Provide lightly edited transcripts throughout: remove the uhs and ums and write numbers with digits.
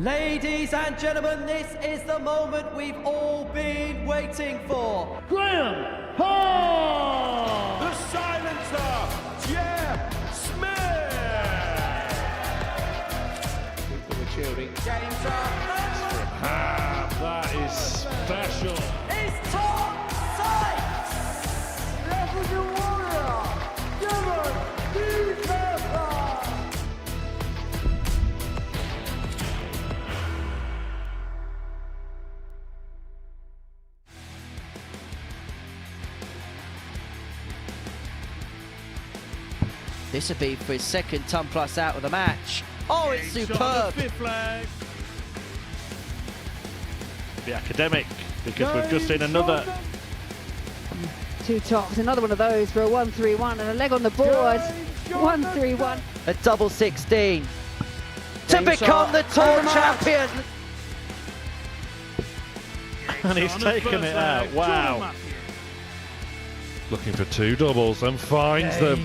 Ladies and gentlemen, this is the moment we've all been waiting for. Graeme Hall! The silencer, Jeff Smith! James up. That is special. It's Tom Sykes. Level warrior, Heahan, This would be for his second ton plus out of the match. Oh, it's superb. Fifth flag. The academic, because we've just seen another. Two tops, another one of those for a 1-3-1 and a leg on the board. 1-3-1. A double 16 to become the tour champion. And he's taken it out. Wow. Looking for two doubles and finds them.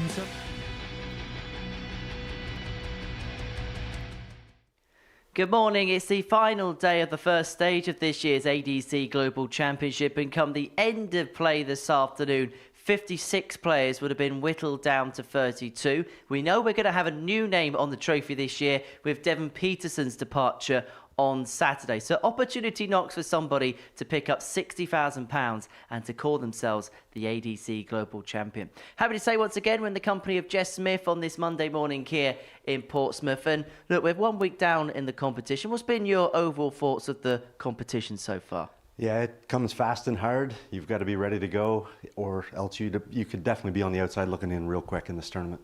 Good morning, it's the final day of the first stage of this year's ADC Global Championship, and come the end of play this afternoon, 56 players would have been whittled down to 32. We know we're going to have a new name on the trophy this year with Devon Peterson's departure on Saturday. So opportunity knocks for somebody to pick up £60,000 and to call themselves the ADC Global Champion. Happy to say once again we're in the company of Jess Smith on this Monday morning here in Portsmouth. And look, we're 1 week down in the competition. What's been your overall thoughts of the competition so far? Yeah, it comes fast and hard. You've got to be ready to go, or else you could definitely be on the outside looking in real quick in this tournament.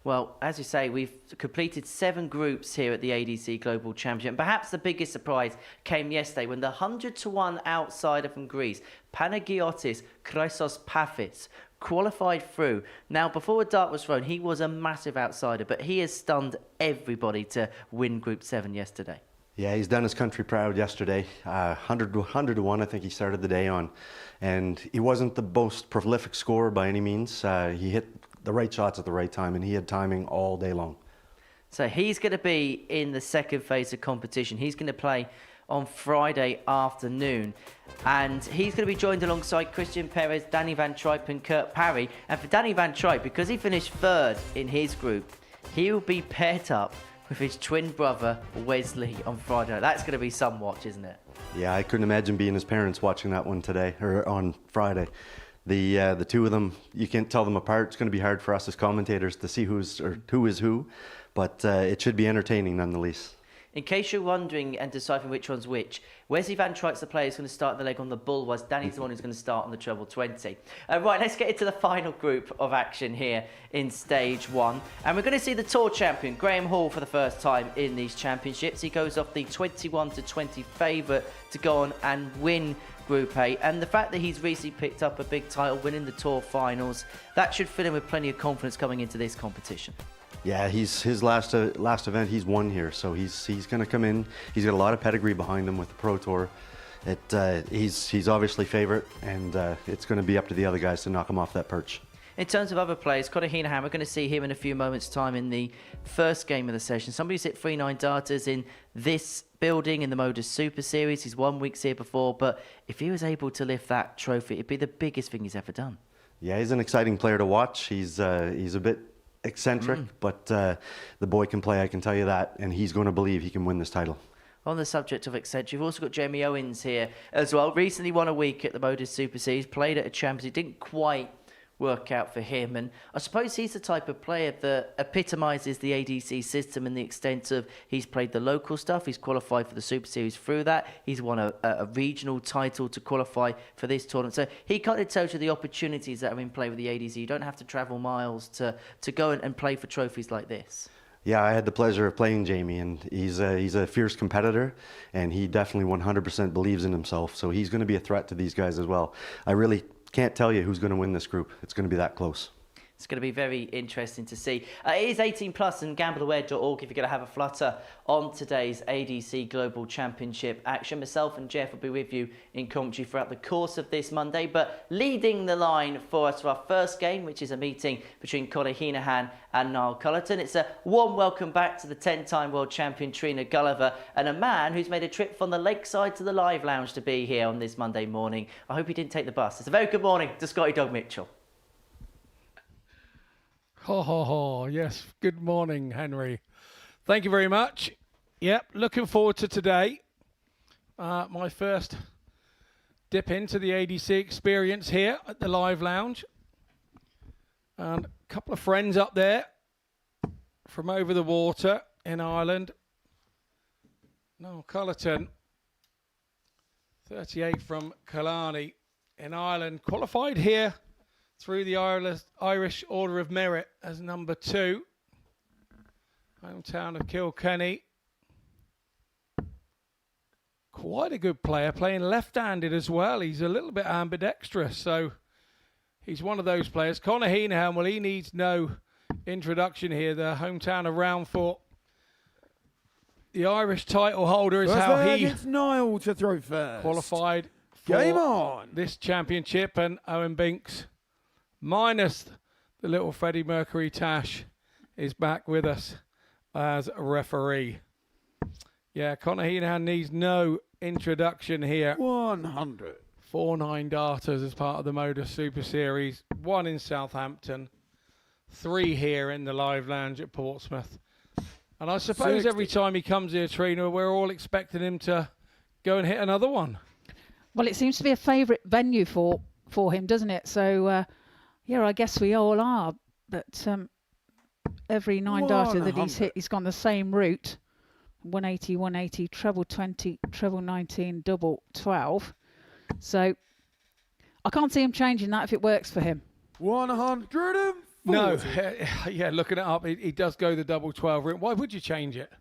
Well, as you say, we've completed 7 groups here at the ADC Global Championship. Perhaps the biggest surprise came yesterday when the 100-to-1 outsider from Greece, Panagiotis Chrysos qualified through. Now, before a dart was thrown, he was a massive outsider, but he has stunned everybody to win Group 7 yesterday. Yeah, he's done his country proud yesterday. 100 to 1, I think he started the day on. And he wasn't the most prolific scorer by any means. He hit the right shots at the right time, and he had timing all day long. So he's going to be in the second phase of competition. He's going to play on Friday afternoon, and he's going to be joined alongside Christian Perez, Danny Van Tripe and Kurt Parry. And for Danny Van Tripe, because he finished third in his group, he will be paired up with his twin brother Wesley on Friday. That's going to be some watch, isn't it? Yeah, I couldn't imagine being his parents watching that one today, or on Friday. The two of them, you can't tell them apart. It's going to be hard for us as commentators to see who is who, but it should be entertaining nonetheless. In case you're wondering and deciphering which one's which, Wesley Van Tripe's the player who's going to start the leg on the bull, whilst Danny's the one who's going to start on the treble 20. Right, let's get into the final group of action here in stage 1. And we're going to see the tour champion, Graeme Hall, for the first time in these championships. He goes off the 21-20 favourite to go on and win Group A, and the fact that he's recently picked up a big title, winning the tour finals, that should fill him with plenty of confidence coming into this competition. Yeah, his last event he's won here, so he's going to come in. He's got a lot of pedigree behind him with the Pro Tour. He's obviously favourite, and it's going to be up to the other guys to knock him off that perch. In terms of other players, Heahan, we're going to see him in a few moments' time in the first game of the session. Somebody who's hit 3-9 darters in this building in the Modus Super Series. He's won weeks here before, but if he was able to lift that trophy, it'd be the biggest thing he's ever done. Yeah, he's an exciting player to watch. He's a bit eccentric, but the boy can play, I can tell you that, and he's going to believe he can win this title. On the subject of eccentric, you've also got Jamie Owens here as well. Recently won a week at the Modus Super Series, played at a Champions. It didn't quite work out for him, and I suppose he's the type of player that epitomises the ADC system in the extent of he's played the local stuff, he's qualified for the Super Series through that, he's won a regional title to qualify for this tournament, so he kind of tells you the opportunities that are in play with the ADC. You don't have to travel miles to go and play for trophies like this. Yeah, I had the pleasure of playing Jamie, and he's a fierce competitor, and he definitely 100% believes in himself, so he's going to be a threat to these guys as well. I really can't tell you who's going to win this group. It's going to be that close. It's going to be very interesting to see. It is 18 plus and gambleaware.org if you're going to have a flutter on today's ADC Global Championship action. Myself and Jeff will be with you in commentary throughout the course of this Monday, but leading the line for us for our first game, which is a meeting between Conor Heahan and Niall Cullton. It's a warm welcome back to the 10-time world champion Trina Gulliver and a man who's made a trip from the lakeside to the live lounge to be here on this Monday morning. I hope he didn't take the bus. It's a very good morning to Scotty Dog Mitchell. Ho, ho, ho. Yes, good morning, Henry. Thank you very much. Yep, looking forward to today. My first dip into the ADC experience here at the live lounge. And a couple of friends up there from over the water in Ireland. Noel Cullton, 38 from Killarney in Ireland, qualified here through the Irish Order of Merit as number 2. Hometown of Kilkenny. Quite a good player, playing left-handed as well. He's a little bit ambidextrous, so he's one of those players. Conor Heahan, well, he needs no introduction here. The hometown of Roundfort. The Irish title holder is how he It's Niall to throw first. qualified for Game on. this championship, and Owen Binks, minus the little Freddie Mercury Tash, is back with us as a referee. Yeah, Conor Heahan needs no introduction here. 100. 4-9 darters as part of the Modus Super Series. 1 in Southampton. 3 here in the live lounge at Portsmouth. And I suppose 60. every time he comes here, Trina, we're all expecting him to go and hit another one. Well, it seems to be a favourite venue for him, doesn't it? So, yeah, I guess we all are. But every 9 darter that he's hit, he's gone the same route. 180, 180, treble 20, treble 19, double 12. So I can't see him changing that if it works for him. 140. No, yeah, looking it up, he does go the double 12 route. Why would you change it?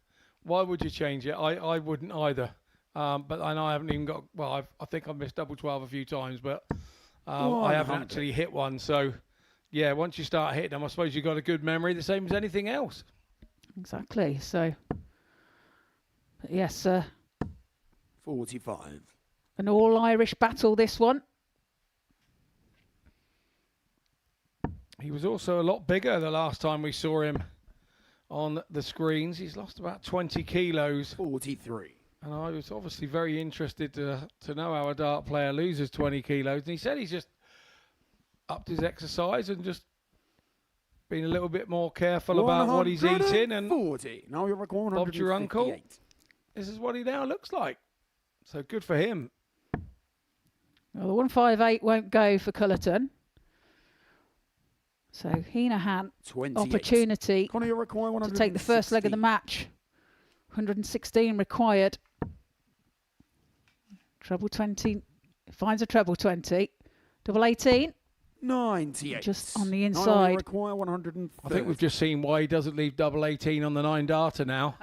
Why would you change it? I wouldn't either. But I know I haven't even got, well, I think I've missed double 12 a few times, but I haven't actually hit one. So, yeah, once you start hitting them, I suppose you've got a good memory, the same as anything else. Exactly. So, but yes, 45. an all-Irish battle, this one. He was also a lot bigger the last time we saw him on the screens. He's lost about 20 kilos. 43. And I was obviously very interested to know how a dart player loses 20 kilos. And he said he's just upped his exercise and just been a little bit more careful about what he's eating. And 40. Now you're like 158. Bob's your uncle. This is what he now looks like. So good for him. Well, the 158 won't go for So Heahan, 28. opportunity Conor, you require to take the first leg of the match. 116 required. Treble 20, finds a treble 20. Double 18, 98. just on the Now you inside. require 130. I think we've just seen why he doesn't leave double 18 on the 9 darter now.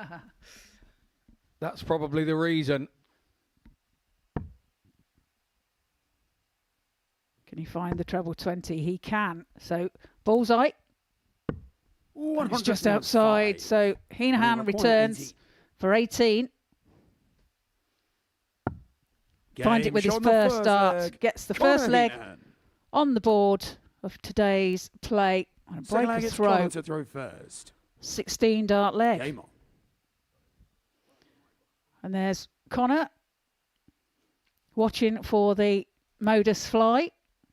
That's probably the reason. Can he find the treble 20? He can. So bullseye. It's just outside. So Heahan returns for 18. Find it with his first dart. Gets the first leg on the board of today's play. And a break of throw. To throw first. 16 dart leg. Game on. And there's Conor watching for the Modus fly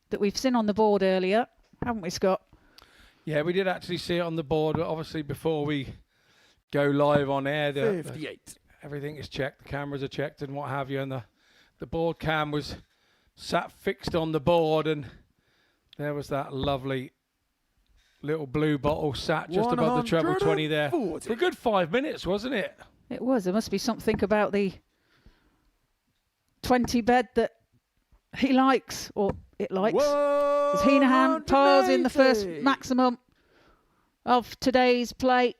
that we've seen on the board earlier, haven't we, Scott? Yeah, we did actually see it on the board, but obviously before we go live on air, 58. Everything is checked, the cameras are checked and what have you, and the board cam was sat fixed on the board, and there was that lovely little blue bottle sat just above the treble 20 there. For a good 5 minutes, wasn't it? It was. There must be something about the 20 bed that he likes, or it likes. As Heahan piles in the first maximum of today's play.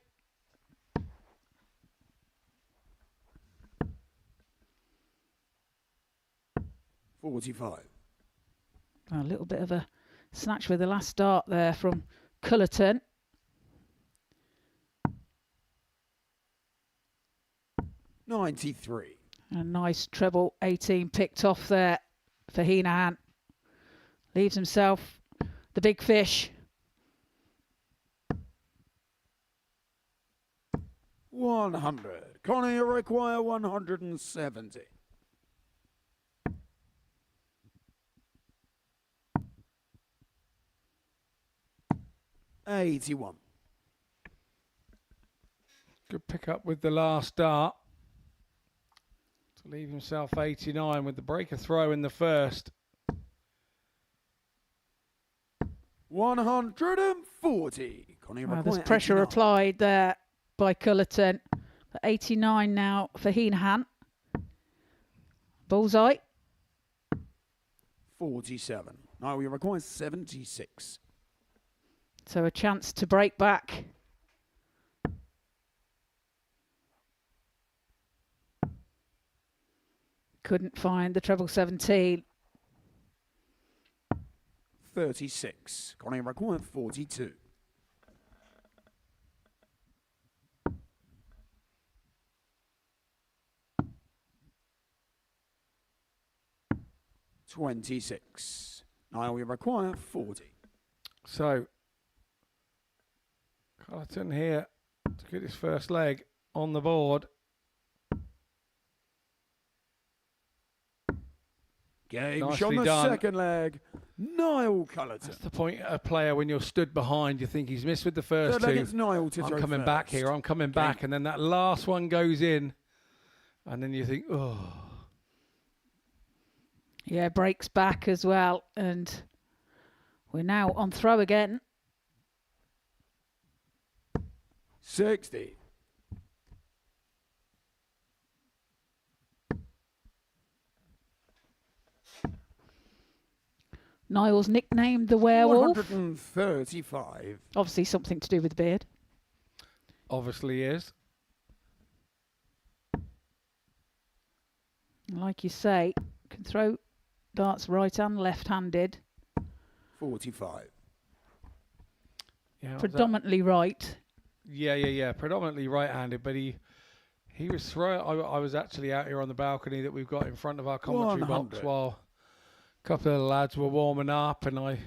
$45. A little bit of a snatch with the last dart there from Cullton. $93. A nice treble 18 picked off there for Heahan. Leaves himself the big fish. 100. Connie, you require 170. $81. Good pick up with the last dart. To leave himself 89 with the breaker throw in the first. 140. Connie, Well, require there's pressure 89. applied there by Cullton. 89 now for Heahan. Bullseye. 47. Now we require 76. So a chance to break back. Couldn't find the treble 17. 36. Connie, require 42. $26. Now we require 40. So, Cullton here to get his first leg on the board. Game Nicely shot on the done. second leg. Niall Cullton. That's the point at a player when you're stood behind. You think he's missed with the first Third leg, two. it's Niall to I'm throw coming first. back here. I'm coming back. And then that last one goes in. And then you think, oh. Yeah, breaks back as well. And we're now on throw again. 60. Niall's nicknamed the werewolf. 135. Obviously something to do with the beard. Obviously is. Like you say, can throw darts right and left-handed. 45. Yeah, was that- Predominantly right. Yeah. Predominantly right-handed, but he was throwing. I was actually out here on the balcony that we've got in front of our commentary box 100. while a couple of the lads were warming up, and I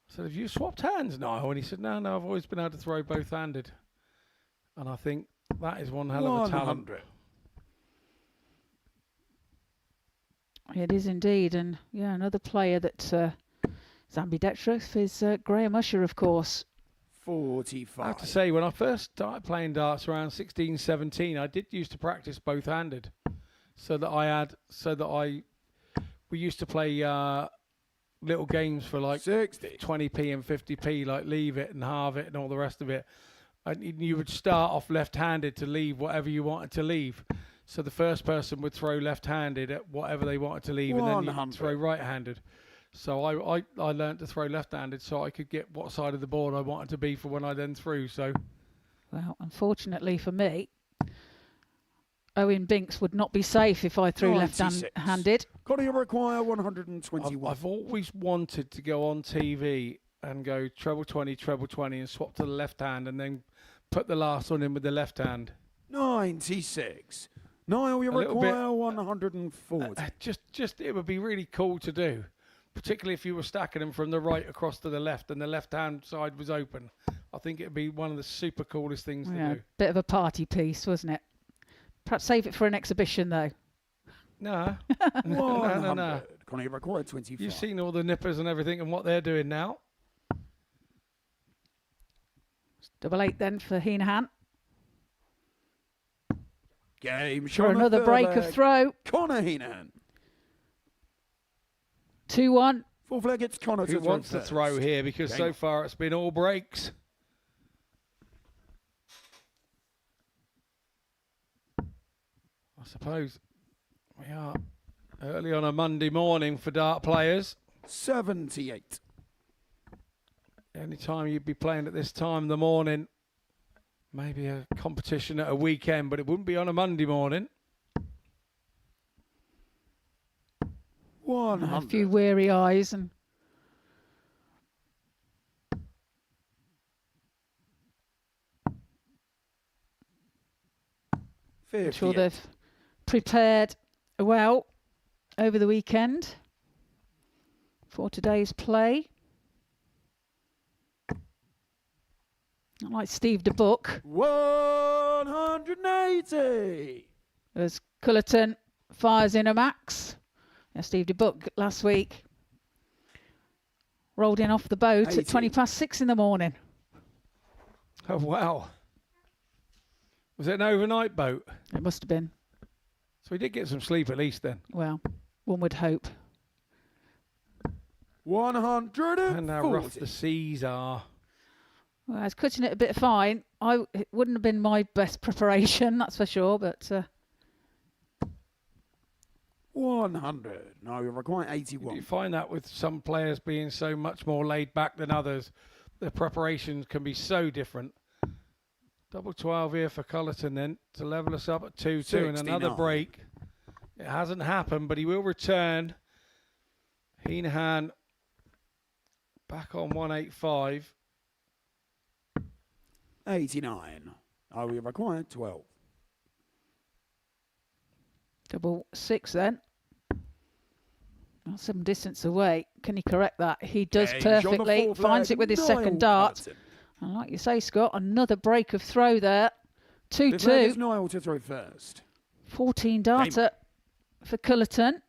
said, "Have you swapped hands, Niall?" And he said, "No, I've always been able to throw both-handed." And I think that is one hell of a talent. 100. It is indeed. And yeah, another player that is ambidextrous is Graeme Usher, of course. 45. I have to say, when I first started playing darts around 16, 17, I did used to practice both-handed, we used to play little games for like 60. 20p and 50p, like leave it and halve it and all the rest of it. And you would start off left-handed to leave whatever you wanted to leave. So the first person would throw left-handed at whatever they wanted to leave, and then you 100. throw right-handed. So I learned to throw left-handed so I could get what side of the board I wanted to be for when I then threw. So Well, unfortunately for me, Owen Binks would not be safe if I threw 96. left-handed. Connie, you require 121. I've always wanted to go on TV and go treble 20 and swap to the left hand and then put the last one in with the left hand. 96. Niall, you A little bit- require 140. Just it would be really cool to do, particularly if you were stacking them from the right across to the left and the left hand side was open. I think it'd be one of the super coolest things Yeah, to do. bit of a party piece, wasn't it? Perhaps save it for an exhibition, though. No, 100. no. Connie, you require 25. You've seen all the nippers and everything and what they're doing now. Double 8 then for Heahan. Game For shot on the another third break leg. of throw. Connor Heahan. 2-1. Fourth leg, it's Connor Who to throw wants to first. throw here? Because Game so on. far it's been all breaks. I suppose we are early on a Monday morning for dart players. 78. Any time you'd be playing at this time in the morning, maybe a competition at a weekend, but it wouldn't be on a Monday morning. 100. A few weary eyes and I'm sure 58. they've prepared well over the weekend for today's play. Not like Steve DeBuck, 180. as Cullton fires in a max. Yeah, Steve DeBuck last week rolled in off the boat 80. at 6:20 in the morning. Oh, wow. Was it an overnight boat? It must have been. So we did get some sleep at least then. Well, one would hope. 140. And how rough the seas are. Well, I was cutting it a bit fine. It wouldn't have been my best preparation, that's for sure, but 100. No, you're quite Do 81. you find that with some players being so much more laid back than others, the preparations can be so different? Double 12 here for Cullton then to level us up at 2-2 and another 69. break. It hasn't happened, but he will return. Heahan back on 185. 89. Oh, we require 12. double 6 then. Not some distance away. Can he correct that? He does Gage on the perfectly. fourth Finds leg, it with his Niall second dart. Cullton. And like you say, Scott, another break of throw there. The flag is 2-2. Niall to throw first. 14 darter for Cullton.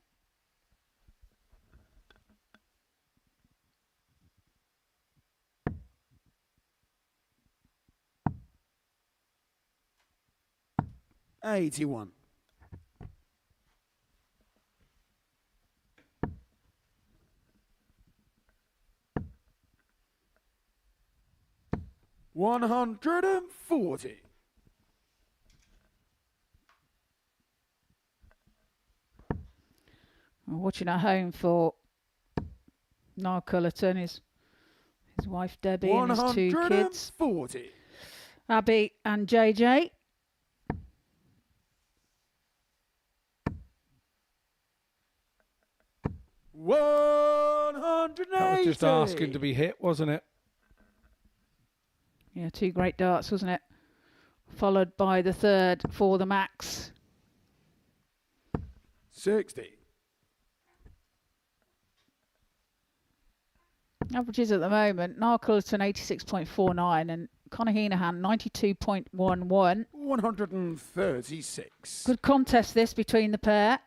$81. $140. We're watching at home for Niall Cullton, his wife Debbie and his 2 kids, 140. Abby and JJ. $180. That was just asking to be hit, wasn't it? Yeah, 2 great darts, wasn't it? Followed by the third for the max. 60. Averages at the moment, Niall Cullton 86.49 and Conor Heahan 92.11. 136. Good contest this between the pair.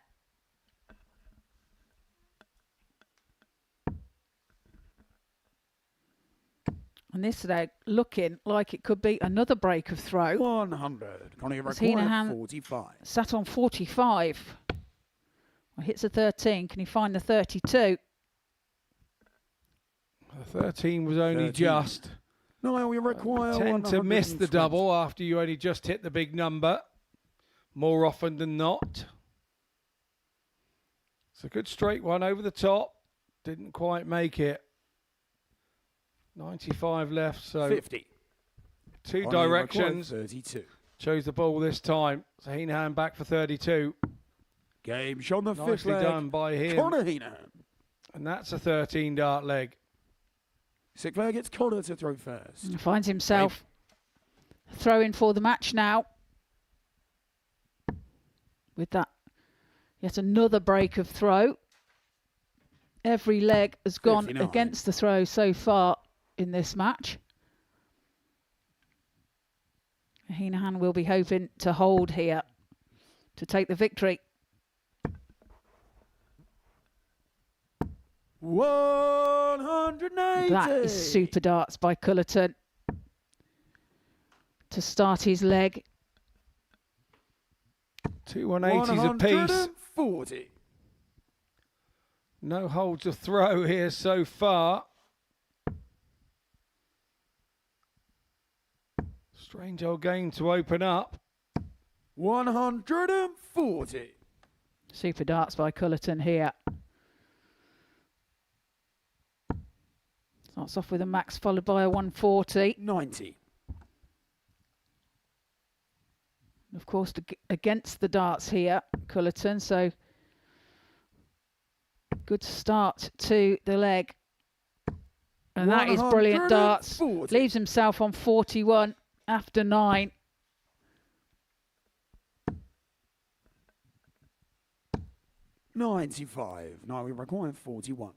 And this today looking like it could be another break of throw. 100. Connie As required Heahan 45. Sat on 45. Well, hits a 13. Can he find the 32? The 13 was only 13. just. No, we require Tend to miss the 120. double after you only just hit the big number, more often than not. It's a good straight one over the top. Didn't quite make it. 95 left, so 50. 2 Connie required directions. 32. Chose the ball this time. So Heahan back for 32. Game shot on the fifth Nicely leg. done by him. Conor Heahan. And that's a 13 dart leg. Sixth leg gets Conor to throw first. He finds himself throwing for the match now. With that, yet another break of throw. Every leg has gone 59. against the throw so far in this match. Heahan will be hoping to hold here to take the victory. 180. That is super darts by Cullton to start his leg. 2 180s apiece. 140. No holds to throw here so far. Strange old game to open up. 140. Super darts by Cullton here. Starts off with a max followed by a 140. 90. Of course, against the darts here, Cullton. So good start to the leg. And that is brilliant darts. 140. Leaves himself on 41 after 9. 95. Now we require 41.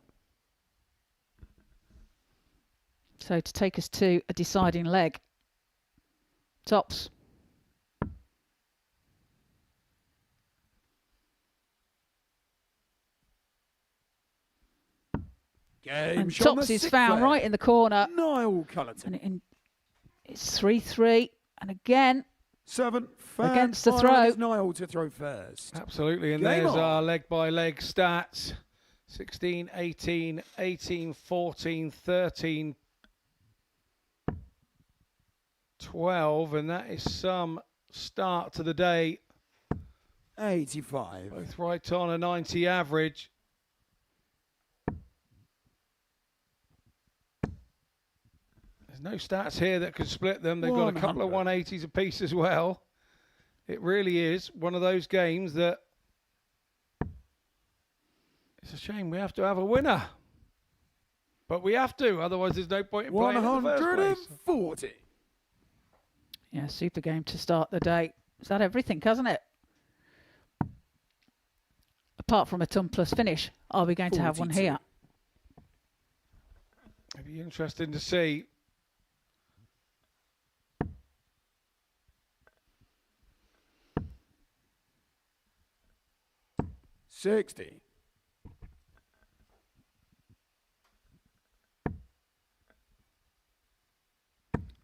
So to take us to a deciding leg. Tops. Game And shot on Tops the is sixth found leg. right in the corner. Niall Cullton. And it's 3-3. And again, 7. Against the Final throw. is Niall to throw first. Absolutely, and Game there's on. our leg-by-leg stats. 16, 18, 18, 14, 13, 12, and that is some start to the day. 85. Both right on a 90 average. There's no stats here that could split them. They've got a couple of 100. 180s apiece as well. It really is one of those games that it's a shame we have to have a winner. But we have to, otherwise there's no point in playing in the first place. 140. yeah, super game to start the day. Is that everything, hasn't it? Apart from a ton plus finish, are we going to have one 42. here? It'd be interesting to see. $60.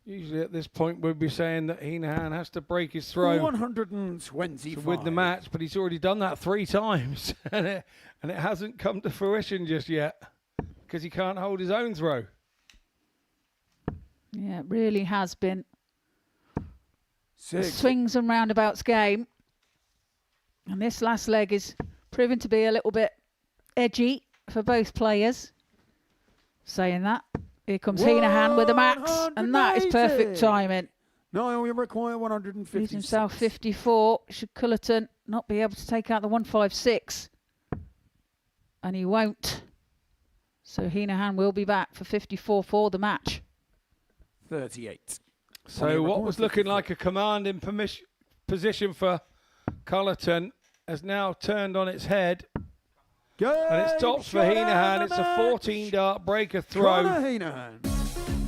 Usually at this point we'd be saying that Heahan has to break his throw 125. to win the match, but he's already done that 3 times and it hasn't come to fruition just yet because he can't hold his own throw. Yeah, it really has been a 6. swings and roundabouts game. And this last leg is proven to be a little bit edgy for both players. Saying that, here comes Heahan with a max, and that is perfect 180. timing. No, we require 150. Leaves himself 54. Should Cullton not be able to take out the 156? And he won't. So Heahan will be back for 54 for the match. 38. So what was looking like a commanding position for Cullton has now turned on its head. And it's tops for Heahan. It's a 14 dart breaker throw. Heahan.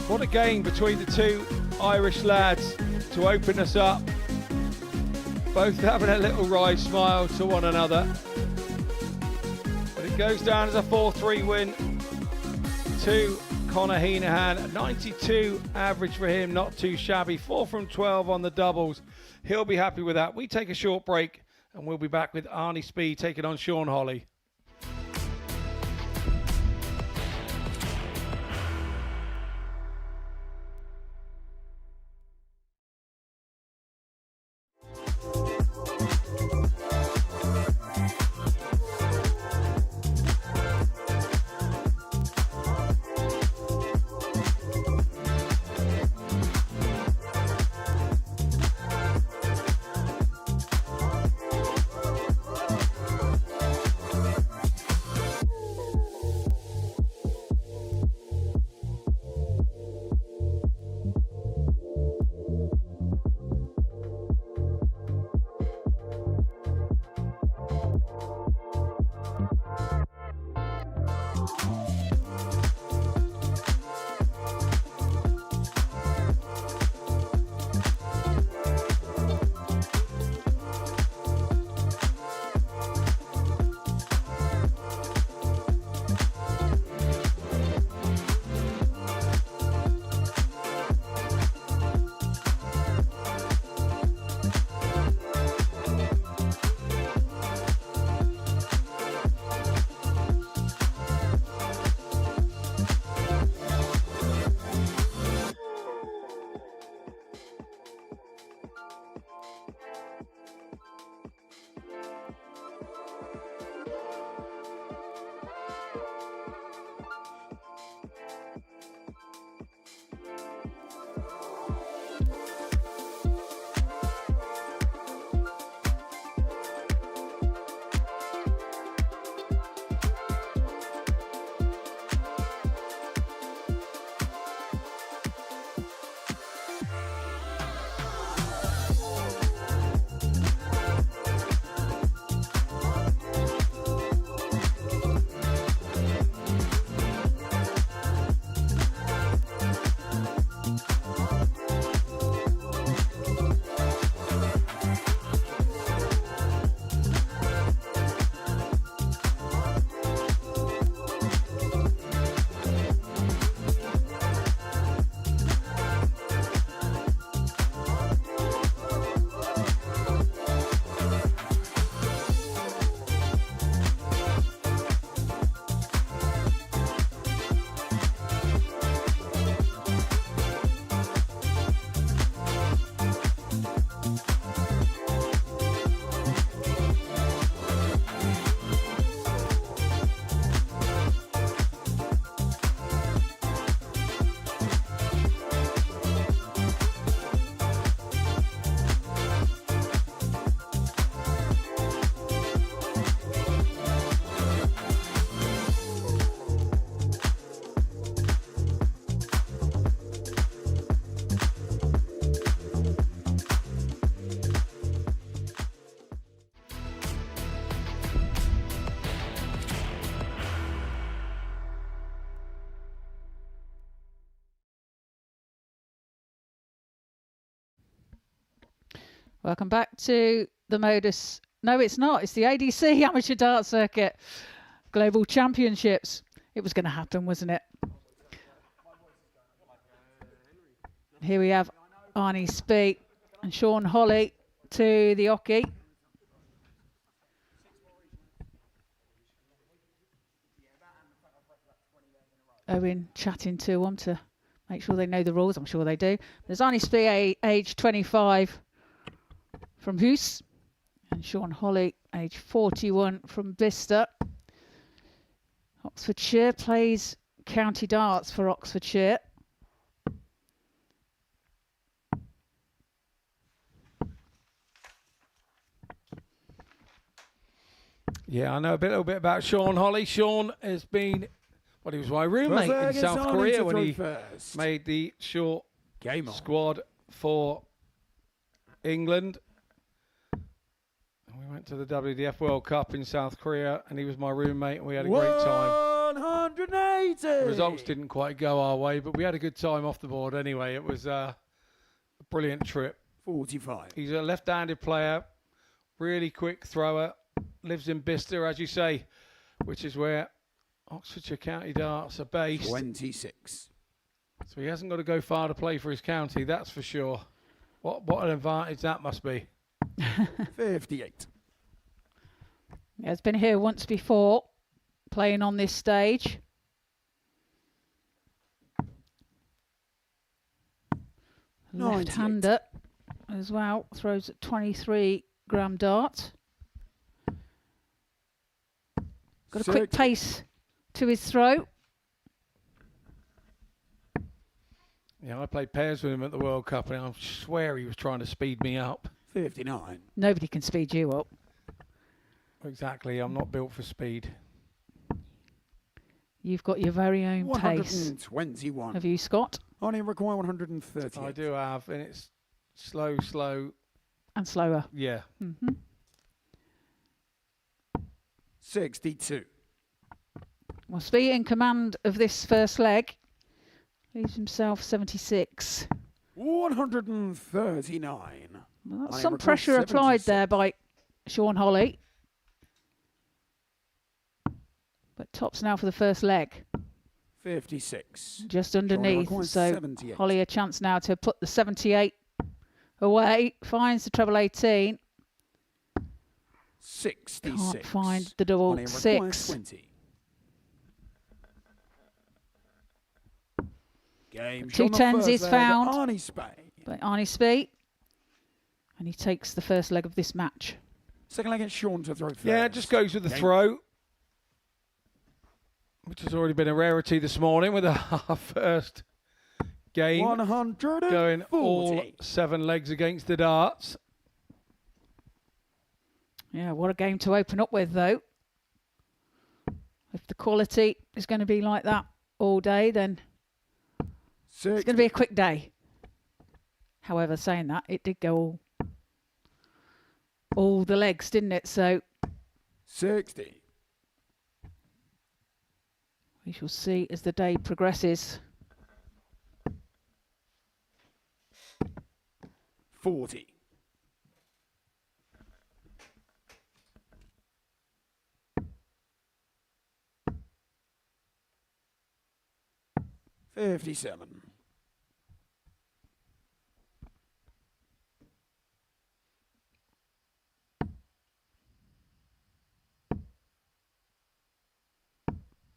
What a game between the two Irish lads to open us up. Both having a little wry smile to one another. But it goes down as a 4-3 win to Conor Heahan. 92 average for him, not too shabby. 4 from 12 on the doubles. He'll be happy with that. We take a short break and we'll be back with Arnie Speed taking on Sean Holly. Welcome back to the Modus. No, it's not. It's the ADC Amateur Dart Circuit Global Championships. It was going to happen, wasn't it? Here we have Arnie Spee and Sean Holly to the hockey. Owen chatting to them to make sure they know the rules. I'm sure they do. There's Arnie Spee, age 25 from Hoos, and Sean Holly, age 41 from Bicester. Oxfordshire, plays county darts for Oxfordshire. Yeah, I know a little bit about Sean Holly. Sean has been, well, he was my roommate in South Korea when he made the short Game on. squad for England. And we went to the WDF World Cup in South Korea, and he was my roommate, and we had a great time. 180. The results didn't quite go our way, but we had a good time off the board anyway. It was a brilliant trip. 45. He's a left-handed player, really quick thrower, lives in Bicester, as you say, which is where Oxfordshire County Darts are based. 26. So he hasn't got to go far to play for his county, that's for sure. What an advantage that must be. 58. Yeah, it's been here once before, playing on this stage. Left-hander as well, throws at 23 gram dart. Got a quick pace to his throw. Yeah, I played pairs with him at the World Cup, and I swear he was trying to speed me up. 59. Nobody can speed you up. Exactly, I'm not built for speed. You've got your very own pace. 121. Have you, Scott? Only require 130. I do have, and it's slow. And slower. Yeah. 62. Well, Spee in command of this first leg. Leaves himself 76. 139. Well, that's some pressure applied there by Sean Holly. But tops now for the first leg. 56. Just underneath. So 78. Holly a chance now to put the 78 away. Finds the treble 18. 66. Can't find the double 6. 20. Game. 2 10s is found Arnie Spee. by Arnie Spee. And he takes the first leg of this match. Second leg, it's Sean to throw first. Yeah, it just goes with the throw, which has already been a rarity this morning with our first game. 140. Going all 7 legs against the darts. Yeah, what a game to open up with, though. If the quality is going to be like that all day, then it's going to be a quick day. However, saying that, it did go all the legs, didn't it? So 60. we shall see as the day progresses. 40. 57.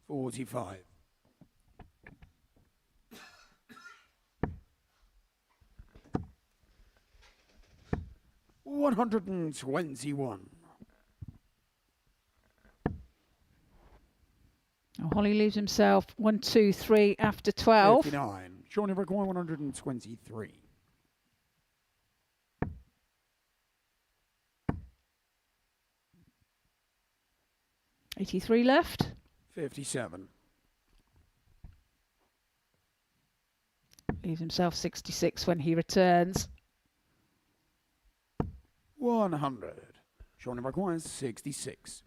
45. 121. Oh, Holly leaves himself 1, 2, 3 after 12. 59. Sean require 123. 83 left. 57. Leaves himself 66 when he returns. 100. Sean requires 66.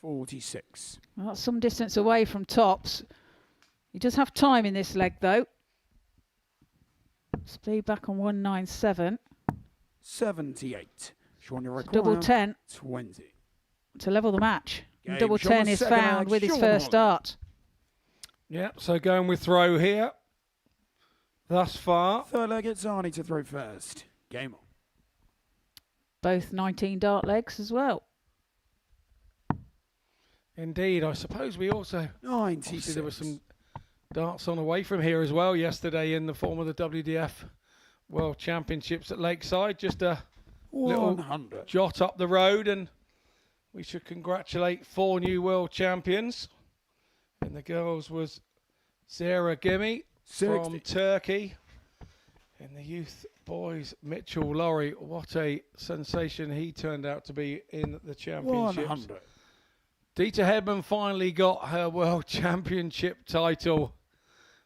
46. Well, that's some distance away from tops. He does have time in this leg, though. Speed back on 197. 78. Sean, you require Double 10 20. to level the match. And Game double Sean 10 the is second found leg, with his Sean first Hall. dart. Yeah, so going with throw here. Thus far. Third leg, it's Arnie to throw first. Game on. Both 19 dart legs as well. Indeed, I suppose we also... 96. Obviously there were some darts on away from here as well yesterday in the form of the WDF World Championships at Lakeside. Just a little 100. jot up the road, and we should congratulate 4 new world champions. And the girls was Zara Gimi from 60. Turkey. And the youth boys, Mitchell Laurie. What a sensation he turned out to be in the championships. 100. Dieter Hedman finally got her world championship title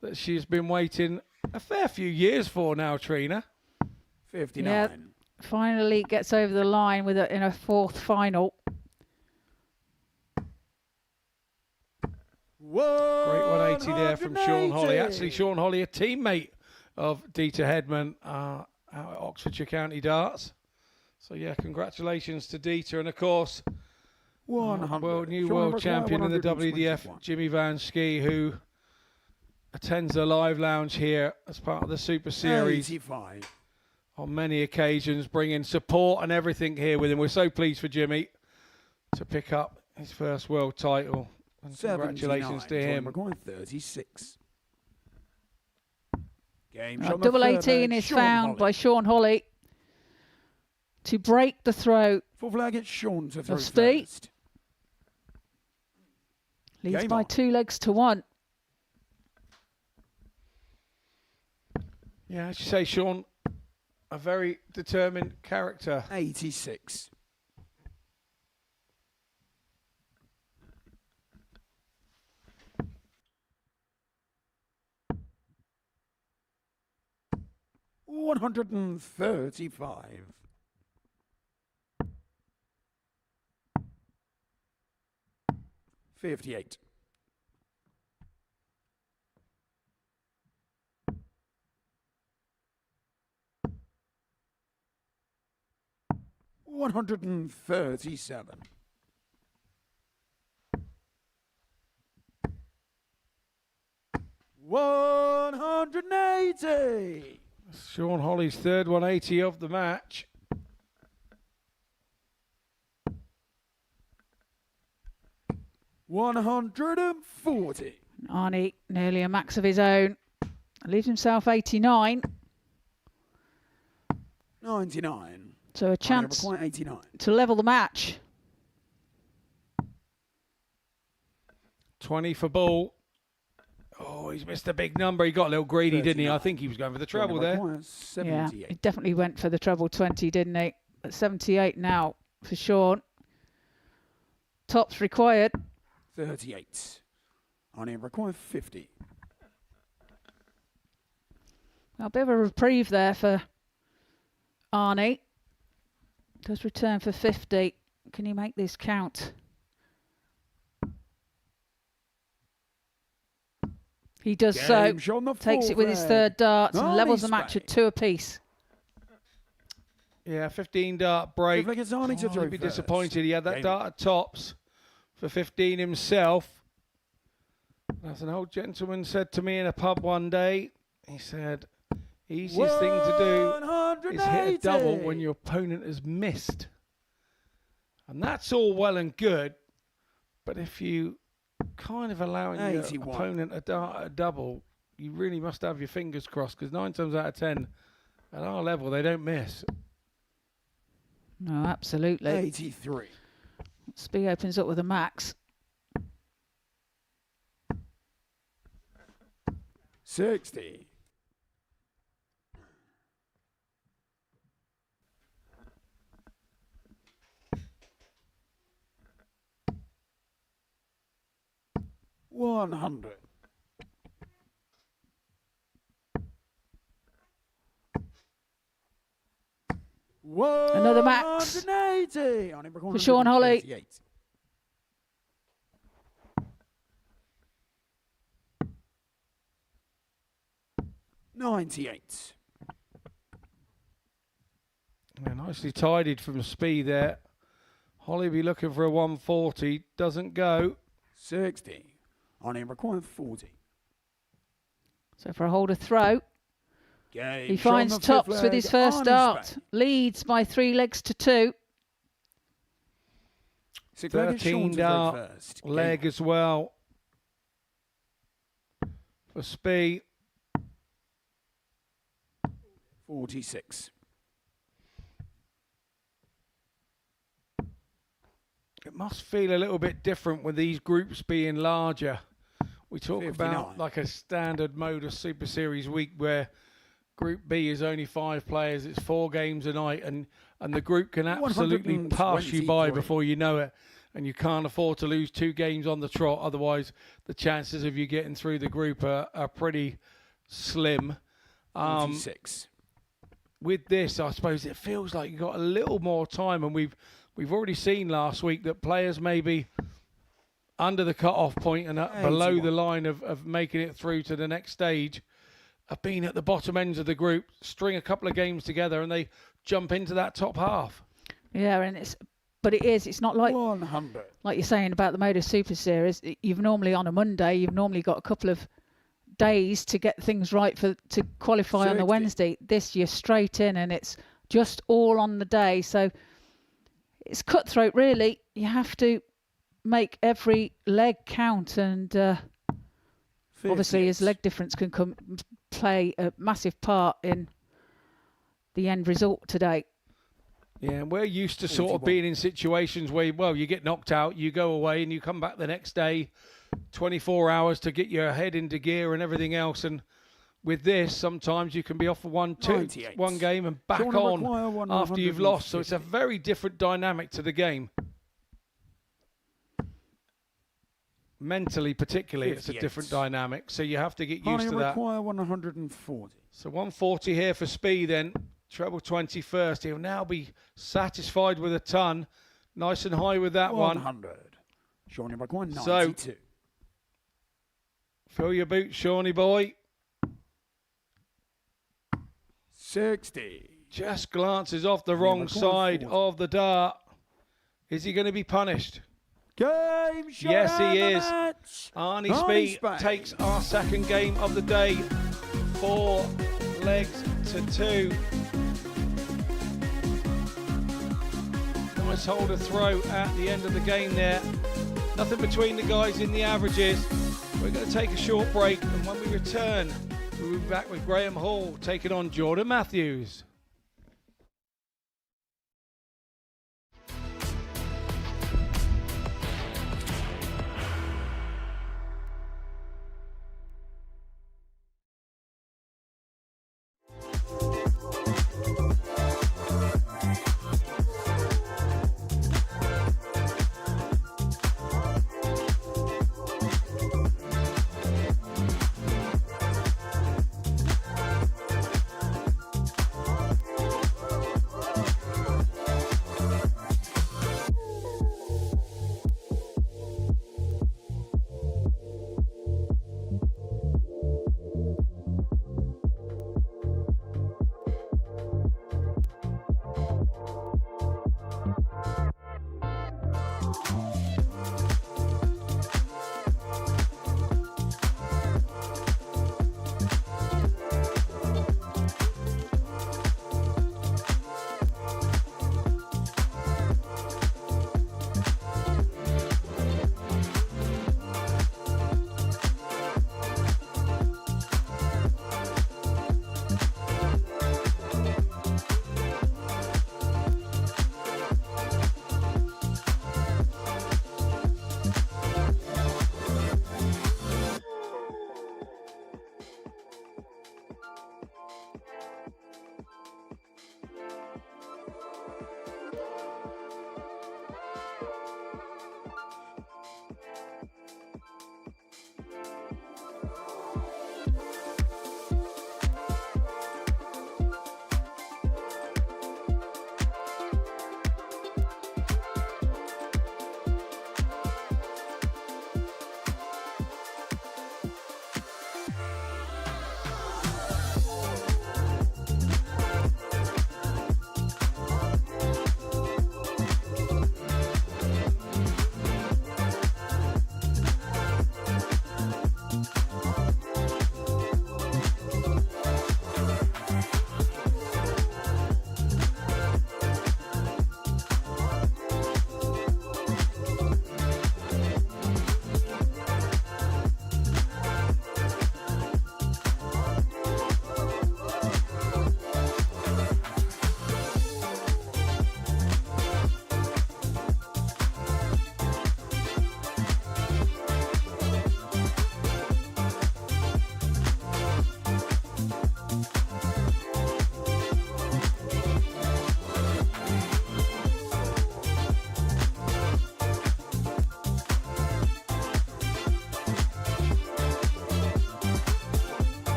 that she's been waiting a fair few years for now, Trina. 59. Yeah, finally gets over the line with in a fourth final. Great 180 there from Sean Holly. 180. Actually, Sean Holly, a teammate of Dieter Hedman out at Oxfordshire County Darts. So, yeah, congratulations to Dieter. And, of course, 100. new Sean world require champion in the 121. WDF, Jimmy Van Schie, who attends the live lounge here as part of the Super Series 85. on many occasions, bringing support and everything here with him. We're so pleased for Jimmy to pick up his first world title. And congratulations to him. Sean require 36. Game Double 18 is found by Sean Holly to break the throw Full flag, it's Sean to throw of speed. first. Leads Game by on. 2 legs to 1. Yeah, as you say, Sean, a very determined character. 86. $135. 58. $137. $180. Sean Holly's third 180 of the match. $140. Arnie, nearly a max of his own. Leaves himself 89. 99. So a chance Quite 89. to level the match. 20 for ball. Oh, he's missed a big number. He got a little greedy, didn't he? I 39. think he was going for the treble there. Yeah, 78. he definitely went for the treble 20, didn't he? At 78 now for Sean. Tops required. 38. Arnie require 50. A bit of a reprieve there for Arnie. Does return for 50. Can he make this count? He does so. Game Sean the Takes it with his full third darts and Arnie levels the match Spade. at 2 apiece. Yeah, 15 dart break. Flag, it's Arnie to Oh, throw he'd be first. disappointed. He had that Game dart at tops for 15 himself. As an old gentleman said to me in a pub one day, he said, easiest thing to do is hit a double when your opponent has missed. And that's all well and good, but if you kind of allowing your 81. opponent a dart at a double, you really must have your fingers crossed, because 9 times out of 10 at our level they don't miss. No, absolutely. 83. Spee opens up with a max. 60. $100. Another max 180. for Sean Holly. 38. 98. Yeah, nicely tidied from speed there. Holly be looking for a 140. Doesn't go. 60. On aim require 40. So for a holder throw, Game. he Shot on finds the fifth tops with leg, his first on dart. spade. Leads by 3 legs to 2. 13 dart leg as well for speed. 46. It must feel a little bit different with these groups being larger. We talk 59. about like a standard Modus Super Series week where Group B is only 5 players. It's 4 games a night, and the group can absolutely pass you by 123. before you know it. And you can't afford to lose 2 games on the trot. Otherwise, the chances of you getting through the group are pretty slim. 46. With this, I suppose it feels like you've got a little more time, and we've already seen last week that players maybe under the cut-off point and below 81. the line of making it through to the next stage have been at the bottom ends of the group, string a couple of games together, and they jump into that top half. Yeah, and it's not like 100. like you're saying about the Modus Super Series. You've normally on a Monday, you've normally got a couple of days to get things right to qualify on the 60. Wednesday. This you're straight in, and it's just all on the day. So it's cutthroat, really. You have to make every leg count, and obviously his leg difference can play a massive part in the end result today. Yeah, and we're used to sort of 41. being in situations where, well, you get knocked out, you go away, and you come back the next day, 24 hours to get your head into gear and everything else. And with this, sometimes you can be off for 98. one game and back Short on require 150. after you've lost. So it's a very different dynamic to the game. Mentally, particularly, it's a 58. different dynamic. So you have to get used Honey to that. require 140. So 140 here for speed then. Treble 21st. He'll now be satisfied with a ton. Nice and high with that one. 100. Shawnee require So- 92. Fill your boots, Shawnee boy. 60. Just glances off the wrong require side 40. of the dart. Is he going to be punished? Game shot. Yes, he and the is. match. Arnie Arnie Spee Spee. takes our second game of the day. 4 legs to 2. Nice holder throw at the end of the game there. Nothing between the guys in the averages. We're going to take a short break, and when we return, we'll be back with Graeme Hall taking on Jordan Matthews.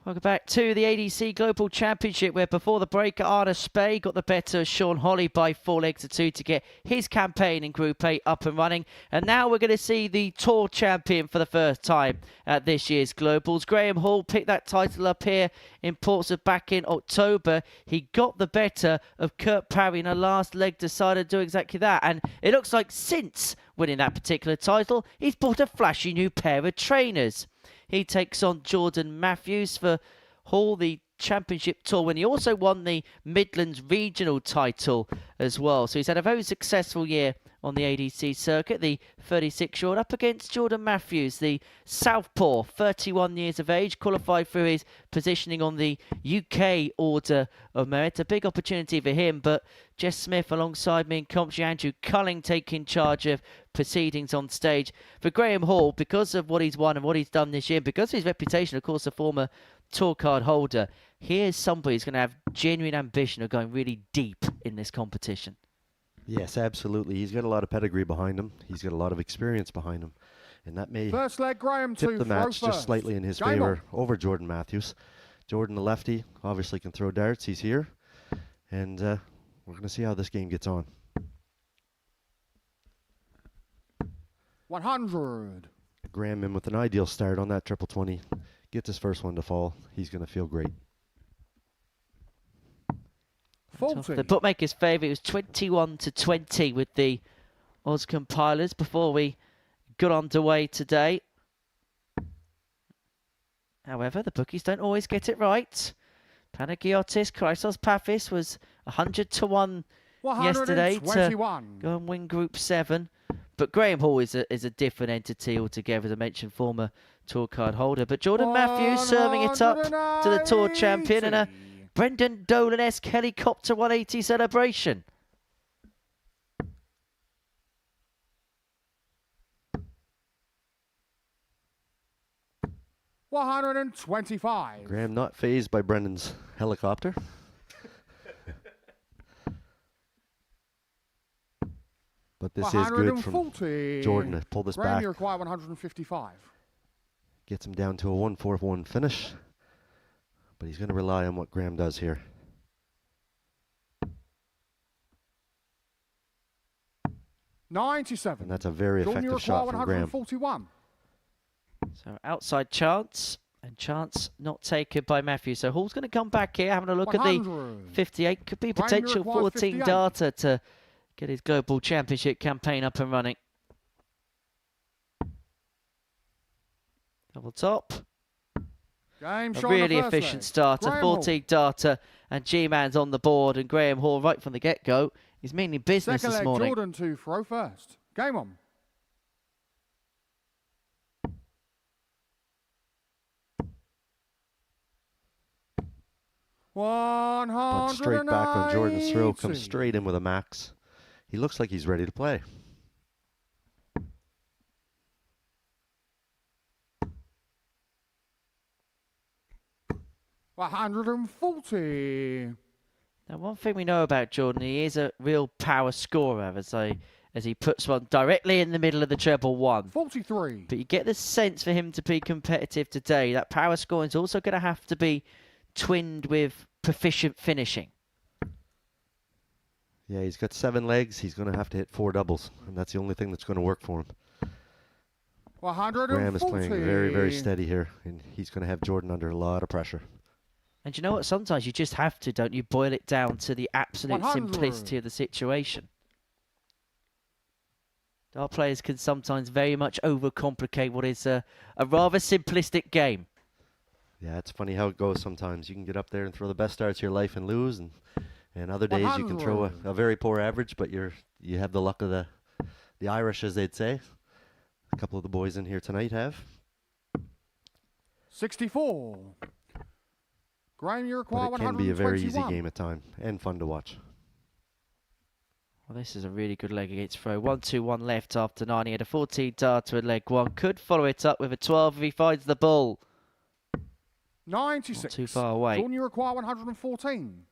Welcome back to the ADC Global Championship, where before the break, Arna Spey got the better of Sean Holly by 4 legs to 2 to get his campaign in Group A up and running. And now we're going to see the Tour champion for the first time at this year's Globals. Graeme Hall picked that title up here in Portsmouth back in October. He got the better of Kurt Parry in a last leg decided to do exactly that. And it looks like since winning that particular title, he's bought a flashy new pair of trainers. He takes on Jordan Matthews for Hall, the championship tour, when he also won the Midlands regional title as well. So he's had a very successful year on the ADC circuit. The 36-year-old up against Jordan Matthews, the southpaw, 31 years of age, qualified for his positioning on the UK Order of Merit. A big opportunity for him, but Jess Smith alongside me in commentary, Andrew Culling taking charge of proceedings on stage. For Graeme Hall, because of what he's won and what he's done this year, because of his reputation, of course, a former tour card holder, here's somebody who's going to have genuine ambition of going really deep in this competition. Yes, absolutely. He's got a lot of pedigree behind him. He's got a lot of experience behind him. And that may First leg, Graham tip to the throw match just first. slightly in his Game favor on. over Jordan Matthews. Jordan, the lefty, obviously can throw darts. He's here. And we're going to see how this game gets on. 100. Graeme in with an ideal start on that triple 20. Gets his first one to fall. He's going to feel great. 40. The bookmaker's favourite was 21-20 with the Oz compilers before we got underway today. However, the bookies don't always get it right. Panagiotis Chrysos Paphis was 100-1 yesterday to 121. go and win Group 7. But Graeme Hall is a different entity altogether, as I mentioned, former tour card holder. But Jordan Matthews serving it up to the tour champion and a Brendan Dolan-esque helicopter 180 celebration. $125. Graeme not fazed by Brendan's helicopter. But this is good from 140. Jordan to pull this Graham, back. you require 155. Gets him down to a 1-4-1 finish. But he's going to rely on what Graeme does here. $97. And that's a very Jordan, you effective require shot from Graeme. 141. So outside chance, and chance not taken by Matthews. So Hall's going to come back here, having a look at the 100. 58. Could be a Graham, you potential require 14 58. darter to get his global championship campaign up and running. Double top. Game A shot on the really first efficient leg. starter. Graham Hall. 14 darter, and G-Man's on the board. And Graeme Hall, right from the get-go, is meaning business Second this leg, morning. Jordan to throw first. Game on. But straight back on Jordan's throw. Comes straight in with a max. He looks like he's ready to play. $140. Now, one thing we know about Jordan, he is a real power scorer, as he puts one directly in the middle of the treble one. 43. But you get the sense for him to be competitive today, that power scoring is also going to have to be twinned with proficient finishing. Yeah, he's got 7 legs. He's going to have to hit 4 doubles. And that's the only thing that's going to work for him. 140. Graeme is playing very, very steady here. And he's going to have Jordan under a lot of pressure. And you know what? Sometimes you just have to, don't you, boil it down to the absolute 100. simplicity of the situation. Our players can sometimes very much overcomplicate what is a rather simplistic game. Yeah, it's funny how it goes sometimes. You can get up there and throw the best darts of your life and lose. And other days you can throw a very poor average, but you have the luck of the Irish, as they'd say. A couple of the boys in here tonight have. 64. Graeme, you require But it can be a very easy 121. game at time and fun to watch. Well, this is a really good leg against throw. 1-2-1 left after 9. He had a 14 darter at leg 1. Could follow it up with a 12 if he finds the bull. 96. Not too far away. Jordan, you require 114.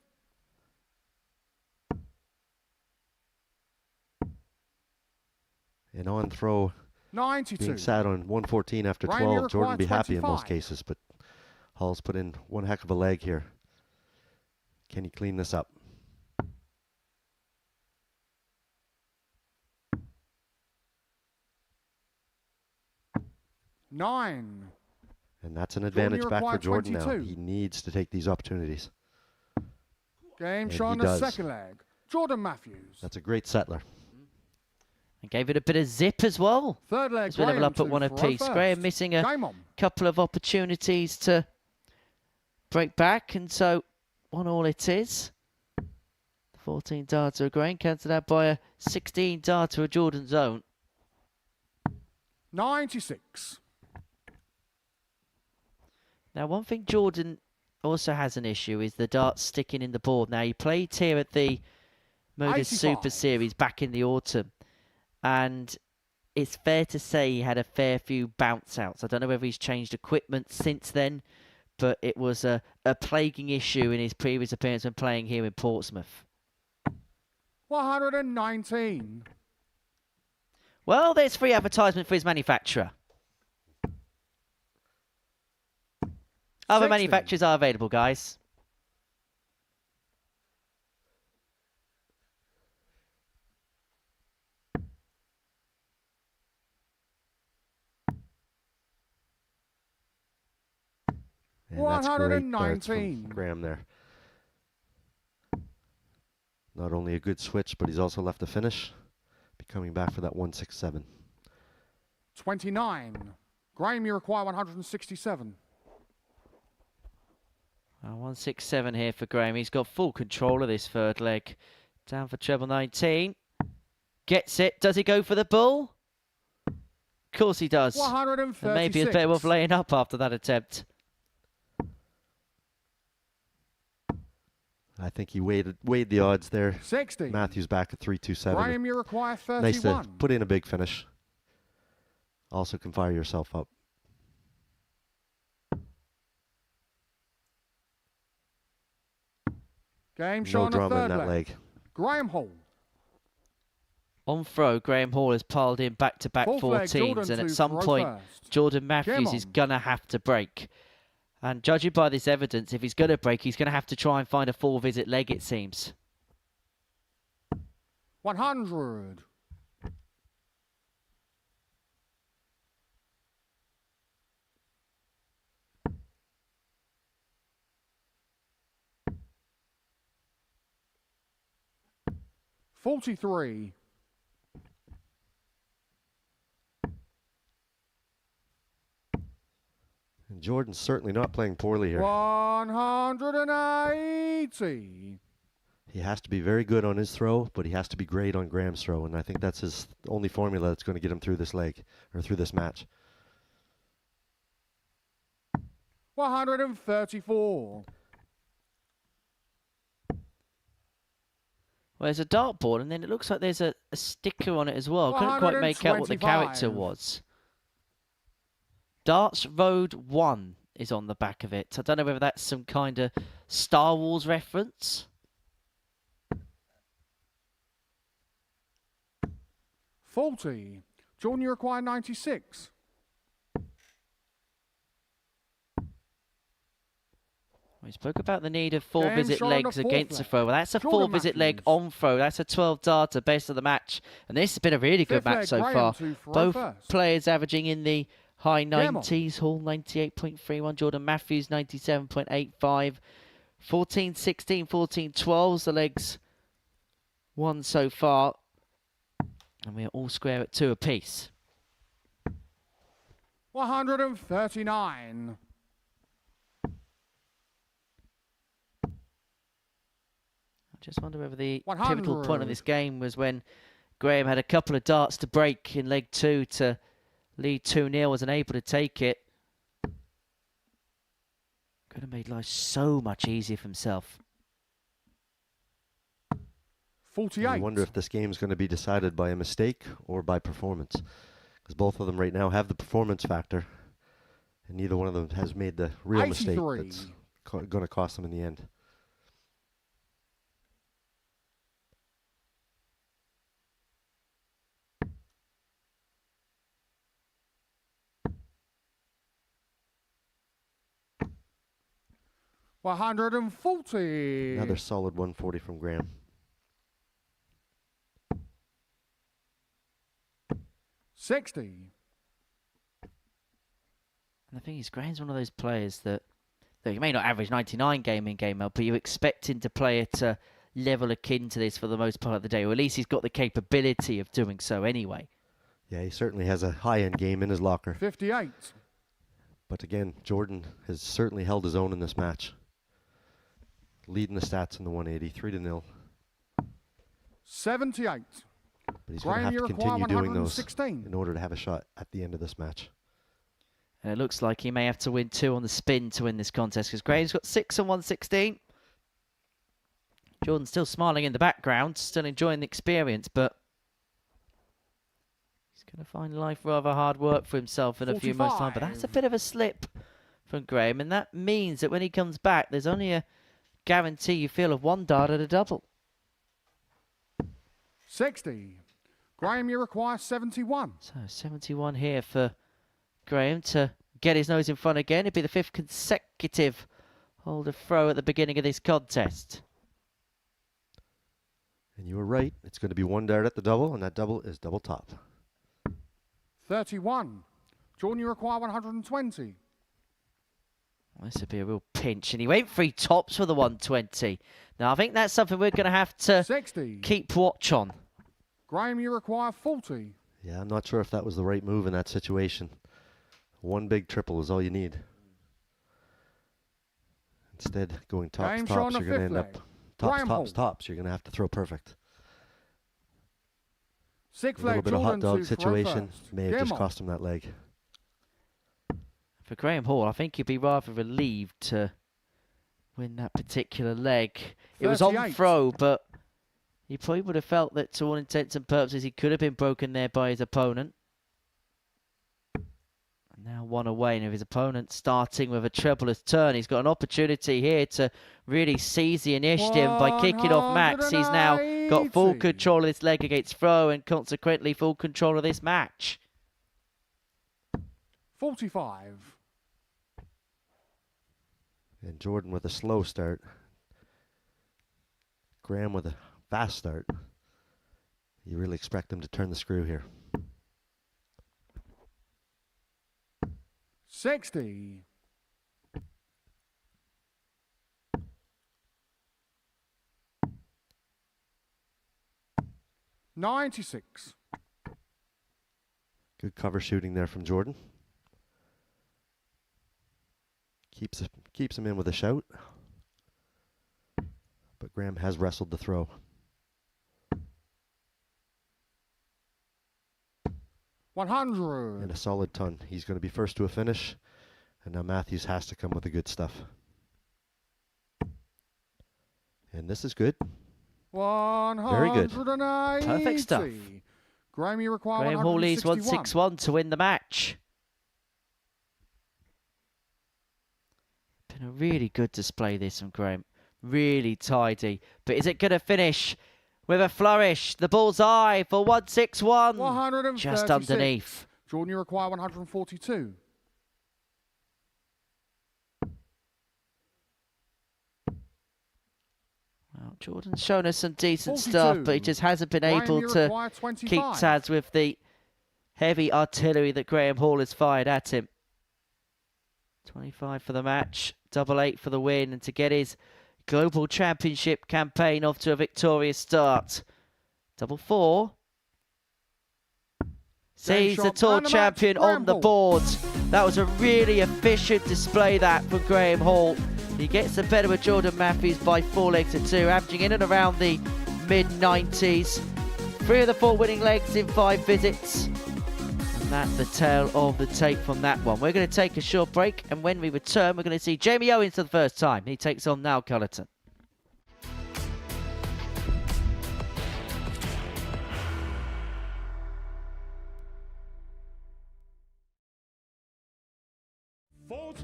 And on throw, 92. being sat on 114 after Graeme, you 12, Jordan require would be happy in most 25. cases. But Hall's put in one heck of a leg here. Can he clean this up? Nine. And that's an advantage back for Jordan now. 22. He needs to take these opportunities. Game And shot he on the does. second leg. Jordan Matthews. That's a great settler. And gave it a bit of zip as well. Third leg. As we level Graeme up at to one throw apiece. first. Graeme missing a Game on. couple of opportunities to break back, and so 1-1 it is. 14 darter of Graeme, counted out by a 16 darter of Jordan's own. 96. Now, one thing Jordan also has an issue is the darts sticking in the board. Now, he played here at the Modus 85. Super Series back in the autumn, and it's fair to say he had a fair few bounce outs. I don't know whether he's changed equipment since then, but it was a plaguing issue in his previous appearance when playing here in Portsmouth. 119. Well, there's free advertisement for his manufacturer. Other 60. manufacturers are available, guys. And that's great darts from 119. Graeme there. Not only a good switch, but he's also left a finish. Be coming back for that 167. 29. Graeme, you require 167. 167 here for Graeme. He's got full control of this third leg. Down for treble 19. Gets it. Does he go for the bull? Of course he does. 136. And maybe it's better off laying up after that attempt. I think he weighed the odds there. 60. Matthews back at 327. Graeme, you require 31. Nice to put in a big finish. Also can fire yourself up. Game No shot on the drama in third that leg. leg. Graeme Hall. On throw, Graeme Hall has piled in back-to-back Fourth leg, 14s, Jordan and at to some throw point, first. Jordan Matthews is on. going to have to break. And judging by this evidence, if he's going to break, he's going to have to try and find a full-visit leg, it seems. 100. $43. And Jordan's certainly not playing poorly here. 180. He has to be very good on his throw, but he has to be great on Graham's throw, and I think that's his only formula that's going to get him through this leg, or through this match. 134. Well, there's a dartboard, and then it looks like there's a sticker on it as well. I couldn't quite make out what the character 125. was. Darts Road 1 is on the back of it. I don't know whether that's some kind of Star Wars reference. 40. Jordan, you require 96. We spoke about the need of four Game visit shot on the legs fourth against a leg. throw. Well, that's a Jordan four visit leg Matthews. on throw. That's a 12 darter, best of the match. And this has been a really good Fifth leg, match so Graeme far. to throw Both first. players averaging in the high Game on. 90s. Hall 98.31. Jordan Matthews 97.85. 14-16, 14-12's the legs won so far. And we're all square at 2 apiece. 139. I just wonder whether the 100. pivotal point of this game was when Graeme had a couple of darts to break in leg 2 to lead 2-0, was unable to take it. Could have made life so much easier for himself. 48. I wonder if this game is going to be decided by a mistake or by performance. Because both of them right now have the performance factor. And neither one of them has made the real mistake 83. that's going to cost them in the end. 140. Another solid 140 from Graeme. 60. And the thing is, Graham's one of those players that he may not average 99 game in, game out, but you expect him to play at a level akin to this for the most part of the day, or at least he's got the capability of doing so anyway. Yeah, he certainly has a high-end game in his locker. 58. But again, Jordan has certainly held his own in this match. Leading the stats in the 180, 3-0. 78. But he's going to have to continue doing those in order to have a shot at the end of this match. And it looks like he may have to win 2 on the spin to win this contest, because Graham's got 6 and 116. Jordan's still smiling in the background, still enjoying the experience, but he's going to find life rather hard work for himself in a few months' time. But that's a bit of a slip from Graeme, and that means that when he comes back, there's only a guarantee you feel of 1 dart at a double. 60. Graeme, you require 71. So 71 here for Graeme to get his nose in front again. It'd be the 5th consecutive hold of throw at the beginning of this contest. And you were right. It's going to be 1 dart at the double, and that double is double top. 31. Jordan, you require 120. Well, this would be a real pinch. And he went 3 tops for the 120. Now, I think that's something we're going to have to 60. keep watch on. Graeme, you require 40. Yeah, I'm not sure if that was the right move in that situation. 1 big triple is all you need. Instead, going tops, tops, you're going to end up tops. You're going to have to throw perfect. 6 A little flag, bit of hot Jordan dog to throw situation first. may have just cost him that leg. For Graeme Hall, I think he'd be rather relieved to win that particular leg. It was on 38. throw, but he probably would have felt that to all intents and purposes he could have been broken there by his opponent. And now 1 away, and if his opponent starting with a treble turn, he's got an opportunity here to really seize the initiative by kicking off Max. He's now got full control of this leg against throw and consequently full control of this match. 45. And Jordan with a slow start. Graeme with a fast start. You really expect him to turn the screw here. 60. 96. Good cover shooting there from Jordan. Keeps him in with a shout. But Graeme has wrestled the throw. 100. And a solid ton. He's going to be first to a finish. And now Matthews has to come with the good stuff. And this is good. 180. Very good. Perfect stuff. Graeme, you require Graeme Hall leads 161. 161 to win the match. Been a really good display this from Graeme. Really tidy. But is it going to finish with a flourish? The bullseye for 161. 136. Just underneath. Jordan, you require 142. Well, Jordan's shown us some decent 42. stuff, but he just hasn't been Graeme, able you to require 25. keep tabs with the heavy artillery that Graeme Hall has fired at him. 25 for the match, 88 for the win, and to get his Global Championship campaign off to a victorious start. 4 sees the tour champion on the board. That was a really efficient display that for Graeme Hall. He gets the better with Jordan Matthews by 4 legs to 2, averaging in and around the mid-90s. 3 of the 4 winning legs in 5 visits. And that's the tail of the tape from that one. We're going to take a short break, and when we return, we're going to see Jamie Owens for the first time. He takes on now Cullton.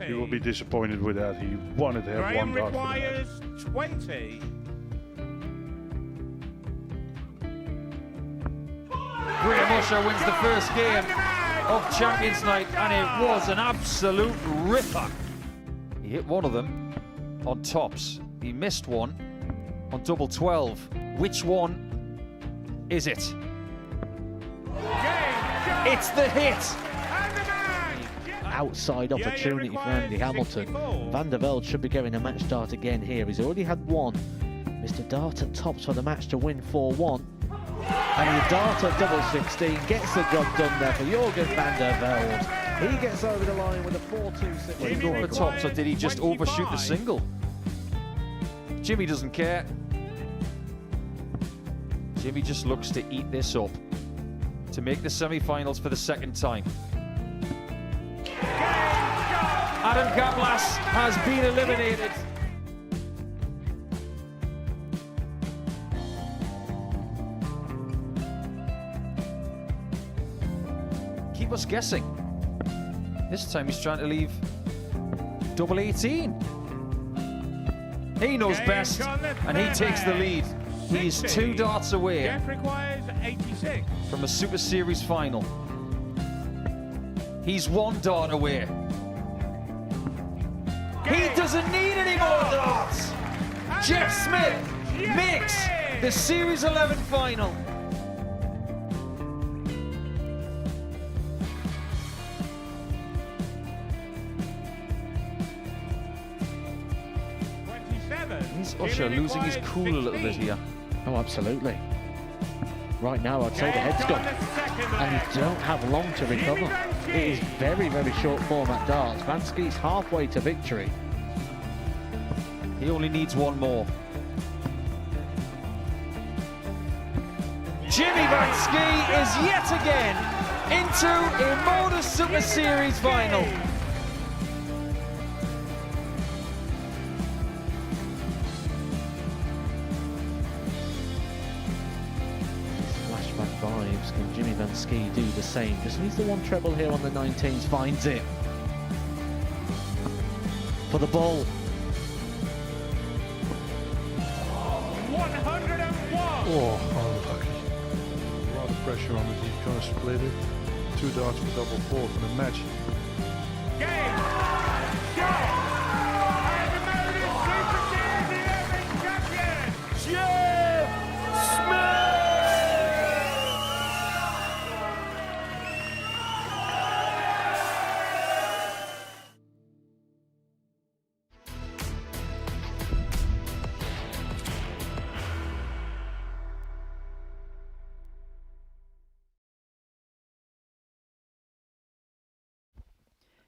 He will be disappointed with that. He wanted to have Graeme 1 dart. requires 20. Graeme Usher wins the first game of Champions Night, and it was an absolute ripper. He hit one of them, on tops. He missed one on double 12. Which one is it? It's the hit! Outside opportunity for Andy Hamilton. Van der Velde should be getting a match start again here. He's already had one. Mr. Dart at tops for the match to win 4-1. And the Dart at double 16 gets the job done there for Jurgen van der Velde. He gets over the line with a 4-2-6. Did he go for tops or did he just overshoot the single? Jimmy doesn't care. Jimmy just looks to eat this up to make the semi-finals for the second time. Adam Gablas has been eliminated. Keep us guessing. This time he's trying to leave double 18. He knows best, and he takes the lead. He's 2 darts away from a Super Series final. He's 1 dart away. He doesn't need any more darts. Jeff Smith makes the Series 11 final. Is Usher losing his cool a little bit here? Oh, absolutely. Right now, I'd say the head's gone. And you don't have long to recover. It is very, very short format darts. Vansky's halfway to victory. He only needs 1 more. Jimmy Vansky is yet again into a Modus Super Series final. Flashback vibes. Can Jimmy Vansky do the same? Just needs the 1 treble here on the 19s. Finds it. For the ball. 101. Oh, unlucky. A lot of pressure on it. He's going to split it. 2 darts for double 4 for the match. Game. Shot. And the Modus Super Series 11 champion, Jeff Smith.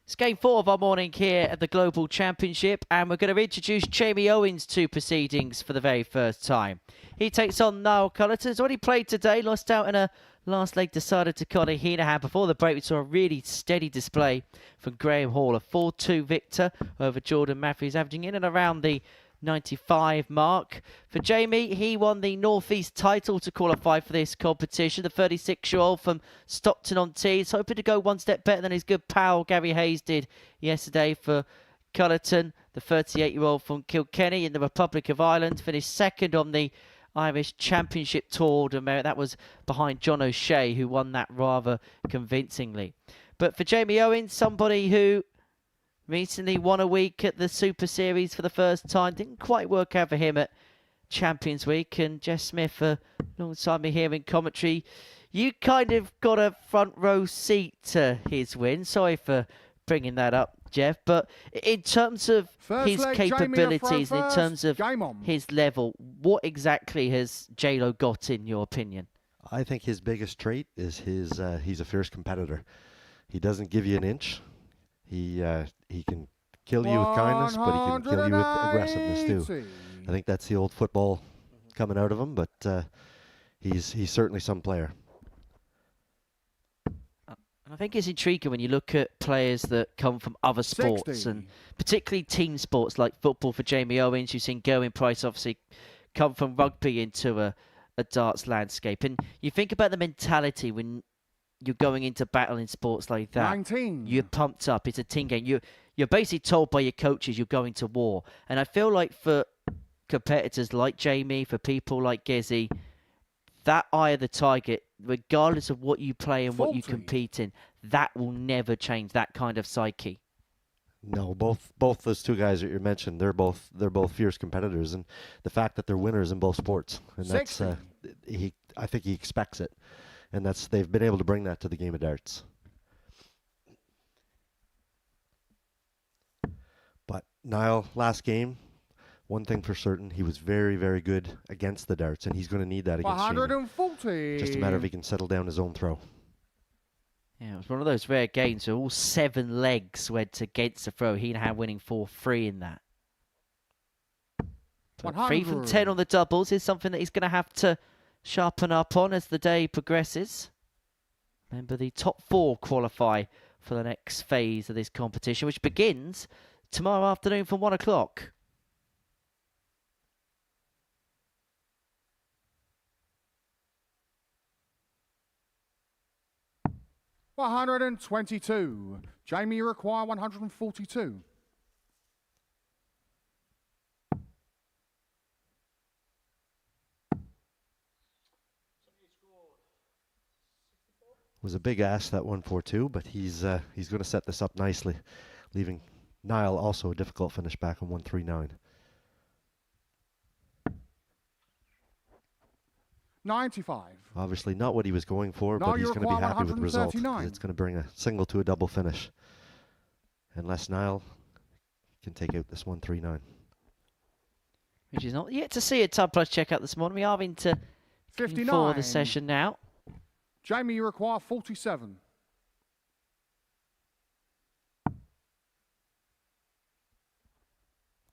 It's game 4 of our morning here at the Global Championship, and we're going to introduce Jamie Owens to proceedings for the very first time. He takes on Niall Cullton. He's already played today, lost out in a last leg, decided to Conor Heahan. Before the break, we saw a really steady display from Graeme Hall, a 4-2 victor over Jordan Matthews, averaging in and around the 95 mark. For Jamie, he won the North East title to qualify for this competition. The 36-year-old from Stockton-on-Tees is hoping to go 1 step better than his good pal Gary Hayes did yesterday. For Cullton, the 38-year-old from Kilkenny in the Republic of Ireland, finished 2nd on the Irish Championship Tour de Merit. That was behind John O'Shea, who won that rather convincingly. But for Jamie Owens, somebody who recently won a week at the Super Series for the first time. Didn't quite work out for him at Champions Week. And Jeff Smith, alongside me here in commentary, you kind of got a front row seat to his win. Sorry for bringing that up, Jeff. But in terms of his capabilities, in terms of his level, what exactly has J-Lo got, in your opinion? I think his biggest trait is he's a fierce competitor. He doesn't give you an inch. He can kill you with kindness, but he can kill you with aggressiveness too. I think that's the old football coming out of him, but he's certainly some player. I think it's intriguing when you look at players that come from other sports, and particularly team sports like football. For Jamie Owens, you've seen Gerwyn Price obviously come from rugby into a darts landscape. And you think about the mentality when you're going into battle in sports like that. 19. You're pumped up. It's a team game. You're basically told by your coaches you're going to war. And I feel like for competitors like Jamie, for people like Gezi, that eye of the tiger, regardless of what you play and what you compete in, that will never change, that kind of psyche. No, both those two guys that you mentioned, they're both fierce competitors, and the fact that they're winners in both sports, and that's I think he expects it, and they've been able to bring that to the game of darts. But Niall, last game, one thing for certain, he was very, very good against the darts, and he's going to need that against Jamie. 140. Just a matter of he can settle down his own throw. Yeah, it was one of those rare games where all 7 legs went against the throw. Heahan winning 4-3 in that. But 3 from 10 on the doubles is something that he's going to have to sharpen up on as the day progresses. Remember, the top 4 qualify for the next phase of this competition, which begins tomorrow afternoon from 1 o'clock. $122. Jamie, you require 142. Was a big ask, that 142, but he's going to set this up nicely, leaving Niall also a difficult finish back on 139. 95. Obviously not what he was going for, but he's going to be happy with the result. It's going to bring a single to a double finish. Unless Niall can take out this 139. Which is not yet to see at Tub Plus checkout this morning. We are into 59 for the session now. Jamie, you require 47.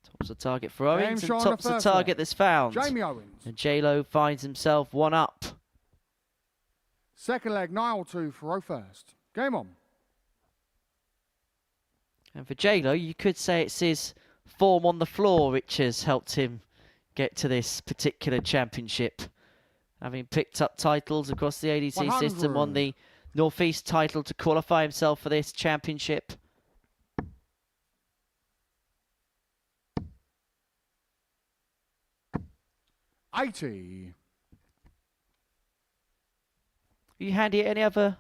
Tops the target for Owens and tops the target that's found. Jamie Owens. And J-Lo finds himself 1 up. Second leg, Niall 2 for row first. Game on. And for J-Lo, you could say it's his form on the floor which has helped him get to this particular championship. Having picked up titles across the ADC 100. system, won the Northeast title to qualify himself for this championship. $80. Were you handy at any other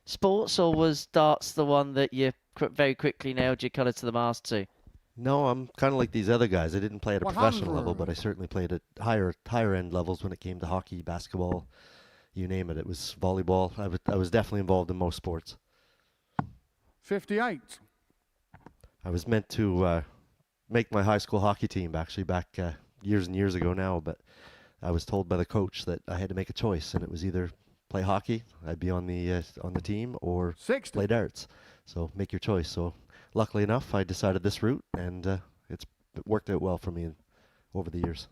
sports, or was darts the one that you very quickly nailed your colour to the mast to? No, I'm kind of like these other guys. I didn't play at a 100. professional level, but I certainly played at higher end levels when it came to hockey, basketball, you name it. It was volleyball. I was definitely involved in most sports. 58. I was meant to make my high school hockey team actually back years and years ago now, but I was told by the coach that I had to make a choice, and it was either play hockey, I'd be on the team, or 60. play darts. So make your choice. So luckily enough, I decided this route, and it worked out well for me over the years.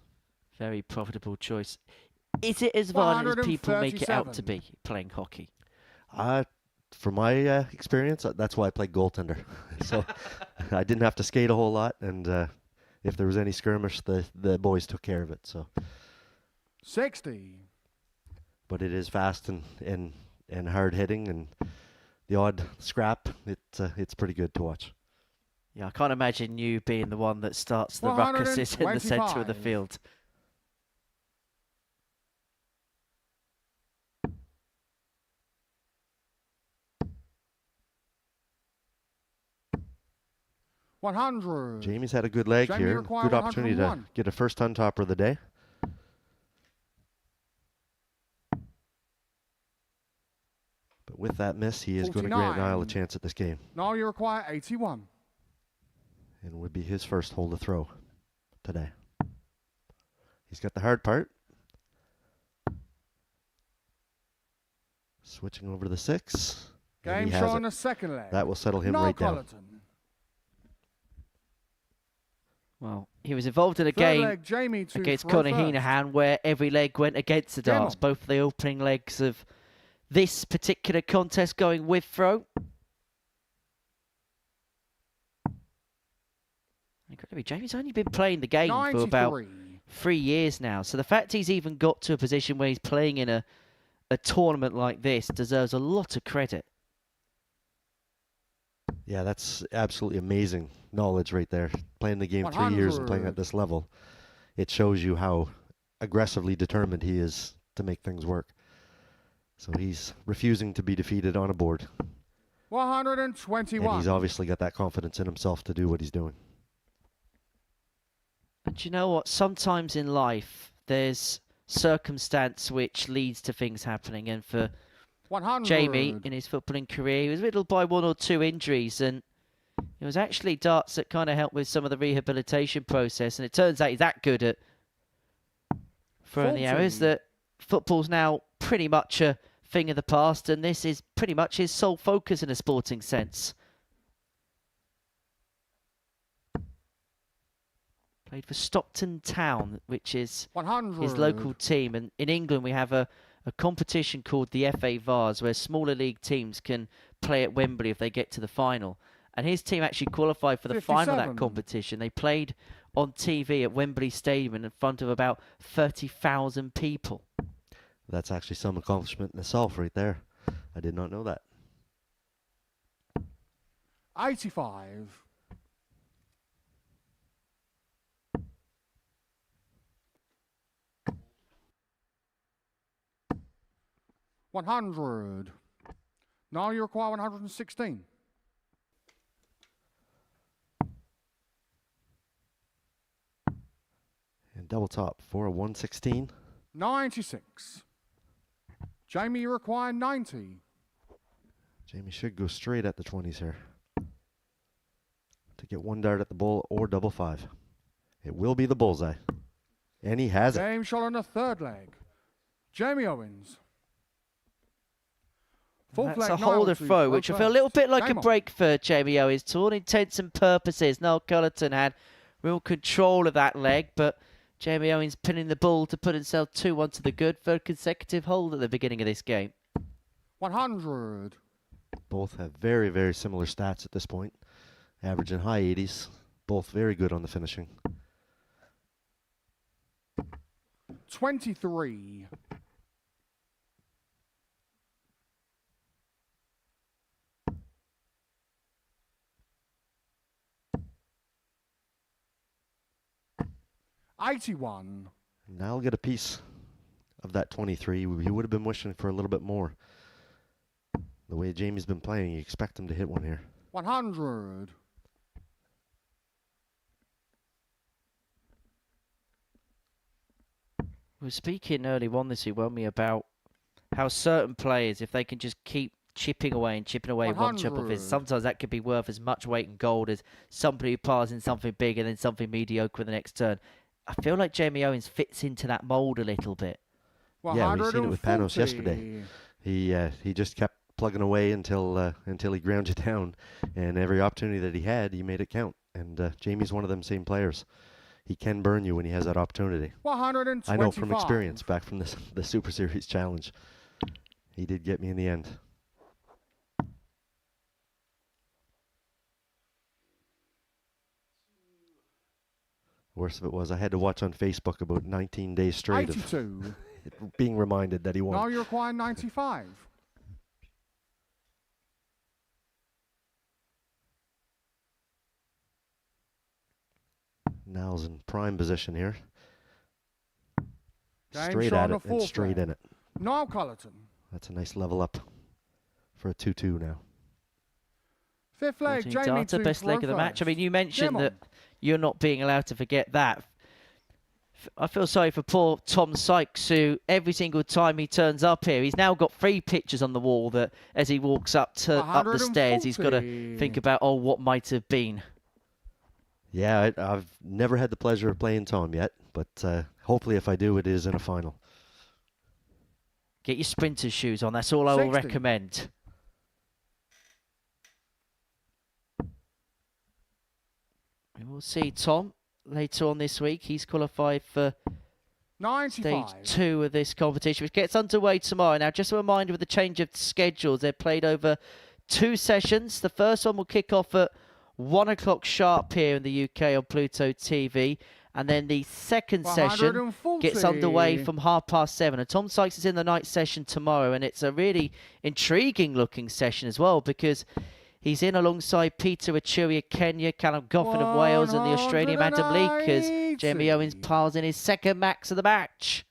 Very profitable choice. Is it as violent as people make it out to be, playing hockey? For my experience, that's why I played goaltender. So I didn't have to skate a whole lot, and if there was any skirmish, the boys took care of it. So 60. But it is fast and hard hitting, and the odd scrap. It's pretty good to watch. Yeah, I can't imagine you being the one that starts the ruckuses in the centre of the 125. field. $100. Jamie's had a good leg Jamie here. require Good opportunity to 101. get a first ton topper of the day. But with that miss, he is going to grant 49. Niall a chance at this game. Now you require 81. And would be his first hole to throw today. He's got the hard part. Switching over to the 6. and Game he has show it. on the second leg. That will settle him No right down. Cullton. Well, he was involved in a Third game leg, Jamie to against throw Conor first. Heahan where every leg went against the Game darts. on. Both the opening legs of this particular contest going with throw. Incredibly, Jamie's only been playing the game for about 93. 3 years now. So the fact he's even got to a position where he's playing in a tournament like this deserves a lot of credit. Yeah, that's absolutely amazing knowledge right there. Playing the game 3 years and playing at this level, it shows you how aggressively determined he is to make things work. So he's refusing to be defeated on a board. 121. And he's obviously got that confidence in himself to do what he's doing. And you know what? Sometimes in life, there's circumstance which leads to things happening. And for 100. Jamie, in his footballing career, he was riddled by 1 or 2 injuries. And it was actually darts that kind of helped with some of the rehabilitation process. And it turns out he's that good at throwing the arrows that football's now pretty much a thing of the past. And this is pretty much his sole focus in a sporting sense. Played for Stockton Town, which is 100. his local team. And in England, we have a competition called the FA Vars, where smaller league teams can play at Wembley if they get to the final. And his team actually qualified for the final of 57. that competition. They played on TV at Wembley Stadium in front of about 30,000 people. That's actually some accomplishment in itself right there. I did not know that. 85. 100. Now you require 116. And double top for a 116. 96. Jamie, you require 90. Jamie should go straight at the 20s here to get 1 dart at the bull or double 5. It will be the bullseye. And he has it. Game shot on the 3rd leg. Jamie Owens. Fourth That's leg, a holder Niall throw, to which go I feel a little bit like Game a on. break for Jamie Owens. To all intents and purposes, Noel Cullton had real control of that leg, but Jamie Owens pinning the ball to put himself 2-1 to the good, 3rd consecutive hold at the beginning of this game. 100. Both have very, very similar stats at this point. Averaging high 80s. Both very good on the finishing. 23. 81. Now I'll get a piece of that 23. He would have been wishing for a little bit more. The way Jamie's been playing, you expect him to hit one here. 100. We were speaking early on this week, weren't we, about how certain players, if they can just keep chipping away and chipping away one chip of his, 100. sometimes that could be worth as much weight in gold as somebody who piles in something big and then something mediocre in the next turn. I feel like Jamie Owens fits into that mould a little bit. Yeah, we've seen it with Panos 140. yesterday. He just kept plugging away until he ground you down, and every opportunity that he had, he made it count. And Jamie's one of them same players. He can burn you when he has that opportunity. 125. I know from experience back from the Super Series Challenge. He did get me in the end. Worst of it was I had to watch on Facebook about 19 days straight of 82. being reminded that he won. Now you require 95. Niall's in prime position here. Game Straight shot at on it the and fourth straight leg. in it. Niall Cullton. That's a nice level up for a 2-2 now. 5th leg, Fortunately, Jamie Data, to best leg of the match. I mean, you mentioned Game that on. you're not being allowed to forget that. I feel sorry for poor Tom Sykes, who every single time he turns up here, he's now got 3 pictures on the wall that as he walks up the stairs, he's got to think about, oh, what might have been. Yeah, I've never had the pleasure of playing Tom yet, but hopefully if I do, it is in a final. Get your sprinter shoes on. That's all I will 60. recommend. We will see Tom later on this week. He's qualified for 95. stage 2 of this competition, which gets underway tomorrow. Now, just a reminder with the change of schedules, they're played over 2 sessions. The first one will kick off at 1 o'clock sharp here in the UK on Pluto TV. And then the second session 140. gets underway from 7:30. And Tom Sykes is in the night session tomorrow. And it's a really intriguing looking session as well, because he's in alongside Peter Achuri of Kenya, Callum Goffin of Wales, and the Australian Adam Leake as Jamie Owens piles in his second max of the match.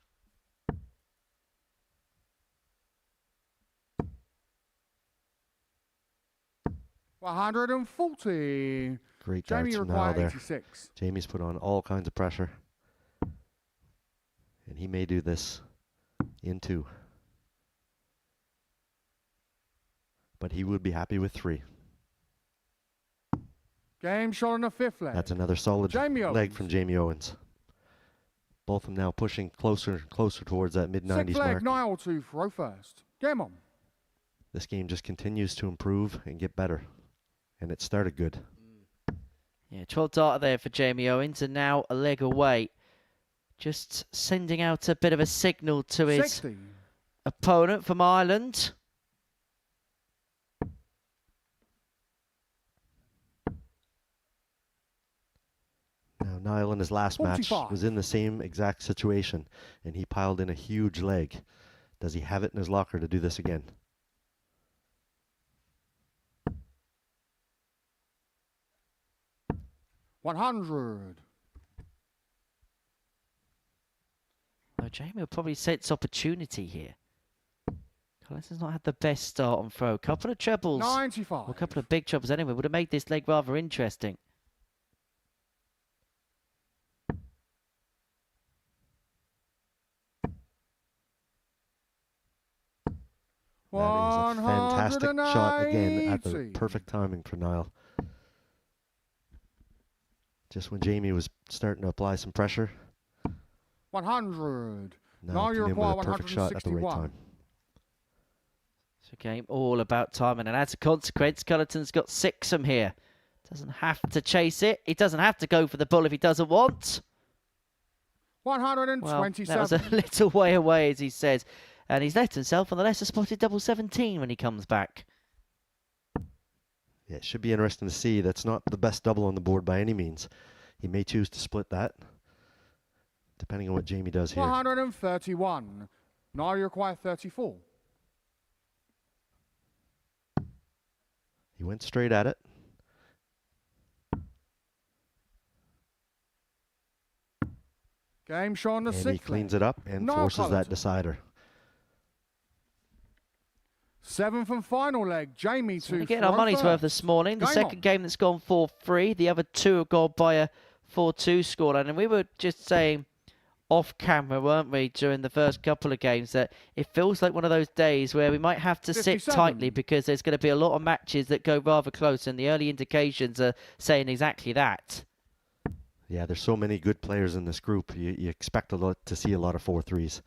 140. Great Jamie, darts you from require Niall there. 86. Jamie's put on all kinds of pressure. And he may do this in 2. But he would be happy with 3. Game shot on the 5th leg. That's another solid Jamie leg Owens. from Jamie Owens. Both of them now pushing closer and closer towards that mid-90s 6th leg, mark. Niall to throw first. Game on. This game just continues to improve and get better. And it started good. Yeah, 12 darter there for Jamie Owens, and now a leg away. Just sending out a bit of a signal to his 60. opponent from Ireland. Now, Niall in his last match 45. was in the same exact situation, and he piled in a huge leg. Does he have it in his locker to do this again? $100. Oh, Jamie will probably sense opportunity here. Collins has not had the best start on throw. Couple of trebles, 95. or a couple of big trebles anyway, would have made this leg rather interesting. That is a fantastic shot again at the 180. perfect timing for Niall. Just when Jamie was starting to apply some pressure, 100. Niall Now you came in require with a perfect shot at the right 161. time. It's a game all about timing, and as a consequence, Cullton's got 6 from here. Doesn't have to chase it. He doesn't have to go for the ball if he doesn't want. 127. Well, that was a little way away, as he says. And he's left himself on the lesser spotted double 17 when he comes back. Yeah, it should be interesting to see. That's not the best double on the board by any means. He may choose to split that, depending on what Jamie does here. 131. Now you require 34. He went straight at it. Game shot on the And 6th he cleans it up and Niall forces that Cullton. decider. 7th and final leg. Jamie So we're to getting our throw money's worth first. this morning. The Game second on. game that's gone 4-3. The other 2 have gone by a 4-2 scoreline. And we were just saying off camera, weren't we, during the first couple of games, that it feels like one of those days where we might have to sit 57. tightly because there's going to be a lot of matches that go rather close, and the early indications are saying exactly that. Yeah, there's so many good players in this group. You expect to see a lot of 4-3s.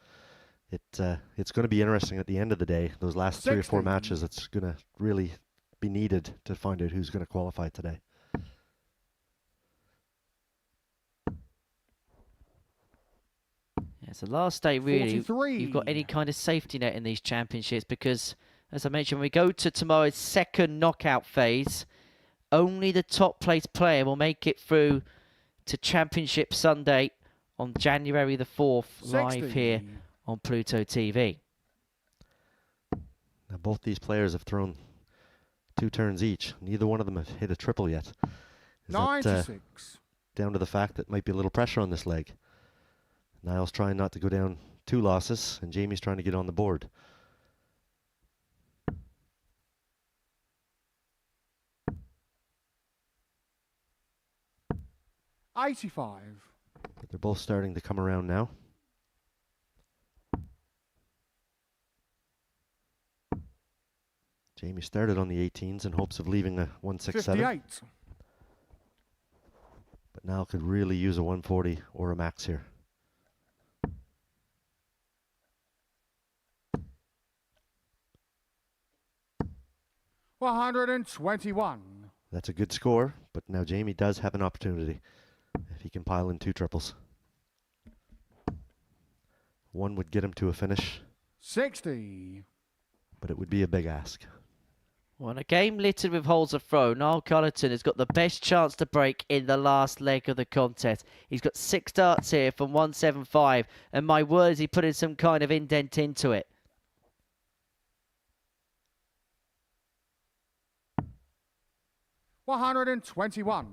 It's going to be interesting at the end of the day. Those last 3 or 4 16. matches, it's going to really be needed to find out who's going to qualify today. Yeah, it's the last day, really. 43. You've got any kind of safety net in these championships because, as I mentioned, when we go to tomorrow's second knockout phase, only the top placed player will make it through to Championship Sunday on January the 4th, 60. live here on Pluto TV. Now, both these players have thrown 2 turns each. Neither one of them have hit a triple yet. Is that 96. down to the fact that might be a little pressure on this leg? Niall's trying not to go down 2 losses, and Jamie's trying to get on the board. $85. But they're both starting to come around now. Jamie started on the 18s in hopes of leaving a 167. 58. But Niall could really use a 140 or a max here. $121. That's a good score, but now Jamie does have an opportunity if he can pile in 2 triples. One would get him to a finish, 60. but it would be a big ask. Well, in a game littered with holes of throw, Niall Cullton has got the best chance to break in the last leg of the contest. He's got 6 darts here from 175, and my word, is he putting some kind of indent into it. $121.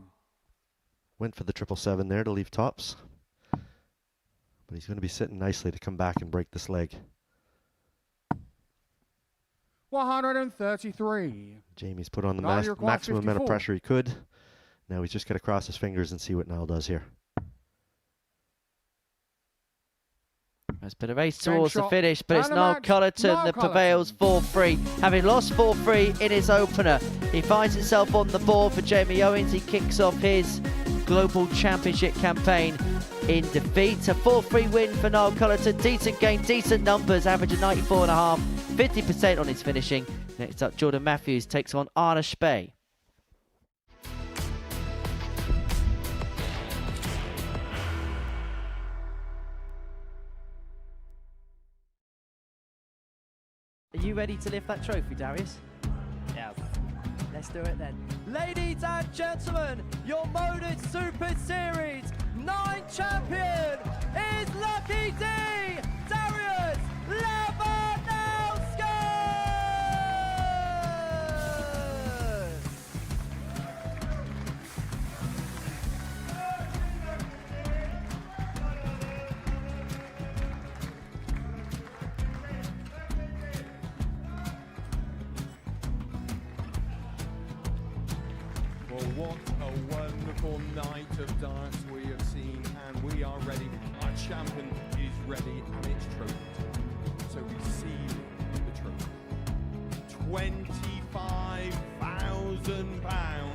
Went for the 777 there to leave tops, but he's going to be sitting nicely to come back and break this leg. 133. Jamie's put on the Now you're quite maximum amount of 54. pressure he could. Now he's just got to cross his fingers and see what Niall does here. There's been a race Game towards the shot. finish, but it's And a Niall match. Cullton Niall that Cullton. prevails 4-3. Having lost 4-3 in his opener, he finds himself on the board for Jamie Owens. He kicks off his Global Championship campaign in defeat. A 4-3 win for Niall Cullton. Decent game, decent numbers, average of 94.5, 50% on his finishing. Next up, Jordan Matthews takes on Arna Spey. Are you ready to lift that trophy, Darius? Yes. Let's do it then. Ladies and gentlemen, your Modus Super Series 9 champion is Lucky D, Darius Lewandowski! Well, what a wonderful night of darts we have seen, and we are ready. Our champion is ready, and it's trophy time. So we see the trophy. £25,000.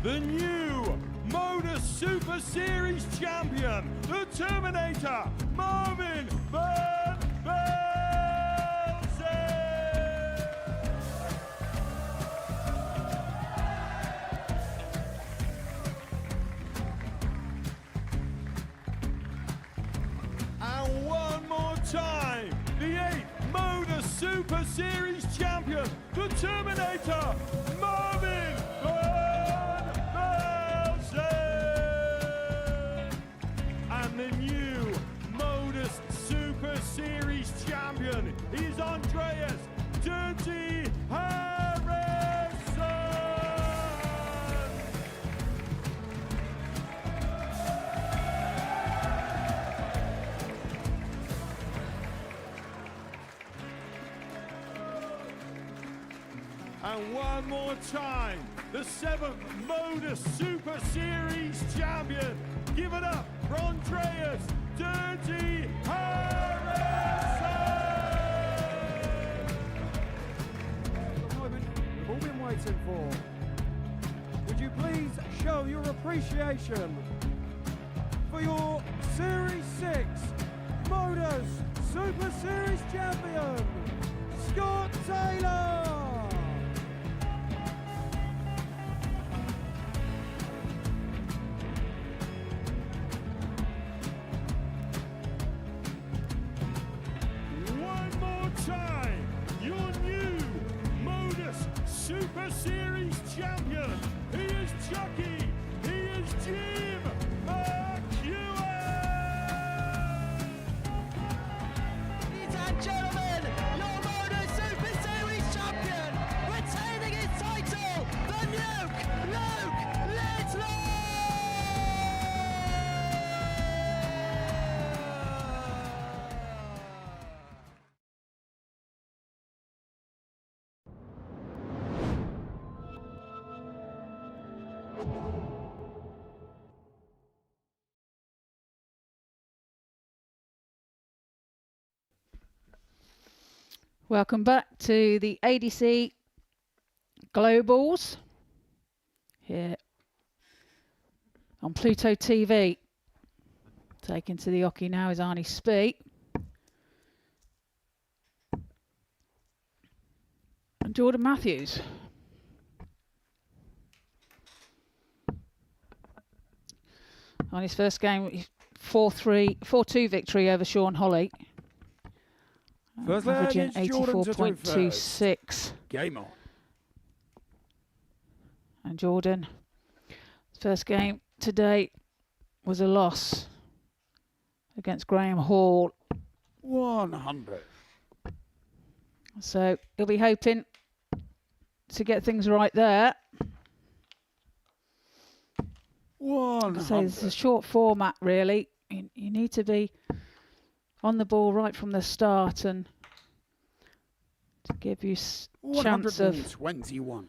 The new Modus Super Series champion, the Terminator, Marvin Van Velzen. And one more time, the 8th Modus Super Series champion, the Terminator, Marvin Van Velzen. And the new Modus Super Series champion is Andreas Dirty Harrison. And one more time, the 7th Modus Super Series champion. Give it up for Andreas Dirty Harrison. The moment we've all been waiting for. Would you please show your appreciation for your Series 6 Modus Super Series champion, Scott Taylor? One more time, your new Modus Super Series champion. He is Chucky. He is Jim McEwen. Ladies and gentlemen, your Modus Super Series champion, retaining his title, the Nuke, Luke Littler! Welcome back to the ADC Globals here on Pluto TV. Taken to the hockey now is Arnie Spee. And Jordan Matthews. On his first game, 4-2 victory over Sean Holly. First leg Averaging against Jordan to do 84.26. Game on. And Jordan, first game today was a loss against Graeme Hall. 100. So he'll be hoping to get things right there. So it's a short format, really. You need to be on the ball right from the start and to give you chance of 121.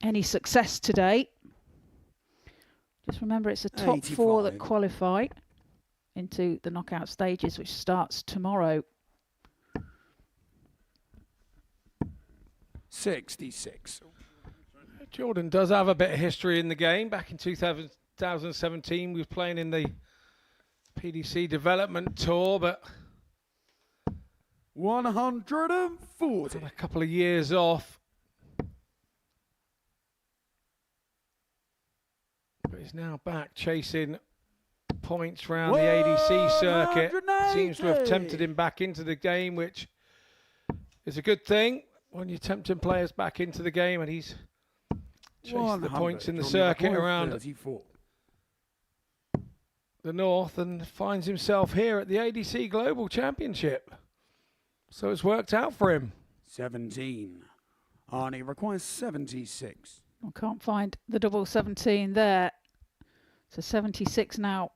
any success today. Just remember, it's the top 4 that 85. qualify into the knockout stages, which starts tomorrow. 66. Jordan does have a bit of history in the game. Back in 2017, we was playing in the PDC Development Tour, but 140. had a couple of years off. But he's now back chasing points round the ADC circuit. Seems to have tempted him back into the game, which is a good thing when you're tempting players back into the game, and he's chasing the points in the circuit around 34. the north and finds himself here at the ADC Global Championship. So it's worked out for him. 17. Arnie requires 76. I can't find the double 17 there. So 76 now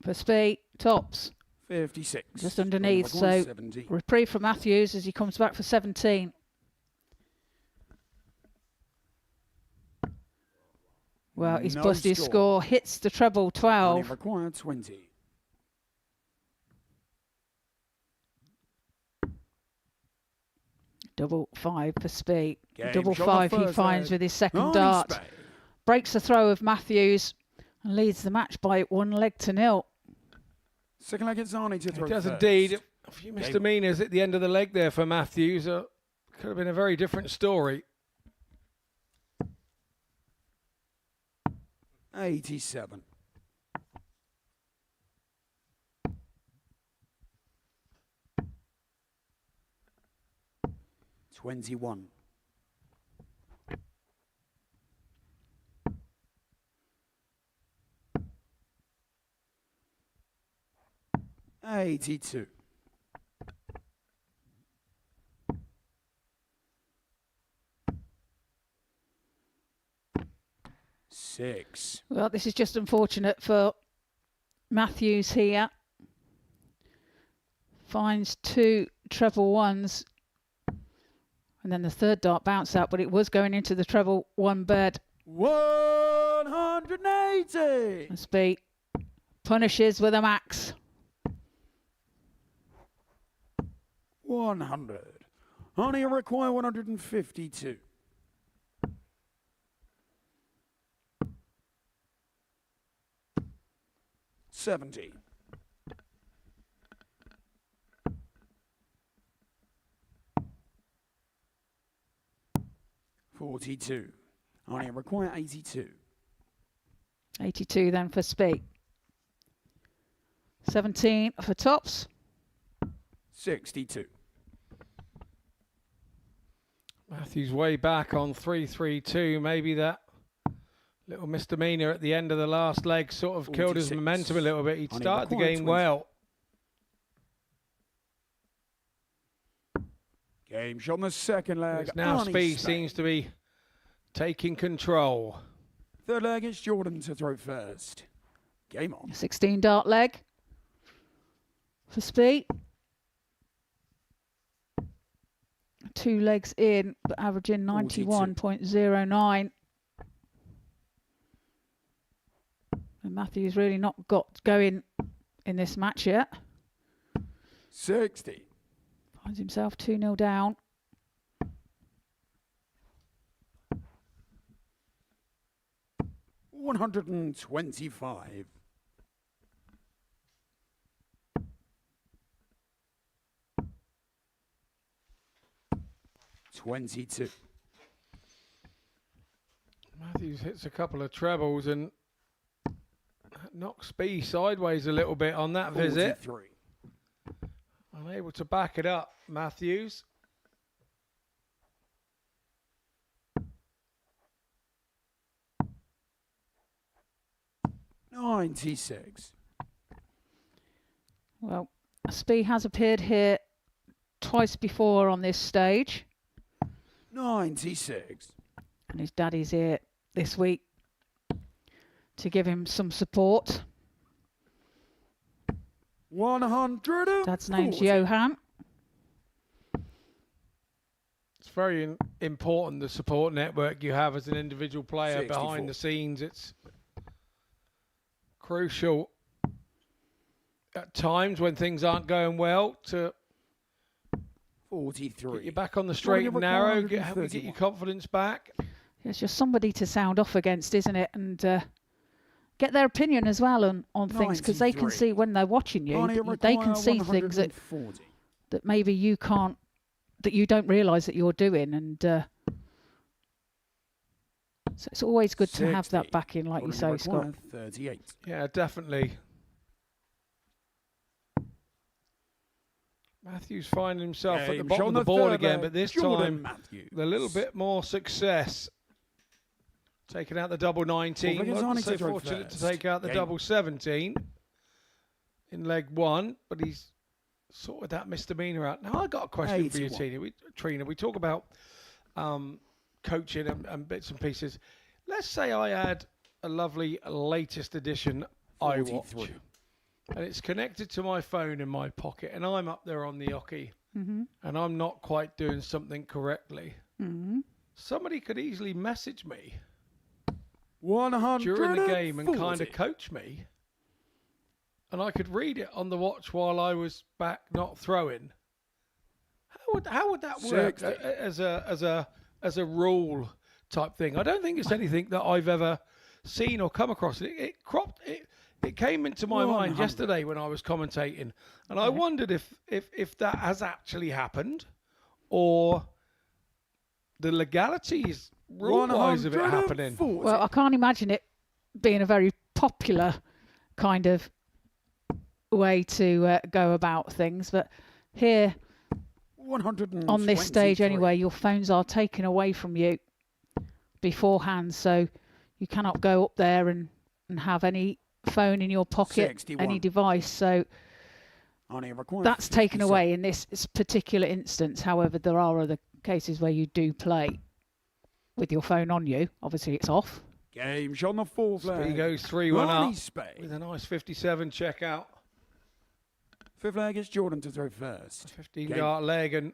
for Spee. Tops 56. just underneath. Requires So 17. reprieve for Matthews as he comes back for 17. Well, he's No busted his score, hits the treble Arnie 12. required 20. Double 5 for Spee. Game Double shot 5 the he first finds leg. with his second Arnie dart. Spee. Breaks the throw of Matthews and leads the match by 1-0. Second leg, it's Arnie to throw. He does first. indeed. A few misdemeanors at the end of the leg there for Matthews. Could have been a very different story. 87. $21. $82. $6. Well, this is just unfortunate for Matthews here. Finds 2 treble 1s. And then the third dart bounced out, but it was going into the treble 1 bed. 180. And Spee punishes with a max. 100. Only require 152. $70. $42. Only require 82. 82 then for Spee. 17 for Tops. 62. Matthews way back on 3-3-2. Maybe that little misdemeanor at the end of the last leg sort of killed his 46. momentum a little bit. He'd Only started the required game 20. well. Game shot on the second leg. It's now Arnie Spee Spee. seems to be taking control. Third leg, it's Jordan to throw first. Game on. 16 dart leg for Spee. 2 legs in, but averaging 91.09. And Matthews really not got going in this match yet. 60. Finds himself 2-0 down. $125. $22. Matthews hits a couple of trebles and knocks Spee sideways a little bit on that visit. 43. Unable to back it up, Matthews. $96. Well, Spee has appeared here twice before on this stage. $96. And his daddy's here this week to give him some support. 100. Dad's name's Heahan. very important, the support network you have as an individual player 64. behind the scenes. It's crucial at times when things aren't going well to 43. get you back on the straight and narrow, get your confidence back. It's just somebody to sound off against, isn't it? And get their opinion as well on things, because they can 93. see when they're watching you, they can see things that maybe you can't, that you don't realise that you're doing. And so it's always good to have that backing, like you say, Scott. 38. Yeah, definitely. Matthews finding himself at the James bottom on of the the board third again, leg, but this Jordan time Matthews. with a little bit more success. Taking out the double 19. Well, Wasn't Vigazani so to throw fortunate to first. take out the Game. double 17 in leg 1, but he's sorted that misdemeanor out. Now, I got a question for you, 81. Trina. We talk about coaching and bits and pieces. Let's say I had a lovely latest edition iWatch, 43. and it's connected to my phone in my pocket, and I'm up there on the hockey, Mm-hmm. and I'm not quite doing something correctly. Mm-hmm. Somebody could easily message me 140. during the game and kind of coach me, and I could read it on the watch while I was back not throwing. How would that work 60. as a rule type thing? I don't think it's anything that I've ever seen or come across. It came into my mind 100. yesterday when I was commentating, and I wondered if that has actually happened, or the legalities rule-wise of it happening. Well, I can't imagine it being a very popular kind of way to go about things, but here on this stage anyway, your phones are taken away from you beforehand, so you cannot go up there and have any phone in your pocket, 61. any device, so that's taken away in this particular instance. However, there are other cases where you do play with your phone on you. Obviously, it's off. Game on the fourth He leg. goes 3-1 Ronnie up Spade. with a nice 57 check out. Fifth leg is Jordan to throw first. 15 Game. dart leg,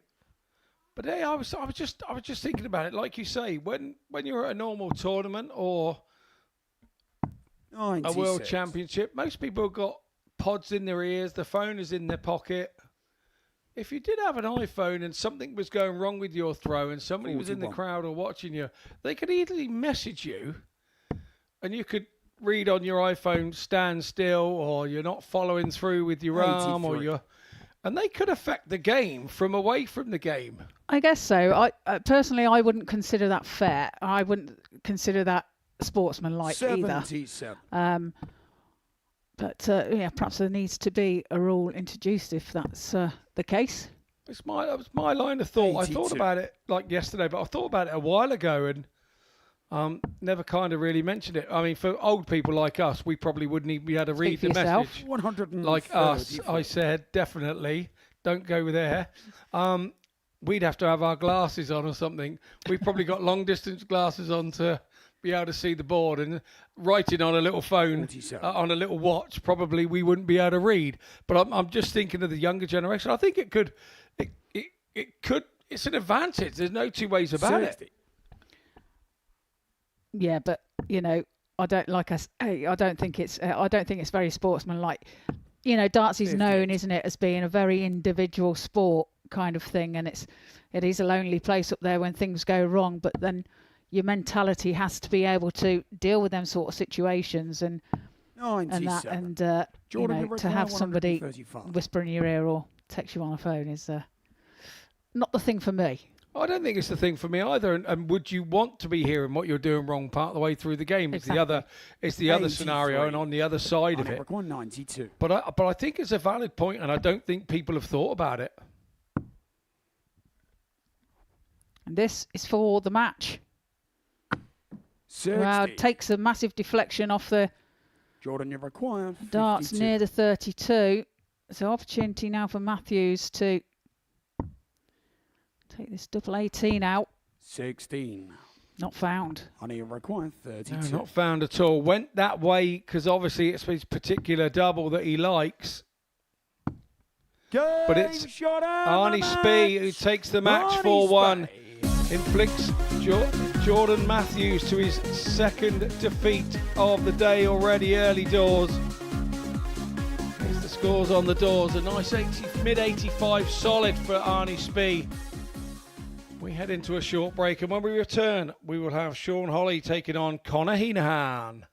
but hey, I was just thinking about it. Like you say, when you're at a normal tournament or a 96. world championship, most people have got pods in their ears, the phone is in their pocket. If you did have an iPhone and something was going wrong with your throw and somebody was in the 41. crowd or watching you, they could easily message you, and you could read on your iPhone, stand still, or you're not following through with your arm, or 83. and they could affect the game from away from the game. I guess so. I personally, I wouldn't consider that fair. I wouldn't consider that sportsmanlike either. 77. But yeah, perhaps there needs to be a rule introduced if that's the case. That was my line of thought. I thought 82. about it like yesterday, but I thought about it a while ago and never kind of really mentioned it. I mean, for old people like us, we probably wouldn't even be able to read for the yourself. message. 134. Like us, I said, definitely don't go there. We'd have to have our glasses on or something. We've probably got long distance glasses on to be able to see the board, and writing on a little phone, 47. on a little watch, probably we wouldn't be able to read. But I'm just thinking of the younger generation. I think it could, it's an advantage. There's no two ways about 60. it. Yeah, but you know, I don't think it's very sportsmanlike. You know, darts is 50. known, isn't it, as being a very individual sport kind of thing, and it is a lonely place up there when things go wrong. But then your mentality has to be able to deal with them sort of situations and 97. you know, to have somebody 135. whisper in your ear or text you on a phone is not the thing for me. I don't think it's the thing for me either. And would you want to be hearing what you're doing wrong part of the way through the game? It's the other 83. scenario, and on the other side of it. 192. But I think it's a valid point, and I don't think people have thought about it. And this is for the match. 60. Crowd takes a massive deflection off the Jordan, you require darts 52. near the 32. So opportunity now for Matthews to take this double 18 out. 16. Not found. Honey, you require 32. No, not found at all. Went that way because obviously it's his particular double that he likes. Game But it's shot out Arnie the Spee match. who takes the match Arnie 4-1. Spee. inflicts Jordan Matthews to his second defeat of the day already early doors. Here's the scores on the doors. A nice mid 85 solid for Arnie Spee. We head into a short break, and when we return, we will have Sean Holly taking on Conor Heahan.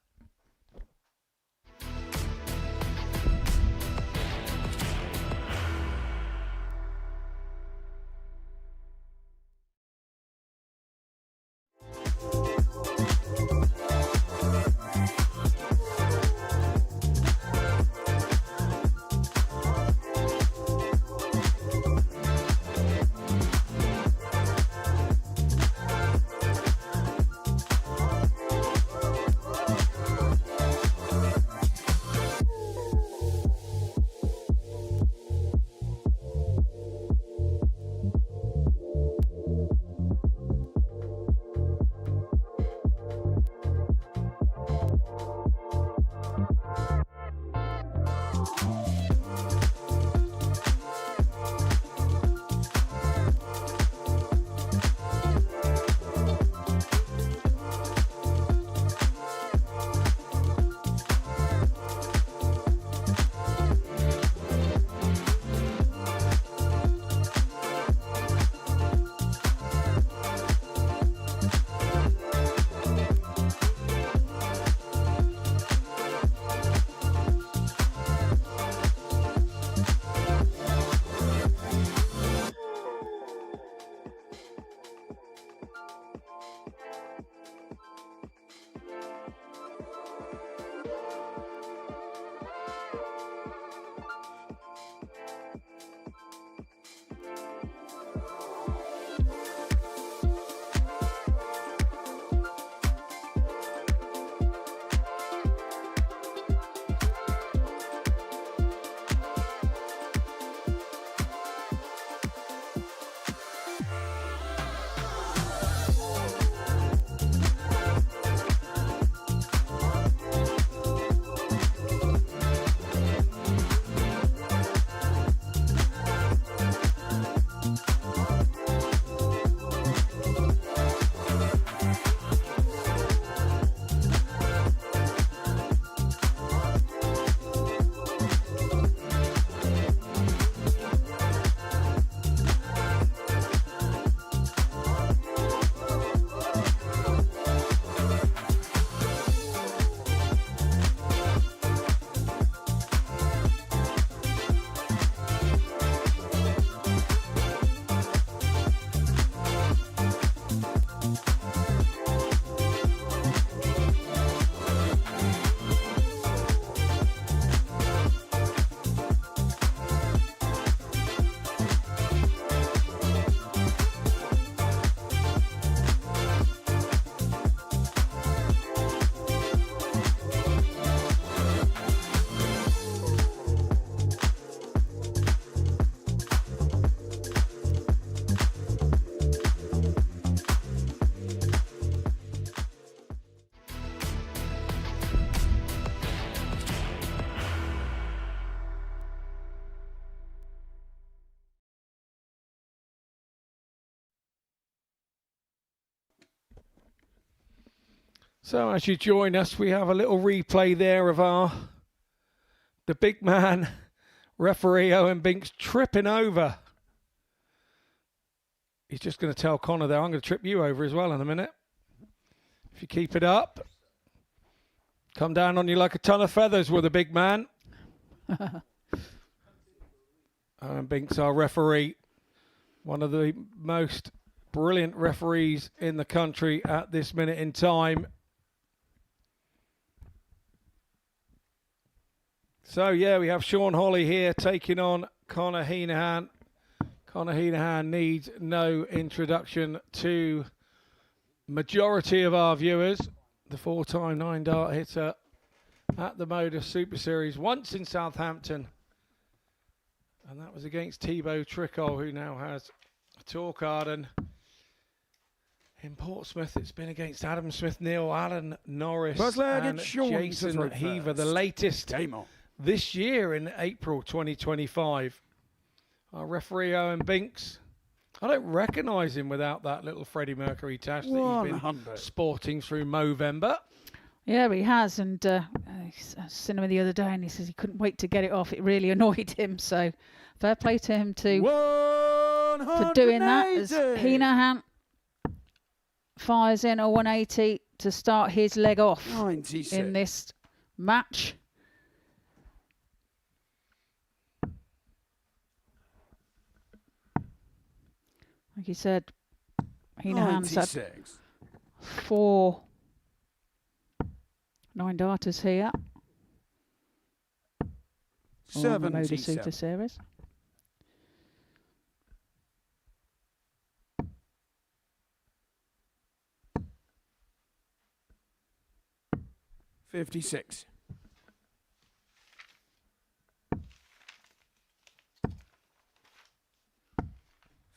So as you join us, we have a little replay there of the big man, referee Owen Binks, tripping over. He's just going to tell Conor there, I'm going to trip you over as well in a minute. If you keep it up, come down on you like a ton of feathers with a big man. Owen Binks, our referee, one of the most brilliant referees in the country at this minute in time. So, yeah, we have Sean Holly here taking on Conor Heahan. Conor Heahan needs no introduction to majority of our viewers. The four-time 9-dart hitter at the Modus Super Series, once in Southampton. And that was against Thibaut Tricol, who now has a tour card. And in Portsmouth, it's been against Adam Smith, Neil, Alan Norris, and Jason Heaver, the latest this year in April 2025. Our referee Owen Binks. I don't recognise him without that little Freddie Mercury tash that he's been 100. sporting through Movember. Yeah, he has, and I seen him the other day, and he says he couldn't wait to get it off. It really annoyed him, so fair play to him for doing that. As Heahan fires in a 180 to start his leg off 96. in this match. Like you said, Heahan's had 96. 4 9-darters here on the Modus Super 77. Series. $56.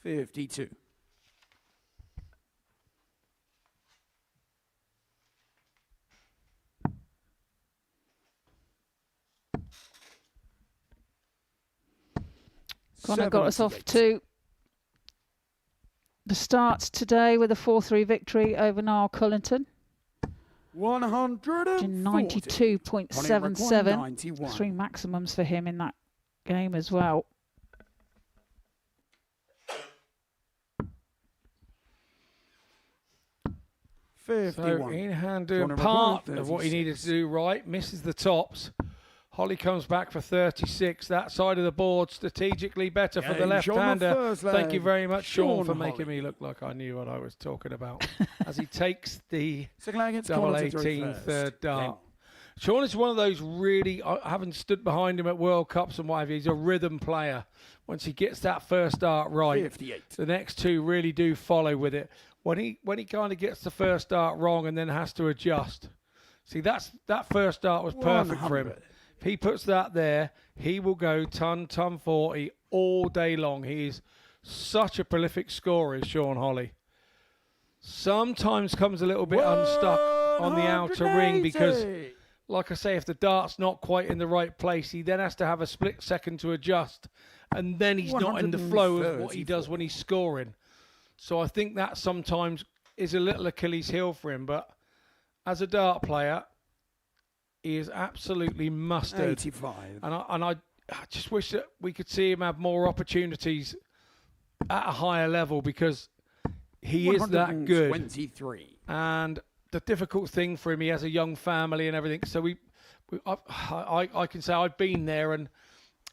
$52. Connor got us off to the starts today with a 4-3 victory over Niall Cullton. 92.77. 3 maximums for him in that game as well. So Heahan doing part of what he needed to do right, misses the tops. Holly comes back for 36. That side of the board strategically better for the left-hander. Thank you very much, Sean, for making me look like I knew what I was talking about. As he takes the double 18 third dart. Sean is one of those really, having stood behind him at World Cups and what have you, he's a rhythm player. Once he gets that first dart right, 58. the next two really do follow with it. When he kind of gets the first dart wrong and then has to adjust. See, that first dart was perfect for him. If he puts that there, he will go ton 40 all day long. He is such a prolific scorer, is Sean Holly. Sometimes comes a little bit unstuck on the outer ring because, like I say, if the dart's not quite in the right place, he then has to have a split second to adjust. And then he's not in the flow of what he does when he's scoring. So I think that sometimes is a little Achilles heel for him. But as a dart player, he is absolutely mustard. 85. And I just wish that we could see him have more opportunities at a higher level because he is that good. 23. And the difficult thing for him, he has a young family and everything. So I can say I've been there, and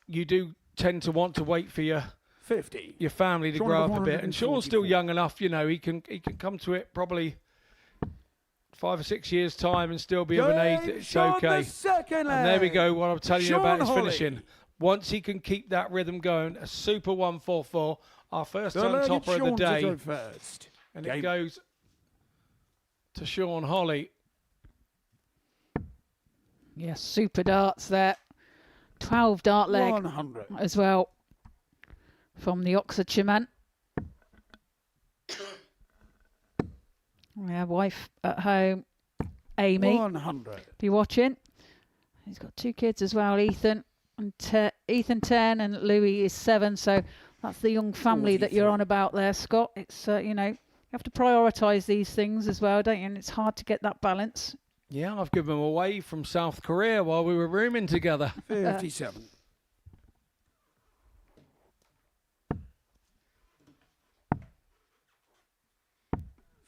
you do tend to want to wait for your 50. Your family to grow up a bit. And Sean's still young enough, you know, he can come to it probably 5 or 6 years' time and still be of an age that it's okay. And there we go, what I'm telling you about his finishing. Once he can keep that rhythm going, a super 144, our first turn topper of the day. And it goes to Sean Holly. Yes, super darts there. 12 dart leg 100. as well from the Oxfordshire man. We have wife at home, Amy. 100. If you're watching, he's got 2 kids as well, Ethan and Ethan 10 and Louis is 7. So that's the young family that you're on about there, Scott. It's you know, you have to prioritise these things as well, don't you? And it's hard to get that balance. Yeah, I've given him away from South Korea while we were rooming together. 57.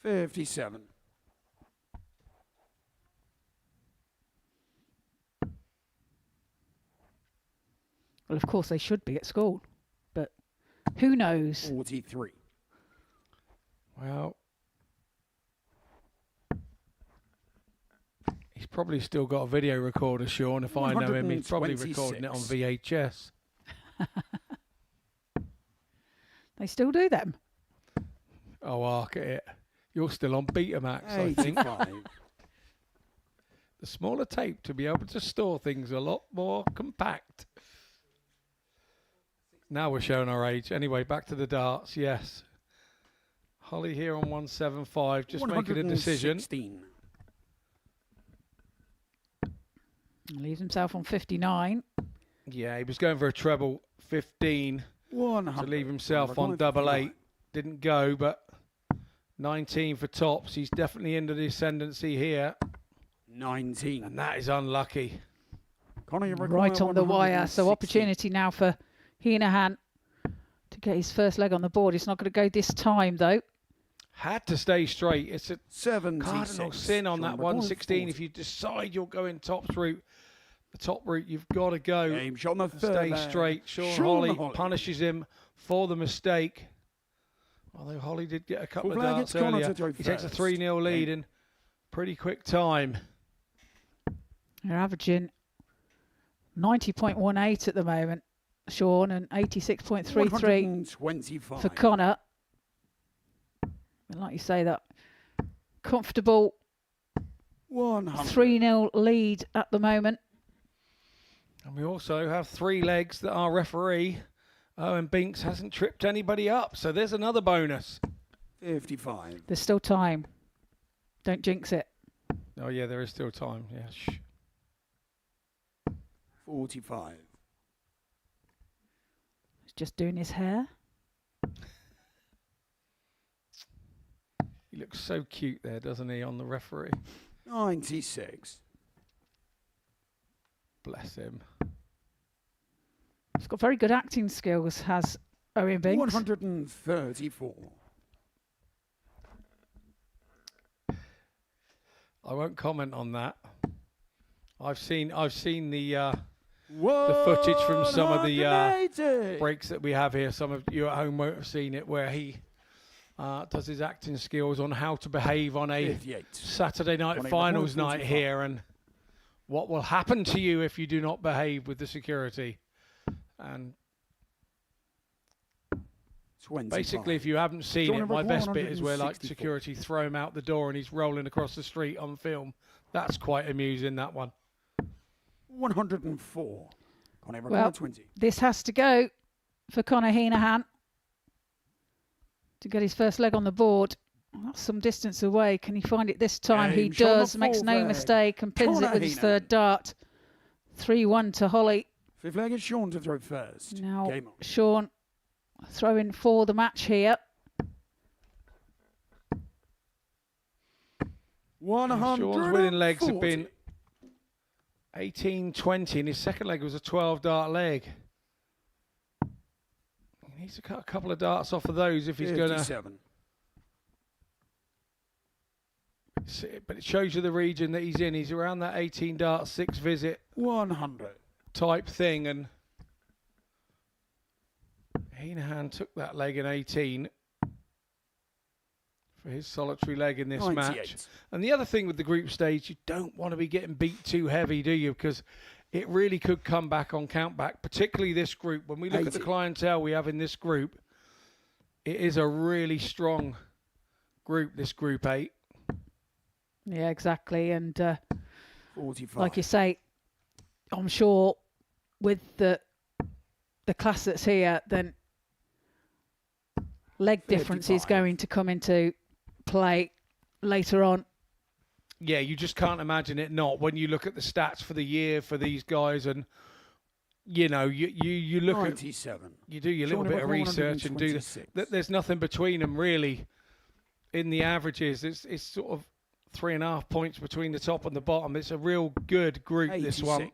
$57. Well, of course they should be at school, but who knows? 43. Well, he's probably still got a video recorder, Sean. If I know him, he's probably recording it on VHS. They still do them. Oh, arc at it. You're still on Betamax, I think. The smaller tape to be able to store things a lot more compact. Now we're showing our age. Anyway, back to the darts. Yes. Holly here on 175, just making a decision. Leaves himself on 59. Yeah, he was going for a treble 15 to leave himself on double 8. didn't go, but 19 for tops. He's definitely into the ascendancy here. 19. And that is unlucky. Connor, you require Right on the wire. 160. So opportunity now for Heahan to get his first leg on the board. It's not going to go this time, though. Had to stay straight. It's a 76. cardinal sin on that 116. If you decide you're going tops route, the top route, you've got to go. Game shot on the and third stay leg. straight. Sean Holly punishes him for the mistake. Although Holly did get a couple Full of flag, darts it's Connor earlier. to throw He takes a first. 3-0 lead in pretty quick time. They're averaging 90.18 at the moment, Sean, and 86.33 125. for Connor. And like you say, that comfortable 100. 3-0 lead at the moment. And we also have 3 legs that our referee, Owen Binks, hasn't tripped anybody up. So there's another bonus. 55. There's still time. Don't jinx it. Oh, yeah, there is still time. Yeah, shh. 45. He's just doing his hair. He looks so cute there, doesn't he, on the referee? 96. Bless him. He's got very good acting skills, has Owen Binks. 134. I won't comment on that. I've seen the footage from some of the breaks that we have here. Some of you at home won't have seen it, where he does his acting skills on how to behave on a 58. Saturday night 28, finals 145. night here, and what will happen to you if you do not behave with the security. And 25. basically, if you haven't seen Join it, my number best bit is where, like, 164. security throw him out the door and he's rolling across the street on film. That's quite amusing, that one. 104. Connor, Well, 20. this has to go for Connor Heahan to get his first leg on the board. That's some distance away. Can he find it this time? He Game shot on the does. Makes fourth no leg. mistake and pins Connor it with his Heahan. third dart. 3-1 to Holly. Fifth leg is Sean to throw first. Now Game on. Sean throwing for the match here. 140. Sean's winning legs have been 18-20, and his second leg was a 12-dart leg. He needs to cut a couple of darts off of those if he's going to... 57. But it shows you the region that he's in. He's around that 18-dart, 6 visit 100. type thing, and Heahan took that leg in 18 for his solitary leg in this 98. match. And the other thing with the group stage, you don't want to be getting beat too heavy, do you? Because it really could come back on countback, particularly this group. When we look at the 80. clientele we have in this group, it is a really strong group, this Group 8. Yeah, exactly. And 45. like you say, I'm sure with the class that's here, then leg difference is 55. going to come into play later on. Yeah, you just can't imagine it not when you look at the stats for the year for these guys, and you know you look 97. at you do your little Sean bit of number research and do 126. there's nothing between them really in the averages. It's sort of 3.5 points between the top and the bottom. It's a real good group, 86. this one.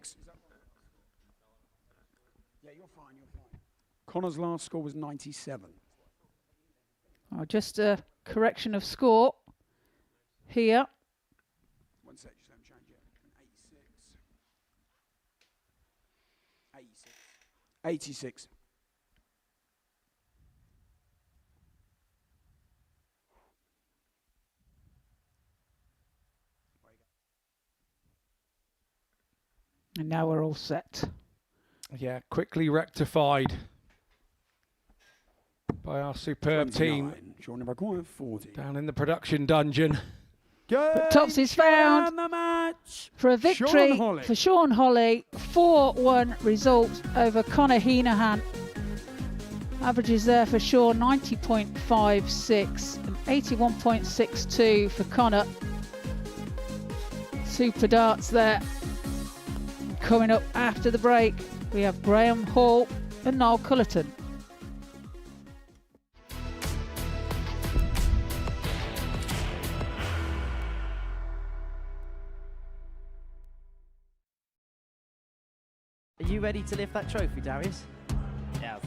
Yeah, you're fine, you're fine. Connor's last score was 97. Oh, just a correction of score here. One sec, just let me change it. 86. 86. And now we're all set. Yeah, quickly rectified by our superb team 29. Sean number 40. down in the production dungeon. But tops is found the match. for a victory Sean Holly. for Sean Holly. 4-1 result over Connor Heahan. Averages there for Sean 90.56 and 81.62 for Connor. Super darts there. Coming up after the break, we have Graeme Hall and Cullton. Are you ready to lift that trophy, Darius? Yes.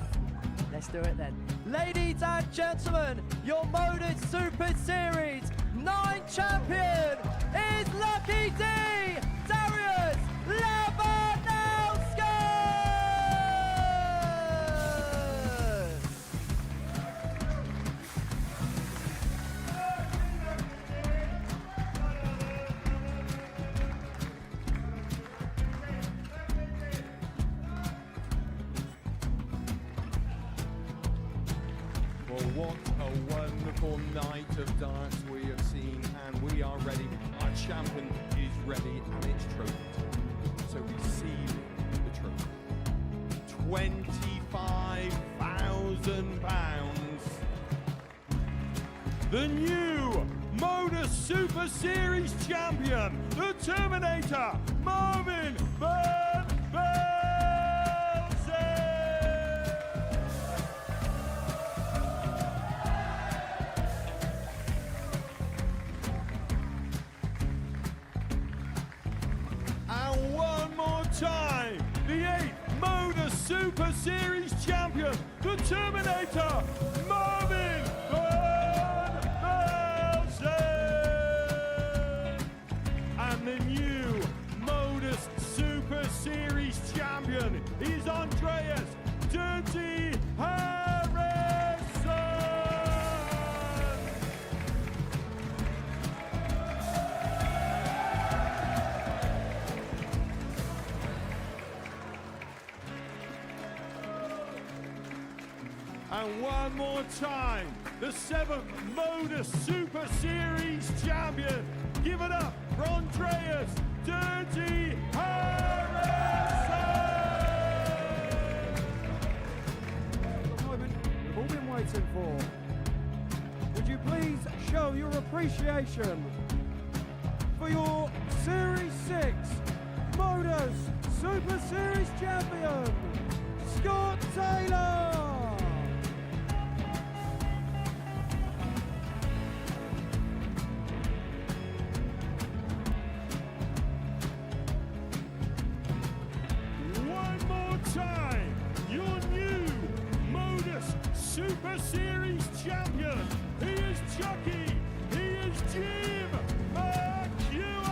Let's do it then. Ladies and gentlemen, your Modus Super Series 9 champion is Lucky D, Darius Labanowski! Well, what a wonderful night of darts we have seen, and we are ready. Our champion is ready, and it's trophy time. So receiving the trophy. £25,000. The new Modus Super Series champion, the Terminator, Marvin Van Velzen. And one more time, the 8th Modus Super Series champion, the Terminator, Marvin Van Velzen. And the new Modus Super Series champion is Andreas Dirty Harrison. And one more time, the 7th Modus Super Series champion. Give it up for Andreas Dirty Harrison. The moment we've all been waiting for. Would you please show your appreciation for your Series 6 Modus Super Series champion, Scott Taylor? One more time, your new Modus Super Series champion. He is Chucky. He is Jim McEwen.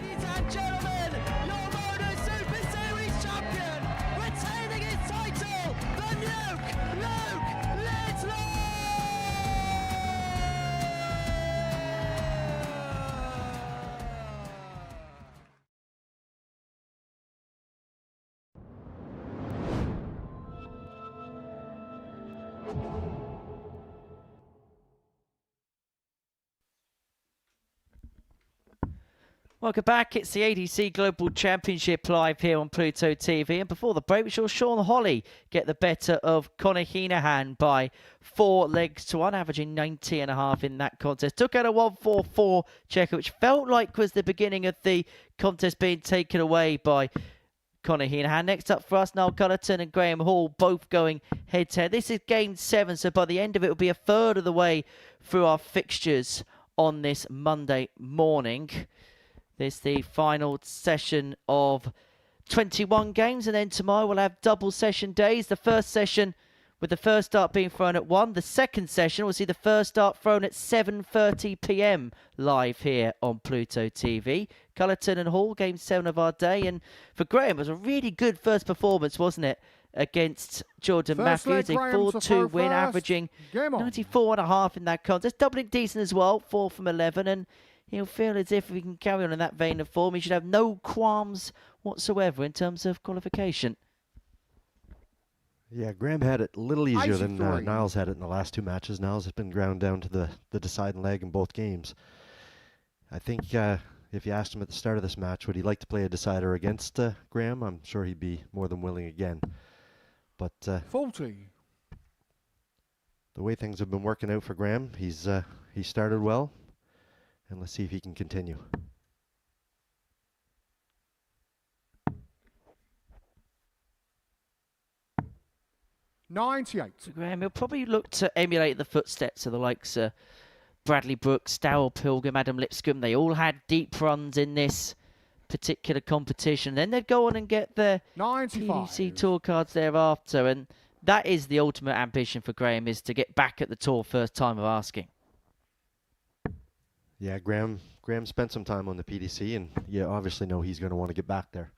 Ladies and gentlemen, your Modus Super Series champion, retaining his title, the Luke Littler! Welcome back. It's the ADC Global Championship live here on Pluto TV. And before the break, we saw Sean Holly get the better of Conor Heahan by 4 legs to 1, averaging 90.5 in that contest. Took out a 1-4-4 checker, which felt like was the beginning of the contest being taken away by Conor Heahan. Next up for us, Niall Cullton and Graeme Hall, both going head-to-head. This is game 7, so by the end of it, will be a third of the way through our fixtures on this Monday morning. This is the final session of 21 games, and then tomorrow we'll have double session days. The first session with the first dart being thrown at 1. The second session will see the first dart thrown at 7:30 p.m. live here on Pluto TV. Cullton and Hall, game 7 of our day. And for Graeme, it was a really good first performance, wasn't it, against Jordan Matthews? A 4-2 win, averaging 94.5 in that contest. Doubling decent as well, 4 from 11. And he'll feel as if we can carry on in that vein of form, he should have no qualms whatsoever in terms of qualification. Yeah, Graeme had it a little easier than Niles had it in the last 2 matches. Niles has been ground down to the deciding leg in both games. I think if you asked him at the start of this match, would he like to play a decider against Graeme? I'm sure he'd be more than willing again. But 40. The way things have been working out for Graeme, he started well. And let's see if he can continue. $98. So Graeme, he'll probably look to emulate the footsteps of the likes of Bradley Brooks, Darryl Pilgrim, Adam Lipscomb. They all had deep runs in this particular competition. Then they'd go on and get their 95. PDC tour cards thereafter, and that is the ultimate ambition for Graeme, is to get back at the tour first time of asking. Yeah, Graeme spent some time on the PDC, and you obviously know he's going to want to get back there.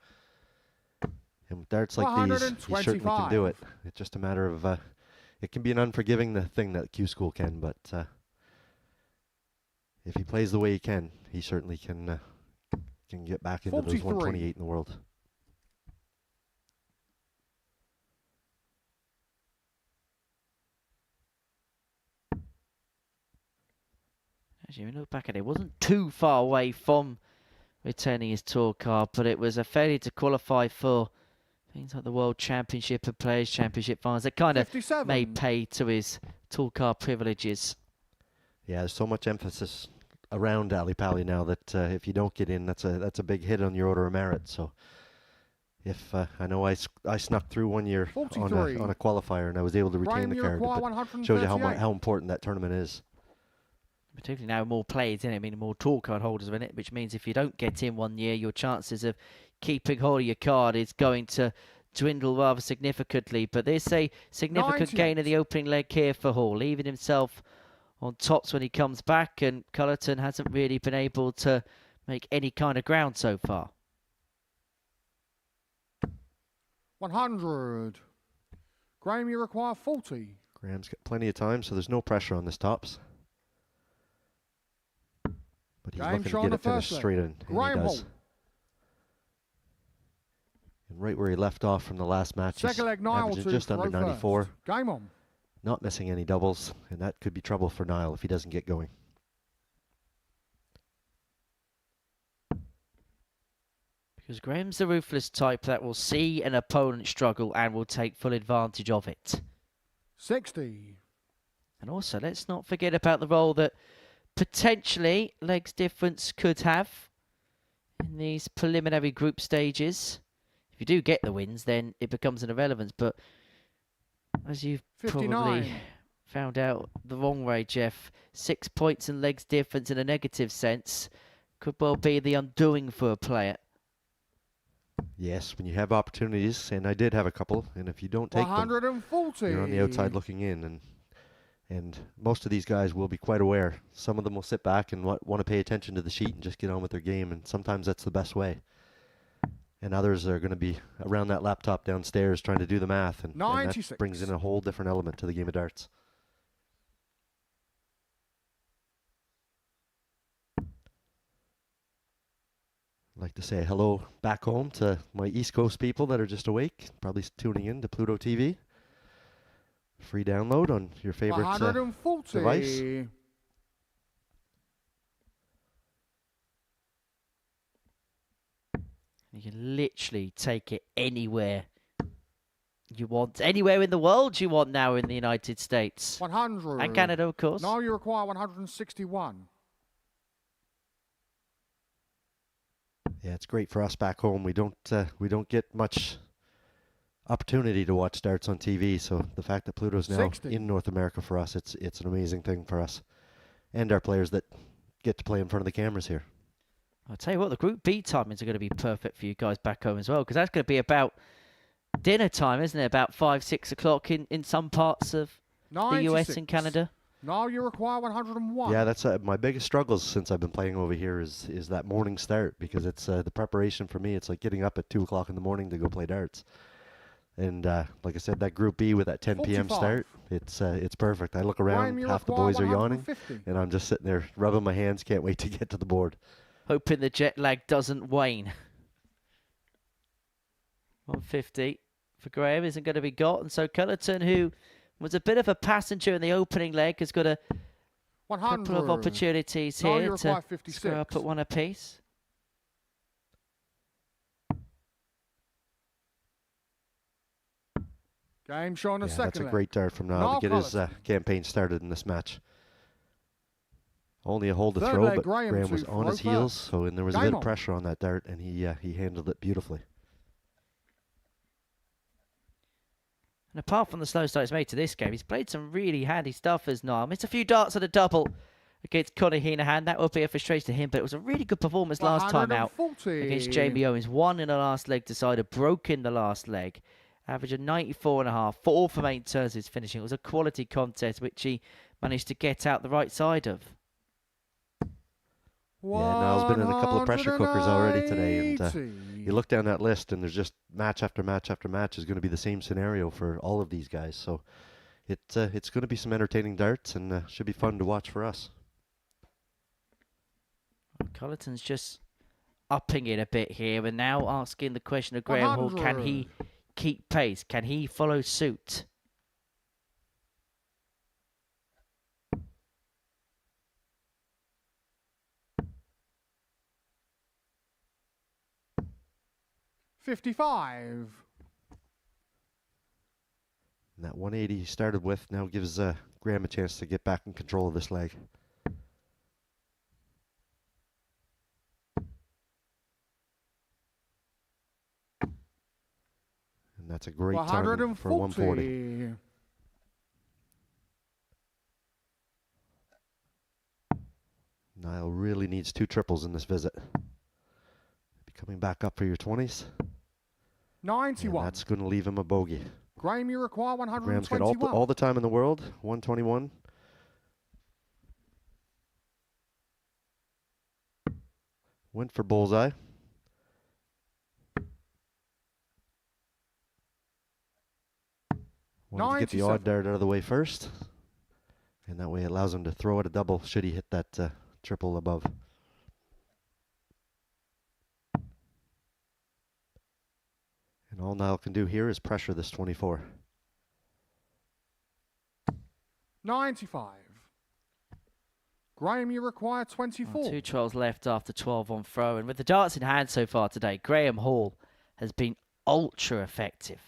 And with darts like these, he certainly can do it. It's just a matter of, it can be an unforgiving thing that Q School can, but if he plays the way he can, he certainly can get back into those 128 in the world. Actually, when you look back at it, it wasn't too far away from returning his tour card, but it was a failure to qualify for things like the World Championship and Players' Championship finals that kind of made pay to his tour card privileges. Yeah, there's so much emphasis around Ali Pali now that if you don't get in, that's a big hit on your order of merit. So if I know I snuck through one year on a qualifier and I was able to retain the card, but shows you how important that tournament is. Particularly now more players in it, meaning more tour card holders in it, which means if you don't get in one year, your chances of keeping hold of your card is going to dwindle rather significantly. But there's a significant gain in the opening leg here for Hall, leaving himself on tops when he comes back, and Cullton hasn't really been able to make any kind of ground so far. 100. Graeme, you require 40. Graham's got plenty of time, so there's no pressure on this tops. But he's looking to get it finished straight in, and he does. And right where he left off from the last match, he's averaging just under 94. Game on. Not missing any doubles, and that could be trouble for Niall if he doesn't get going. Because Graham's the ruthless type that will see an opponent struggle and will take full advantage of it. 60. And also, let's not forget about the role that potentially legs difference could have in these preliminary group stages. If you do get the wins, then it becomes an irrelevance. But as you've 59. probably found out the wrong way, Jeff, 6 points in legs difference in a negative sense could well be the undoing for a player. Yes, when you have opportunities, and I did have a couple, and if you don't take 140. them, you're on the outside looking in, and most of these guys will be quite aware. Some of them will sit back and want to pay attention to the sheet and just get on with their game, and sometimes that's the best way. And others are going to be around that laptop downstairs trying to do the math, and that brings in a whole different element to the game of darts. I'd like to say hello back home to my East Coast people that are just awake, probably tuning in to Pluto TV. Free download on your favorite device. You can literally take it anywhere you want, anywhere in the world you want now in the United States. 100. And Canada, of course. Now you require 161. Yeah, it's great for us back home. We don't get much opportunity to watch darts on TV, so the fact that Pluto's now 60. in North America for us, it's an amazing thing for us and our players that get to play in front of the cameras here. I'll tell you what, the Group B timings are going to be perfect for you guys back home as well, because that's going to be about dinner time, isn't it? About 5, 6 o'clock in some parts of 96. the US and Canada. Now you require 101. Yeah, that's my biggest struggles since I've been playing over here is that morning start, because it's the preparation for me. It's like getting up at 2 o'clock in the morning to go play darts. And like I said, that Group B with that 10 p.m. start, it's perfect. I look around, half the boys are yawning, and I'm just sitting there rubbing my hands, can't wait to get to the board. Hoping the jet lag doesn't wane. 150 for Graeme isn't going to be got, and so Cullton, who was a bit of a passenger in the opening leg, has got a 100. couple of opportunities now here to square up at one apiece. Game showing a second. That's a great dart from Niall to get his campaign started in this match. Only a hole to throw, but Graeme was on his heels, and there was a bit of pressure on that dart, and he handled it beautifully. And apart from the slow start he's made to this game, he's played some really handy stuff as Niall. Missed a few darts at a double against Conor Heahan. That will be a frustration to him, but it was a really good performance last time out against Jamie Owens. Won in the last leg decider, broke in the last leg. Average of 94.5, 4 from 8 turns his finishing. It was a quality contest, which he managed to get out the right side of. Yeah, Niall's been in a couple of pressure cookers already today, and you look down that list, and there's just match after match after match is going to be the same scenario for all of these guys. So it's going to be some entertaining darts, and should be fun to watch for us. Cullton's just upping it a bit here, and now asking the question of Graeme Hall: can he keep pace? Can he follow suit? $55. And that 180 he started with now gives Graeme a chance to get back in control of this leg. And that's a great target for 140. Niall really needs 2 triples in this visit. Be coming back up for your 20s. 91. And that's going to leave him a bogey. Graeme, you require 121. Graham's got all the time in the world. 121. Went for bullseye. Wanted to get the odd dart out of the way first. And that way it allows him to throw it a double should he hit that triple above. And all Niall can do here is pressure this 24. 95. Graeme, you require 24. 2 trials left after 12 on throw. And with the darts in hand so far today, Graeme Hall has been ultra effective.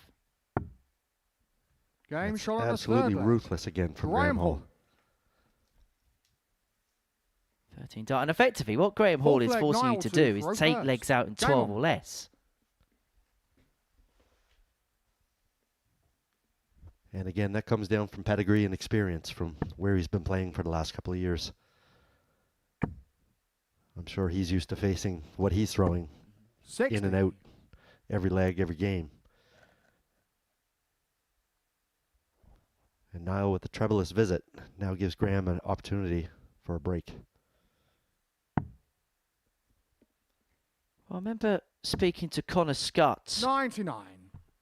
Game That's shot on absolutely the third ruthless again from Graeme Hall. 13 dart. And effectively, what Graeme Hall is forcing you to do is take legs out in 12 or less. And again, that comes down from pedigree and experience from where he's been playing for the last couple of years. I'm sure he's used to facing what he's throwing 60. in and out every leg, every game. And Niall with the trebleless visit now gives Graeme an opportunity for a break. Well, I remember speaking to Connor Scott 99.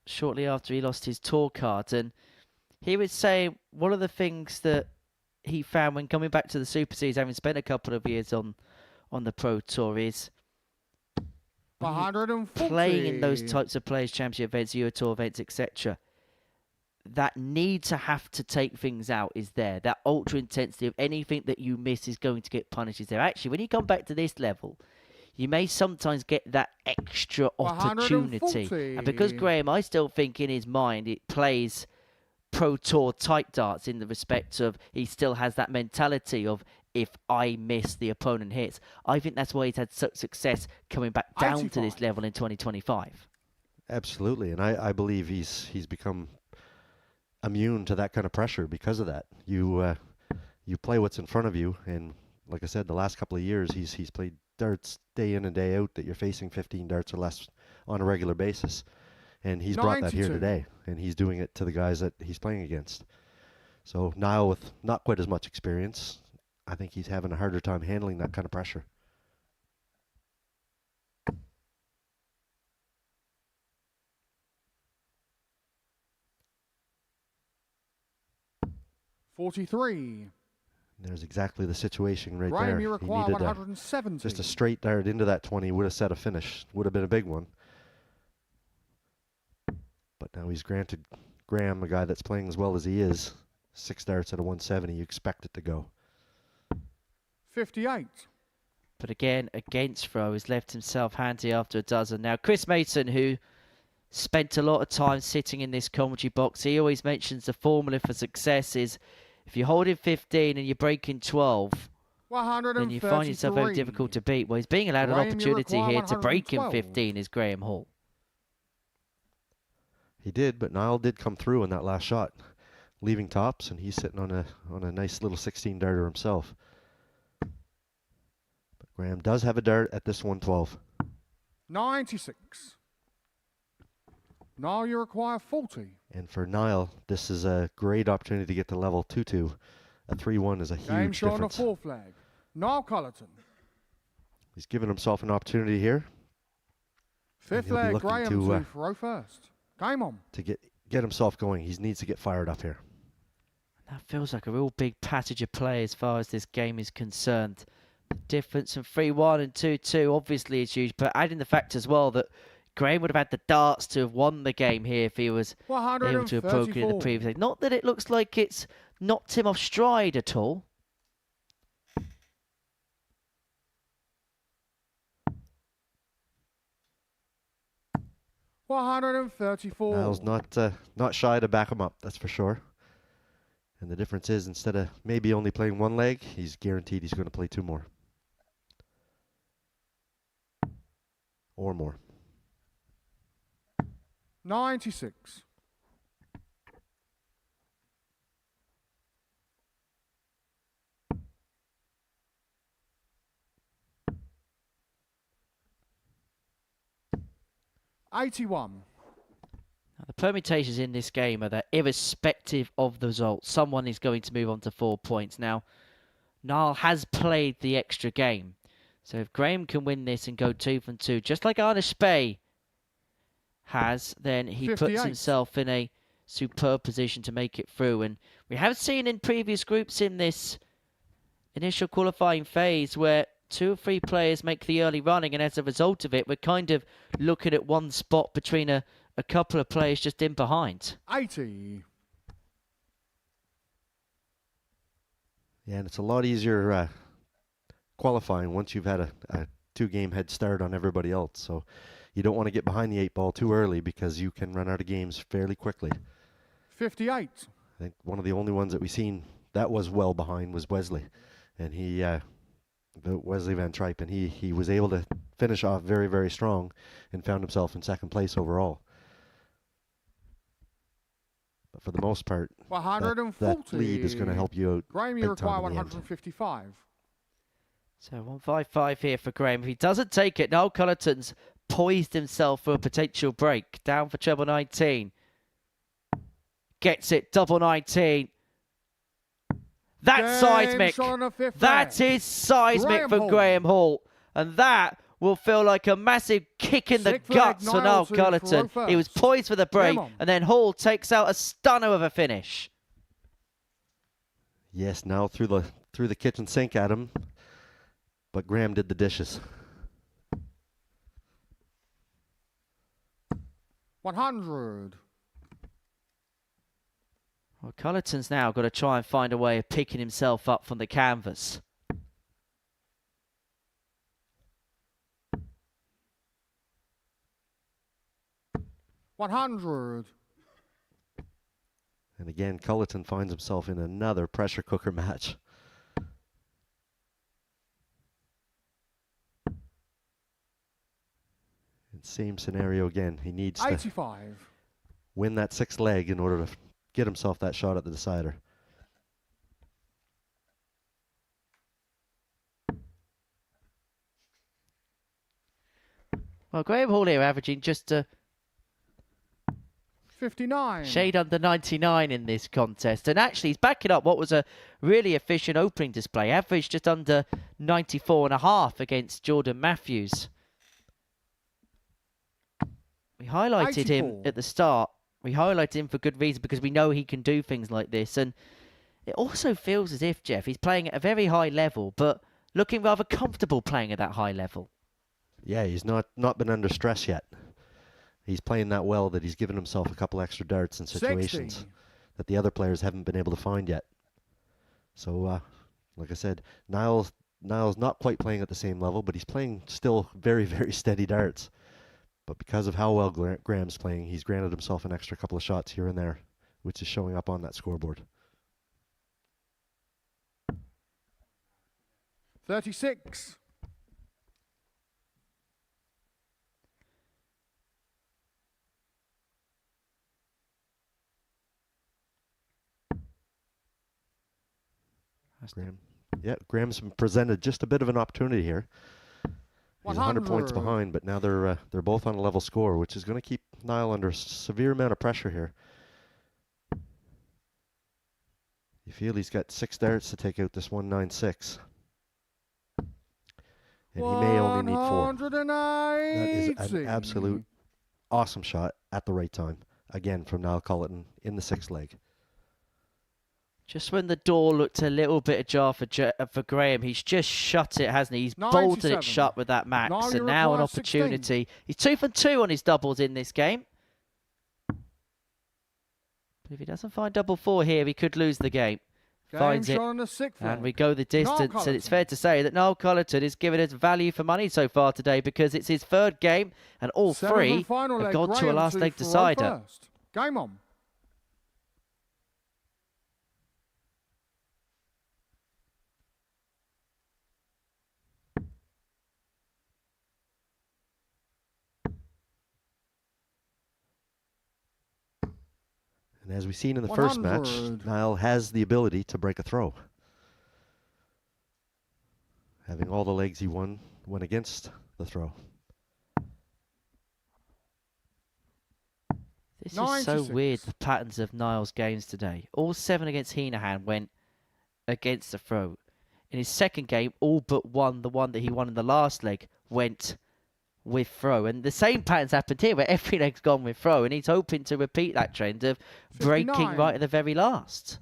Shortly after he lost his tour card, and he would say one of the things that he found when coming back to the Super Series, having spent a couple of years on the Pro Tour, is 140. playing in those types of Players' Championship events, Euro Tour events, etc. That need to have to take things out is there. That ultra intensity of anything that you miss is going to get punished is there. Actually, when you come back to this level, you may sometimes get that extra opportunity. And because Graeme, I still think in his mind, it plays Pro Tour type darts in the respect of he still has that mentality of if I miss, the opponent hits. I think that's why he's had such success coming back down to this level in 2025. Absolutely, and I believe he's become immune to that kind of pressure because of that. You play what's in front of you, and like I said, the last couple of years he's played darts day in and day out that you're facing 15 darts or less on a regular basis, and he's brought that here today, and he's doing it to the guys that he's playing against. So Niall, with not quite as much experience, I think he's having a harder time handling that kind of pressure. $43. There's exactly the situation right Graeme, there. you He require needed 170. just a straight dart into that 20 would have set a finish. Would have been a big one. But now he's granted Graeme, a guy that's playing as well as he is, 6 darts at a 170. You expect it to go. 58. But again, against throw, he's left himself handy after a dozen. Now, Chris Mason, who spent a lot of time sitting in this commentary box, he always mentions the formula for success is if you're holding 15 and you're breaking 12, then you find yourself very difficult to beat. Well, he's being allowed an opportunity here to break in 15 is Graeme Hall. He did, but Niall did come through in that last shot, leaving tops, and he's sitting on a nice little 16 darter himself. Graeme does have a dart at this 112. 96. Now you require 40. And for Niall, this is a great opportunity to get to level 2-2. A 3-1 is a Game huge showing a difference. 4 flag. Now Cullton. He's given himself an opportunity here. 5th he'll be leg, looking Graeme to, to throw first. Game on. To get himself going. He needs to get fired up here. That feels like a real big passage of play as far as this game is concerned. The difference from 3-1 and 2-2 obviously is huge, but adding the fact as well that Graeme would have had the darts to have won the game here if he was able to have broken in the previous leg. Not that it looks like it's knocked him off stride at all. $134. Niall's not shy to back him up, that's for sure. And the difference is, instead of maybe only playing one leg, he's guaranteed he's going to play 2 more. Or more. 96. $81. Now, the permutations in this game are that irrespective of the result, someone is going to move on to 4 points. Now, Niall has played the extra game. So if Graeme can win this and go 2 from 2, just like Arne Spey has, then he 58. puts himself in a superb position to make it through. And we have seen in previous groups in this initial qualifying phase where 2 or 3 players make the early running, and as a result of it, we're kind of looking at one spot between a couple of players just in behind. 80. Yeah, and it's a lot easier qualifying once you've had a 2-game head start on everybody else. So you don't want to get behind the 8 ball too early because you can run out of games fairly quickly. 58. I think one of the only ones that we've seen that was well behind was Wesley. And Wesley Van Tripe, and he was able to finish off very, very strong and found himself in 2nd place overall. But for the most part, that lead is going to help you out. Graeme, you require 155. So 155 here for Graeme. If he doesn't take it, Noel Cullton's poised himself for a potential break. Down for treble 19. Gets it, double 19. That's seismic. That is seismic from Graeme Hall. And that will feel like a massive kick in the guts for Noel Cullton. He was poised for the break, and then Hall takes out a stunner of a finish. Yes, now through the kitchen sink at him, but Graeme did the dishes. 100. Well, Cullton's now got to try and find a way of picking himself up from the canvas. $100. And again, Cullton finds himself in another pressure cooker match. And same scenario again. He needs 85. to win that 6th leg in order to get himself that shot at the decider. Well, Graeme Hall here averaging just a 59. shade under 99 in this contest. And actually, he's backing up what was a really efficient opening display. Averaged just under 94.5 against Jordan Matthews. We highlighted 84. him at the start. We highlighted him for good reason because we know he can do things like this. And it also feels as if, Jeff, he's playing at a very high level, but looking rather comfortable playing at that high level. Yeah, he's not been under stress yet. He's playing that well that he's given himself a couple extra darts in situations 60. that the other players haven't been able to find yet. So, like I said, Niall's not quite playing at the same level, but he's playing still very, very steady darts. But because of how well Graeme's playing, he's granted himself an extra couple of shots here and there, which is showing up on that scoreboard. 36. Graeme Yeah, Graham's been presented just a bit of an opportunity here. He's 100 points behind, but now they're both on a level score, which is going to keep Niall under a severe amount of pressure here. You feel he's got 6 darts to take out this 196. And he may only need 4. That is an absolute awesome shot at the right time. Again, from Niall Cullton in the 6th leg. Just when the door looked a little bit ajar for Graeme, he's just shut it, hasn't he? He's bolted it shut with that max, and now an opportunity. 16. He's 2 for 2 on his doubles in this game. But if he doesn't find double 4 here, he could lose the game. Finds it, and we go the distance, and it's fair to say that Niall Cullton is giving us value for money so far today, because it's his 3rd game, and all 3 have gone to a last leg decider. Game on. And as we've seen in the first match, Niall has the ability to break a throw. Having all the legs he won went against the throw. This is so weird, the patterns of Niall's games today. All 7 against Heahan went against the throw. In his 2nd game, all but one, the one that he won in the last leg, went with throw. And the same patterns happened here, where every leg's gone with throw, and he's hoping to repeat that trend of 59. Breaking right at the very last.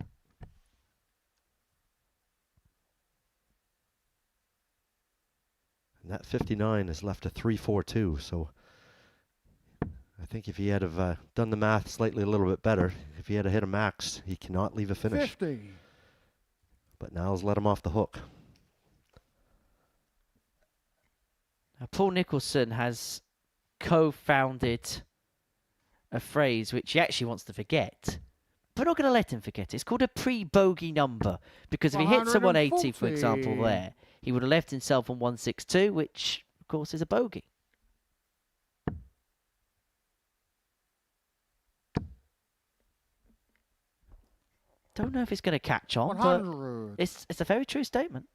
And that 59 has left a 3-4-2, so I think if he had have done the math slightly a little bit better, if he had hit a max, he cannot leave a finish. 50. But Niall's let him off the hook. Now, Paul Nicholson has co-founded a phrase which he actually wants to forget. But we're not going to let him forget it. It's called a pre-bogey number. Because if he hits a 180, for example, there, he would have left himself on 162, which, of course, is a bogey. Don't know if it's going to catch on, 100. But it's a very true statement.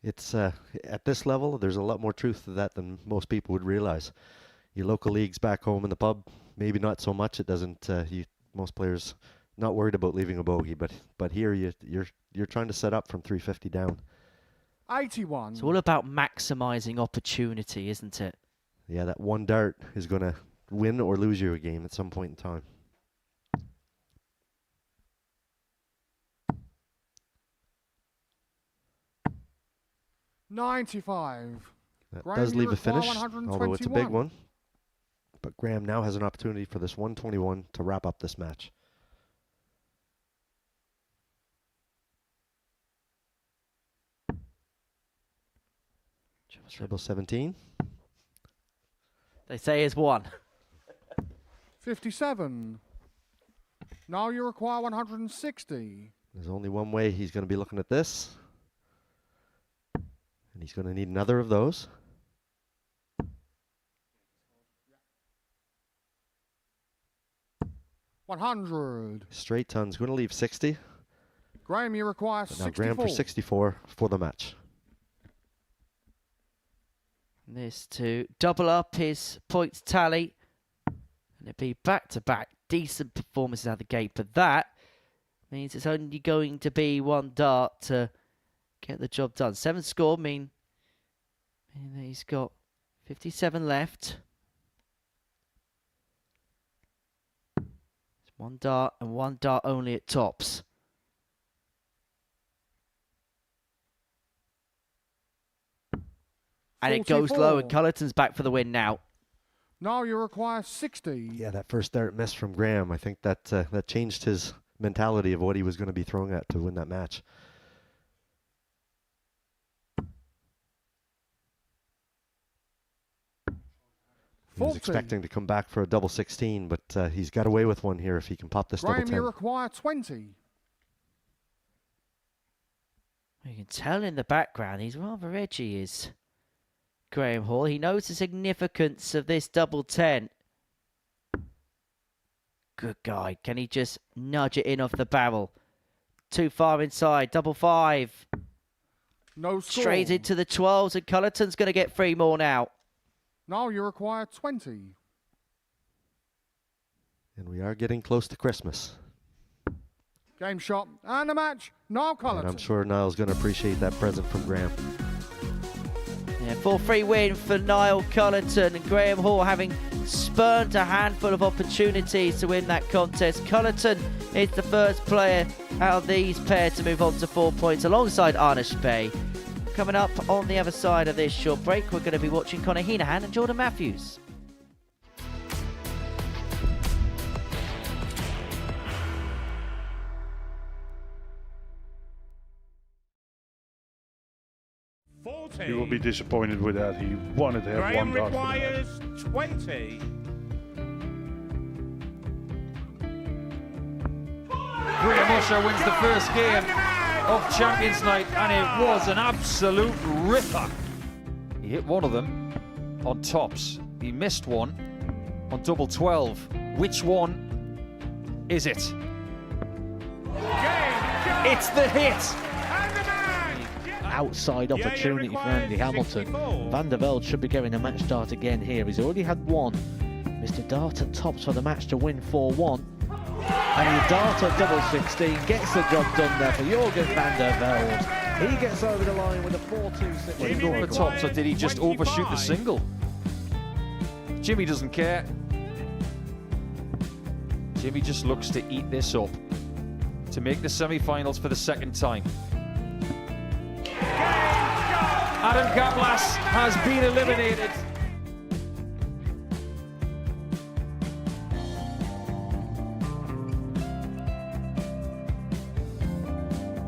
It's at this level, there's a lot more truth to that than most people would realize. Your local leagues back home in the pub, maybe not so much. It doesn't. Most players not worried about leaving a bogey, but here you're trying to set up from 350 down. 81. It's all about maximizing opportunity, isn't it? Yeah, that one dart is going to win or lose you a game at some point in time. $95. That Graeme, does leave a finish, although it's a big one. But Graeme now has an opportunity for this 121 to wrap up this match. Treble 17. They say is 1. 57. Now you require 160. There's only one way he's going to be looking at this. And he's going to need another of those. $100. Straight ton's going to leave 60. Graeme, you require 64. Now Graeme for 64 for the match. This to double up his points tally. And it'd be back-to-back decent performances out of the gate. But that means it's only going to be one dart to get the job done. 7 score mean that he's got 57 left. It's 1 dart and 1 dart only at tops. And 44. It goes low, and Cullton's back for the win now. Now you require 60. Yeah, that first dart miss from Graeme, I think that that changed his mentality of what he was going to be throwing at to win that match. He was expecting to come back for a double 16, but he's got away with one here if he can pop this double 10. Graeme, you require 20. You can tell in the background he's rather edgy, is Graeme Hall. He knows the significance of this double 10. Good guy. Can he just nudge it in off the barrel? Too far inside. Double 5. No score. Straight into the 12s, and Cullton's going to get 3 more now. Now you require 20. And we are getting close to Christmas. Game shot and a match. Now Cullton. And I'm sure Niall's going to appreciate that present from Graeme. Yeah, 4-3 win for Niall Cullton, and Graeme Hall having spurned a handful of opportunities to win that contest. Cullton is the first player out of these pair to move on to 4 points alongside Arnish Bay. Coming up on the other side of this short break, we're going to be watching Heahan and Jordan Matthews. He will be disappointed with that. He wanted to have Graeme one dart. requires 20. Graeme Usher wins the first game of Champions Night, and it was an absolute ripper. He hit one of them on tops. He missed one on double 12. Which one is it? It's the hit. Outside opportunity for Andy Hamilton. Van der Velde should be getting a match start again here. He's already had one. Mr. Dart at tops for the match to win 4-1. And the Dart at double 16 gets the job done there for Jurgen van der Velde. He gets over the line with a 4-2-6. Did he go for tops, or did he just overshoot the single? Jimmy doesn't care. Jimmy just looks to eat this up to make the semi-finals for the second time. Adam Gablas has been eliminated.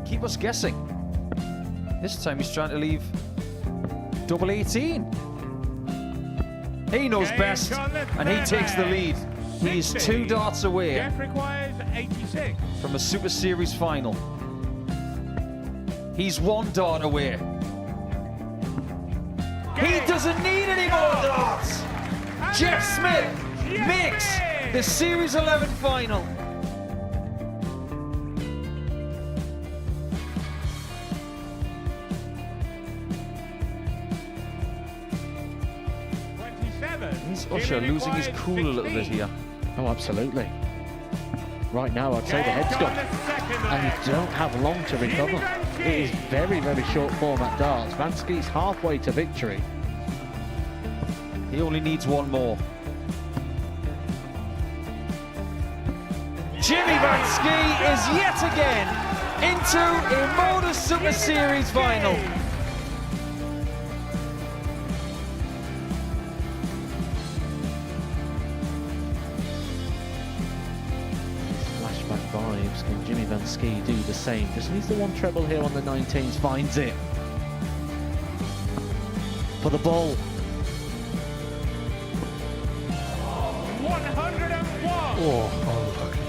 Keep us guessing. This time he's trying to leave double 18. He knows best, and he takes the lead. He's 2 darts away from a Super Series final. He's 1 dart away. He doesn't need any more darts. Jeff Smith makes the Series 11 final. Is Usher losing his cool a little bit here? Oh, absolutely. Right now, I'd say the head's gone. And you don't have long to recover. It is very, very short format darts. Vansky's halfway to victory. He only needs 1 more. Jimmy Vansky is yet again into a Modus Super Series final. Flashback vibes. Can Jimmy Vansky do the same? Just needs the 1 treble here on the 19s. Finds it. For the ball. 101. Oh, unlucky.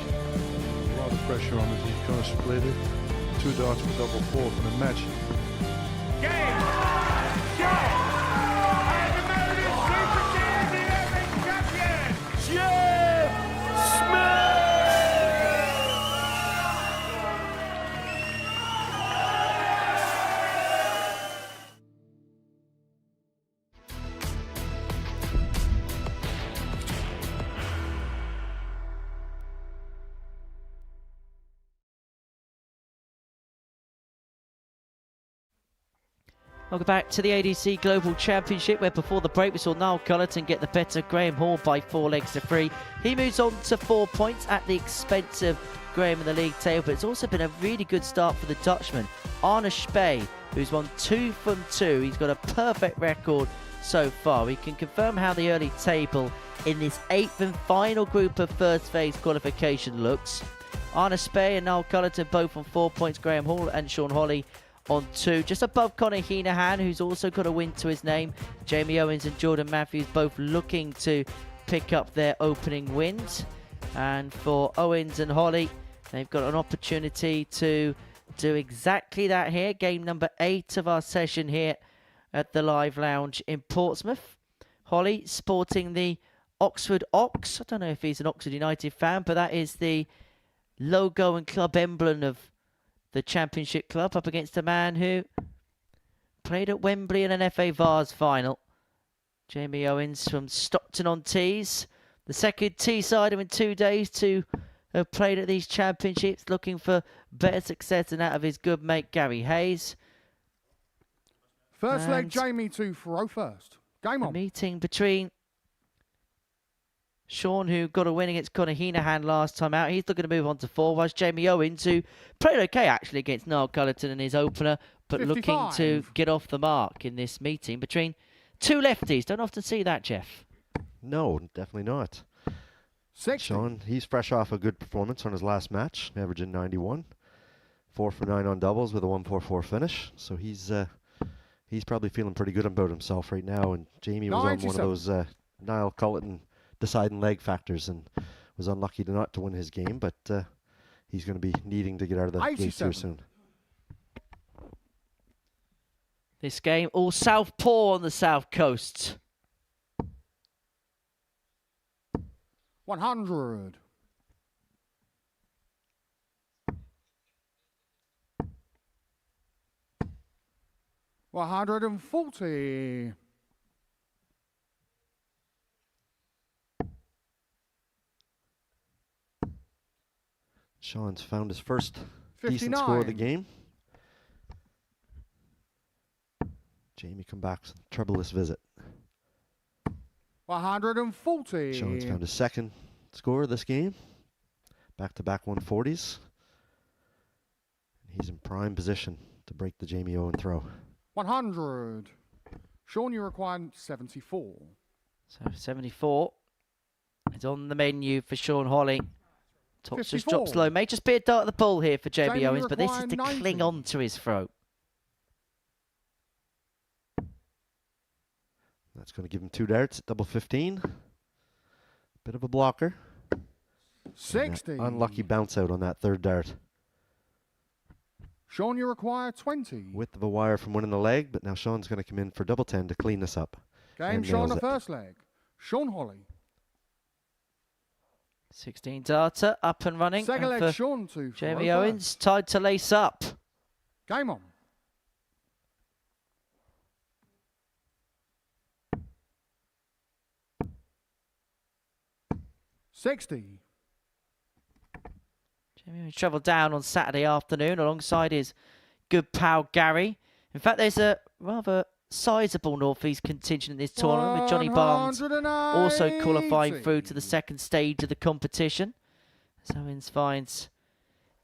A lot of pressure on it. He's going to split it. 2 darts for double 4 for the match. Game shot. And the Modus Super Series 11 champion, Jeff Smith. Welcome back to the ADC Global Championship, where before the break we saw Niall Cullton get the better Graeme Hall by 4 legs to 3. He moves on to 4 points at the expense of Graeme in the league table, but it's also been a really good start for the Dutchman, Arne Spee, who's won 2 from 2. He's got a perfect record so far. We can confirm how the early table in this 8th and final group of first phase qualification looks. Arne Spee and Niall Cullton both on 4 points, Graeme Hall and Sean Holley on 2, just above Heahan, who's also got a win to his name. Jamie Owens and Jordan Matthews both looking to pick up their opening wins. And for Owens and Holley, they've got an opportunity to do exactly that here. Game number 8 of our session here at the Live Lounge in Portsmouth. Holley sporting the Oxford Ox. I don't know if he's an Oxford United fan, but that is the logo and club emblem of the Championship club, up against a man who played at Wembley in an FA Vars final. Jamie Owens from Stockton on tees. The second tee-sider in 2 days to have played at these championships, looking for better success than that of his good mate Gary Hayes. First leg, And Jamie to throw first. Game a on. meeting between Sean, who got a win against Heahan last time out. He's looking to move on to 4, whilst Jamie Owens, who played okay actually against Niall Cullton in his opener, but 55. looking to get off the mark in this meeting between two lefties. Don't often see that, Jeff. No, definitely not. 60. Sean, he's fresh off a good performance on his last match, averaging 91. 4 for 9 on doubles with a 144 finish. So he's probably feeling pretty good about himself right now. And Jamie was on one of those Niall Cullton deciding leg factors and was unlucky not to win his game, but he's going to be needing to get out of the gates here soon. This game, all southpaw on the south coast. 100. $140. Sean's found his first 59. decent score of the game. Jamie come back with a troubleless visit. 140. Sean's found his second score of this game. Back-to-back 140s. He's in prime position to break the Jamie Owen throw. 100. Sean, you require 74. So 74 is on the menu for Sean Holly. Tops just drops low. May just be a dart at the ball here for Jamie Owens, but this is to 90. cling on to his throw. That's going to give him 2 darts at double 15. Bit of a blocker. 60. Unlucky bounce out on that third dart. Sean, you require 20. Width of a wire from winning the leg, but now Sean's going to come in for double 10 to clean this up. Game, Sean, the first leg. Sean Holly. 16 darter, up and running. Second and leg, for Sean to Jamie Owens, tied to lace up. Game on. $60. Jamie Owens travelled down on Saturday afternoon alongside his good pal Gary. In fact, there's a rather sizable North East contingent in this tournament, with Johnny Barnes also qualifying through to the second stage of the competition. So Owens finds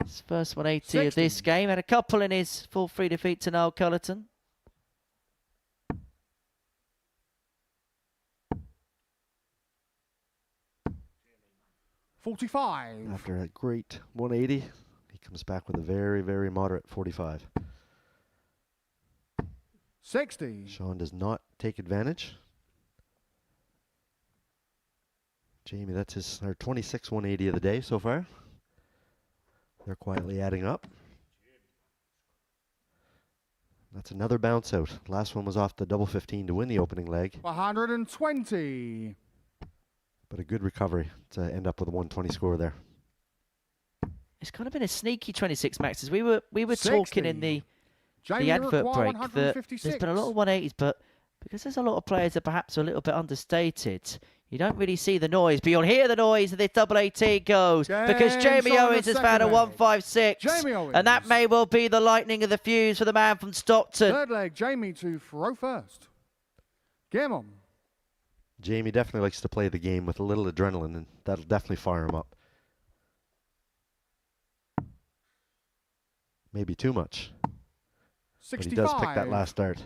his first 180 of this game. Had a couple in his 4-3 defeat to Niall Cullton. $45. After a great 180, he comes back with a very, very moderate 45. 60. Sean does not take advantage. Jamie, that's his 26 180 of the day so far. They're quietly adding up. That's another bounce out. Last one was off the double 15 to win the opening leg. 120. But a good recovery to end up with a 120 score there. It's kind of been a sneaky 26 maxes. We were talking in the advert break that there's been a lot of 180s, but because there's a lot of players that perhaps are a little bit understated, you don't really see the noise, but you'll hear the noise as this double 18 goes, because Jamie Owens has found a 156, and that may well be the lightning of the fuse for the man from Stockton. Third leg, Jamie to throw first. Game on. Jamie definitely likes to play the game with a little adrenaline, and that'll definitely fire him up. Maybe too much. 65. But he does pick that last dart.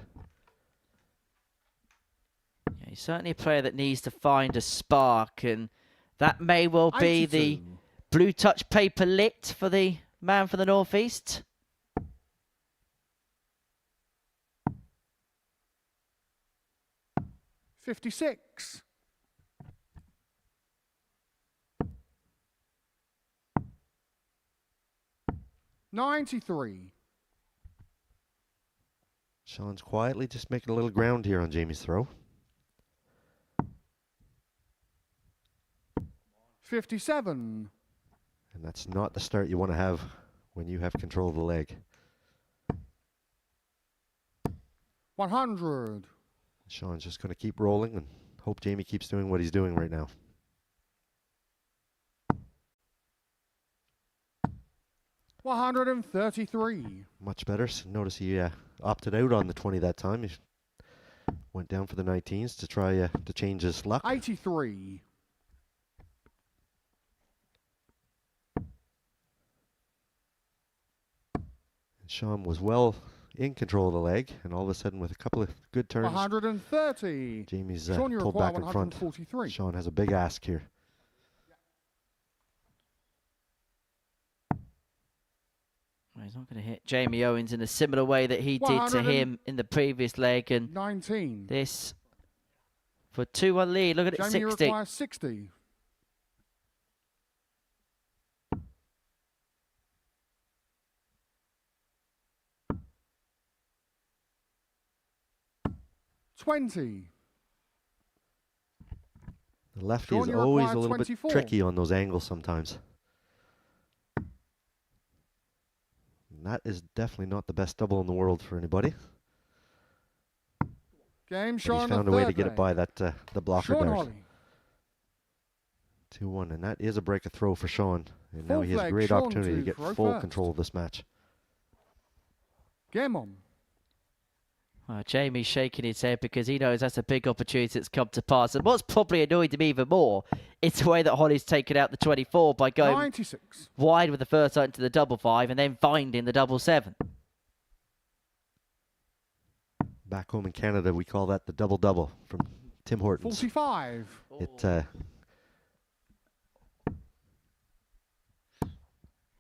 Yeah, he's certainly a player that needs to find a spark, and that may well be 82. the blue touch paper lit for the man from the northeast. $56. $93. Sean's quietly just making a little ground here on Jamie's throw. 57. And that's not the start you want to have when you have control of the leg. 100. Sean's just going to keep rolling and hope Jamie keeps doing what he's doing right now. 133. Much better. Notice he opted out on the 20 that time. He went down for the 19s to try to change his luck. 83. And Sean was well in control of the leg, and all of a sudden with a couple of good turns, 130. Jamie's Sean, you pulled require back in front. 143. Sean has a big ask here. Well, he's not going to hit Jamie Owens in a similar way that he did to him in the previous leg. And 19. This for 2-1 lead. Look at it, Jamie 60. requires 60. $20. The lefty Sean, is you always require a little 24. bit tricky on those angles sometimes. And that is definitely not the best double in the world for anybody. Game But Sean he's found a way to get it by that the blocker Sean there. Holly. 2-1, and that is a break of throw for Sean. And now Full he has a flag, great Sean opportunity to to get throw full first. control of this match. Game on. Jamie's shaking his head because he knows that's a big opportunity that's come to pass. And what's probably annoyed him even more, it's the way that Holly's taken out the 24 by going 96. wide with the first line to the double 5 and then finding the double 7. Back home in Canada, we call that the double-double from Tim Hortons. 45.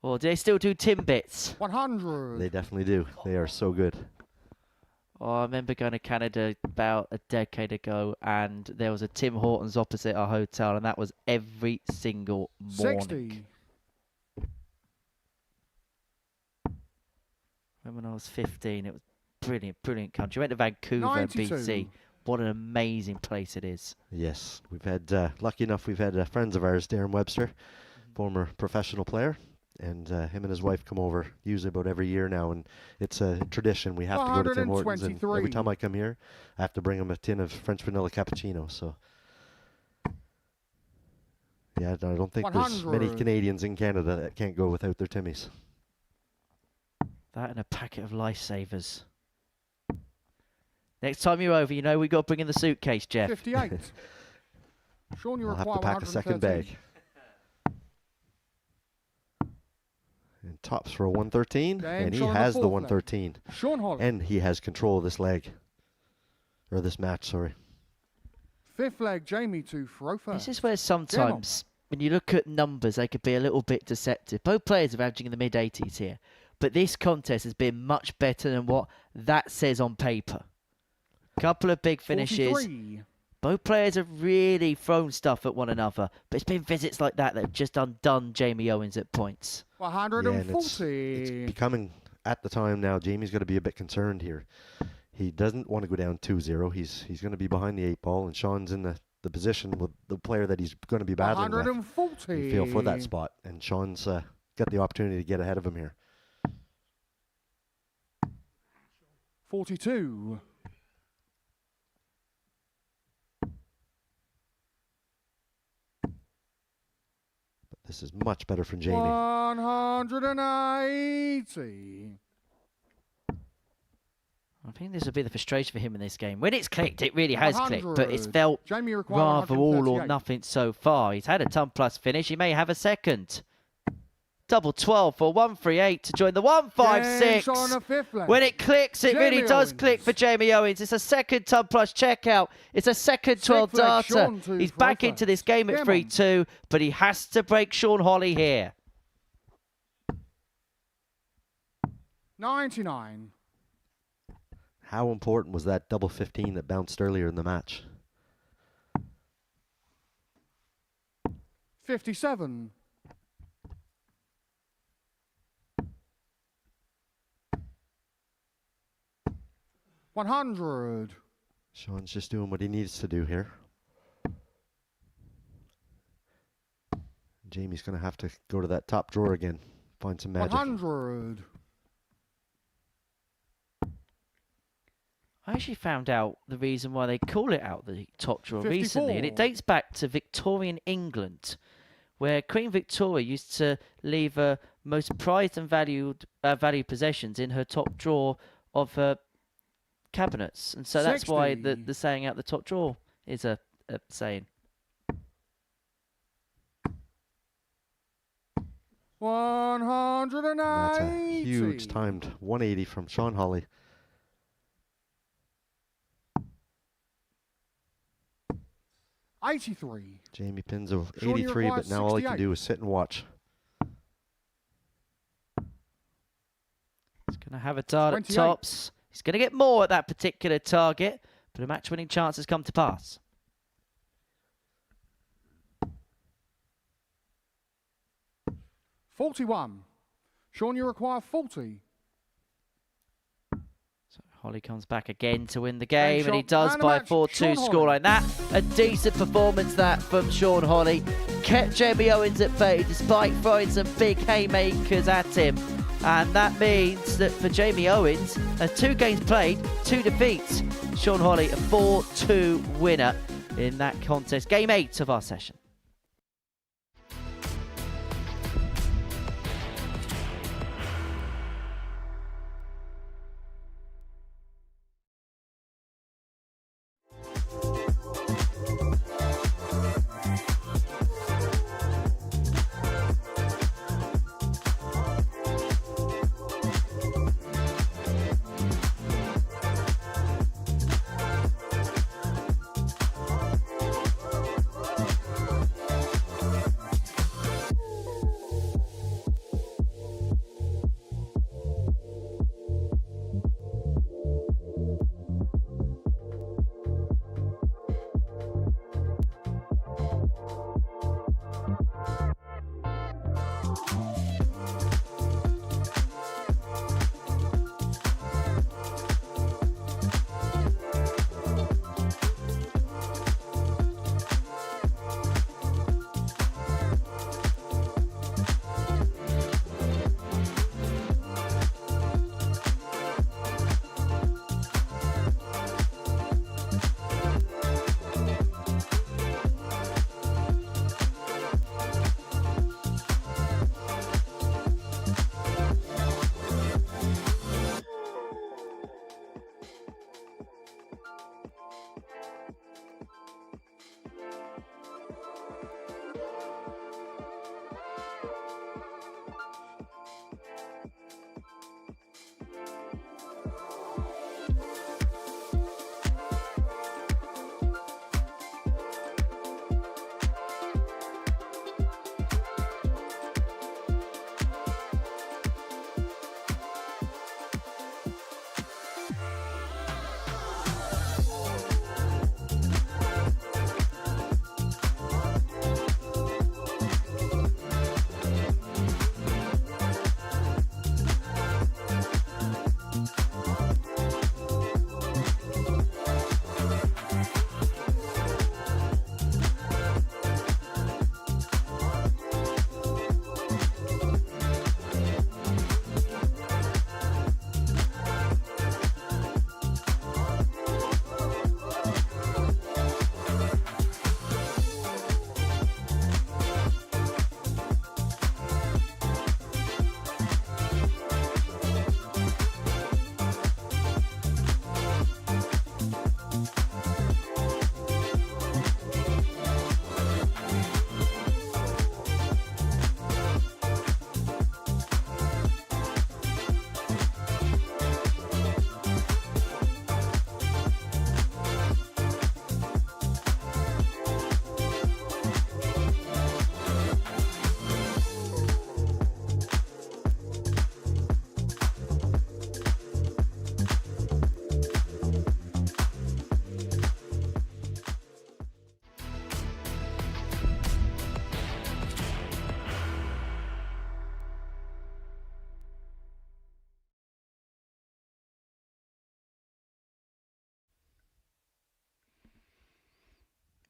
Or do they still do Timbits? 100. They definitely do. They are so good. Oh, I remember going to Canada about a decade ago, and there was a Tim Hortons opposite our hotel, and that was every single morning. 60. When I was 15, it was brilliant, brilliant country. Went to Vancouver and 92. BC. What an amazing place it is. Yes, we've had, lucky enough, we've had friends of ours, Darren Webster, former professional player, and him and his wife come over usually about every year now, and it's a tradition. We have to go to Tim Hortons, and every time I come here, I have to bring them a tin of French vanilla cappuccino. So, yeah, I don't think there's many 100. Canadians in Canada that can't go without their Timmies. That and a packet of Lifesavers. Next time you're over, you know we got to bring in the suitcase, Jeff. 58. Sean, you I'll have require to pack a second bag. 113. And tops for a 113, Game and he Sean on the has the fourth leg. 113. Sean Holly. And he has control of this leg. Or this match, sorry. Fifth leg, Jamie to throw first. This is where sometimes, when you look at numbers, they could be a little bit deceptive. Both players are averaging in the mid-80s here. But this contest has been much better than what that says on paper. Couple of big finishes. 43. Both players have really thrown stuff at one another. But it's been visits like that have just undone Jamie Owens at points. 140. It's becoming, at the time now, Jamie's going to be a bit concerned here. He doesn't want to go down 2-0. He's going to be behind the 8 ball, and Sean's in the position with the player that he's going to be battling 140. with. You feel for that spot, and Sean's got the opportunity to get ahead of him here. 42. This is much better from Jamie. 180. I think this will be the frustration for him in this game. When it's clicked, it really has clicked, but it's 100. felt Jamie requires rather all or 138. nothing so far. He's had a ton plus finish. He may have a second. Double 12 for 138 to join the 156. James on the fifth leg. When it clicks, it really Jamie does Owens. click for Jamie Owens. It's a second ton plus checkout. It's a second 12 Sixth leg, Sean data. to He's throw back first. into this game at Game 3-2, but he has to break Sean Holly here. 99. How important was that double 15 that bounced earlier in the match? 57. 100. Sean's just doing what he needs to do here. Jamie's going to have to go to that top drawer again, find some magic. 100. I I actually found out the reason why they call it out the top draw 54. recently, and it dates back to Victorian England, where Queen Victoria used to leave her most prized and valued possessions in her top drawer of her cabinets, and so that's why 60. the saying out the top drawer is a saying. 180. That's a huge timed 180 from Sean Hawley. $83. Jamie pins of Sean, you 83, require but now all he can 68. do is sit and watch. He's going to have a dart at 28. tops. He's going to get more at that particular target, but a match-winning chance has come to pass. $41. Sean, you require 40. So Holly comes back again to win the game, and he shot, does man of by match, 4-2 Sean Holly. scoreline. That, a decent performance that from Sean Holly. Kept Jamie Owens at bay despite throwing some big haymakers at him. And that means that for Jamie Owens, 2 games played, 2 defeats. Sean Holly, a 4-2 winner in that contest. Game 8 of our session.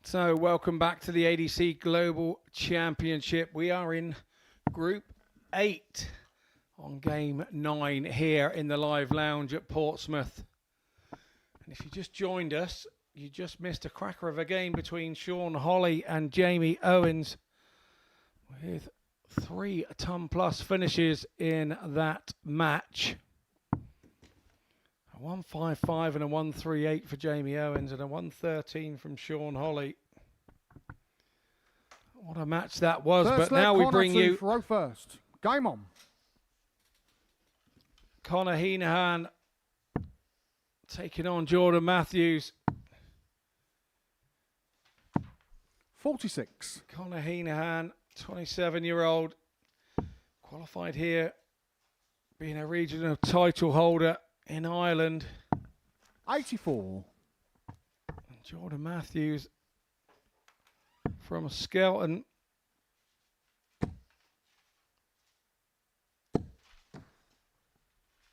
So welcome back to the ADC Global Championship. We are in Group 8 on Game 9 here in the live lounge at Portsmouth. And if you just joined us, you just missed a cracker of a game between Sean Holly and Jamie Owens, with 3 ton-plus finishes in that match. A 155 and a 138 for Jamie Owens and a 113 from Sean Holly. What a match that was. First but now we bring you row first. Game on. Connor Heahan taking on Jordan Matthews. 46. Connor Heahan, 27-year-old, qualified here, being a regional title holder in Ireland. 84. And Jordan Matthews from Skelton.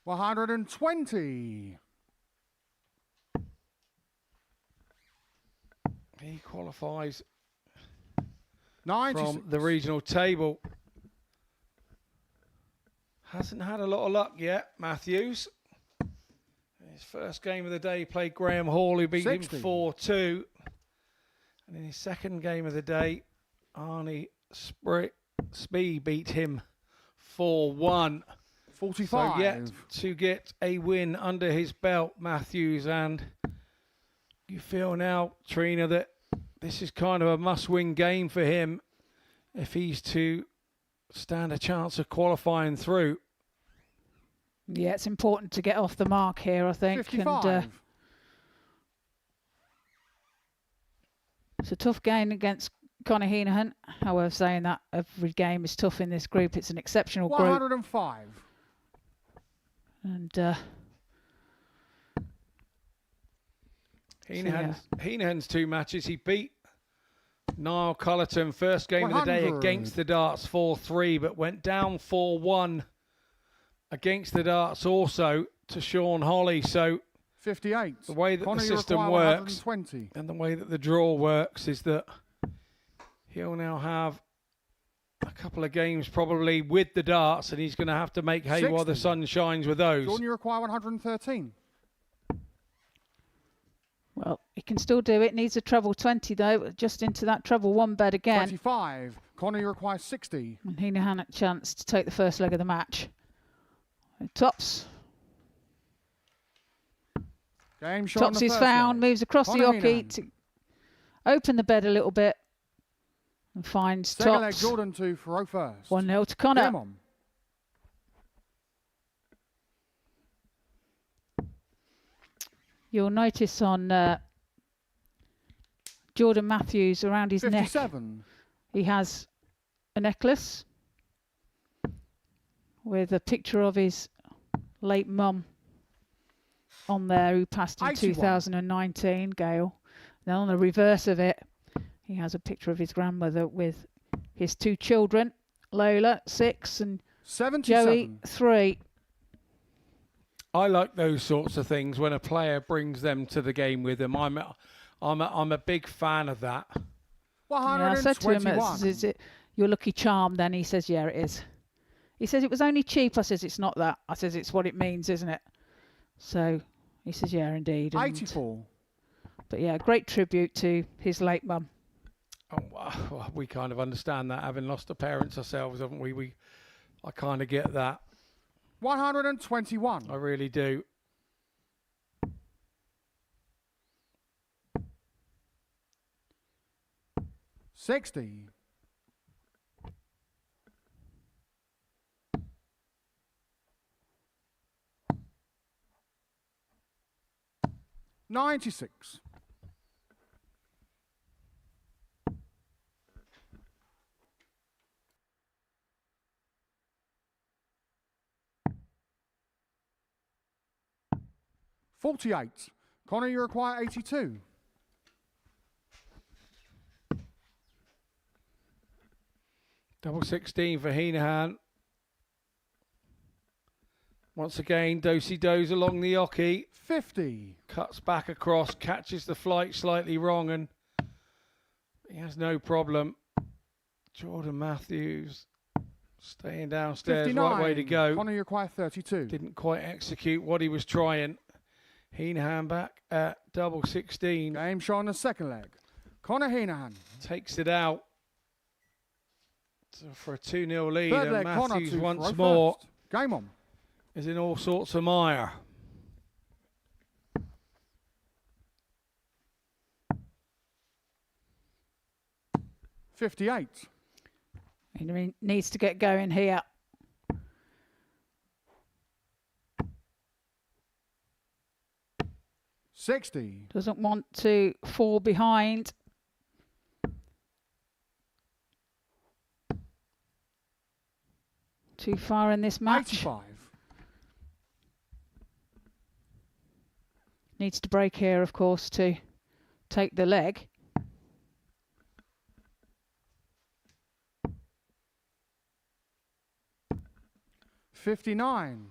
$120. He qualifies 96. from the regional table. Hasn't had a lot of luck yet, Matthews. His first game of the day, played Graeme Hall, who beat 60. him 4-2. And in his second game of the day, Arnie Spee beat him 4-1. 45. So yet to get a win under his belt, Matthews. And you feel now, Trina, that this is kind of a must-win game for him if he's to stand a chance of qualifying through. Yeah, it's important to get off the mark here, I think. 55. And it's a tough game against Connor Heahan. However, saying that, every game is tough in this group. It's an exceptional group. 105. And Heahan's 2 matches. He beat Niall Cullton first game of the day 100. against the Darts 4-3, but went down 4-1 against the Darts also to Sean Holly. So 58. the way that Connor, the you system require works 120. and the way that the draw works is that he'll now have a couple of games probably with the Darts, and he's going to have to make hay while the 60. sun shines with those. Jordan, you require 113. well, he can still do it. Needs a treble 20 though. Just into that treble 1 bed again. 25. Connor, you require 60. And Heahan had a chance to take the first leg of the match. Tops. Game shot on Tops the is first found. leg. Moves across Connor the hockey Heahan. to open the bed a little bit. And finds Second leg, Tops. Jordan to row first. 1-0 to Connor. Game on. You'll notice on Jordan Matthews around his neck, 57. he has a necklace with a picture of his late mum on there, who passed in 81. 2019, Gail. Then on the reverse of it, he has a picture of his grandmother with his 2 children, Lola, 6, and 77. Joey, 3. I like those sorts of things when a player brings them to the game with them. I'm a big fan of that. Yeah, I said to him, 121. is it your lucky charm then? He says, yeah, it is. He says, it was only cheap. I says, it's not that. I says, it's what it means, isn't it? So he says, yeah, indeed. And 84. but yeah, great tribute to his late mum. Oh, well, we kind of understand that, having lost a parents ourselves, haven't we? I kind of get that. 121. I really do. $60. $96. $48. Connor, you require 82. Double 16 for Heahan. Once again, Dosey Does along the hockey. 50. Cuts back across, catches the flight slightly wrong, and he has no problem. Jordan Matthews staying downstairs, 59. right way to go. Connor, you require 32. Didn't quite execute what he was trying. Heahan back at double 16. Game shot on the second leg. Conor Heahan. Takes it out for a 2-0 lead. Third And leg, Conor Matthews to once throw more first. Game on. is in all sorts of mire. .58. He needs to get going here. .60. Doesn't want to fall behind. Too far in this match. 85. Needs to break here, of course, to take the leg. .59.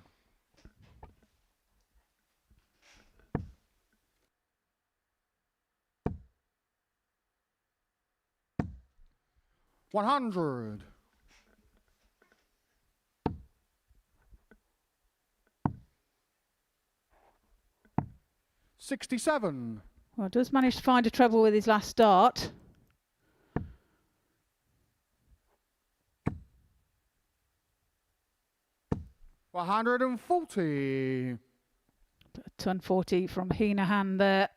.100. .67. Well, does manage to find a treble with his last dart. .140. Ton 40 from Heahan there.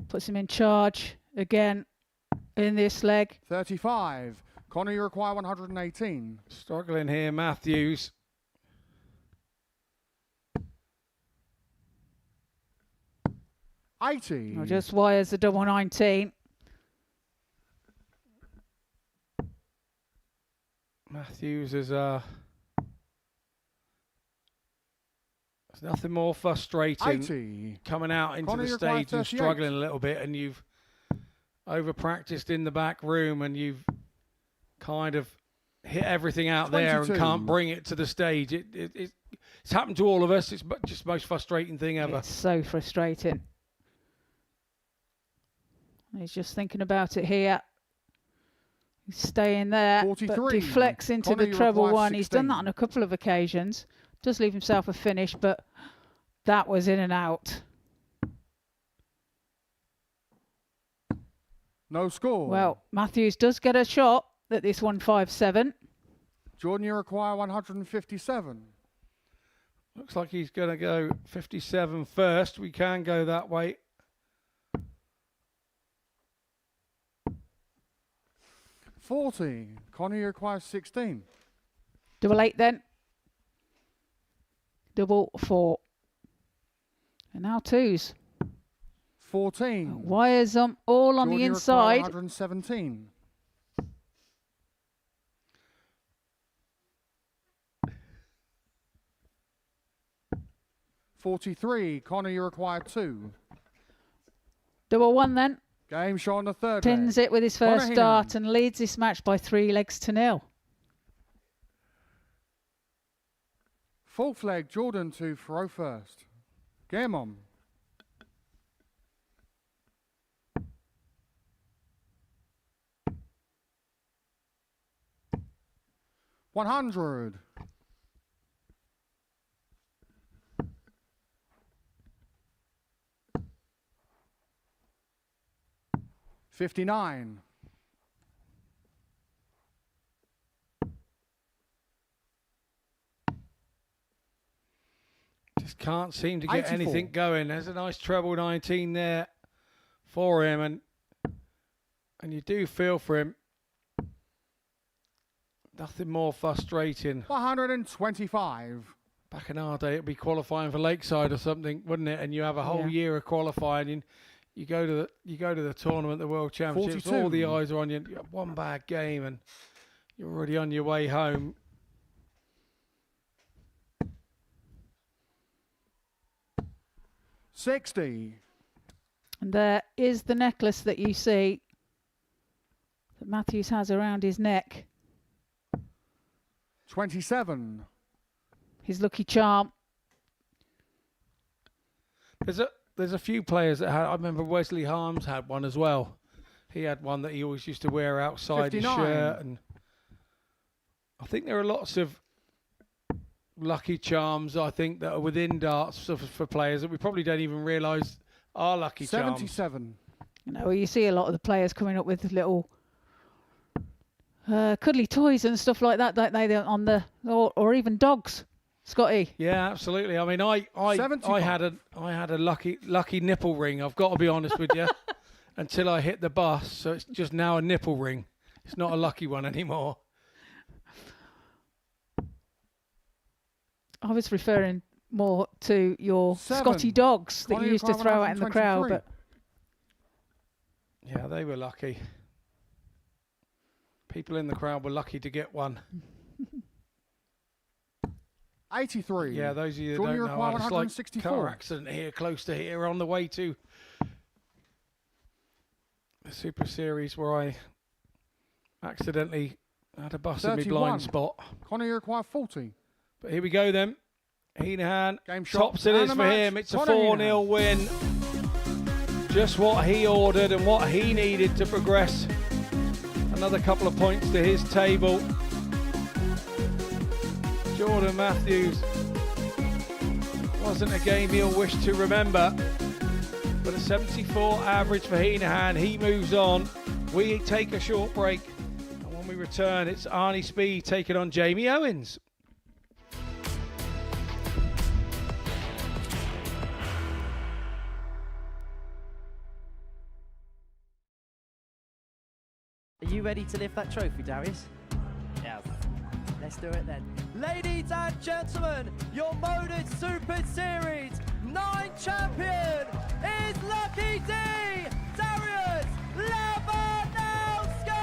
Puts him in charge again in this leg. 35. Conor, you require 118. Struggling here, Matthews. .80. Well, just wires the double 19. Matthews is there's nothing more frustrating 80. coming out into Conor, the you require stage and 38. struggling a little bit, and you've over-practiced in the back room, and you've kind of hit everything out there and 22. can't bring it to the stage. It's happened to all of us. It's just the most frustrating thing ever. It's so frustrating. He's just thinking about it here. He's staying there, 43. but deflects into Conor, the you treble require one. He's done 16. that on a couple of occasions. Does leave himself a finish, but that was in and out. No score. Well, Matthews does get a shot at this 157. Jordan, you require 157. Looks like he's going to go 57 first. We can go that way. .40. Conor, you require 16. Double 8 then. Double 4. And now twos. 14. Wires all on Jordan, the you require inside. 117. .43. Conor, you require 2. Double 1 then. Game shot on the third Pins leg. it with his Conor first Heahan. dart and leads this match by 3 legs to 0. Fourth leg, Jordan to throw first. Game on. .100. .59. Just can't seem to get 84. anything going. There's a nice treble 19 there for him, and you do feel for him. Nothing more frustrating. 125. Back in our day, it'd be qualifying for Lakeside or something, wouldn't it? And you have a whole year of qualifying. And you go to the tournament, the World Championships. 42. All the eyes are on you. You have one bad game, and you're already on your way home. .60. And there is the necklace that you see that Matthews has around his neck. 27. His lucky charm. There's a few players that had. I remember Wesley Harms had one as well. He had one that he always used to wear outside 59. his shirt, and I think there are lots of lucky charms, I think, that are within darts for players that we probably don't even realise are lucky charms. 77. You know, you see a lot of the players coming up with little cuddly toys and stuff like that, don't they? They're on the or even dogs, Scotty. Yeah, absolutely. I mean, I had a lucky nipple ring. I've got to be honest with you, until I hit the bus. So it's just now a nipple ring. It's not a lucky one anymore. I was referring more to your 7. Scotty dogs that you used to throw out in the crowd, 123. but Yeah, they were lucky. People in the crowd were lucky to get one. 83. Yeah, those of you that Jordan, don't you know, require I had a slight 164. car accident here, close to here, on the way to the Super Series where I accidentally had a bus in my 31. blind spot. Connor, you require 40. But here we go then. Heahan, Game shot. tops it And is the for match. him. It's a Connor 4-0 win. Just what he ordered and what he needed to progress. Another couple of points to his table. Jordan Matthews. Wasn't a game he'll wish to remember. But a 74 average for Heahan. He moves on. We take a short break. And when we return, it's Arnie Speed taking on Jamie Owens. Are you ready to lift that trophy, Darius? Yes. Let's do it then. Ladies and gentlemen, your Modus Super Series 9 champion is Lucky D, Darius Lewandowski!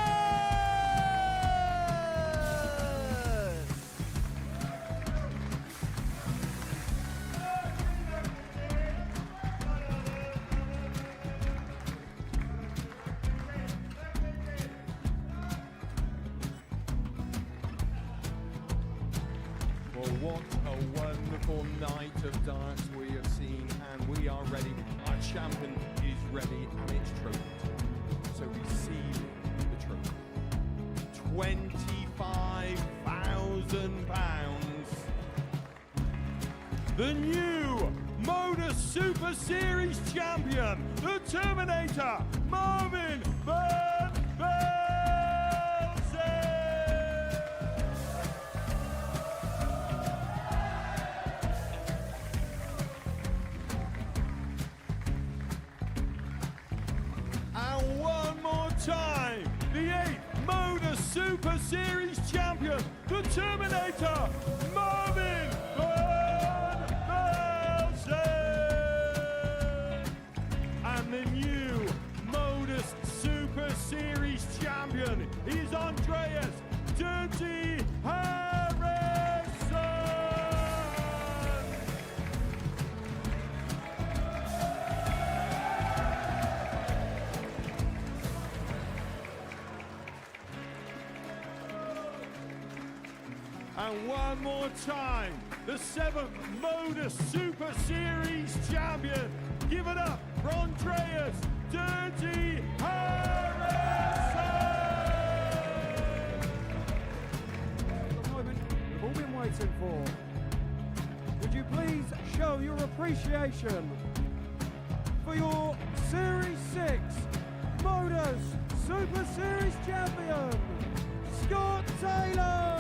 Well, what a wonderful night of darts we have seen, and we are ready. Our champion is ready, and it's trophy time. So receiving the trophy, £25,000. The new Modus Super Series champion, the Terminator, Marvin Van Velzen. And one more time, the 8th Modus Super Series champion, the Terminator, Marvin Van Velzen. And the new Modus Super Series champion is Andreas Dirty Harrison. And one more time, the 7th Modus Super Series champion. Give it up for Andreas Dirty Harrison! The moment we've all been waiting for. Would you please show your appreciation for your Series 6 Modus Super Series champion, Scott Taylor!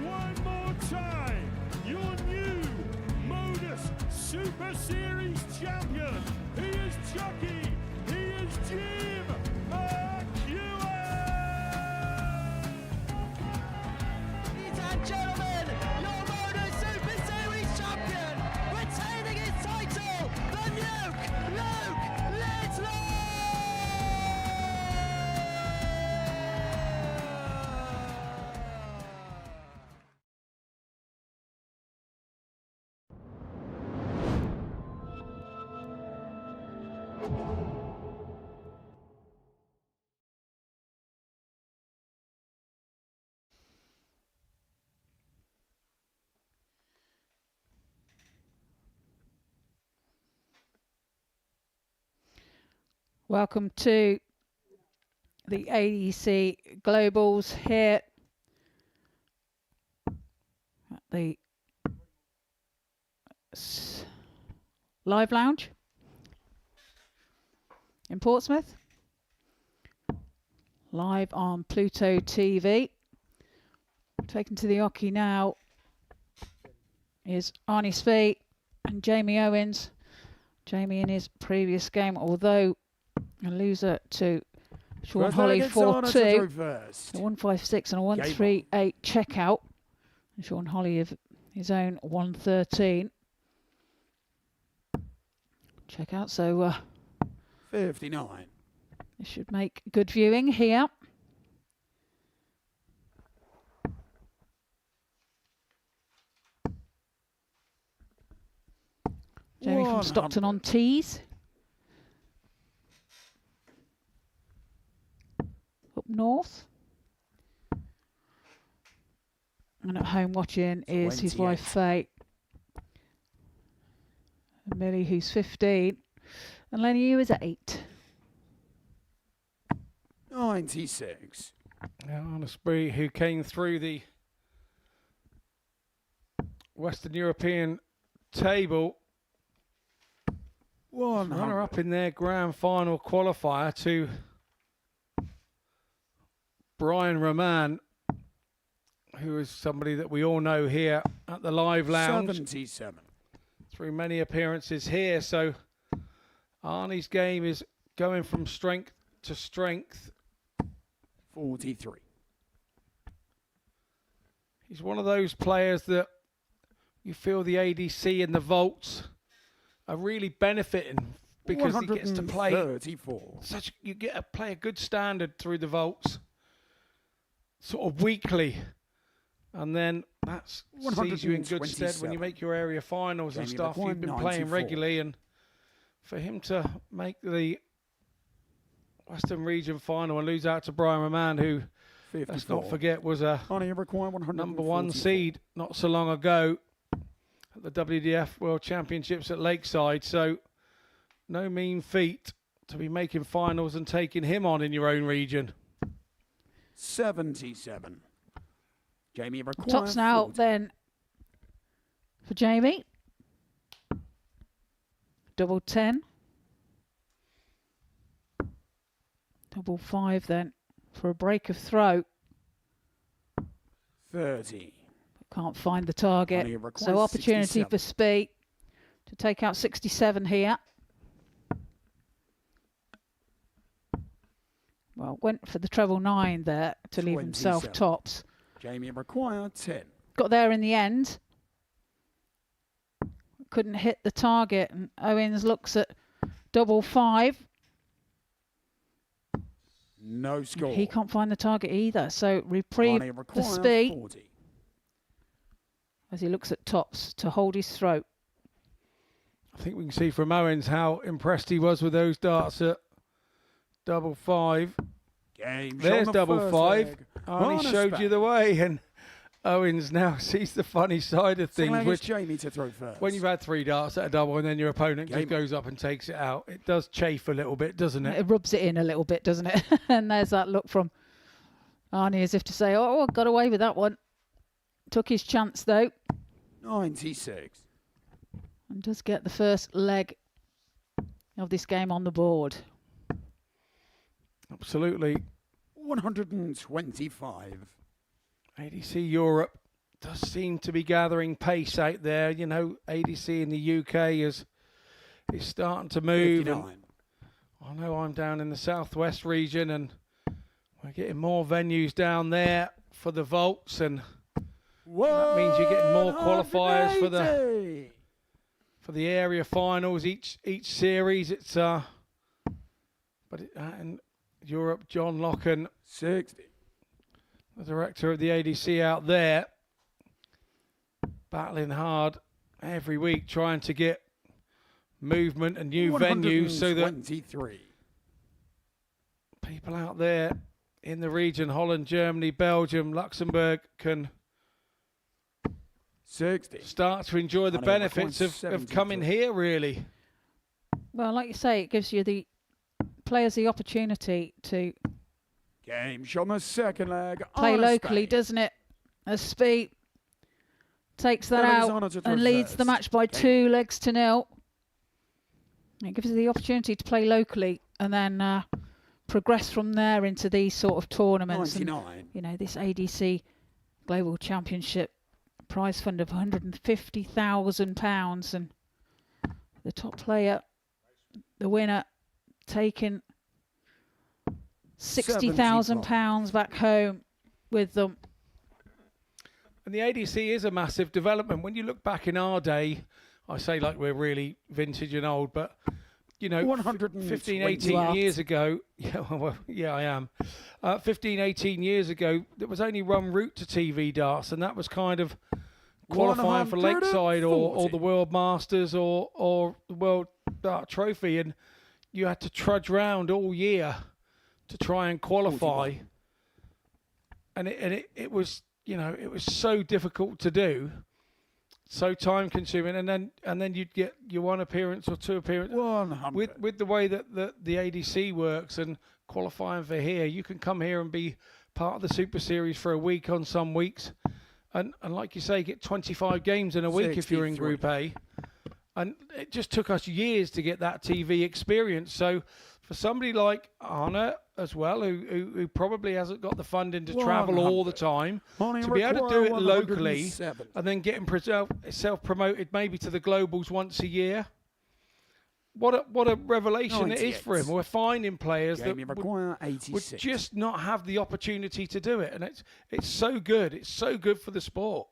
One more time, your new Modus Super Series champion. He is Chucky. He is Jim McEwen. Ladies and gentlemen, your Modus Super Series champion, retaining his title, the Nuke, Luke Littler! Welcome to the ADC Globals here at the Live Lounge in Portsmouth. Live on Pluto TV. Taken to the hockey now is Arnie Spee and Jamie Owens. Jamie in his previous game, although a loser to Sean Holly 4-2, a 156 and a 138 checkout. And Sean Holly of his own 113 checkout. So 59. This should make good viewing here. Jamie from Stockton on tees. Up north. And at home watching is his wife Faye. And Millie, who's 15. And Lenny, who is at 8. 96. Arnie Spee, who came through the Western European table. Runner up in their grand final qualifier to Brian Roman, who is somebody that we all know here at the Live Lounge. 77. Through many appearances here. So Arnie's game is going from strength to strength. 43. He's one of those players that you feel the ADC and the vaults are really benefiting because he gets to play 34. you get to play a good standard through the vaults sort of weekly, and then that sees you in good stead when you make your area finals and stuff. You've been playing regularly, and for him to make the Western Region final and lose out to Brian Roman, who 54. Let's not forget was a number 1 seed not so long ago at the WDF World Championships at Lakeside. So no mean feat to be making finals and taking him on in your own region. 77. Jamie Tops now 40. Then for Jamie. Double 10. Double 5 then for a break of throw. 30. Can't find the target. So opportunity 67. For Spee to take out 67 here. Well, went for the treble 9 there to leave himself tops. Jamie required 10. Got there in the end. Couldn't hit the target, and Owens looks at double 5. No score. He can't find the target either. So reprieve for Spee as he looks at tops to hold his throat. I think we can see from Owens how impressed he was with those darts at double 5. There's double 5. Arnie showed you the way, and Owens now sees the funny side of things, which Jamie to throw first. When you've had 3 darts at a double and then your opponent just goes up and takes it out, it does chafe a little bit, doesn't it? It rubs it in a little bit, doesn't it? And there's that look from Arnie as if to say, oh, got away with that one. Took his chance, though. 96. And does get the first leg of this game on the board. Absolutely. 125. ADC Europe does seem to be gathering pace out there. You know, ADC in the UK is starting to move. I know I'm down in the southwest region, and we're getting more venues down there for the vaults, and that means you're getting more qualifiers for the area finals each series. It's in Europe, John Locken, 60. The director of the ADC out there, battling hard every week, trying to get movement and new venues so that people out there in the region, Holland, Germany, Belgium, Luxembourg, can start to enjoy the benefits of coming here, really. Well, like you say, it gives you the players the opportunity to Game shot on the second leg. play Honor locally, Spade. doesn't it? As Speed takes that Well, it is out honour to and leads the first. match by Game 2-0. It gives you the opportunity to play locally and then progress from there into these sort of tournaments. 99. And, you know, this ADC Global Championship prize fund of £150,000, and the top player, the winner, taking £60,000 back home with them. And the ADC is a massive development. When you look back in our day, I say like we're really vintage and old, but you know, 15, 18 years ago, yeah, I am. 15, 18 years ago, there was only one route to TV darts, and that was kind of qualifying for Lakeside or the World Masters or the World Dart Trophy, and you had to trudge round all year to try and qualify. And it was, you know, it was so difficult to do, so time consuming, and then you'd get your one appearance or two appearances. With the way that the ADC works and qualifying for here, you can come here and be part of the Super Series for a week on some weeks, and like you say, get 25 games in a week if you're in Group A. And it just took us years to get that TV experience. So for somebody like Anna as well, who probably hasn't got the funding to travel all the time, to be able to do it locally and then getting self-promoted maybe to the Globals once a year, what a revelation it is for him. We're finding players that would just not have the opportunity to do it. And it's so good. It's so good for the sport.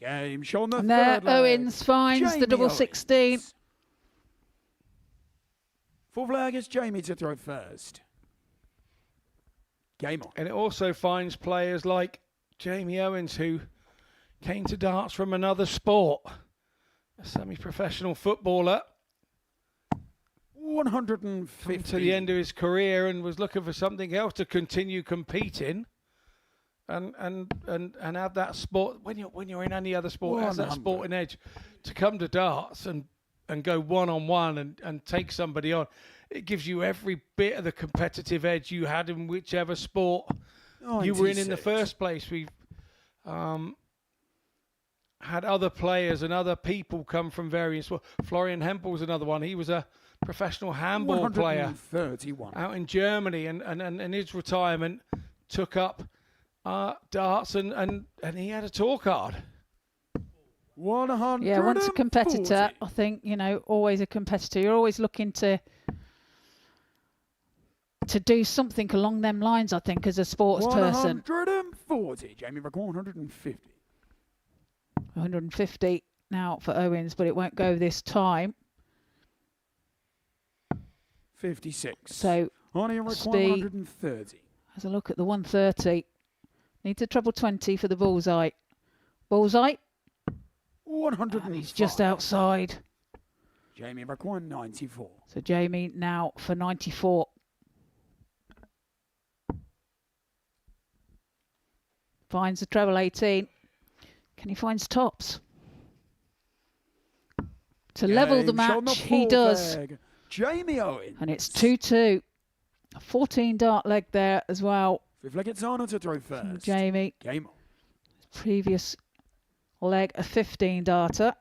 Game shot on the And there, third leg. Owens finds the double 16. Full flag is Jamie to throw first. Game on. And it also finds players like Jamie Owens, who came to darts from another sport, a semi-professional footballer. 150 to the end of his career and was looking for something else to continue competing. And have that sport when you're in any other sport, has that sporting edge to come to darts and go one-on-one and take somebody on. It gives you every bit of the competitive edge you had in whichever sport you were in the first place. We've had other players and other people come from various. Florian Hempel's another one. He was a professional handball player out in Germany, and his retirement took up darts, and he had a tour card. 100. Yeah, once a competitor, I think, you know, always a competitor. You're always looking to do something along them lines, I think, as a sports person. 140. Jamie Rick, 150. 150 now for Owens, but it won't go this time. 56. So Speed 130. has a look at the 130. Need to treble 20 for the bullseye. Bullseye. 105. He's just outside. Jamie Rick, 194. So Jamie now for 94. Finds the treble 18. Can he find tops? To level the match, he does. Jamie Owens. And it's 2-2. A 14 dart leg there as well. Fifth leg, it's Arnold to throw first. Jamie. Game on. Previous leg, a 15 darter.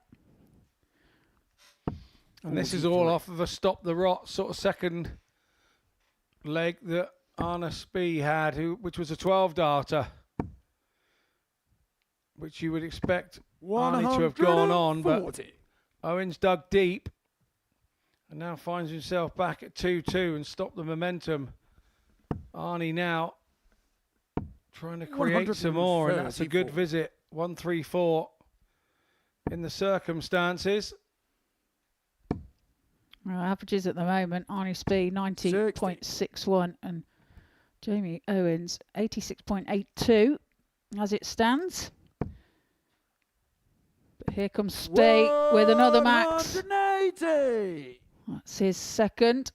And this is all off of a stop the rot sort of second leg that Arna Spee had, which was a 12 darter, which you would expect Arnie to have gone on, but Owens dug deep and now finds himself back at 2-2 and stopped the momentum. Arnie now trying to create some more, and that's a good visit. 134 in the circumstances. Well, averages at the moment, Arnie Spee 90.61 and Jamie Owens 86.82 as it stands. But here comes Spee with another max. 180. That's his second.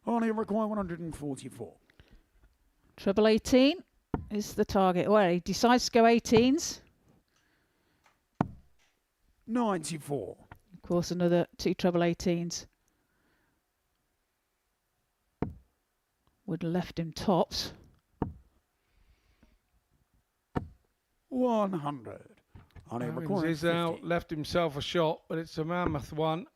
Only require 144. Treble 18 is the target. Well, he decides to go 18s. 94. Of course, another 2 treble 18s would have left him tops. 100. Owens is out, left himself a shot, but it's a mammoth one.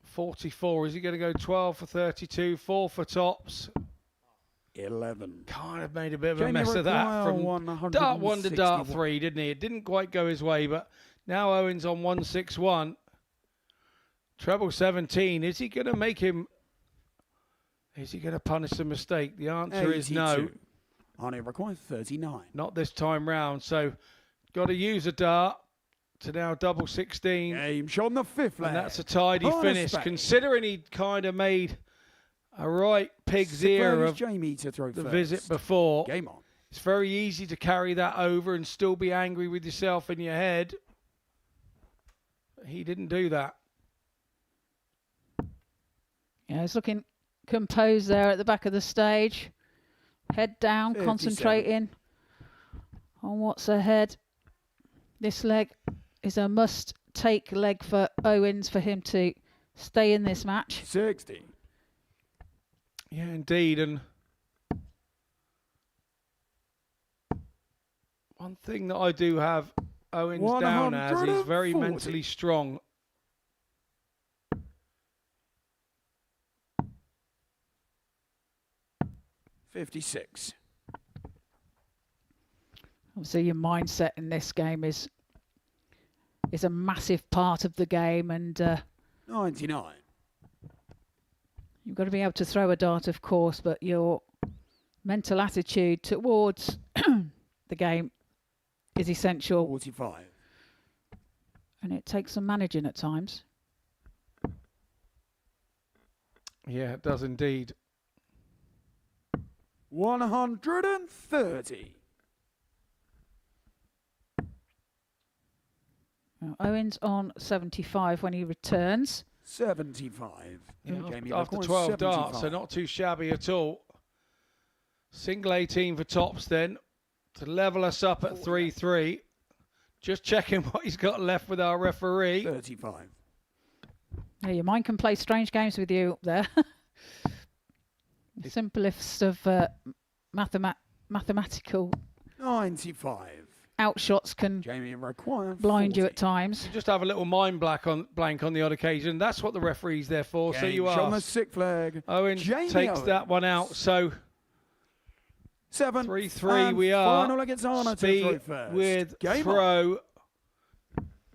44. Is he going to go 12 for 32, 4 for tops? 11. Kind of made a bit of a mess of that from dart 1 to dart 3, didn't he? It didn't quite go his way, but now Owens on 161. Treble 17. Is he going to make him... Is he going to punish the mistake? The answer is no. Only requires 39. Not this time round. So, got to use a dart to now double 16. Game shot on the 5th leg. And that's a tidy finish, considering he'd kind of made a right pig's ear of Jamie to throw the first. visit before. Game on. It's very easy to carry that over and still be angry with yourself in your head. He didn't do that. Yeah, he's looking composed there at the back of the stage. Head down, 57. concentrating on what's ahead. This leg is a must-take leg for Owens for him to stay in this match. 60. Yeah, indeed. And one thing that I do have Owens down as, he's very 140. mentally strong. $56. Obviously, your mindset in this game is a massive part of the game, and 99. you've got to be able to throw a dart, of course, but your mental attitude towards the game is essential. 45. And it takes some managing at times. Yeah, it does indeed. 130. Now, Owens on 75 when he returns. 75. Yeah, Jamie after records 12 75. darts, so not too shabby at all. Single 18 for tops then, to level us up at 3-3. Just checking what he's got left with our referee. 35. Yeah, your mind can play strange games with you up there. The simplest of mathematical 95. outshots can Jamie required blind 40. you at times. You just have a little mind blank on the odd occasion. That's what the referee's there for. So you Shot on the are. 6th flag. Owens Jamie takes Owens. that one out. So 7. 3-3 and we are. Final against Arna to Speed throw first. with Game throw.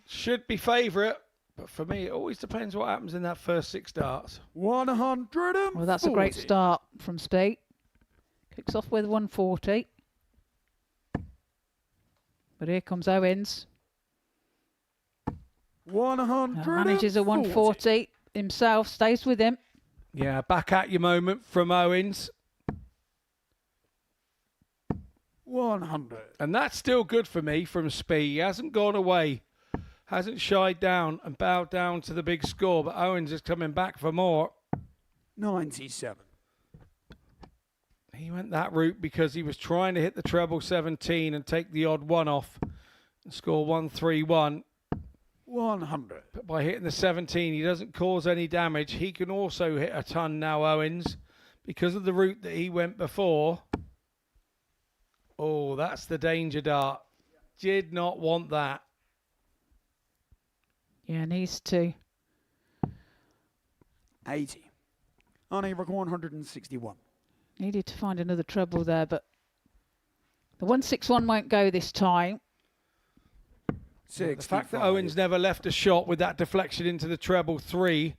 Should be favourite. But for me, it always depends what happens in that first 6 darts. 140. Well, that's a great start from Speed. Kicks off with 140. But here comes Owens. 140. Manages a 140 himself, stays with him. Yeah, back at your moment from Owens. 100. And that's still good for me from Speed. He hasn't gone away. Hasn't shied down and bowed down to the big score. But Owens is coming back for more. 97. He went that route because he was trying to hit the treble 17 and take the odd one off and score 131. 100. But by hitting the 17, he doesn't cause any damage. He can also hit a ton now, Owens, because of the route that he went before. Oh, that's the danger dart. Did not want that. Yeah, needs to. 80. Arnie record 161. Needed to find another treble there, but the 161 won't go this time. The fact that Owens never left a shot with that deflection into the treble 3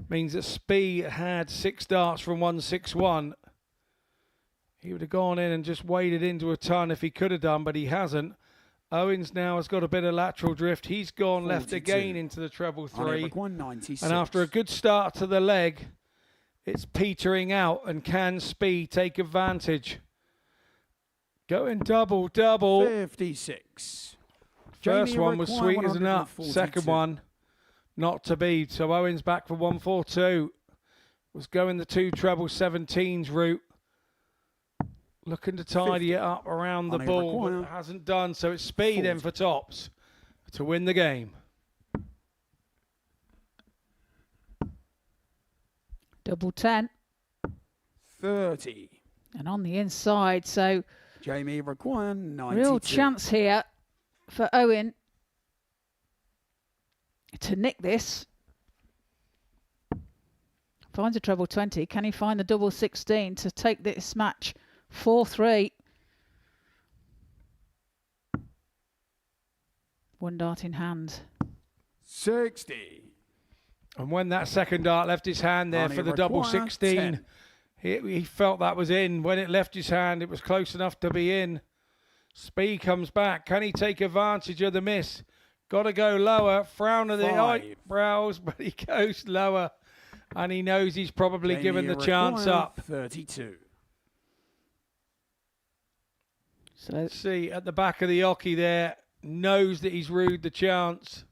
means that Spee had 6 darts from 161. He would have gone in and just waded into a ton if he could have done, but he hasn't. Owens now has got a bit of lateral drift. He's gone 42. left again into the treble 3. 196. And after a good start to the leg, it's petering out. And can Spee take advantage? Going double. 56. First Jamie one was required sweet as a nut. 142. Second one, not to be. So Owens back for 142. Was going the 2 treble 17s route. Looking to tidy it up around the Only ball, require but hasn't done, so it's speed then for tops to win the game. Double 10. 30. And on the inside, so Jamie require 92. real chance here for Owen to nick this. Finds a treble 20. Can he find the double 16 to take this match 4-3? One dart in hand. 60. And when that second dart left his hand there Only for the double require 16, 10. he felt that was in. When it left his hand, it was close enough to be in. Speed comes back. Can he take advantage of the miss? Got to go lower. Frown of the 5. eyebrows, but he goes lower. And he knows he's probably Jamie given the chance require up. 32. So Let's see, at the back of the hockey there, knows that he's rued the chance.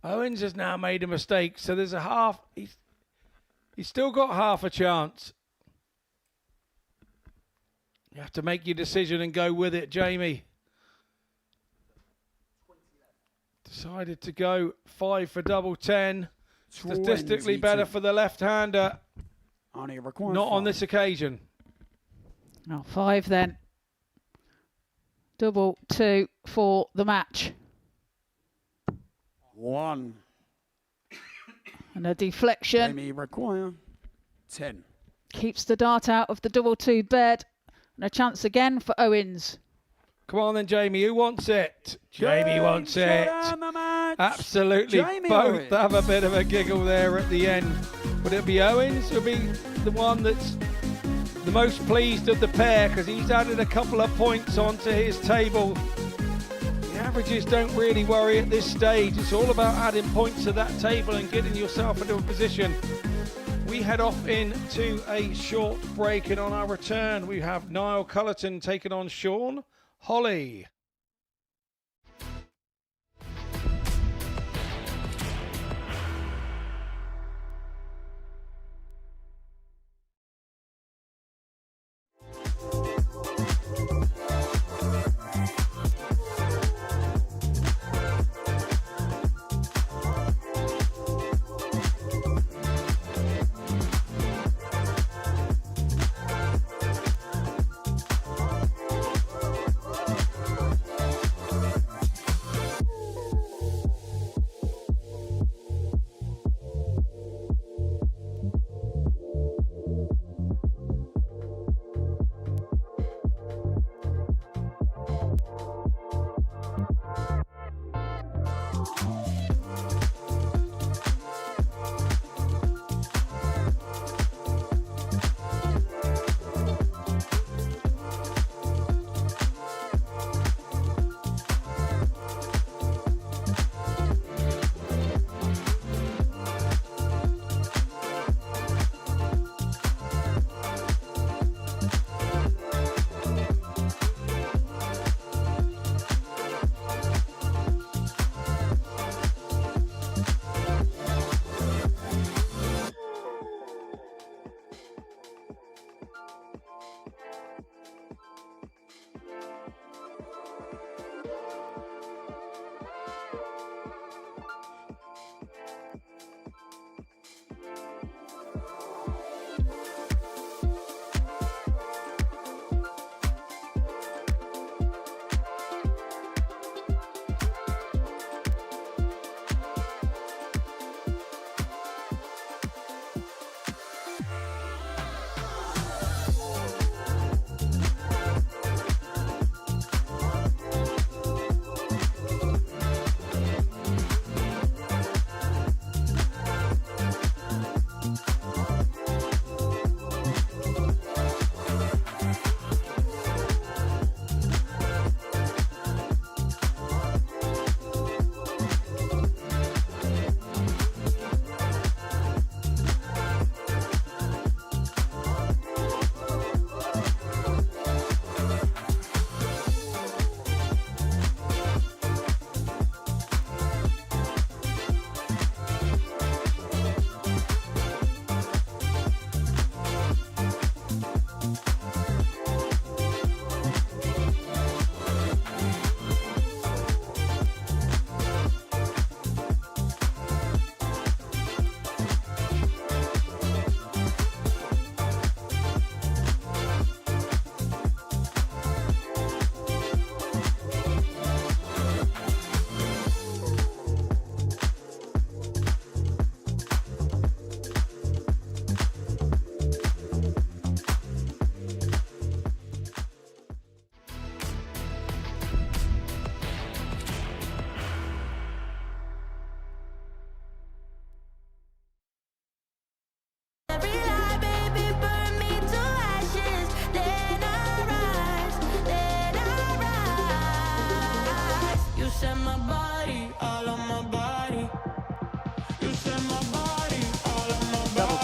Owens has now made a mistake, so there's a half. He's still got half a chance. You have to make your decision and go with it, Jamie. Decided to go 5 for double 10. Statistically better for the left-hander. Only require Not 5. on this occasion. oh, 5 then. Double 2 for the match. 1. And a deflection. Jamie require 10. Keeps the dart out of the double 2 bed. And a chance again for Owens. Come on then, Jamie. Who wants it? Jamie wants it. Absolutely. Jamie Both Owens. have a bit of a giggle there at the end. Would it be Owens? Would be the one that's the most pleased of the pair because he's added a couple of points onto his table. The averages don't really worry at this stage. It's all about adding points to that table and getting yourself into a position. We head off into a short break, and on our return we have Niall Cullton taking on Sean Holly.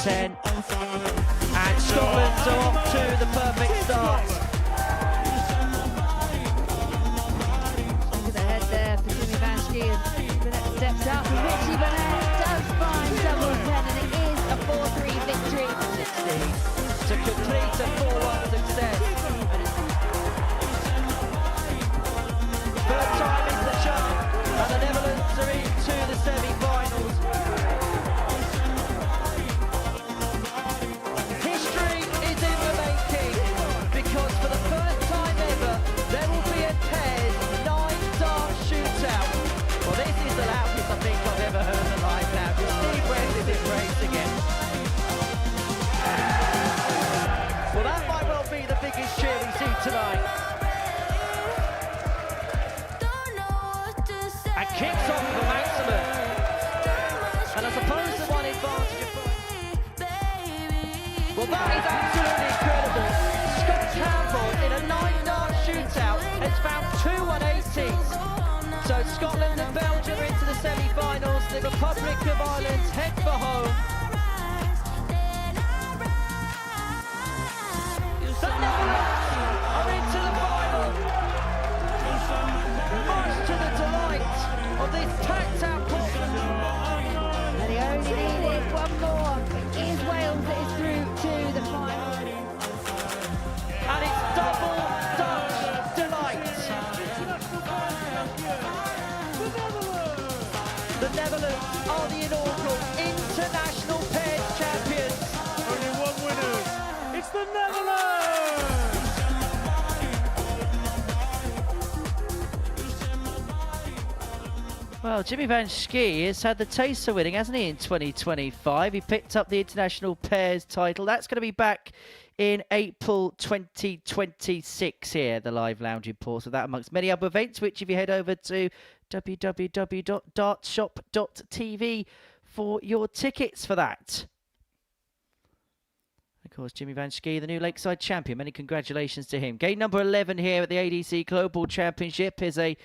10. And Scotland are off to the perfect start. Look at the head there for Jimmy Van Schie. Burnett steps up, and Richie Burnett does find double 10, and it is a 4-3 victory. 60 to complete a 4-1 success. Third time in the chart, and the Netherlands are into the semi-finals. History is in the making, because for the first time ever, there will be a pairs 9-dart shootout. Well, this is the loudest I think I've ever heard a live now. Steve West is in race again. Well, that might well be the biggest cheer we see tonight. And kicks off for maximum. And I suppose the one advantage of... Well, that is absolutely incredible. Scott Campbell in a 9-dart shootout has found 2 180s. So Scotland and Belgium are into the semi-finals. The Republic of Ireland head for home. The Netherlands are into the final. Much to the delight of this packed out pool. And he only needed one more. It is Wales that is through to the final. And it's double Dutch delight. The Netherlands are the inaugural international pairs champions. Only one winner. It's the Netherlands! Well, Jimmy Van Schie has had the taste of winning, hasn't he, in 2025? He picked up the international pairs title. That's going to be back in April 2026 here, the live lounge report. So that amongst many other events, which if you head over to www.dartshop.tv for your tickets for that. Of course, Jimmy Van Schie, the new Lakeside champion. Many congratulations to him. Game number 11 here at the ADC Global Championship is a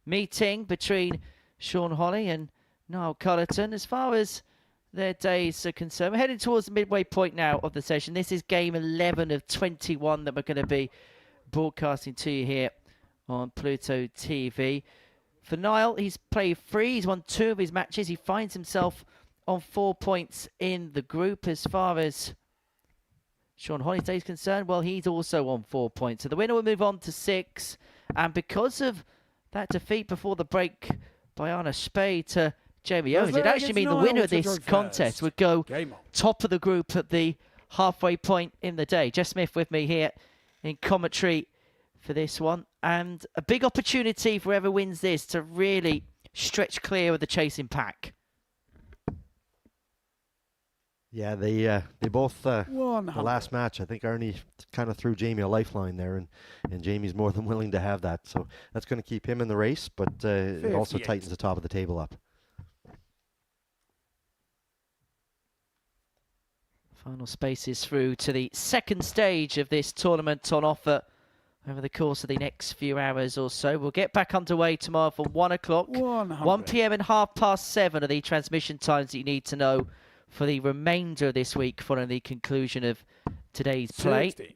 meeting between Sean Holly and Niall Cullton. As far as their days are concerned, we're heading towards the midway point now of the session. This is game 11 of 21 that we're going to be broadcasting to you here on Pluto TV. For Niall, he's played 3. He's won 2 of his matches. He finds himself on 4 points in the group. As far as Sean Holly's day is concerned, well, he's also on 4 points. So the winner will move on to 6. And because of that defeat before the break by Anna Spey to Jamie Owens, it'd actually mean the winner of this contest would go top of the group at the halfway point in the day. Jess Smith with me here in commentary for this one. And a big opportunity for whoever wins this to really stretch clear of the chasing pack. Yeah, they both, the last match, I think Arnie kind of threw Jamie a lifeline there, and Jamie's more than willing to have that. So that's going to keep him in the race, but it also tightens the top of the table up. Final spaces through to the second stage of this tournament on offer over the course of the next few hours or so. We'll get back underway tomorrow for 1 o'clock. 1 p.m. and 7:30 are the transmission times that you need to know for the remainder of this week following the conclusion of today's play. 60.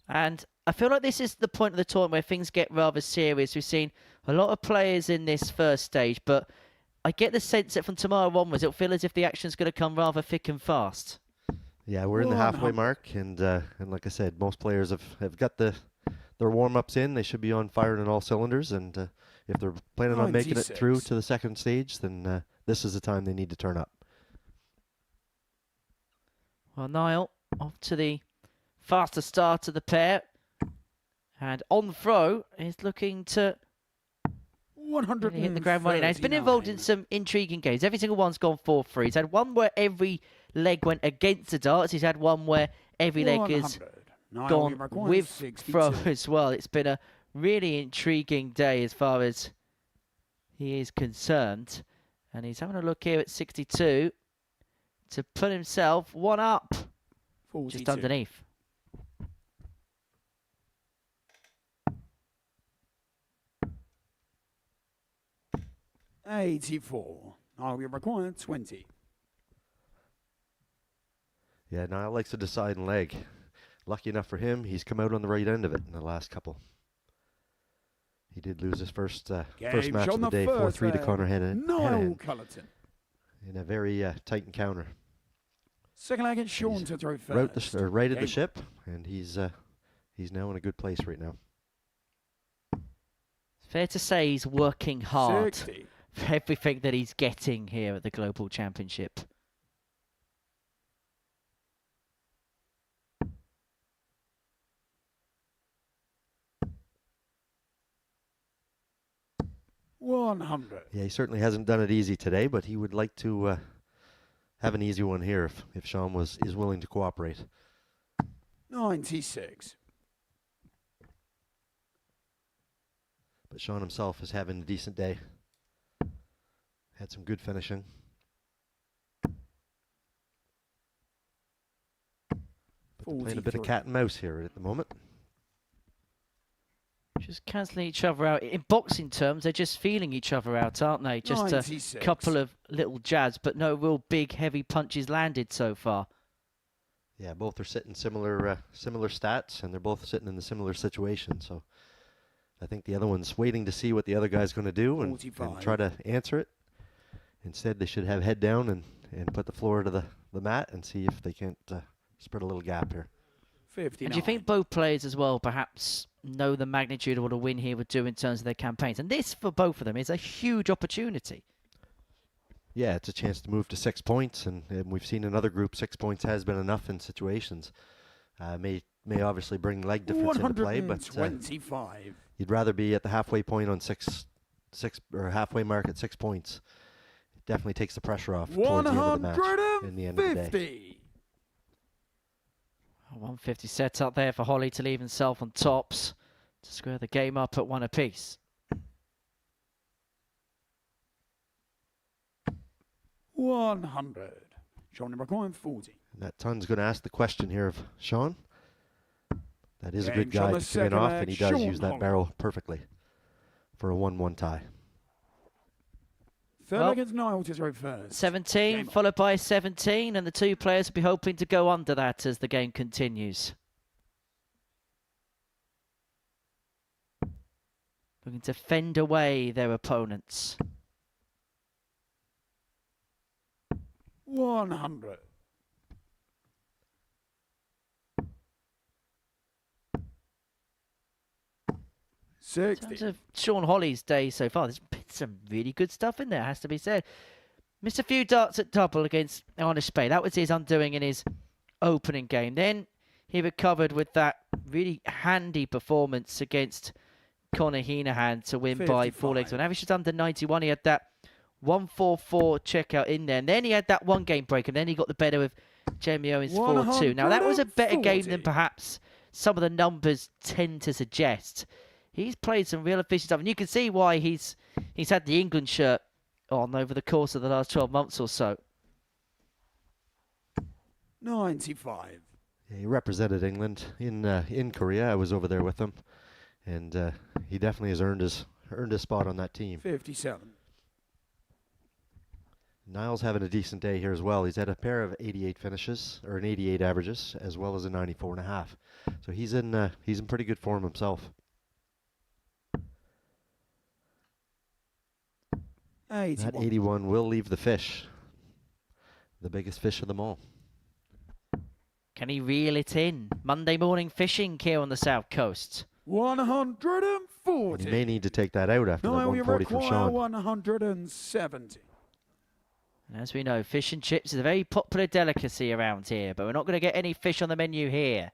And I feel like this is the point of the tournament where things get rather serious. We've seen a lot of players in this first stage, but I get the sense that from tomorrow onwards, it'll feel as if the action's going to come rather thick and fast. Yeah, we're in the halfway mark, and like I said, most players have got their warm-ups in. They should be on firing on all cylinders, and if they're planning on making it through to the second stage, then this is the time they need to turn up. Well, Niall off to the faster start of the pair, and on throw is looking to 100 hit the ground running. Now, he's been involved in some intriguing games. Every single one's gone 4-3. He's had one where every leg went against the darts. He's had one where every leg has gone with throw as well. It's been a really intriguing day as far as he is concerned. And he's having a look here at 62 to put himself one up 42. just underneath. $84. I'll be required 20. Yeah, Niall likes to decide in leg. Lucky enough for him, he's come out on the right end of it in the last couple. He did lose his first match of the day, 4-3 to Conor Heahan. Niall Cullton. In a very tight encounter. Second leg against Sean to throw first. Righted the ship, and he's now in a good place right now. Fair to say he's working hard 60. for everything that he's getting here at the Global Championship. $100. Yeah, he certainly hasn't done it easy today, but he would like to have an easy one here if Sean is willing to cooperate. 96. But Sean himself is having a decent day. Had some good finishing. But they're playing a bit of cat and mouse here at the moment. Just cancelling each other out. In boxing terms, they're just feeling each other out, aren't they? Just 96. a couple of little jabs, but no real big, heavy punches landed so far. Yeah, both are sitting similar stats, and they're both sitting in a similar situation. So I think the other one's waiting to see what the other guy's going to do and try to answer it. Instead, they should have head down and put the floor to the mat and see if they can't spread a little gap here. 59. And do you think both players as well perhaps know the magnitude of what a win here would do in terms of their campaigns? And this, for both of them, is a huge opportunity. Yeah, it's a chance to move to 6 points, and we've seen in other groups 6 points has been enough in situations. May obviously bring leg difference into play, but 125. you'd rather be at the halfway point on six or halfway mark at 6 points. It definitely takes the pressure off towards the end of the match. In the end of the day. 150 set up there for Holly to leave himself on tops to square the game up at 1 apiece. $100. Sean requiring 40. And that ton's going to ask the question here of Sean. That is a good Sean guy the to come in off, and he does Sean use that Hall. barrel perfectly for a 1-1 tie. Third Well, against Niall to throw first. 17 followed by 17, and the two players will be hoping to go under that as the game continues. Looking to fend away their opponents. 100. In terms of Sean Holly's day so far, there's been some really good stuff in there, has to be said. Missed a few darts at double against Arnish Spey. That was his undoing in his opening game. Then he recovered with that really handy performance against Conor Heahan to win by 4 legs. When average just under 91, he had that 144 checkout in there. And then he had that one game break, and then he got the better of Jamie Owens 4-2. Now, that was a better game than perhaps some of the numbers tend to suggest. He's played some real efficient stuff, and you can see why he's had the England shirt on over the course of the last 12 months or so. 95. Yeah, he represented England in Korea. I was over there with him, and he definitely has earned his spot on that team. 57. Niall's having a decent day here as well. He's had a pair of 88 finishes, or an 88 averages, as well as a 94.5. So he's in pretty good form himself. 81. That 81 will leave the fish, the biggest fish of them all. Can he reel it in? Monday morning fishing here on the south coast. 140. And he may need to take that out after that Niall, you 140 from require Sean. 170. And as we know, fish and chips is a very popular delicacy around here, but we're not going to get any fish on the menu here.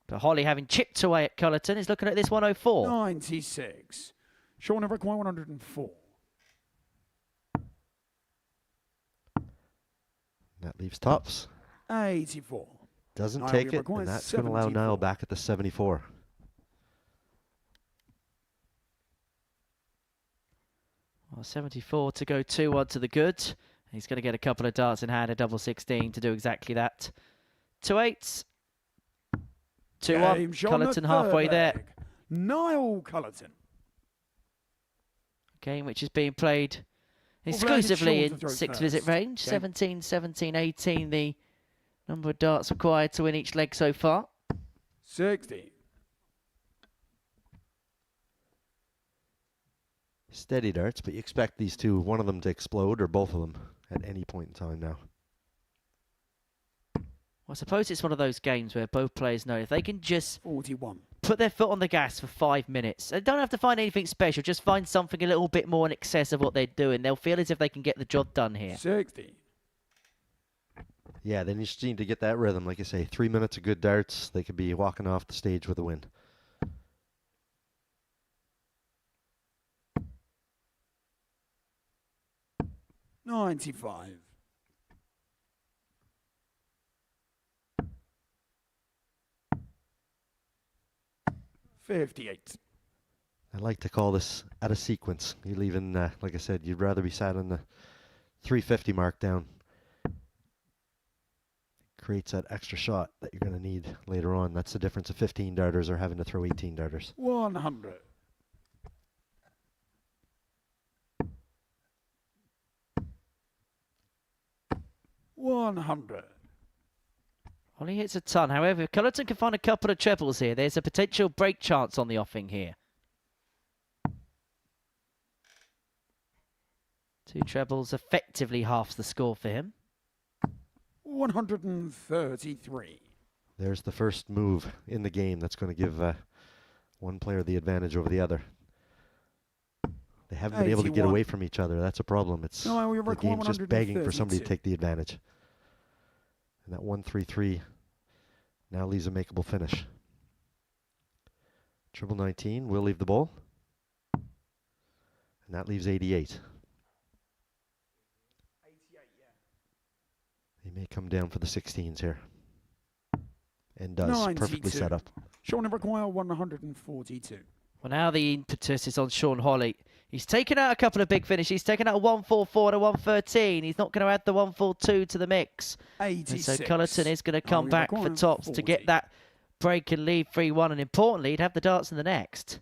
But Holly, having chipped away at Cullton, is looking at this 104. 96. Sean require 104. That leaves tops. 84. Doesn't Niall, take you it, require and that's going to allow 74. Niall back at the 74. Well, 74 to go 2-1 to the good. He's going to get a couple of darts in hand, a double 16 to do exactly that. 2-8. 2-1. Cullton halfway there. Niall Cullton. Game which is being played exclusively in 6 visit range. 17, 17, 18 the Number of darts required to win each leg so far. 60. Steady darts, but you expect these two, one of them to explode or both of them at any point in time now. Well, I suppose it's one of those games where both players know if they can just 41. put their foot on the gas for 5 minutes. They don't have to find anything special, just find something a little bit more in excess of what they're doing. They'll feel as if they can get the job done here. 60. Yeah, they just need to get that rhythm. Like I say, 3 minutes of good darts, they could be walking off the stage with a win. $95. 58. I like to call this out of sequence. You're leaving, like I said, you'd rather be sat on the 350 mark down. Creates that extra shot that you're going to need later on. That's the difference of 15 darters or having to throw 18 darters. 100. $100. Only hits a ton. However, if Cullton can find a couple of trebles here, there's a potential break chance on the offing here. 2 trebles effectively halves the score for him. 133. There's the first move in the game that's going to give one player the advantage over the other. They haven't been able to get 81. away from each other. That's a problem. It's No, we the require game's just begging for somebody to 132. take the advantage. And that 133 now leaves a makeable finish. Triple 19 will leave the bowl. And that leaves 88. He may come down for the 16s here. And does. 92. Perfectly set up. Sean require 142. Well, now the impetus is on Sean Holly. He's taken out a couple of big finishes. He's taken out a 144 and a 113. He's not going to add the 142 to the mix. 86. And so Cullton is going to come we back for require tops 40. to get that break and lead 3-1. And importantly, he'd have the darts in the next.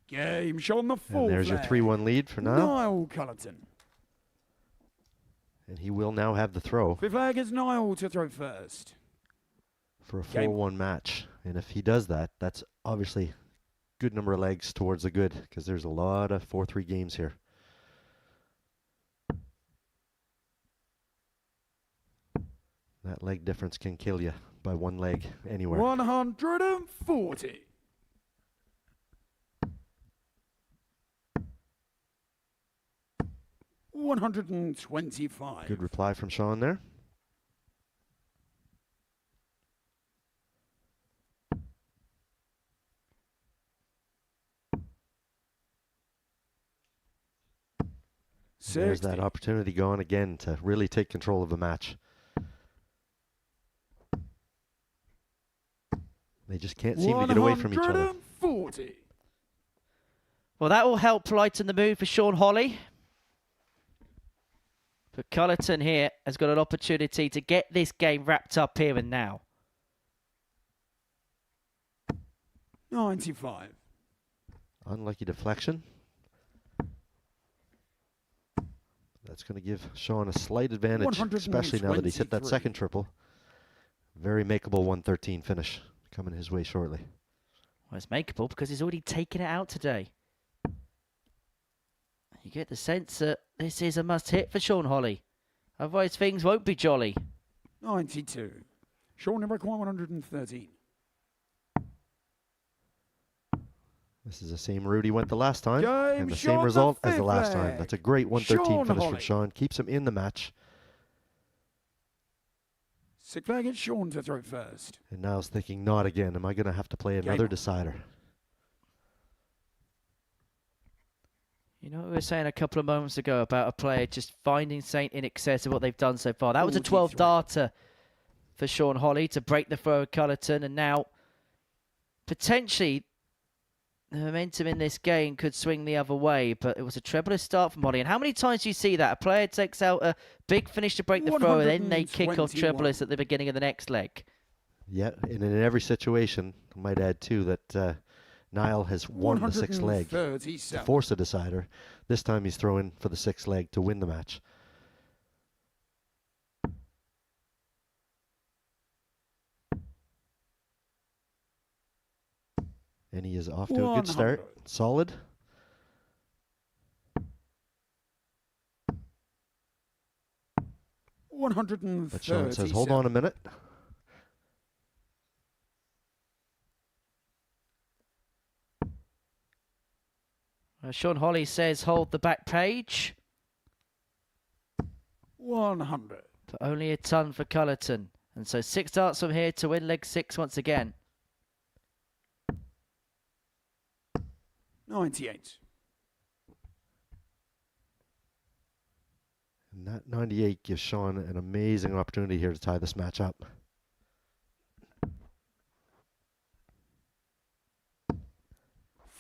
Game Sean the And full there's your flag. 3-1 lead for now. Niall Cullton. And he will now have the throw Fifth flag is Niall to throw first. for a Game. 4-1 match. And if he does that, that's obviously good number of legs towards the good, because there's a lot of 4-3 games here. That leg difference can kill you by one leg anywhere. 140. $125. Good reply from Sean there. There's that 60. opportunity gone again to really take control of the match. They just can't seem to get away from each other. 140. Well, that will help lighten the mood for Sean Holly. But Cullton here has got an opportunity to get this game wrapped up here and now. 95. Unlucky deflection. That's going to give Sean a slight advantage, especially now that he's hit that 123. second triple. Very makeable 113 finish coming his way shortly. Well, it's makeable because he's already taken it out today. You get the sense that this is a must-hit for Sean Holly. Otherwise, things won't be jolly. 92. Sean require 113. This is the same route he went the last time, Game and the Sean same the result as the fifth last time. leg. That's a great 113 Sean finish Holly. from Sean. Keeps him in the match. Sixth flag is Sean to throw first. And now he's thinking, not again. Am I going to have to play another on. decider? You know what we were saying a couple of moments ago about a player just finding Saint in excess of what they've done so far. That was a 12 43. darter for Sean Holly to break the throw of Cullton, and now potentially the momentum in this game could swing the other way, but it was a trebleless start from Holly. And how many times do you see that? A player takes out a big finish to break the throw, and then they kick off 121. trebleless at the beginning of the next leg. Yeah, and in every situation, I might add too that Niall has won the 6th leg to 137. force a decider. This time he's throwing for the 6th leg to win the match. And he is off to a good start. Solid. But Sean says, hold on a minute. Sean Holly says, hold the back page. 100. But only a ton for Cullton. And so 6 darts from here to win leg 6 once again. 98. And that 98 gives Sean an amazing opportunity here to tie this match up.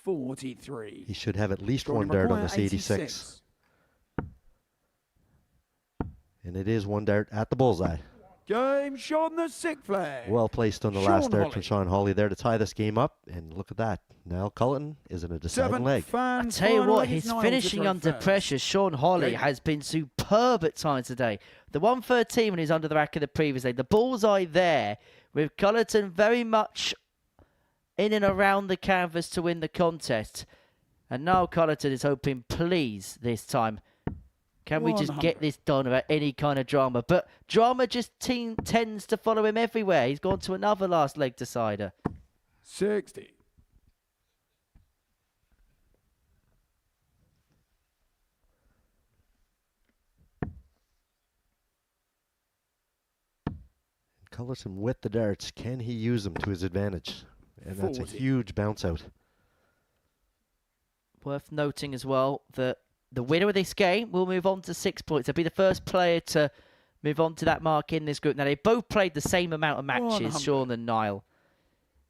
43. He should have at least one dart on this 86. And it is one dart at the bullseye. Game Sean the 6th flag. Well placed on the last dart from Sean Hawley there to tie this game up. And look at that. Now Cullton is in a deciding leg. I tell you what, his finishing under pressure, Sean Hawley, has been superb at times today. The 113 when he's under the rack of the previous leg. The bullseye there with Cullton very much in and around the canvas to win the contest. And now Cullton is hoping, please, this time, can we just get this done without any kind of drama? But drama just tends to follow him everywhere. He's gone to another last leg decider. 60. Cullton with the darts. Can he use them to his advantage? And that's a huge bounce out. Worth noting as well that the winner of this game will move on to 6 points. They'll be the first player to move on to that mark in this group. Now, they both played the same amount of matches, Sean and Niall.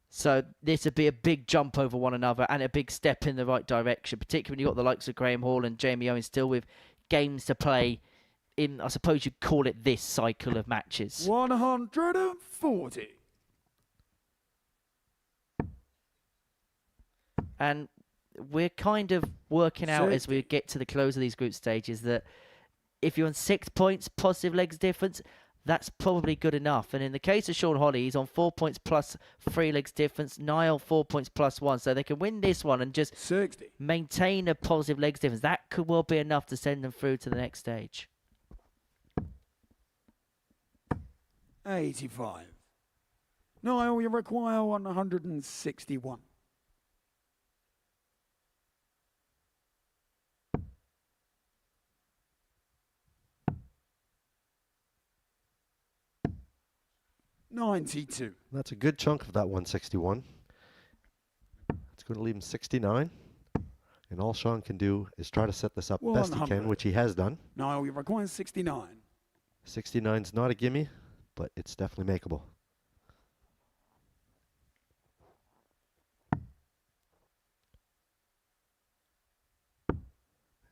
So this would be a big jump over one another and a big step in the right direction, particularly when you've got the likes of Graeme Hall and Jamie Owens still with games to play in, I suppose you'd call it, this cycle of matches. 140. And we're kind of working out as we get to the close of these group stages that if you're on 6 points, positive legs difference, that's probably good enough. And in the case of Sean Hawley, he's on 4 points plus 3 legs difference. Niall, 4 points plus 1. So they can win this one and just maintain a positive legs difference. That could well be enough to send them through to the next stage. 85. Niall, you require 161. $92. That's a good chunk of that 161. It's going to leave him 69. And all Sean can do is try to set this up best he can, which he has done. Niall, you require 69. 69's not a gimme, but it's definitely makeable.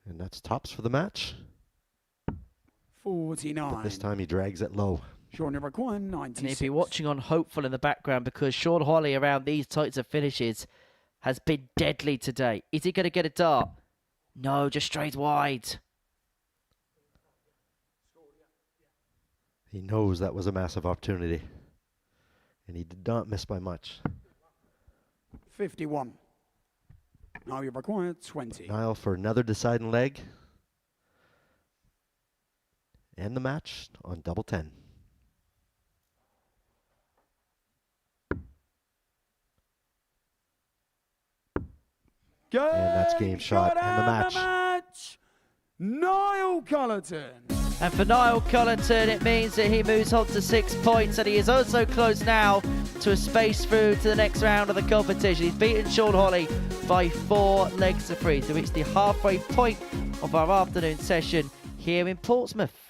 And that's tops for the match. 49. But this time he drags it low. Sean, you require 96. And he'd be watching on hopeful in the background because Sean Hawley around these types of finishes has been deadly today. Is he going to get a dart? No, just straight wide. He knows that was a massive opportunity. And he did not miss by much. 51. Now you require 20. Niall for another deciding leg. And the match on double 10. Game and that's game shot and the match. Niall Cullton. And for Niall Cullton, it means that he moves on to 6 points, and he is also close now to a space through to the next round of the competition. He's beaten Sean Hawley by 4 legs to 3, so it's the halfway point of our afternoon session here in Portsmouth.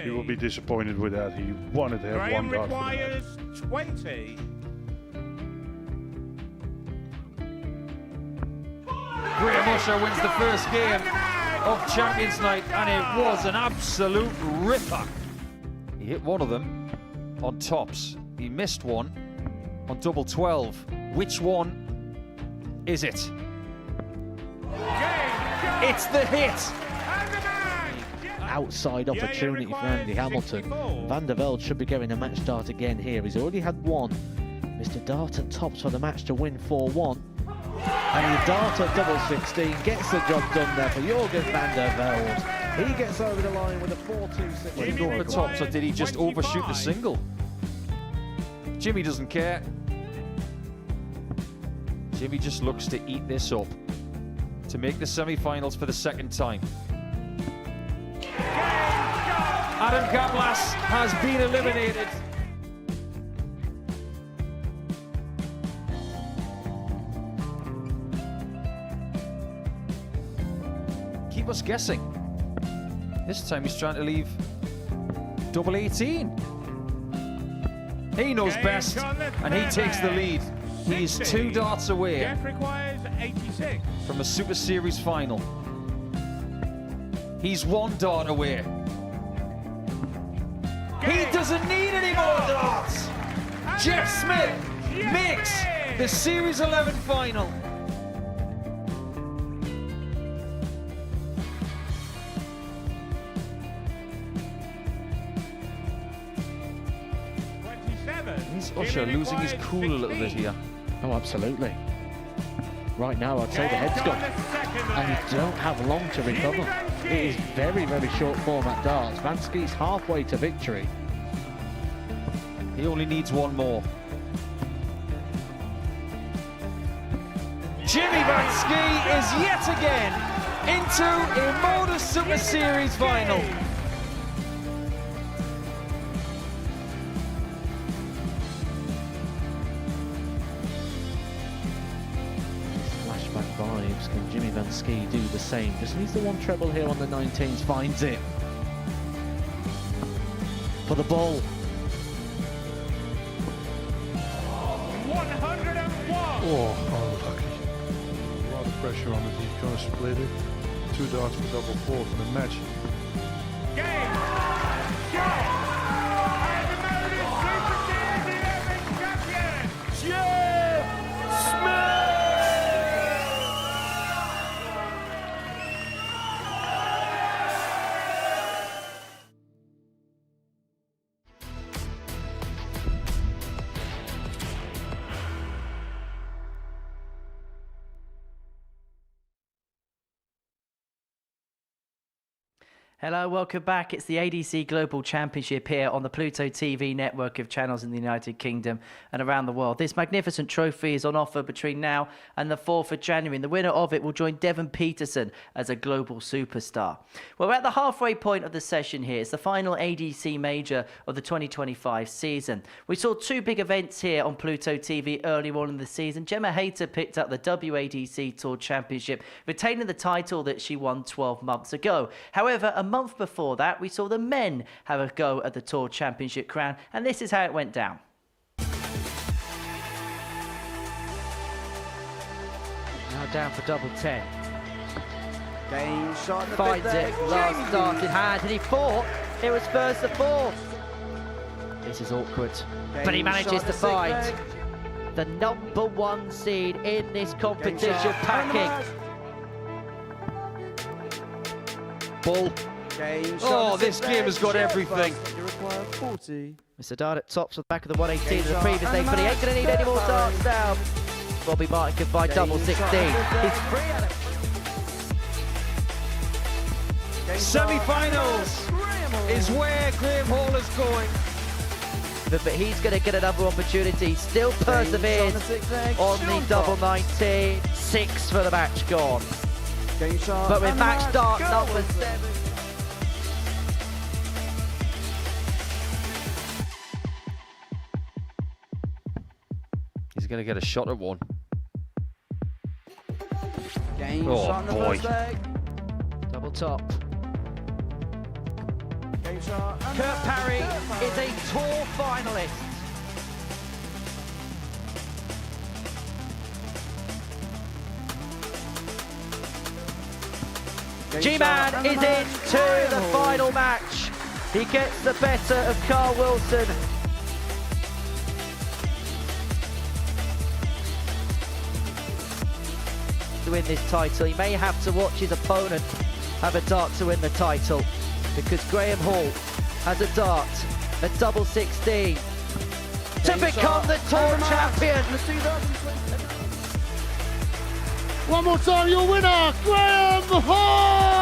You will be disappointed with that. He wanted to have Graeme one dart. requires 20. Graeme will pressure wins the first game of Champions Night, and it was an absolute ripper. He hit one of them on tops. He missed one on double 12. Which one is it? It's the hit. Outside opportunity for Andy Hamilton. Van der Velde should be getting a match start again here. He's already had one. Mr. Darter tops for the match to win 4-1. And the Darter double 16 gets the job done there for Jurgen van der Velde. He gets over the line with a 4-2-6. Did he go for tops, or did he just overshoot the single? Jimmy doesn't care. Jimmy just looks to eat this up to make the semi-finals for the second time. Adam Kablas has been eliminated. Keep us guessing. This time he's trying to leave double 18. He knows best, and he takes the lead. He's 2 darts away from a Super Series final. He's 1 dart away. He doesn't need any more darts. Jeff Smith makes the Series 11 final. Is Usher losing his cool a little bit here? Oh, absolutely. Right now, I'd say the head's gone, and you don't have long to recover. It is very, very short form at darts. Vansky's halfway to victory. He only needs one more. Jimmy Vansky is yet again into a Modus Super Series final. Flashback vibes. Can Jimmy Vansky do the same? Just needs the one treble here on the 19s. Finds it. For the ball. 101. Oh, unlucky. A lot of pressure on it. He's going to split it. 2 darts for double 4 for the match. Game. Shot. And the Modus Super Series 11 champion, Jeff Smith. Hello, welcome back. It's the ADC Global Championship here on the Pluto TV network of channels in the United Kingdom and around the world. This magnificent trophy is on offer between now and the 4th of January, and the winner of it will join Devon Peterson as a global superstar. Well, we're at the halfway point of the session here. It's the final ADC major of the 2025 season. We saw 2 big events here on Pluto TV early on in the season. Gemma Hayter picked up the WADC Tour Championship, retaining the title that she won 12 months ago. However, a month before that, we saw the men have a go at the Tour Championship crown, and this is how it went down. Now down for double 10. Game shot. Finds it. Last start in hand, and he fought. It was first to 4th. This is awkward, but he manages to find the number 1 seed in this competition packing. Bull. Oh, this game has got everything. Mr. Dart tops on the back of the 118 of the previous day, but he ain't going to need any more darts now. Bobby Martin can find double 16. He's free at it. Semi-finals is where Graeme Hall is going. But he's going to get another opportunity. Still perseveres on the double 19. 6 for the match gone. But with match start number 7. He's going to get a shot at one. Oh boy. Double top. Kurt Parry is a Tour finalist. G-Man is into the final match. He gets the better of Carl Wilson. To win this title, he may have to watch his opponent have a dart to win the title, because Graeme Hall has a dart at double 16 to become the tour champion. One more time, your winner, Graeme Hall!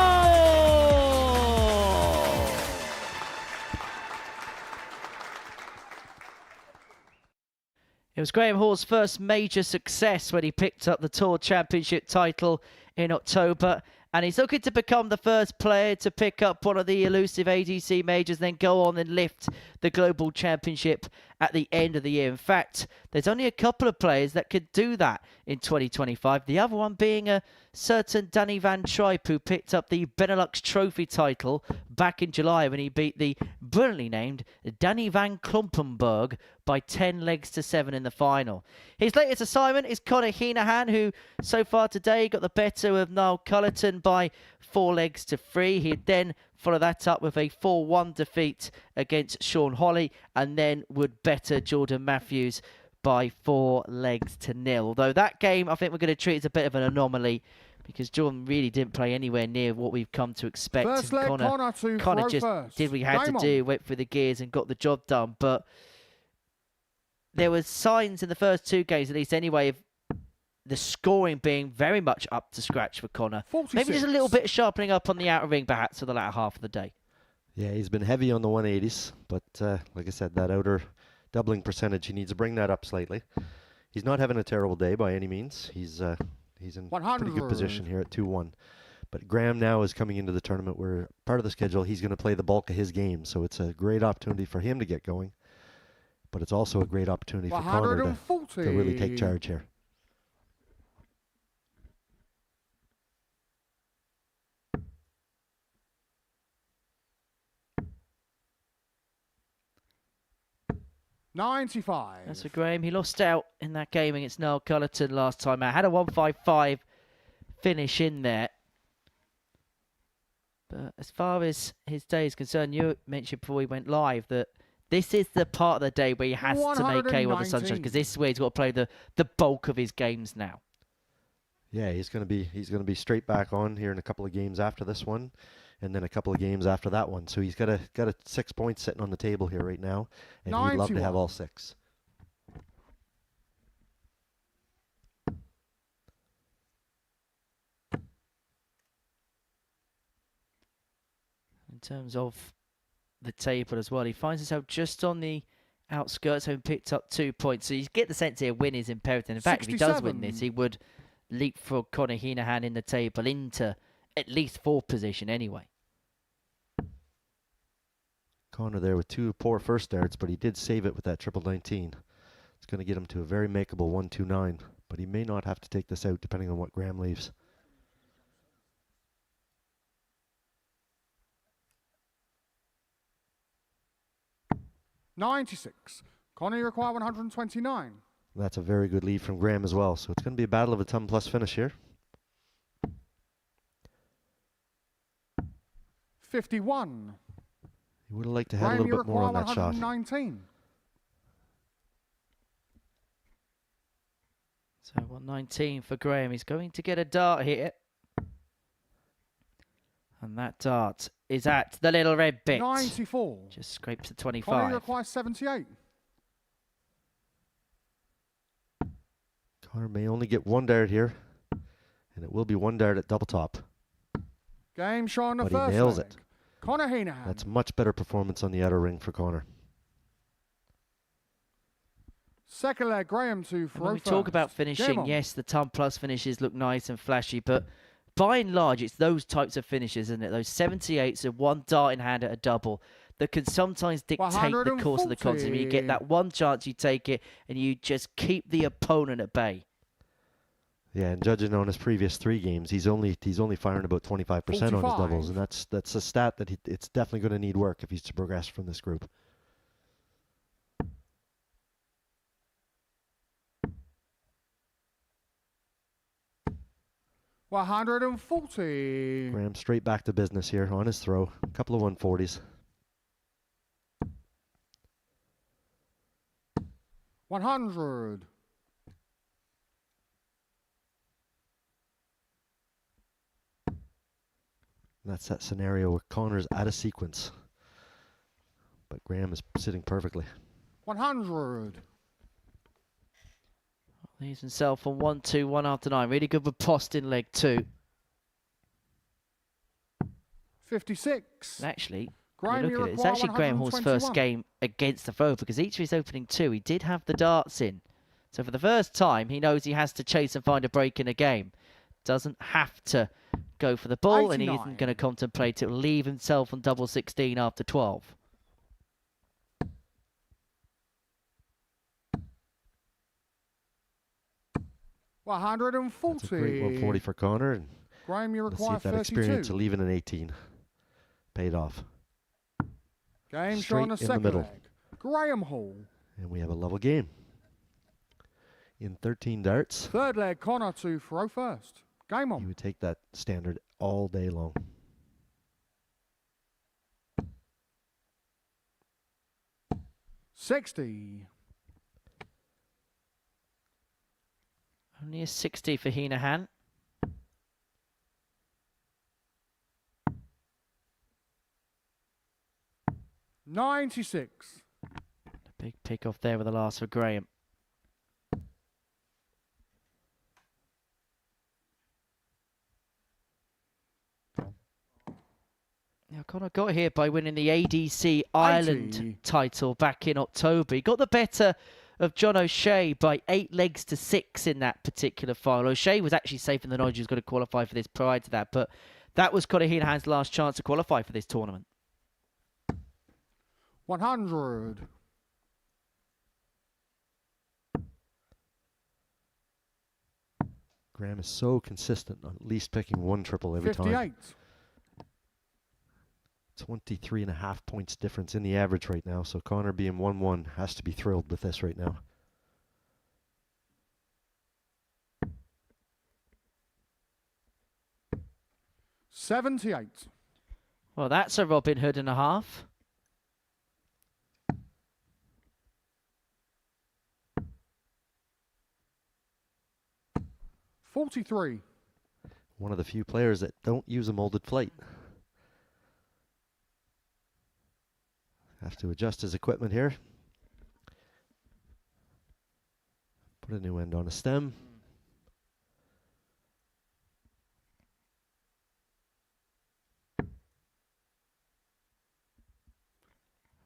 It was Graeme Hall's first major success when he picked up the Tour Championship title in October, and he's looking to become the first player to pick up one of the elusive ADC majors, then go on and lift the Global Championship at the end of the year. In fact, there's only a couple of players that could do that in 2025. The other one being a certain Danny van Tripe, who picked up the Benelux Trophy title back in July when he beat the brilliantly named Danny van Klompenberg by 10 legs to 7 in the final. His latest assignment is Conor Heahan, who so far today got the better of Niall Cullton by 4 legs to 3. He'd then follow that up with a 4-1 defeat against Sean Holly, and then would better Jordan Matthews by 4 legs to 0. Although that game, I think we're going to treat as a bit of an anomaly, because Jordan really didn't play anywhere near what we've come to expect. First leg, Conor just first. did what he had Game to do, went through the gears and got the job done. But there were signs in the first 2 games, at least anyway, of the scoring being very much up to scratch for Conor. 46. Maybe just a little bit of sharpening up on the outer ring, perhaps, for the latter half of the day. Yeah, he's been heavy on the 180s, but like I said, that outer doubling percentage, he needs to bring that up slightly. He's not having a terrible day by any means. He's in pretty good position here at 2-1. But Graeme now is coming into the tournament where part of the schedule, he's going to play the bulk of his game, so it's a great opportunity for him to get going. But it's also a great opportunity for Conor to really take charge here. $95. That's for Graeme. He lost out in that game against Niall Cullton last time out. Had a 155 finish in there. But as far as his day is concerned, you mentioned before we went live that this is the part of the day where he has to make hay while the sun shines, because this is where he's got to play the bulk of his games now. Yeah, he's going to be straight back on here in a couple of games after this one, and then a couple of games after that one. So he's got a 6 points sitting on the table here right now, and he'd love to have all 6. In terms of the table as well, he finds himself just on the outskirts, having picked up 2 points. So you get the sense here, win is imperative. In fact, if he does win this, he would leapfrog Conor Heahan in the table into at least 4th position anyway. Conor there with 2 poor first darts, but he did save it with that 19. It's going to get him to a very makeable 129, but he may not have to take this out depending on what Graeme leaves. $96. Conor, you require 129. That's a very good lead from Graeme as well, so it's going to be a battle of a ton plus finish here. 51. He would have liked to have a little bit more on that shot. 119. So 119 for Graeme. He's going to get a dart here. And that dart is at the little red bit. 94. Just scrapes the 25. Conor requires 78. Conor may only get 1 dart here, and it will be 1 dart at double top. Game shot on the but first he nails leg. it. Conor Heahan. That's much better performance on the outer ring for Conor. Second leg, Graeme to When we talk about finishing, yes, the ton plus finishes look nice and flashy, but by and large, it's those types of finishes, isn't it? Those 78s of 1 dart in hand at a double that can sometimes dictate the course of the contest. You get that one chance, you take it, and you just keep the opponent at bay. Yeah, and judging on his previous 3 games, he's only firing about 25% on his doubles, and that's a stat that it's definitely going to need work if he's to progress from this group. 140. Graeme straight back to business here on his throw. A couple of 140s. 100. That's that scenario where Connor's out of sequence. But Graeme is sitting perfectly. 100. Leaves himself on 1-2, 1 after 9. Really good with post in leg 2. 56. Actually, Graeme, look you at it. It's require actually Graeme Hall's first 121. game against the throw, because each of his opening 2, he did have the darts in. So for the first time, he knows he has to chase and find a break in a game. Doesn't have to go for the ball, and he 89. isn't going to contemplate it. Leave himself on double 16 after 12. That's a great 140 for Connor. And Graeme, you let's see require if that 32. experience of leaving an 18 paid off. Game Straight showing a in the second middle. leg. Graeme Hall. And we have a level game. In 13 darts, Third leg, Connor to throw first. Game you on. would take that standard all day long. $60. Only a 60 for Heahan. $96. A big pick off there with the last for Graeme. Now, Connor got here by winning the ADC Ireland 80. title back in October. He got the better of John O'Shea by 8 legs to 6 in that particular final. O'Shea was actually safe in the knowledge he was going to qualify for this prior to that, but that was Conor Heahan's last chance to qualify for this tournament. 100. Graeme is so consistent on at least picking one triple every 58. time. 23.5 points difference in the average right now, so Connor being 1-1 has to be thrilled with this right now. $78. Well, that's a Robin Hood and a half. $43. One of the few players that don't use a molded flight. Have to adjust his equipment here. Put a new end on a stem.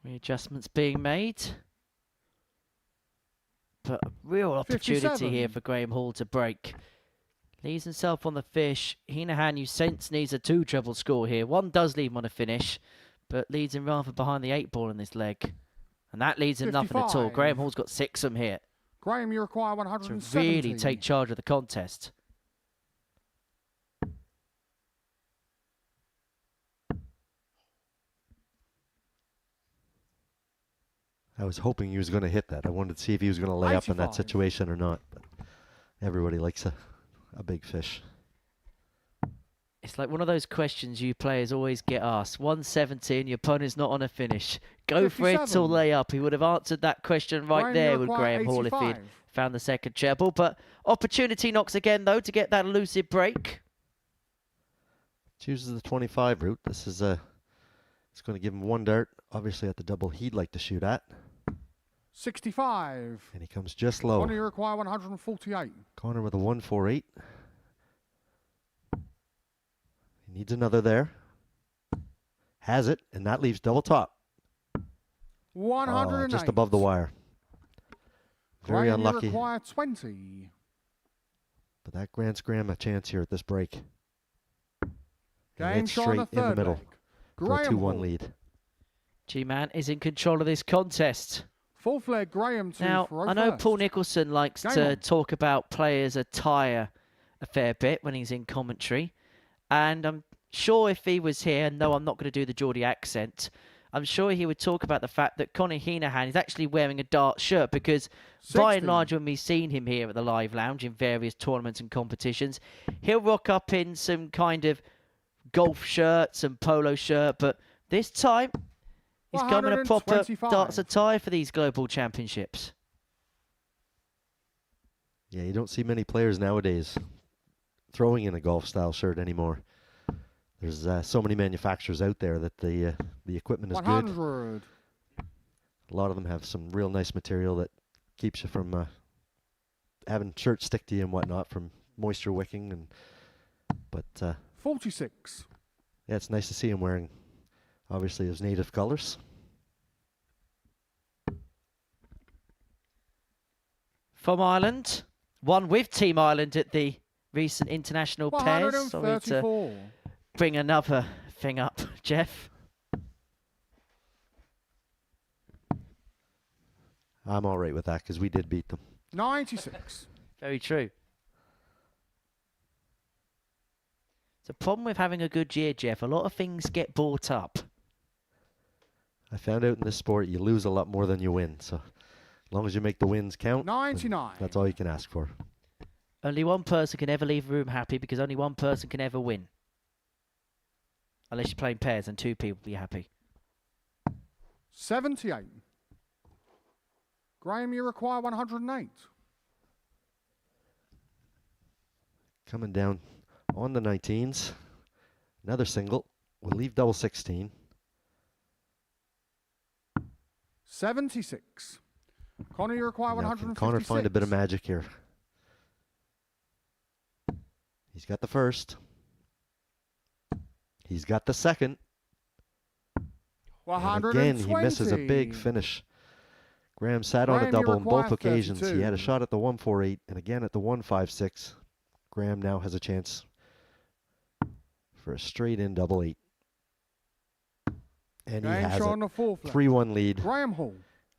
Readjustments being made. But a real opportunity 57. here for Graeme Hall to break. Leaves himself on the fish. Heahan, you sense, needs a 2 treble score here. 1 does leave him on a finish, but leads him rather behind the 8 ball in this leg. And that leads him nothing at all. 55. Graeme Hall's got 6 of them here Graeme, you require to 170. really take charge of the contest. I was hoping he was going to hit that. I wanted to see if he was going to lay up in that 85. situation or not. But everybody likes a big fish. It's like one of those questions you players always get asked. 170 and your opponent's not on a finish. Go for it or 57. lay up. He would have answered that question right Graeme, there you with require Graeme Hall if he'd 85. found the second treble. But opportunity knocks again, though, to get that elusive break. Chooses the 25 route. This is it's going to give him 1 dart, obviously at the double he'd like to shoot at. 65. And he comes just low. Connor, you require 148. Connor with a 148. He needs another there. Has it, and that leaves double top. 108. Just above the wire. Very Graeme, unlucky. You require 20. But that grants Graeme a chance here at this break. And Game it's shot on straight the in the third middle leg. for a Graeme 2-1 Hall. lead. G-Man is in control of this contest. Fourth leg, Graeme to Now, throw I know first. Paul Nicholson likes Game to on. talk about players' attire a fair bit when he's in commentary. And I'm sure if he was here, and no, I'm not going to do the Geordie accent, I'm sure he would talk about the fact that Conor Heahan is actually wearing a DARTS shirt, because by and large, when we've seen him here at the Live Lounge in various tournaments and competitions, he'll rock up in some kind of golf shirt, some polo shirt, but this time he's come in a proper darts attire for these global championships. Yeah, you don't see many players nowadays throwing in a golf style shirt anymore. There's so many manufacturers out there that the equipment is 100. good. A lot of them have some real nice material that keeps you from having shirts stick to you and whatnot, from moisture wicking. But 46. Yeah, it's nice to see him wearing, obviously, his native colors. From Ireland, one with Team Ireland at the recent international pairs. Sorry to bring another thing up, Jeff. I'm all right with that because we did beat them. 96. Very true. It's a problem with having a good year, Jeff. A lot of things get bought up. I found out in this sport you lose a lot more than you win. So as long as you make the wins count, 99. That's all you can ask for. Only one person can ever leave a room happy, because only one person can ever win. Unless you're playing pairs and two people will be happy. 78. Graeme, you require 108. Coming down on the 19s. Another single. We'll leave double 16. 76. Conor, you require 156. Conor find a bit of magic here. He's got the first. He's got the second. And again, he misses a big finish. Graeme sat on a double on both occasions. 32. He had a shot at the 148 and again at the 156. Graeme now has a chance for a straight in double 8. And he has a 3-1 lead. Graeme Hall.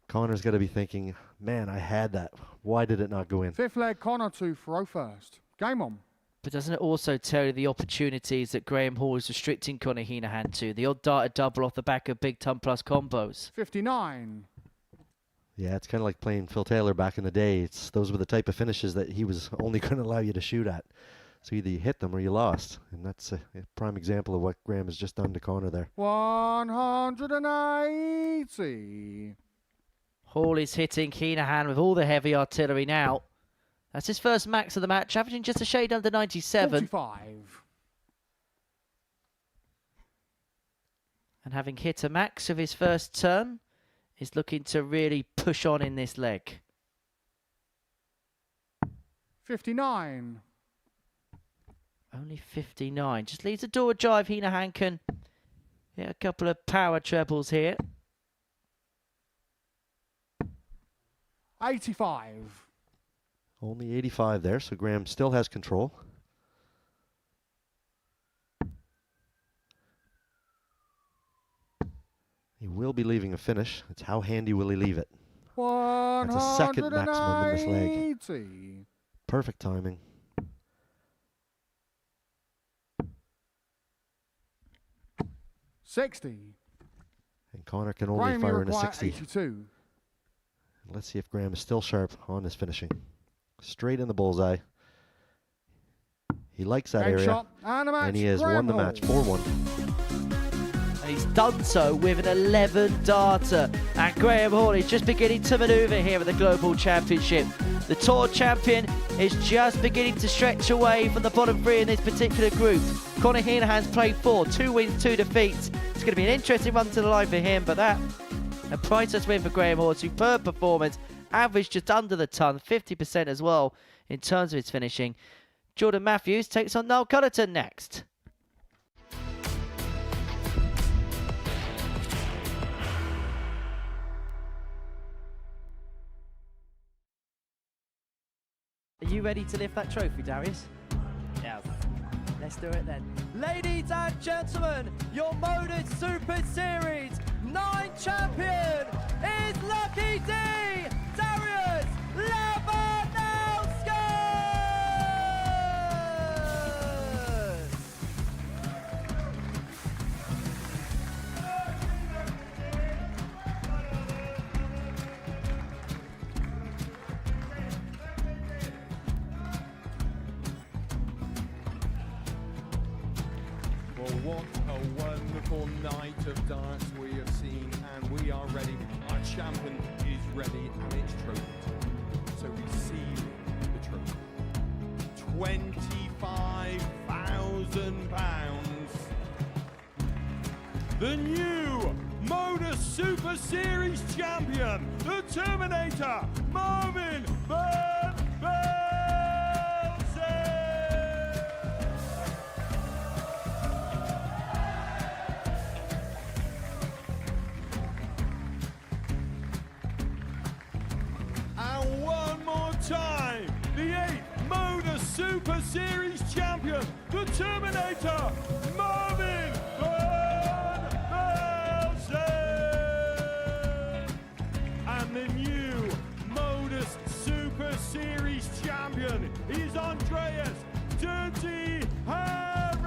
Conor's got to be thinking, man, I had that. Why did it not go in? Fifth leg, Conor to throw first. Game on. But doesn't it also tell you the opportunities that Graeme Hall is restricting Conor Heahan to? The odd darted double off the back of big ton plus combos. 59. Yeah, it's kind of like playing Phil Taylor back in the day. Those were the type of finishes that he was only going to allow you to shoot at. So either you hit them or you lost. And that's a prime example of what Graeme has just done to Conor there. 180. Hall is hitting Heahan with all the heavy artillery now. That's his first max of the match, averaging just a shade under 97. 45. And having hit a max of his first turn, is looking to really push on in this leg. 59. Only 59. Just leaves a door drive. Heahan can get a couple of power trebles here. 85. Only 85 there, so Graeme still has control. He will be leaving a finish. It's how handy will he leave it. That's a second maximum in this leg. Perfect timing. $60. And Conor can only Graeme, fire you in a require 60. 82. Let's see if Graeme is still sharp on his finishing. Straight in the bullseye. He likes that Game area. shot and he has won the match 4-1. And he's done so with an 11 darter. And Graeme Hall is just beginning to manoeuvre here at the Global Championship. The Tour champion is just beginning to stretch away from the bottom three in this particular group. Conor Heahan's played 4, 2 wins, 2 defeats. It's going to be an interesting run to the line for him, but that a priceless win for Graeme Hall. Superb performance. Average just under the ton, 50% as well in terms of his finishing. Jordan Matthews takes on Noel Cullton next. Are you ready to lift that trophy, Darius? Yeah. Let's do it then. Ladies and gentlemen, your Modus Super Series 9 champion is Lucky D, Darius Lewandowski! Well, what a wonderful night of darts we have seen, and we are ready. Our champion is ready, and it's trophy time. So receive the trophy. £25,000. The new Modus Super Series champion, the Terminator, Marvin Van Velzen. And one more time, the 8th Modus Super Series champion, the Terminator, Marvin Van Velzen. And the new Modus Super Series champion is Andreas Dirty Harrison.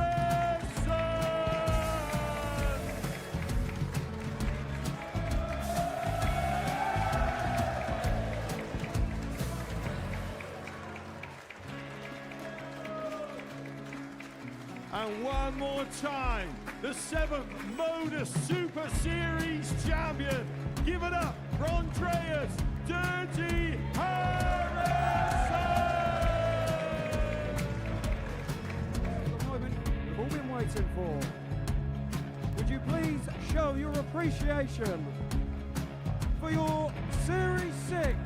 And one more time, the 7th Modus Super Series champion. Give it up for Andreas Dirty Harrison. The moment we've all been waiting for. Would you please show your appreciation for your Series 6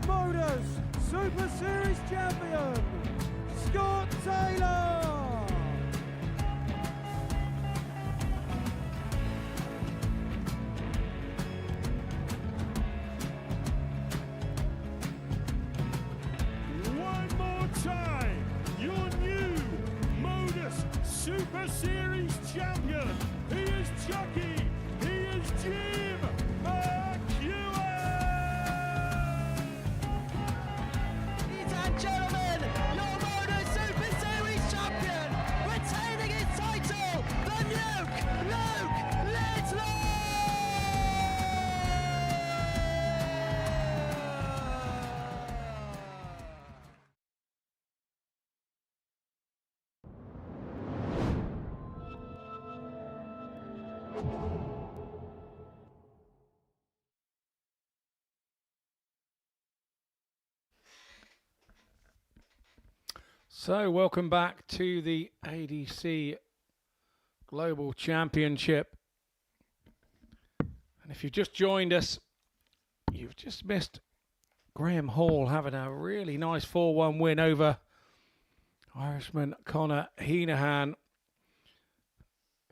Modus Super Series champion, Scott Taylor? One more time, your new Modus Super Series champion. He is Chucky. He is Jim McEwen. Ladies and gentlemen, your Modus Super Series champion, retaining his title, the Nuke, Luke Littler! So, welcome back to the ADC Global Championship. And if you've just joined us, you've just missed Graeme Hall having a really nice 4-1 win over Irishman Conor Heahan.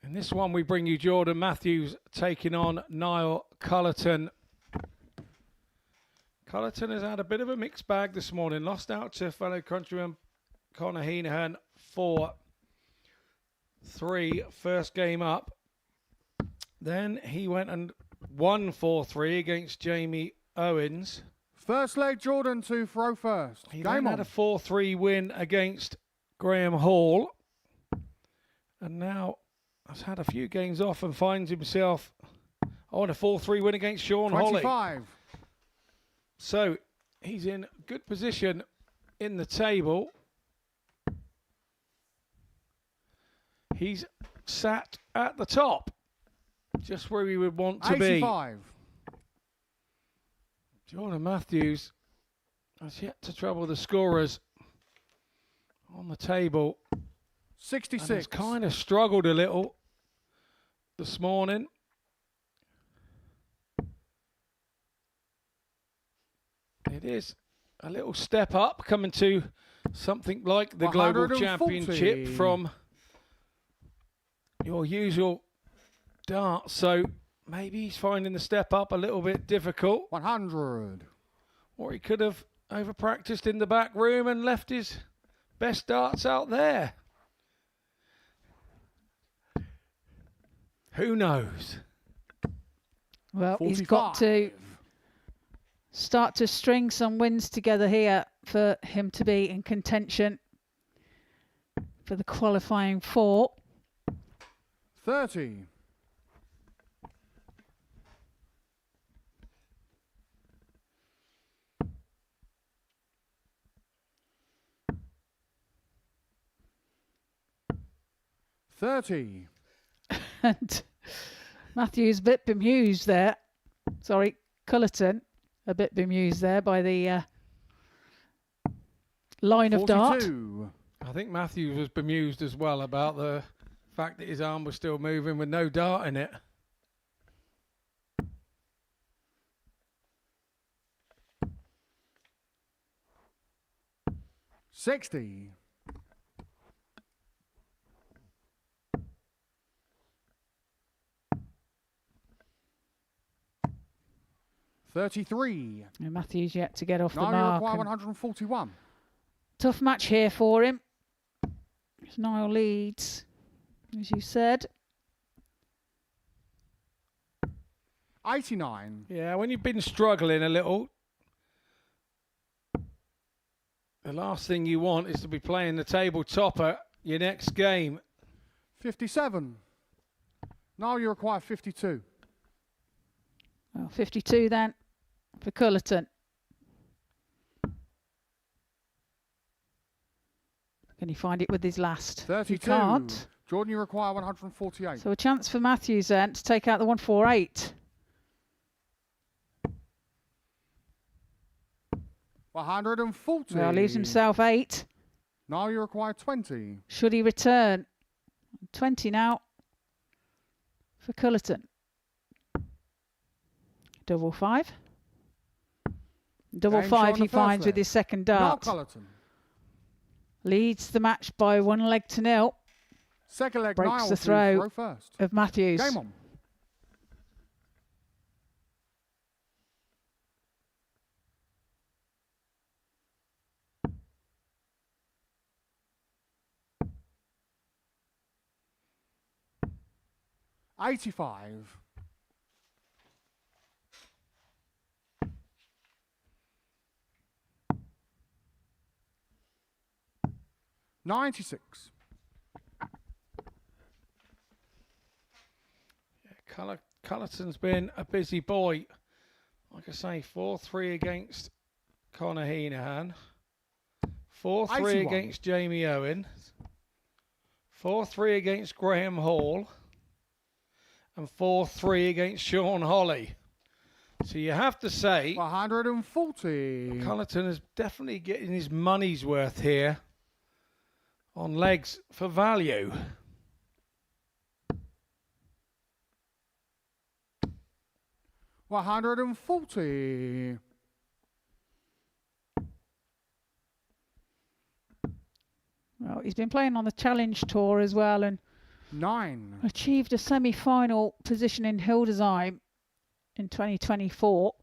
In this one, we bring you Jordan Matthews taking on Niall Cullton. Cullton has had a bit of a mixed bag this morning. Lost out to fellow countryman Conor Heahan 4-3 first game up. Then he went and won 4-3 against Jamie Owens. First leg, Jordan to throw first. He Game then on. had a 4-3 win against Graeme Hall. And now has had a few games off and finds himself on a 4-3 win against Sean 25. Holly. So he's in good position in the table. He's sat at the top, just where we would want to 85. be. Jordan Matthews has yet to trouble the scorers on the table. 66. And has kind of struggled a little this morning. It is a little step up coming to something like the Global 140. Championship from your usual darts. So maybe he's finding the step up a little bit difficult. 100. Or he could have over-practiced in the back room and left his best darts out there. Who knows? Well, 45. he's got to start to string some wins together here for him to be in contention for the qualifying 4. 30. 30. And Matthews a bit bemused there. Sorry, Cullton a bit bemused there by the line of dart. 42. I think Matthews was bemused as well about the fact that his arm was still moving with no dart in it. $60. 33. And Matthews yet to get off the Now you mark. require and 141. tough match here for him. As Niall leads, as you said. 89. Yeah, when you've been struggling a little, the last thing you want is to be playing the table topper your next game. 57. Now you require 52. Well, 52 then for Cullton. Can he find it with his last? 32. He can't. Jordan, you require 148. So a chance for Matthews then to take out the 148. 140. Well, leaves himself 8. Now you require 20. Should he return? 20 now for Cullton. Double 5. Double Game 5 shot on he the first finds with leg. his second Now dart. Cullton. Leads the match by 1 leg to 0. Second leg, Breaks Niall the to throw first. of Matthews. Game on. $85. $96. Cullton's been a busy boy. Like I say, 4-3 against Conor Heahan. 4-3 81. against Jamie Owens. 4-3 against Graeme Hall. And 4-3 against Sean Holly. So you have to say 140. Cullton is definitely getting his money's worth here on legs for value. $140. Well, he's been playing on the Challenge Tour as well and 9. achieved a semi-final position in Hildesheim in 2024.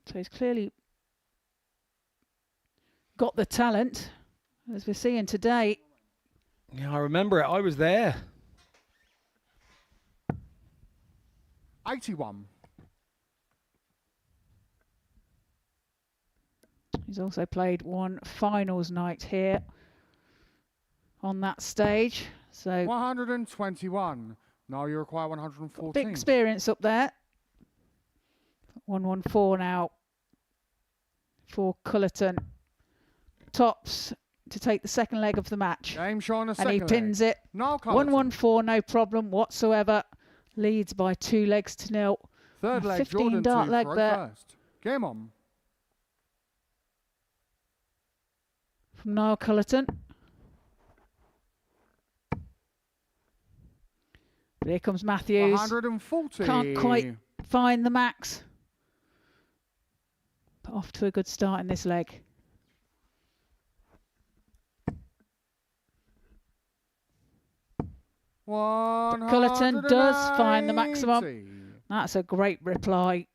So he's clearly got the talent, as we're seeing today. Yeah, I remember it. I was there. 81. He's also played one finals night here on that stage. So 121. Now you require 114. big experience up there. 114 now for Cullton. Tops to take the second leg of the match. Game showing a And he second pins leg. it. Now 114, no problem whatsoever. Leads by 2 legs to 0. Third A leg, 15 Jordan dart to leg throw there first. Game on. from Niall Cullton. But here comes Matthews. 140. Can't quite find the max. But off to a good start in this leg. But Cullton does find the maximum. That's a great reply.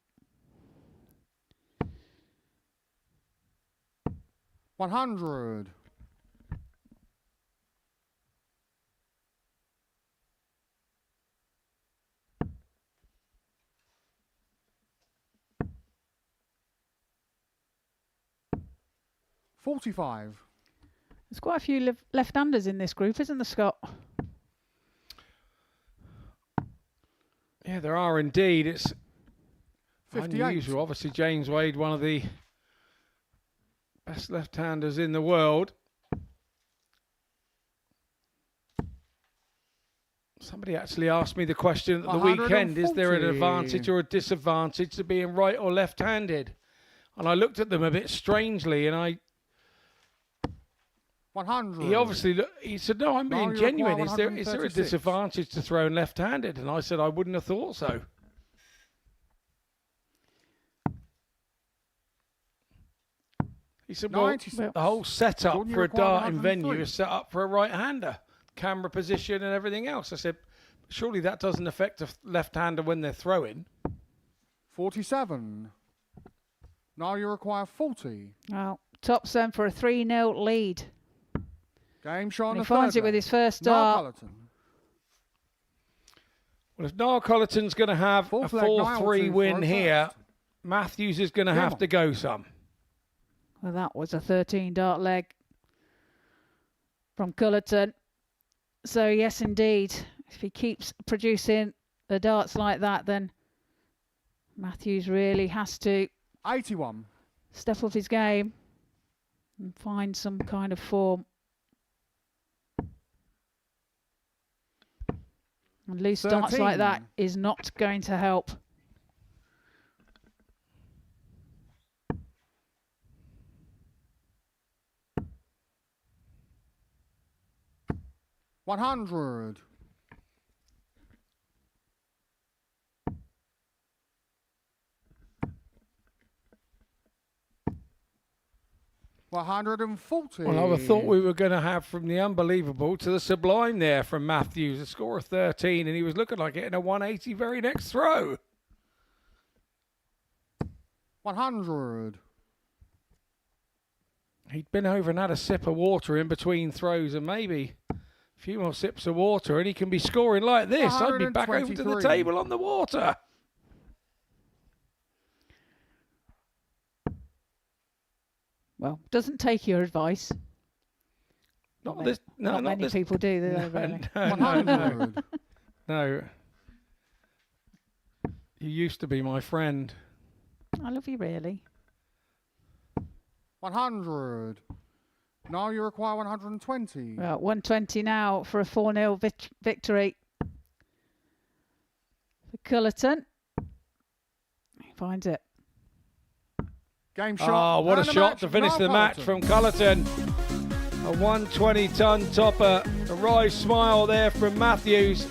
100. $45. There's quite a few left-handers in this group, isn't there, Scott? Yeah, there are indeed. It's 58. unusual. Obviously, James Wade, one of the best left-handers in the world. Somebody actually asked me the question at the weekend, is there an 140. advantage or a disadvantage to being right or left-handed? And I looked at them a bit strangely, and 100. he obviously, he said, no, I'm being you genuine. require Is there a 136. disadvantage to throwing left-handed? And I said, I wouldn't have thought so. He said, well, 96. the whole setup Gordon, you for a require darting venue 103. is set up for a right-hander. Camera position and everything else. I said, surely that doesn't affect a left-hander when they're throwing. 47. Now you require 40. Well, tops them for a 3-0 lead. Game shot on And the he finds third it with leg. his first Niall dart. Cullton. Well, if Niall Cullton's going to have a Fourth leg, Niall 4-3 to win throw here, first. Matthews is going to Come have on. to go some. Well, that was a 13 dart leg from Cullton. So, yes, indeed, if he keeps producing the darts like that, then Matthews really has to 81. step up his game and find some kind of form. And loose darts like that 13. is not going to help. $100. $140. Well, I would have thought we were going to have from the unbelievable to the sublime there from Matthews. A score of 13, and he was looking like hitting a 180 very next throw. 100. He'd been over and had a sip of water in between throws, and maybe a few more sips of water, and he can be scoring like this. I'd be back over to the 123. table on the water. Well, doesn't take your advice. Not this. No, not many this. people do, do they? No, Really? no, no, no. No. You used to be my friend. I love you, really. 100. Now you require 120. Well, 120 now for a 4-0 victory for Cullton. He finds it. Game shot. Oh, what a and shot match, to finish Niall the match Cullton. from Cullton. A 120-ton topper. A wry smile there from Matthews.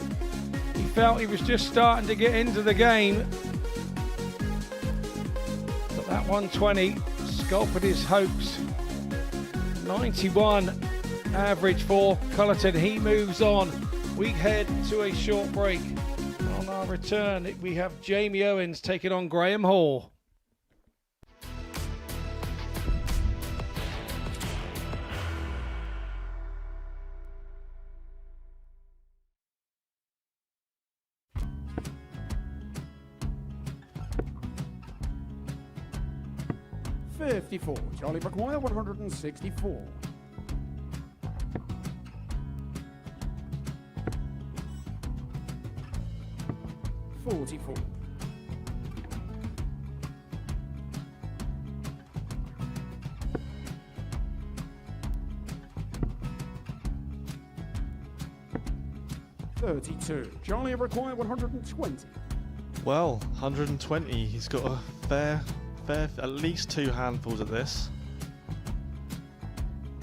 He felt he was just starting to get into the game. But that 120 sculpted his hopes. 91 average for Cullton. He moves on. We head to a short break. On our return, we have Jamie Owens taking on Graeme Hall. $54. Charlie McGuire, 164. $44. $32. Charlie require 120. Well, 120. He's got a fair, at least 2 handfuls of this.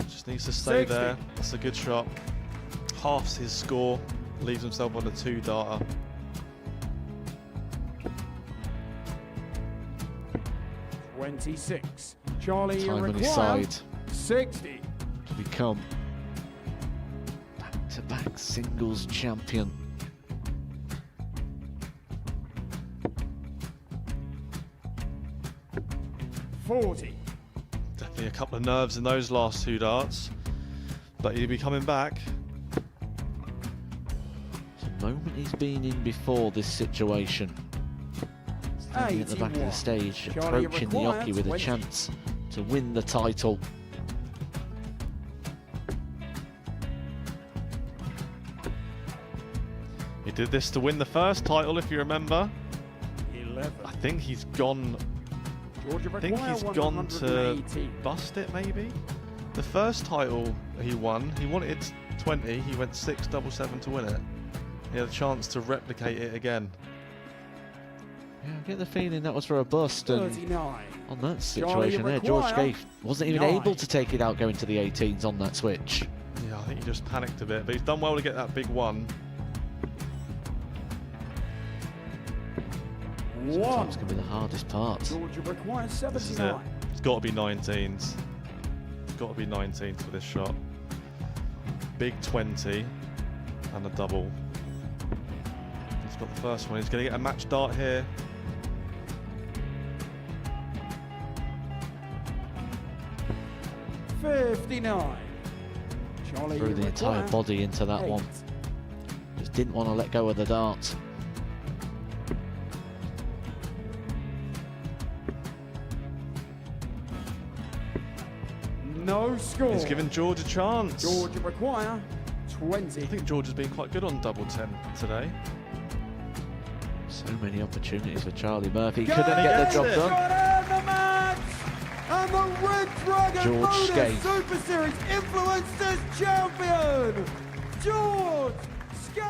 Just needs to stay 60. there. That's a good shot. Halves his score. Leaves himself on a 2-darter. $26. Charlie Time on his require side 60. to become back-to-back singles champion. $40. Definitely a couple of nerves in those last 2 darts. But he'll be coming back. The moment he's been in before this situation. Standing at the back of the 81. stage, Charlie approaching the required Yoki with a 20. chance to win the title. He did this to win the first title, if you remember. 11. I think he's gone. Georgia I think require he's gone to 118. bust it, maybe. The first title he won, he wanted 20. He went 6-7-7 to win it. He had a chance to replicate it again. Yeah, I get the feeling that was for a bust. And 39. on that situation there, George Scaife wasn't even able to take it out going to the 18s on that switch. Yeah, I think he just panicked a bit, but he's done well to get that big one. Sometimes can be the hardest part. Georgia requires This is it. 79. It's got to be 19s. It's got to be 19s for this shot. Big 20 and a double. He's got the first one. He's going to get a match dart here. $59. Charlie, Threw you the entire require body into that 8. one. Just didn't want to let go of the dart. No score. He's given George a chance. Georgia require 20. I think George has been quite good on double 10 today. So many opportunities for Charlie Murphy. Couldn't get the job done. The match! And the Red Dragon George Modus Scaife. Super Series Influencers Champion, George Scaife!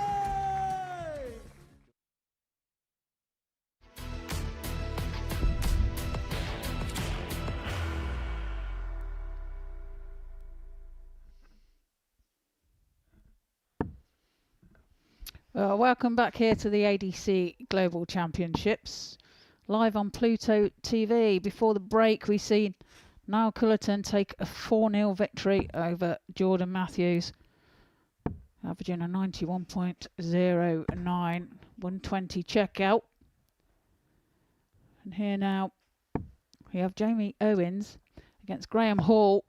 Welcome back here to the ADC Global Championships, live on Pluto TV. Before the break, we seen Niall Cullton take a 4-0 victory over Jordan Matthews, averaging a 91.09, 120 checkout. And here now we have Jamie Owens against Graeme Hall.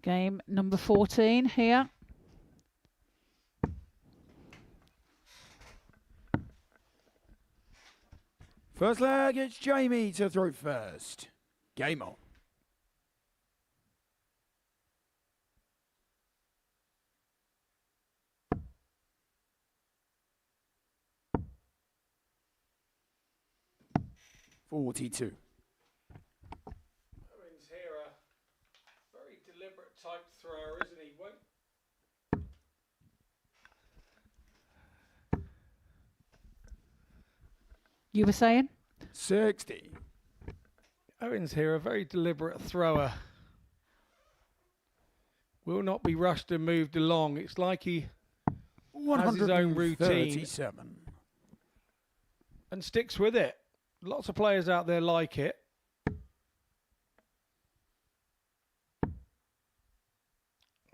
Game number 14 here. First leg, it's Jamie to throw first. Game on. $42. Owens here, a very deliberate type thrower, isn't he? Won't You were saying? 60. Owens here, a very deliberate thrower. Will not be rushed and moved along. It's like he has his own routine and sticks with it. Lots of players out there like it.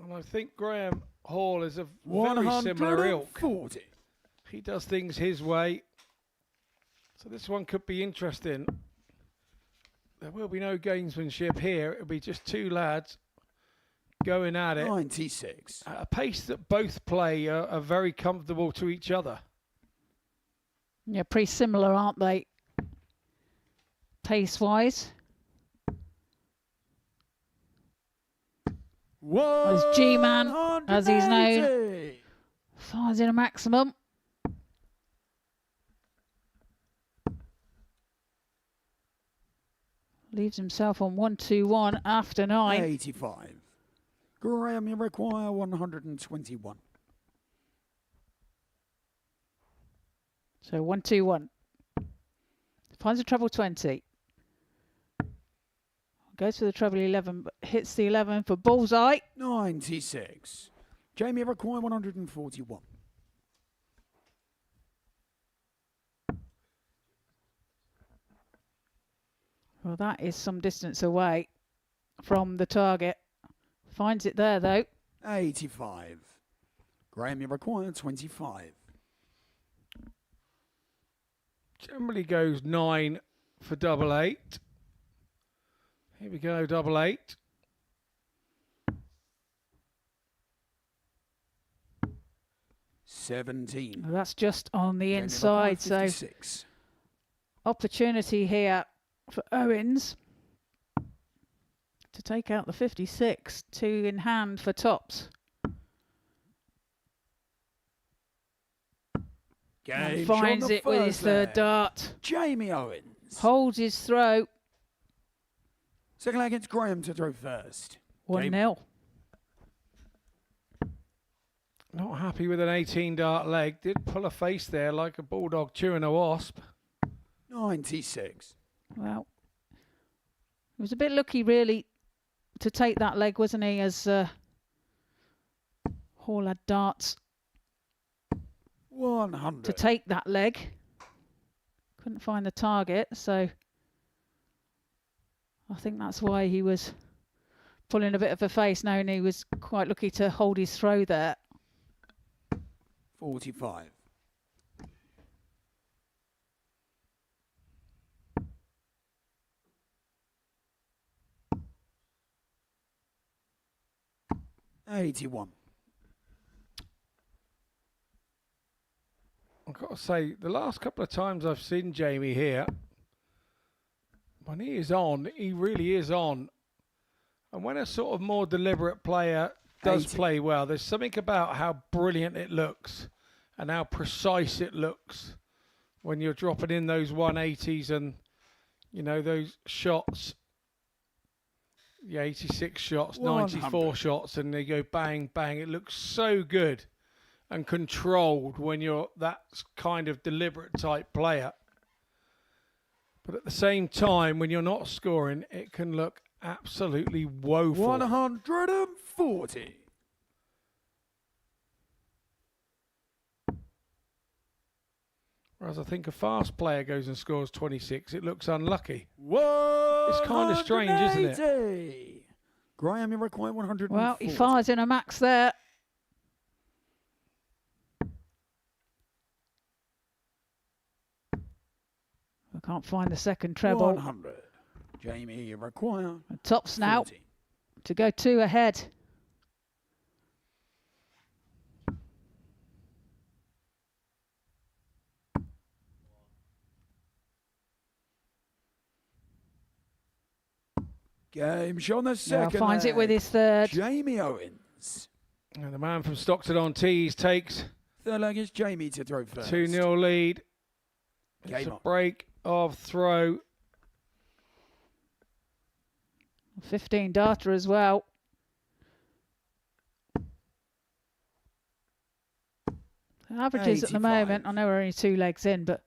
And I think Graeme Hall is a very similar ilk. He does things his way. So this one could be interesting. There will be no gamesmanship here. It'll be just two lads going at it. 96. At a pace that both play are very comfortable to each other. Yeah, pretty similar, aren't they? Pace-wise. As G-Man, as he's known, fires in a maximum. Leaves himself on 1-2-1 after 9. 85. Graeme, you require 121. So 1-2-1. Finds a treble 20. Goes for the treble 11, but hits the 11 for bullseye. 96. Jamie, require 141. Well, that is some distance away from the target. Finds it there, though. 85. Graeme, you require 25. Generally goes 9 for double 8. Here we go, double 8. $17. Well, that's just on the inside, so opportunity here for Owens to take out the 56, 2 in hand for tops. And finds it with his third dart. Jamie Owens holds his throw. Second leg, it's Graeme to throw first. 1-0. Not happy with an 18 dart leg. Did pull a face there like a bulldog chewing a wasp. 96. Well, he was a bit lucky, really, to take that leg, wasn't he? As Hall had darts 100. to take that leg. Couldn't find the target, so I think that's why he was pulling a bit of a face, knowing he was quite lucky to hold his throw there. 45. $81. I've got to say, the last couple of times I've seen Jamie here, when he is on, he really is on. And when a sort of more deliberate player does 80. play well, there's something about how brilliant it looks and how precise it looks when you're dropping in those 180s and, you know, those shots, the 86 shots, 94 100. shots, and they go bang, bang. It looks so good and controlled when you're that kind of deliberate type player. But at the same time, when you're not scoring, it can look absolutely woeful. 140. Whereas I think a fast player goes and scores 26, it looks unlucky. Whoa! It's kind of strange, isn't it? Graeme, you require 140. Well, he fires in a max there. I can't find the second treble. 100. Jamie, you require Tops now 40. to go 2 ahead. Game shot on the Now second finds it leg. with his third. Jamie Owens. And the man from Stockton on tees takes Third leg is Jamie to throw first. 2-0 lead. It's Game a on. break of throw. 15 darter as well. Averages at the 85. moment, I know we're only 2 legs in, but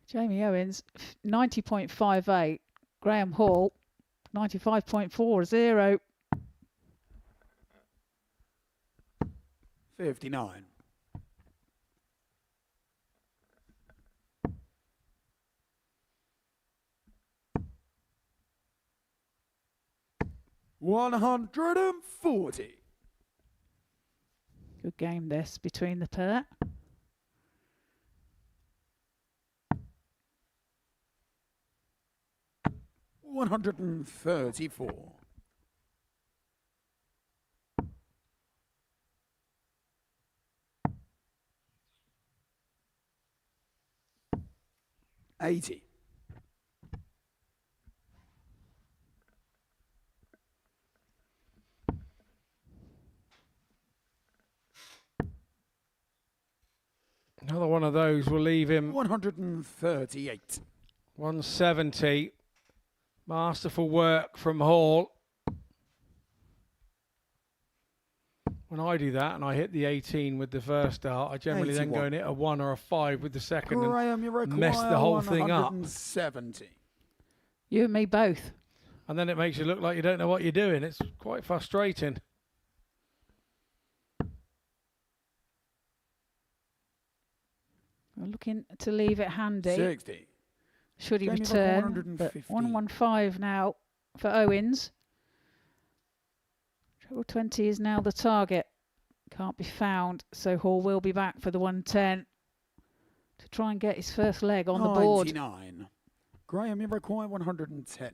Jamie Owens, 90.58. Graeme Hall, 95.40. 59. $140. Good game this between the pair. $134. $80. Another one of those will leave him 138. 170. Masterful work from Hall. When I do that and I hit the 18 with the first dart, I generally then go 81. and hit a 1 or a 5 with the second Graeme, you and require mess the whole thing up. 170. You and me both. And then it makes you look like you don't know what you're doing. It's quite frustrating. We're looking to leave it handy. 60. Should he Jamie got return? 150. But 115 now for Owens. Treble 20 is now the target. Can't be found, so Hall will be back for the 110 to try and get his first leg on the board. 99. Graeme, you require 110.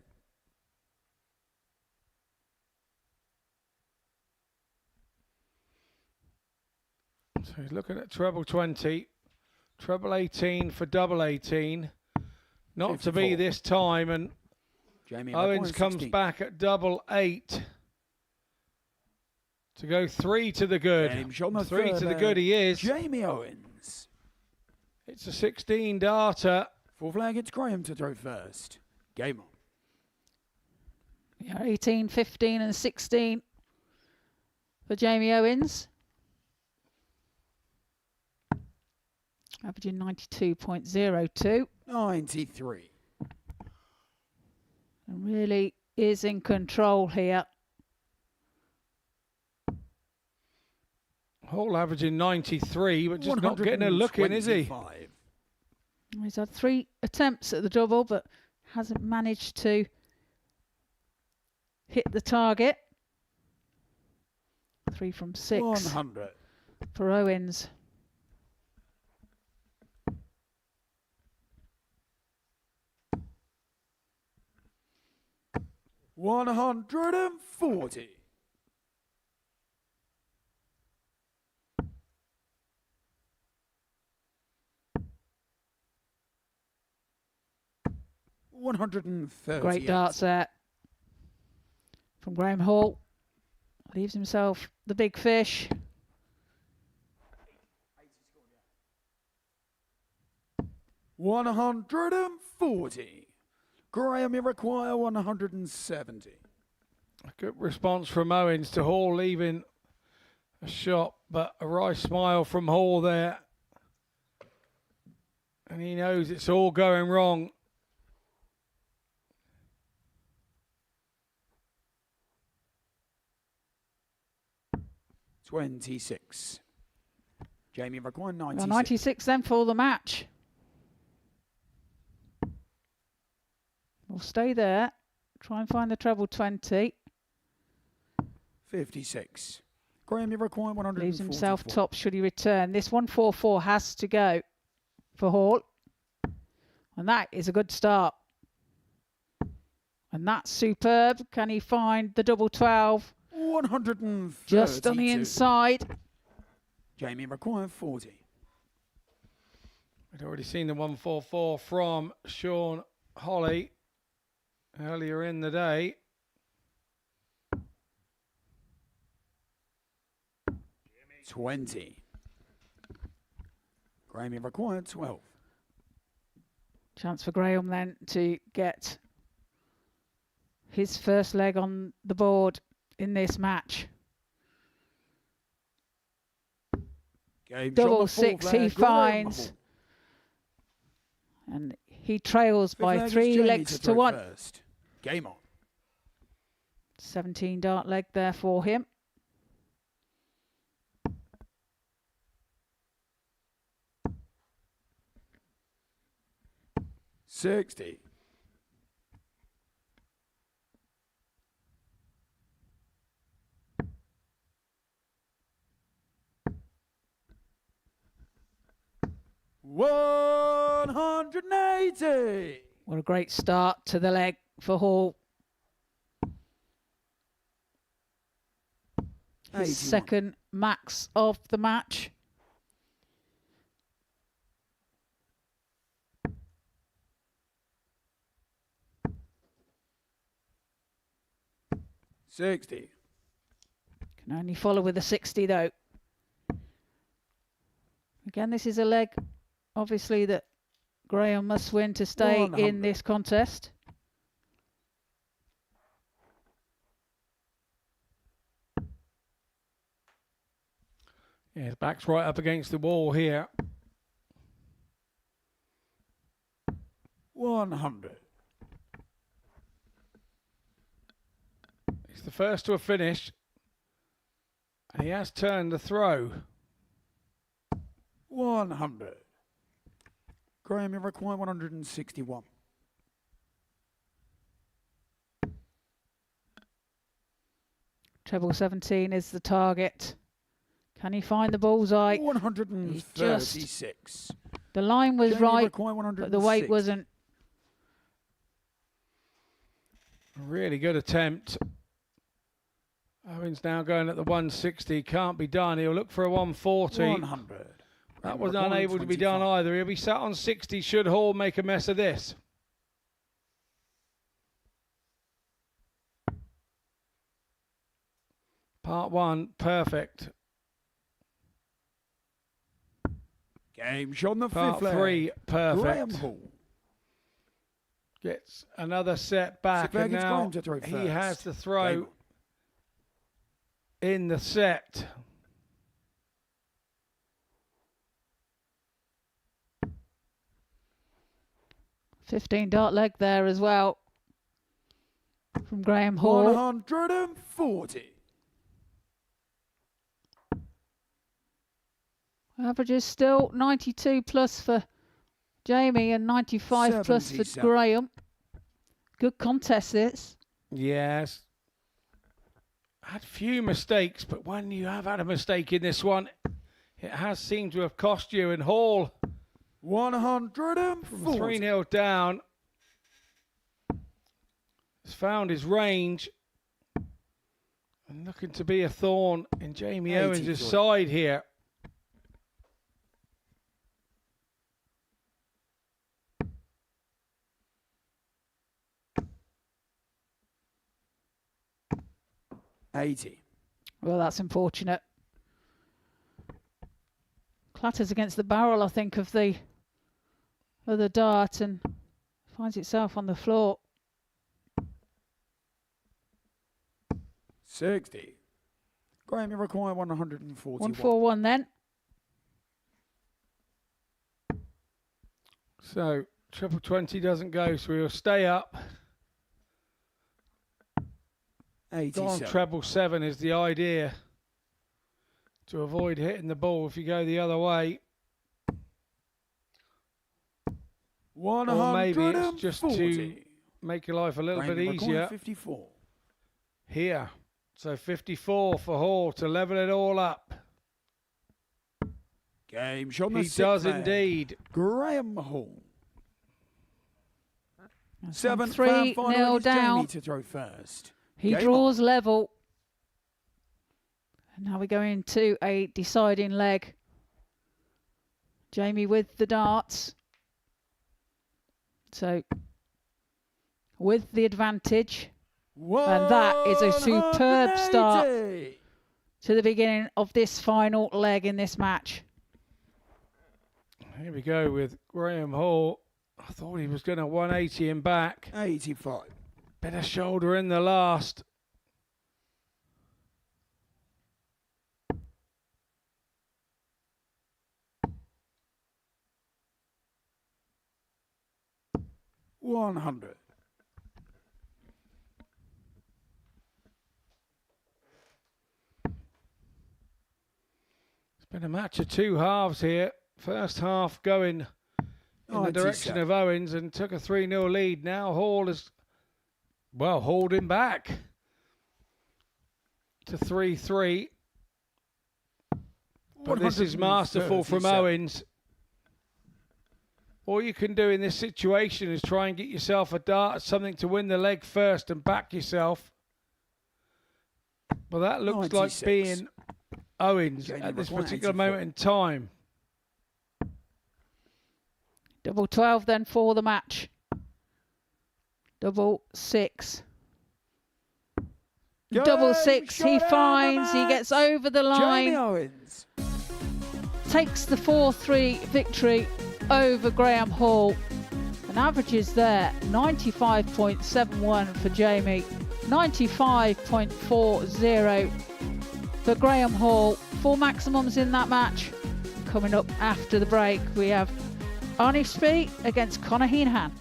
So he's looking at treble 20, treble 18 for double 18. Not to be 54. this time, and Jamie Owens requires comes 16. back at double 8 to go 3 to the good. Game shot on the 3 to third the leg. good he is. Jamie Owens. It's a 16 darter. Full flag, it's Graeme to throw first. Game on. Yeah, 18, 15 and 16 for Jamie Owens. Averaging 92.02. 93. And really is in control here. Hall averaging 93, but just not getting a look in, is he? He's had 3 attempts at the double, but hasn't managed to hit the target. 3 from 6 100. for Owens. $140. $130. Great darts there from Graeme Hall. Leaves himself the big fish. $140. Graeme, you require 170. A good response from Owens to Hall leaving a shot, but a wry smile from Hall there. And he knows it's all going wrong. 26. Jamie required 96. Well, 96 then for the match. We'll stay there. Try and find the treble 20. 56. Graeme, you require 144. Leaves himself top should he return. This 144 has to go for Hall. And that is a good start. And that's superb. Can he find the double 12? 132. Just on the inside. Jamie required 40. We'd already seen the 144 from Sean Holly earlier in the day. $20. Graeme required 12. Chance for Graeme then to get his first leg on the board in this match. Game double 6 he finds. And he trails by 3 legs to 1. First. Game on. 17 dart leg there for him. $60. $180. What a great start to the leg for Hall. His second max of the match. $60. Can only follow with a 60 though. Again, this is a leg, obviously, that Graeme must win to stay 100. in this contest. Yeah, his back's right up against the wall here. 100. He's the first to have finished. And he has turned the throw. 100. Graeme, you require 161. Treble 17 is the target. Can he find the bullseye? 136. The line was Jamie right, require but the weight 106. wasn't. A really good attempt. Owens now going at the 160. Can't be done. He'll look for a 140. 100. That was unable to be done either. He'll be sat on 60 should Hall make a mess of this. Part 1, perfect. Game shot on the Part fifth leg. 3, perfect. Graeme Hall. gets another set back, and It's now Graeme to throw he first. has to throw Game. in the set. $15 leg there as well from Graeme Hall. 140. Averages still 92 plus for Jamie and 95 plus for 77. Graeme. Good contest this. Yes. Had few mistakes, but when you have had a mistake in this one, it has seemed to have cost you. And Hall, 140. 3-0 down, has found his range and looking to be a thorn in Jamie Owens' 83. side here. $80. Well, that's unfortunate. Clatters against the barrel, I think, of the dart and finds itself on the floor. 60. Graeme, you require 141. 141 then. So, triple 20 doesn't go, so we'll stay up. 87. Go on treble 7 is the idea, to avoid hitting the ball if you go the other way. Or maybe it's just to make your life a little bit easier. 54. Here. So 54 for Hall to level it all up. Game shot. He does indeed. Graeme Hall. 3-0 down. Jamie to throw first. He Game draws level. And now we go into a deciding leg. Jamie with the darts. So, with the advantage. And that is a superb start to the beginning of this final leg in this match. Here we go with Graeme Hall. I thought he was going to 180 him back. 85. Bit of shoulder in the last. $100. It's been a match of two halves here. First half going in the direction of Owens and took a 3-0 lead. Now Hall is, well, hauled him back to 3-3. But this is masterful from Owens. All you can do in this situation is try and get yourself a dart, something to win the leg first and back yourself. Well, that looks 96. like being Owens at this particular moment in time. Double 12 then for the match. Double 6. Double 6 he finds. He gets over the line. Jamie Owens takes the 4-3 victory over Graeme Hall. And averages there 95.71 for Jamie, 95.40 for Graeme Hall. 4 maximums in that match. Coming up after the break, we have Arnie Spee against Conor Heahan.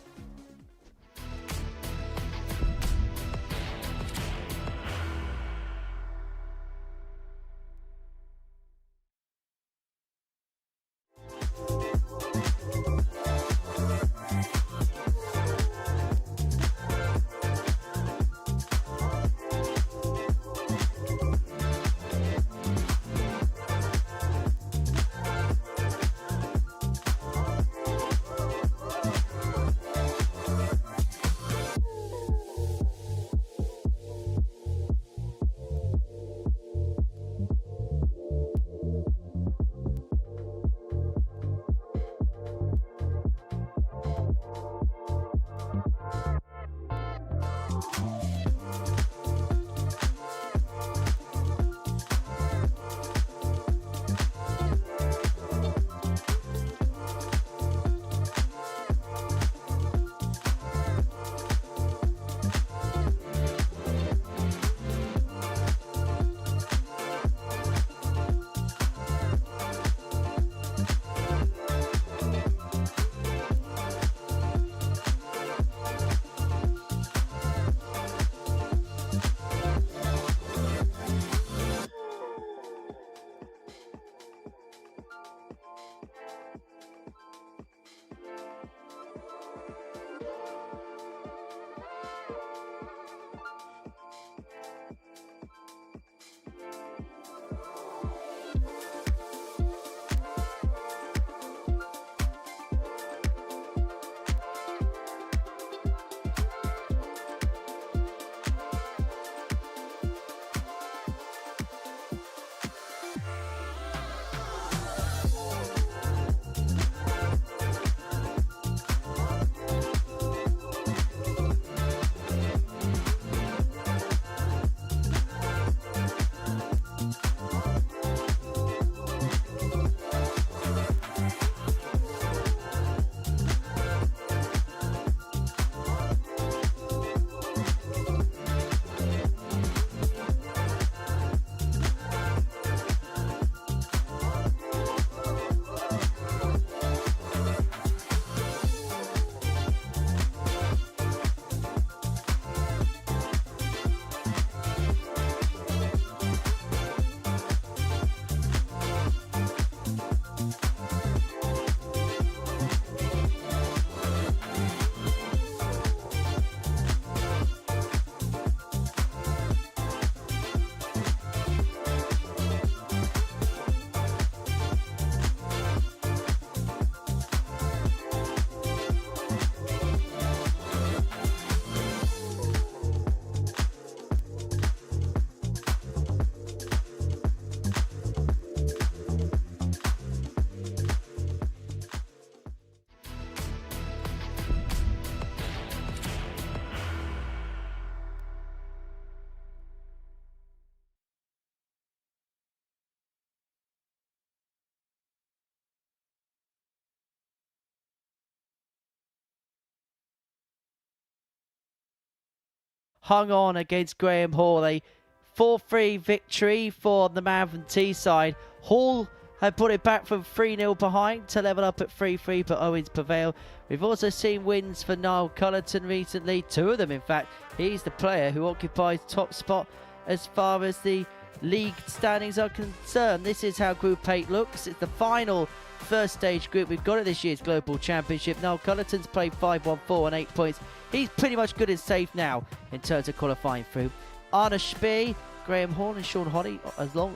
hung on against Graeme Hall. A 4-3 victory for the man from Teesside. Hall had put it back from 3-0 behind to level up at 3-3, but Owens prevailed. We've also seen wins for Niall Cullton recently, 2 of them in fact. He's the player who occupies top spot as far as the league standings are concerned. This is how Group 8 looks. It's the final first stage group we've got at this year's Global Championship. Niall Cullton's played 5-1-4 on 8 points. He's pretty much good and safe now in terms of qualifying through. Arna Spee, Graeme Hall and Sean Hoddy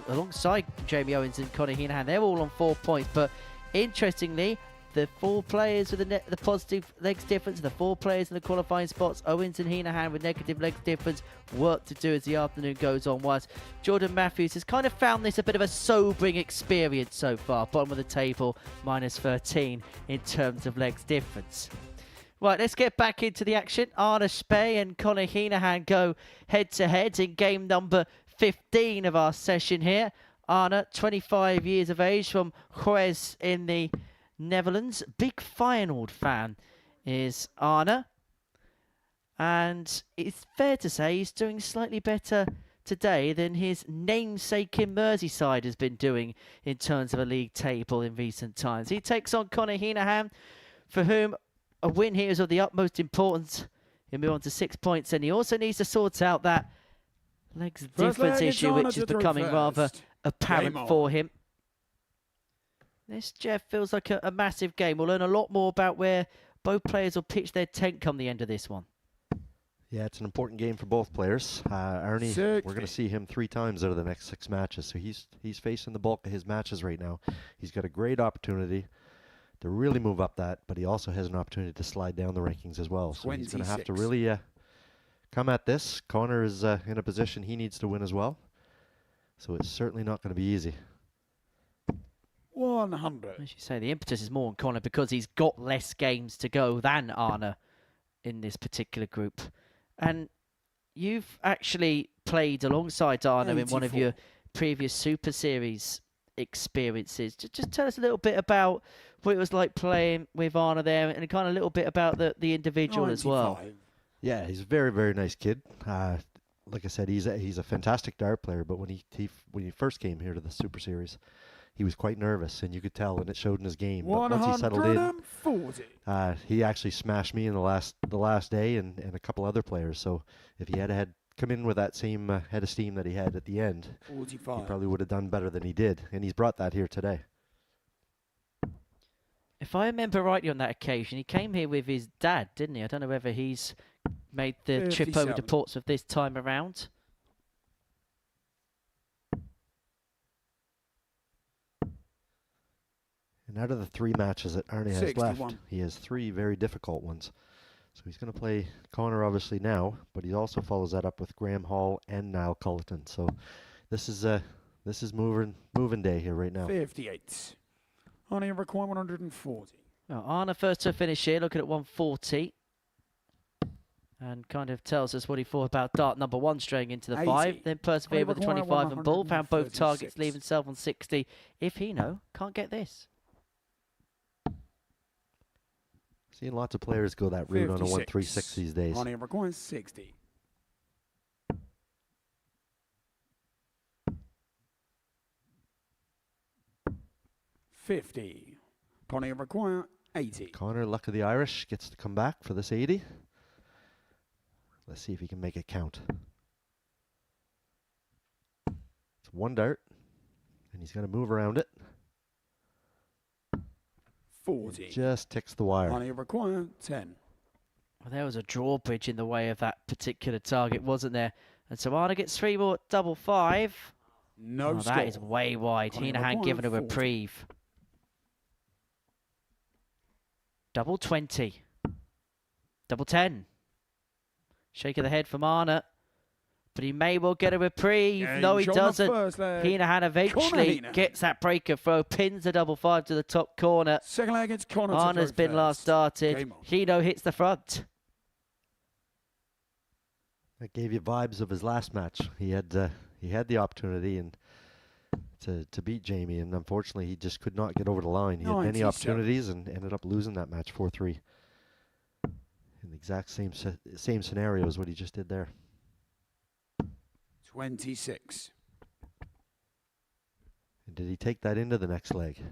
alongside Jamie Owens and Conor Heahan. They're all on 4 points, but interestingly, the 4 players with the positive legs difference, the 4 players in the qualifying spots, Owens and Heahan with negative legs difference, work to do as the afternoon goes on. Whilst Jordan Matthews has kind of found this a bit of a sobering experience so far. Bottom of the table, minus 13 in terms of legs difference. Right, let's get back into the action. Arna Spee and Conor Heahan go head-to-head in game number 15 of our session here. Arna, 25 years of age, from Juez in the Netherlands. Big Feyenoord fan is Arna. And it's fair to say he's doing slightly better today than his namesake in Merseyside has been doing in terms of a league table in recent times. He takes on Conor Heahan, for whom a win here is of the utmost importance. He'll move on to 6 points, and he also needs to sort out that legs difference issue, which is becoming rather apparent for him. This, Jeff, feels like a massive game. We'll learn a lot more about where both players will pitch their tent come the end of this one. Yeah, it's an important game for both players. Arnie, we're going to see him 3 times out of the next 6 matches, so he's facing the bulk of his matches right now. He's got a great opportunity to really move up that, but he also has an opportunity to slide down the rankings as well. So he's going to have to really come at this. Conor is in a position he needs to win as well, so it's certainly not going to be easy. 100. As you say, the impetus is more on Conor because he's got less games to go than Arna in this particular group. And you've actually played alongside Arna in one of your previous Super Series experiences. Just tell us a little bit about what it was like playing with Arna there, and kind of a little bit about the individual as well. Yeah, he's a very, very nice kid. Like I said, he's a fantastic dart player, but when he first came here to the Super Series, he was quite nervous, and you could tell, and it showed in his game. But once he settled in, he actually smashed me in the last day, and a couple other players. So if he had come in with that same head of steam that he had at the end, 45. he probably would have done better than he did, and he's brought that here today. If I remember rightly on that occasion, he came here with his dad, didn't he? I don't know whether he's made the trip over to Portsmouth this time around. And out of the 3 matches that Arnie has left, he has 3 very difficult ones. So he's going to play Conor obviously now, but he also follows that up with Graeme Hall and Niall Cullton. So this is moving day here right now. 58. Arnie require 140. Well, Arna first to finish here, looking at 140. And kind of tells us what he thought about dart number 1 straying into the 5. Then persevered with 25 and ball. Found both targets, leave himself on 60. If Heahan can't get this. Seeing lots of players go that route on a 136 these days. Arnie requires 60. $50. Conor require 80. Conor, luck of the Irish, gets to come back for this 80. Let's see if he can make it count. It's 1 dart, and he's going to move around it. 40. It just ticks the wire. Arnie require 10. Well, there was a drawbridge in the way of that particular target, wasn't there? And so Arna gets 3 more double 5. No score. That is way wide. Heahan given a reprieve. Double 20. Double 10. Shake of the head from Arna. But he may well get a reprieve. No, he doesn't. Heahan eventually gets that breaker throw, pins the double 5 to the top corner. Second leg against Conor. Arna's been last started. Heahan hits the front. That gave you vibes of his last match. He had the opportunity and to beat Jamie, and unfortunately he just could not get over the line. He had many opportunities and ended up losing that match 4-3. In the exact same scenario as what he just did there. 26. And did he take that into the next leg?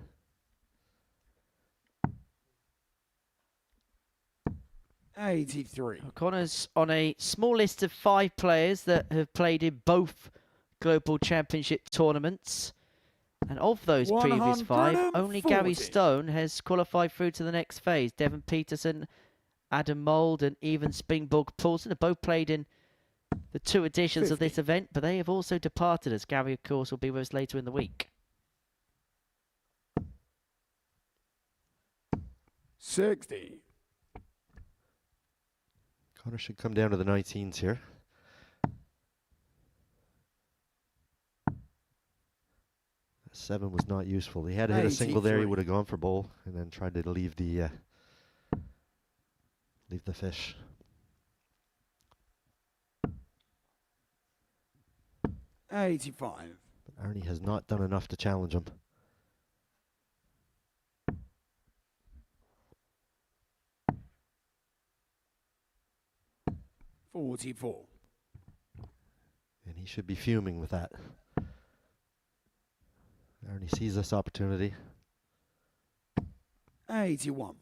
$83. Connor's on a small list of 5 players that have played in both Global Championship tournaments. And of those previous 5, only Gary Stone has qualified through to the next phase. Devon Peterson, Adam Mould and even Springborg Paulson have both played in the 2 editions of this event, but they have also departed, as Gary, of course, will be with us later in the week. 60. Connor should come down to the 19s here. That 7 was not useful. He had to hit a single there. He would have gone for bowl and then tried to leave the fish. $85. But Arnie has not done enough to challenge him. $44. And he should be fuming with that. Arnie sees this opportunity. $81.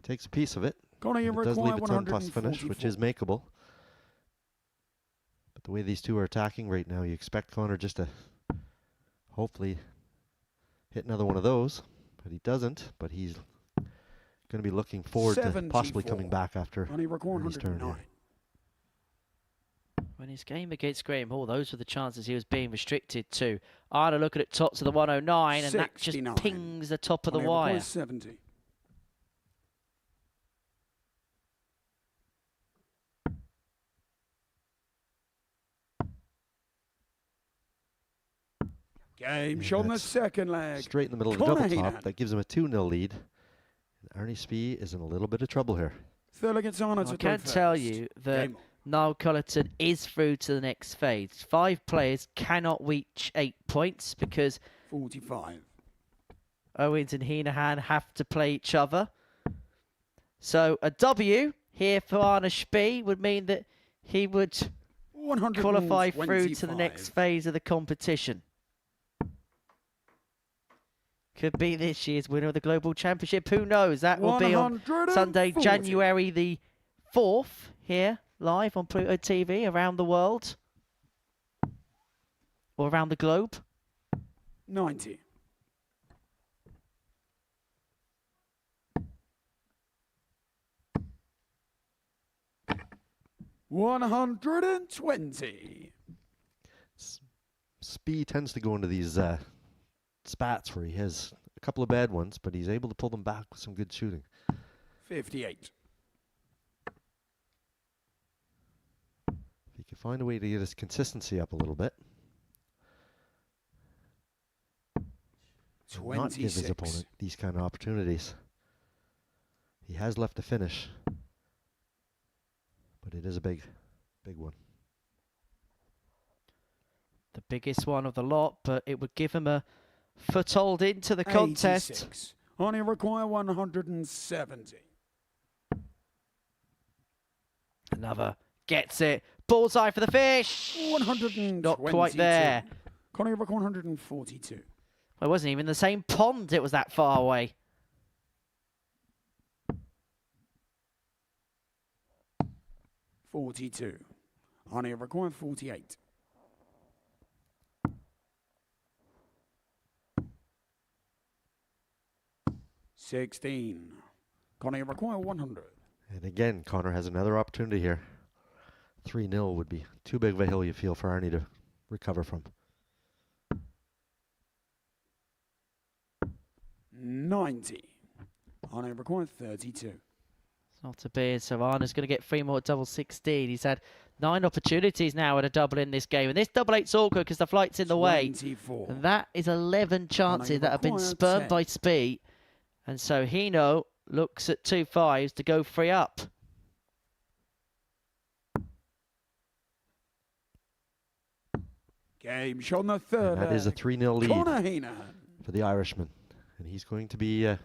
Takes a piece of it. Connor, you It does leave its own plus 144. finish, which is makeable. But the way these two are attacking right now, you expect Connor just to hopefully hit another one of those. But he doesn't. But he's going to be looking forward to possibly coming back after Arnie's turn here. When his game against Graeme Hall, those were the chances he was being restricted to. Arda looking at tops of the 109, and that just pings the top of the wire. 70. Game shot on the second leg. Straight in the middle of the double top. That gives him a 2-0 lead. And Arnie Spee is in a little bit of trouble here. Third against Arnold. I can tell you that Niall Cullton is through to the next phase. 5 players cannot reach 8 points because 45. Owens and Heahan have to play each other. So a W here for Arne Spee would mean that he would qualify through to the next phase of the competition. Could be this year's winner of the Global Championship. Who knows? That will be on Sunday, January the 4th, here, live on Pluto TV around the world. Or around the globe. 90. $120. Spee tends to go into these spats where he has a couple of bad ones, but he's able to pull them back with some good shooting. 58. If he can find a way to get his consistency up a little bit. Not give his opponent these kind of opportunities. He has left to finish, but it is a big one. The biggest one of the lot, but it would give him a foothold into the contest. 86. Only require 170. Another gets it. Bullseye for the fish. 122. Not quite there. Connie require 142. Well, it wasn't even the same pond. It was that far away. $42. Only require 48. $16. Connor require 100. And again, Connor has another opportunity here. 3-0 would be too big of a hill, you feel, for Arnie to recover from. 90. Arnie requires 32. It's not a beard, so Arna's going to get 3 more at double 16. He's had 9 opportunities now at a double in this game. And this double 8's awkward because the flight's in the 24. way. And that is 11 chances that have been spurned by Spee. And so Hino looks at 2 5s to go 3 up. Game shot on the third. And that is a 3-0 lead Connor Heahan for the Irishman. And he's going to be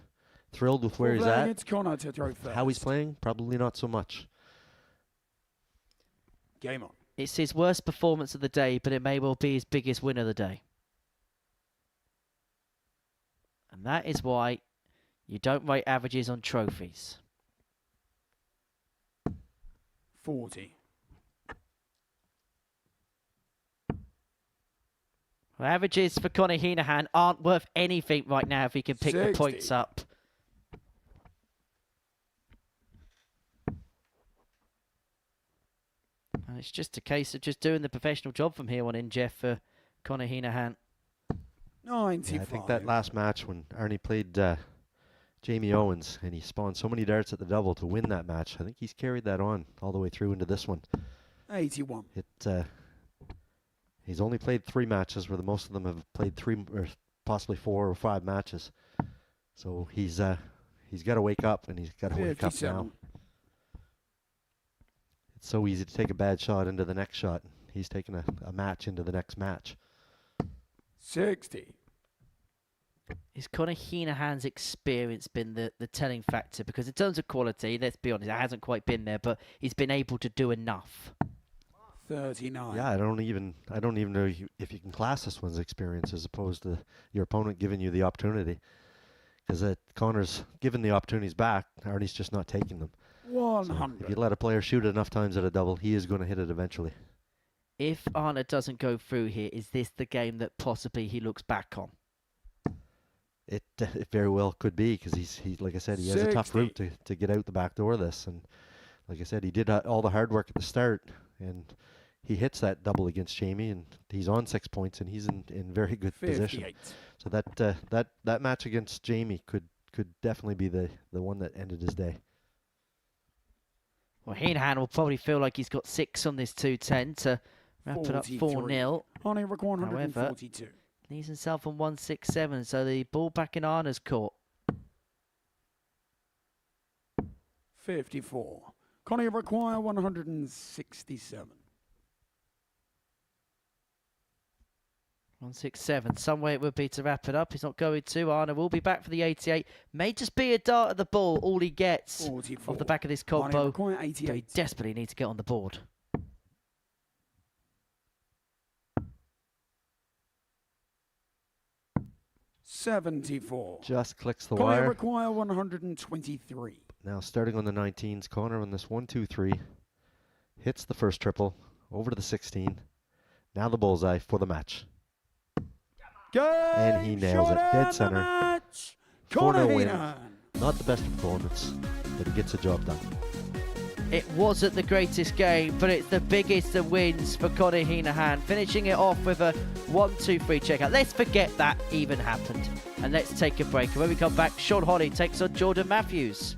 thrilled with where he's at. It's Connor to throw first. How he's playing, probably not so much. Game on. It's his worst performance of the day, but it may well be his biggest win of the day. And that is why you don't rate averages on trophies. 40. Well, averages for Conor Heahan aren't worth anything right now if he can pick 60. the points up. And it's just a case of just doing the professional job from here on in, Jeff, for Conor Heahan. 95. Yeah, I think that last match when Arnie played Jamie Owens and he spawned so many darts at the double to win that match, I think he's carried that on all the way through into this one. 81. He's only played 3 matches, where the most of them have played 3 or possibly 4 or 5 matches. So he's got to wake up, and he's got to wake up now. It's so easy to take a bad shot into the next shot. He's taking a match into the next match. 60. Is Conor Heahan's experience been the telling factor? Because in terms of quality, let's be honest, it hasn't quite been there, but he's been able to do enough. 39. Yeah, I don't even know if you can class this one's experience as opposed to your opponent giving you the opportunity. Because Conor's given the opportunities back, Arnie's just not taking them. 100. So if you let a player shoot it enough times at a double, he is going to hit it eventually. If Arne doesn't go through here, is this the game that possibly he looks back on? It very well could be, because he like I said, he has a tough route to get out the back door of this. And like I said, he did all the hard work at the start, and he hits that double against Jamie, and he's on 6 points, and he's in very good 58. position. So that match against Jamie could definitely be the one that ended his day. Well, Heahan will probably feel like he's got 6 on this 210 to wrap it up 4-0. Arnie Rick 142. However, leaves himself on 167, so the ball back in Arne's court. 54. Connie require 167. 167. Some way it would be to wrap it up. He's not going to. Arne will be back for the 88. May just be a dart at the ball. All he gets 44. off the back of this combo. Require 88. He desperately needs to get on the board. $74. Just clicks the Connie wire. require 123. Now starting on the 19s, Connor on this 1-2-3 hits the first triple over to the 16. Now the bullseye for the match. And he nails it. Dead center. 4-0 win. Not the best performance, but he gets the job done. It wasn't the greatest game, but it's the biggest of wins for Conor Heahan, finishing it off with a 1-2-3 checkout. Let's forget that even happened, and let's take a break. And when we come back, Sean Holly takes on Jordan Matthews.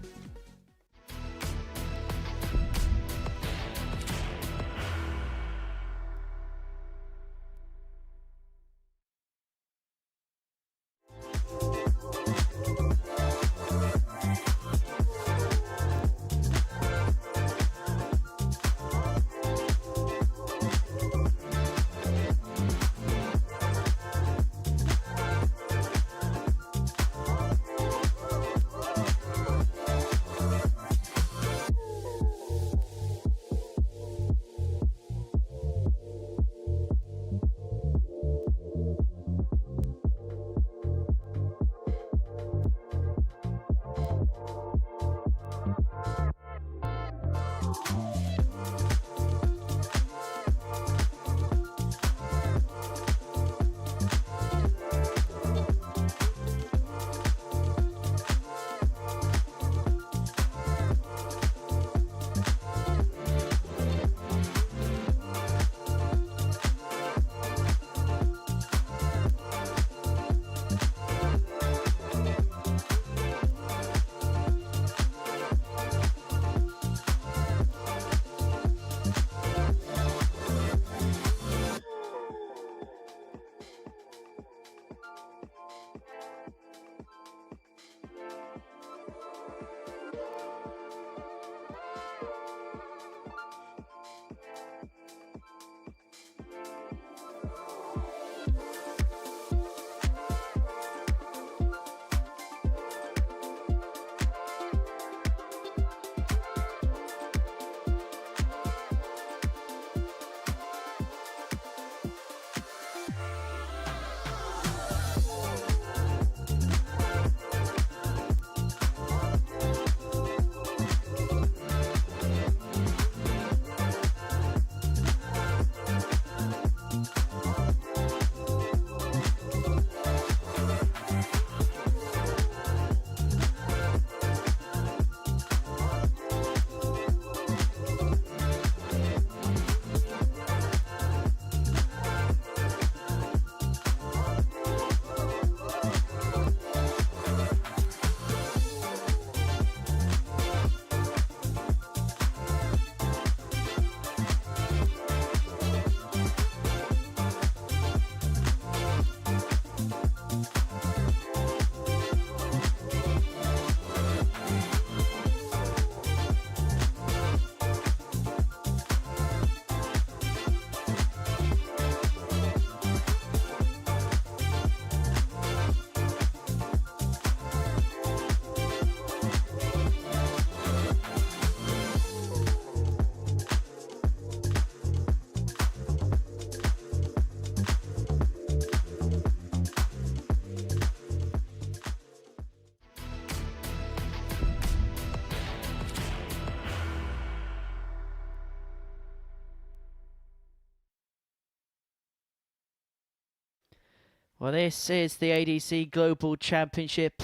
Well, this is the ADC Global Championship,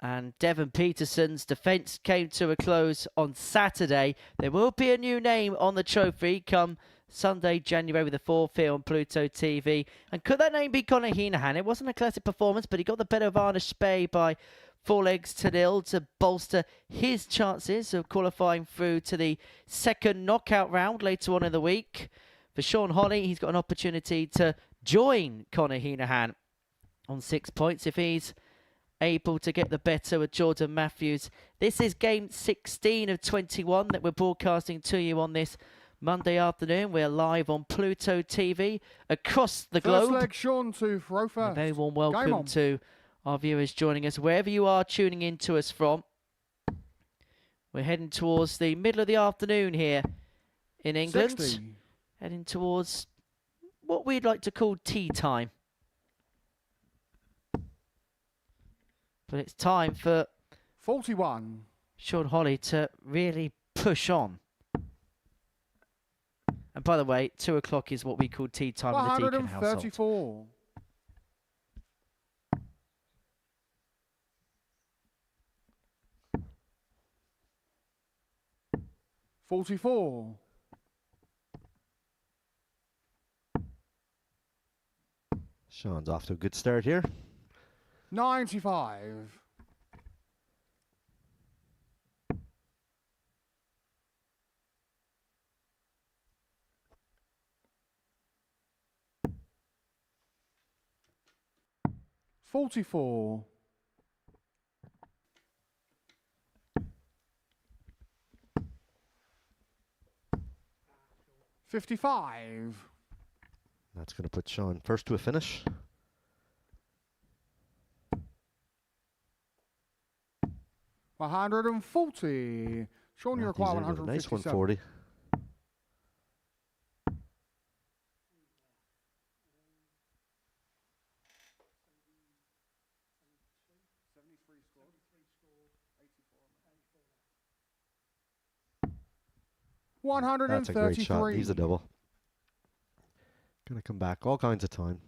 and Devon Peterson's defence came to a close on Saturday. There will be a new name on the trophy come Sunday, January the 4th here on Pluto TV. And could that name be Conor Heahan? It wasn't a classic performance, but he got the better of Arne Spey by 4-0 to bolster his chances of qualifying through to the second knockout round later on in the week. For Sean Holly, he's got an opportunity to join Conor Heahan on 6 points if he's able to get the better of Jordan Matthews. This is game 16 of 21 that we're broadcasting to you on this Monday afternoon. We're live on Pluto TV across the globe. First leg, Sean to throw first. A very warm welcome to our viewers joining us wherever you are tuning in to us from. We're heading towards the middle of the afternoon here in England. 60. Heading towards what we'd like to call tea time. But it's time for 41. Sean Holly to really push on. And by the way, 2 o'clock is what we call tea time in the Deacon household. 134. $44. Sean's off to a good start here. 95. $44. $55. That's going to put Sean first to a finish. $140. Sean, you require Matthews there with a nice 157. 140. That's a great shot. Leaves a double. Gonna come back all kinds of time.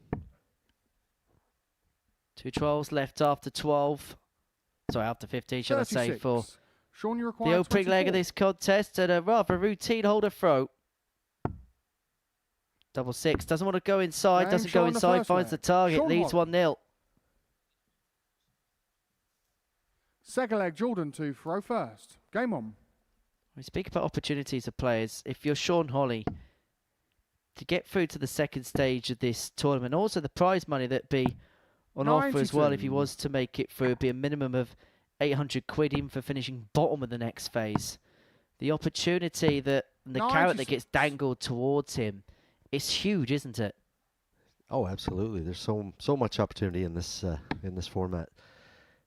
2 12s left after 12. Sorry, after 15, should I say, 36. for Sean, you the require opening leg of 24. this contest, and a rather routine holder throw. Double 6, doesn't want to go inside, Graeme doesn't go Shaw in the inside, first finds the leg. target, Sean leads Holly. 1-0. Second leg, Jordan to throw first. Game on. We speak about opportunities of players. If you're Sean Holly, to get through to the second stage of this tournament, also the prize money that'd be on offer as well if he 92. was to make it through, would be a minimum of 800 quid even for finishing bottom of the next phase. The opportunity that, and the carrot that 96. gets dangled towards him, it's huge, isn't it? Oh, absolutely. There's so much opportunity in this format,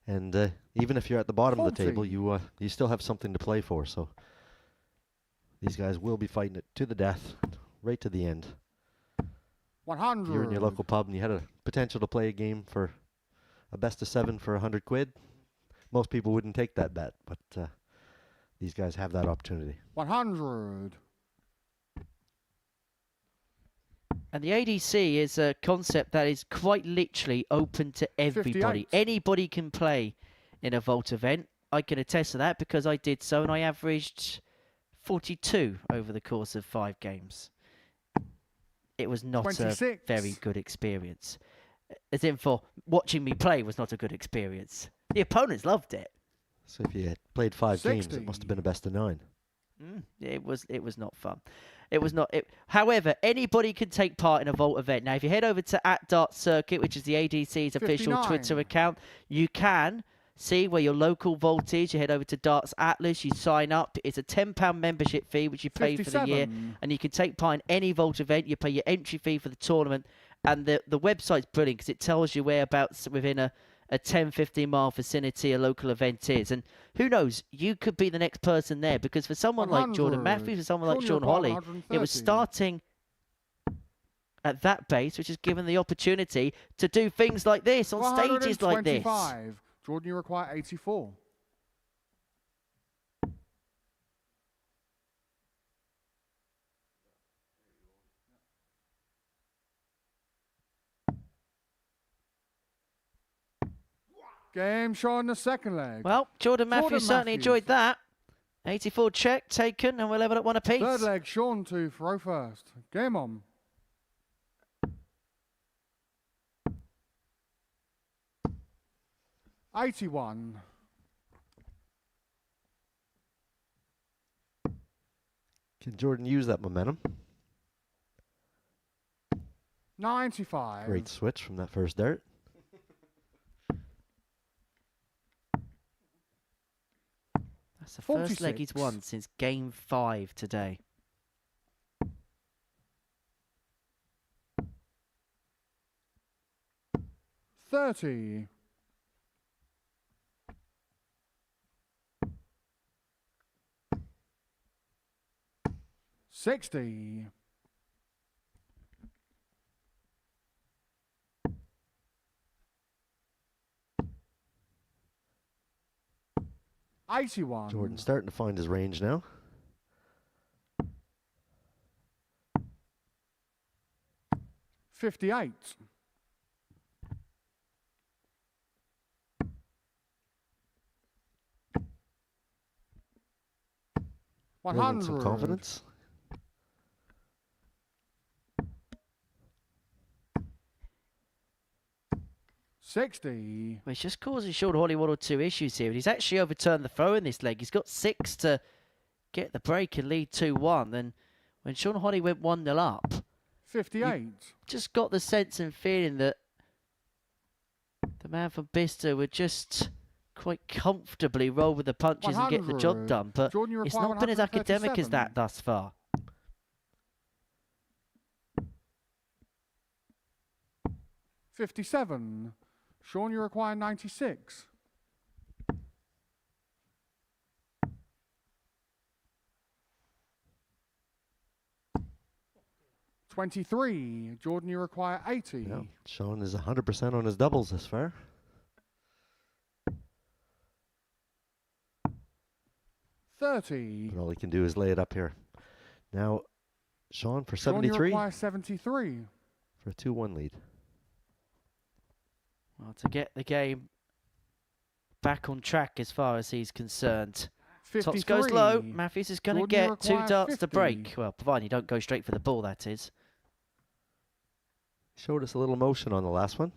and even if you're at the bottom of the table, 40. you still have something to play for. So these guys will be fighting it to the death, right to the end. 100. You're in your local pub and you had a potential to play a game for a best of 7 for 100 quid. Most people wouldn't take that bet, but these guys have that opportunity. 100. And the ADC is a concept that is quite literally open to everybody. 58. Anybody can play in a Vault event. I can attest to that because I did so, and I averaged 42 over the course of 5 games. It was not 26. a very good experience. As in, for watching me play was not a good experience. The opponents loved it. So if you had played 5 games, 60. it must have been a best of 9. It was not fun. It was not. However, anybody can take part in a Vault event. Now, if you head over to @DARTS Circuit, which is the ADC's official 59. Twitter account, you can see where your local Vault is. You head over to Darts Atlas, you sign up. It's a £10 membership fee, which you pay for the year, 57. and you can take part in any Vault event. You pay your entry fee for the tournament, and the website's brilliant because it tells you whereabouts within a 10-15 mile vicinity a local event is. And who knows, you could be the next person there, because for someone like Jordan 100. Matthews, for someone like Sean, Sean you're Holly, it 130. was starting at that base, which is given the opportunity to do things like this on stages like this. 125. Jordan, you require 84. Game Sean, the second leg. Well, Jordan Matthews certainly enjoyed that. 84 check taken, and we're level at 1 apiece. Third leg, Sean to throw first. Game on. $81. Can Jordan use that momentum? 95. Great switch from that first dart. That's the first leg he's won since game 5 today. $30. $60. $81. Jordan's starting to find his range now. $58. Building some confidence. $60. Well, he's just causing Sean Hawley 1 or 2 issues here. And he's actually overturned the throw in this leg. He's got 6 to get the break and lead 2-1. Then when Sean Hawley went 1-0 up, 58. Just got the sense and feeling that the man from Bicester would just quite comfortably roll with the punches and get the job done. But it's not been as academic as that thus far. $57. Sean, you require 96. $23. Jordan, you require 80. Yeah, Sean is 100% on his doubles this far. $30. But all he can do is lay it up here. Now, Sean for 73. Sean, you require 73. For a 2-1 lead. Well, to get the game back on track as far as he's concerned. 53. Tops goes low. Matthews is going to Jordan, you get 2 require darts 50. to break. Well, provided you don't go straight for the ball, that is. Showed us a little motion on the last one.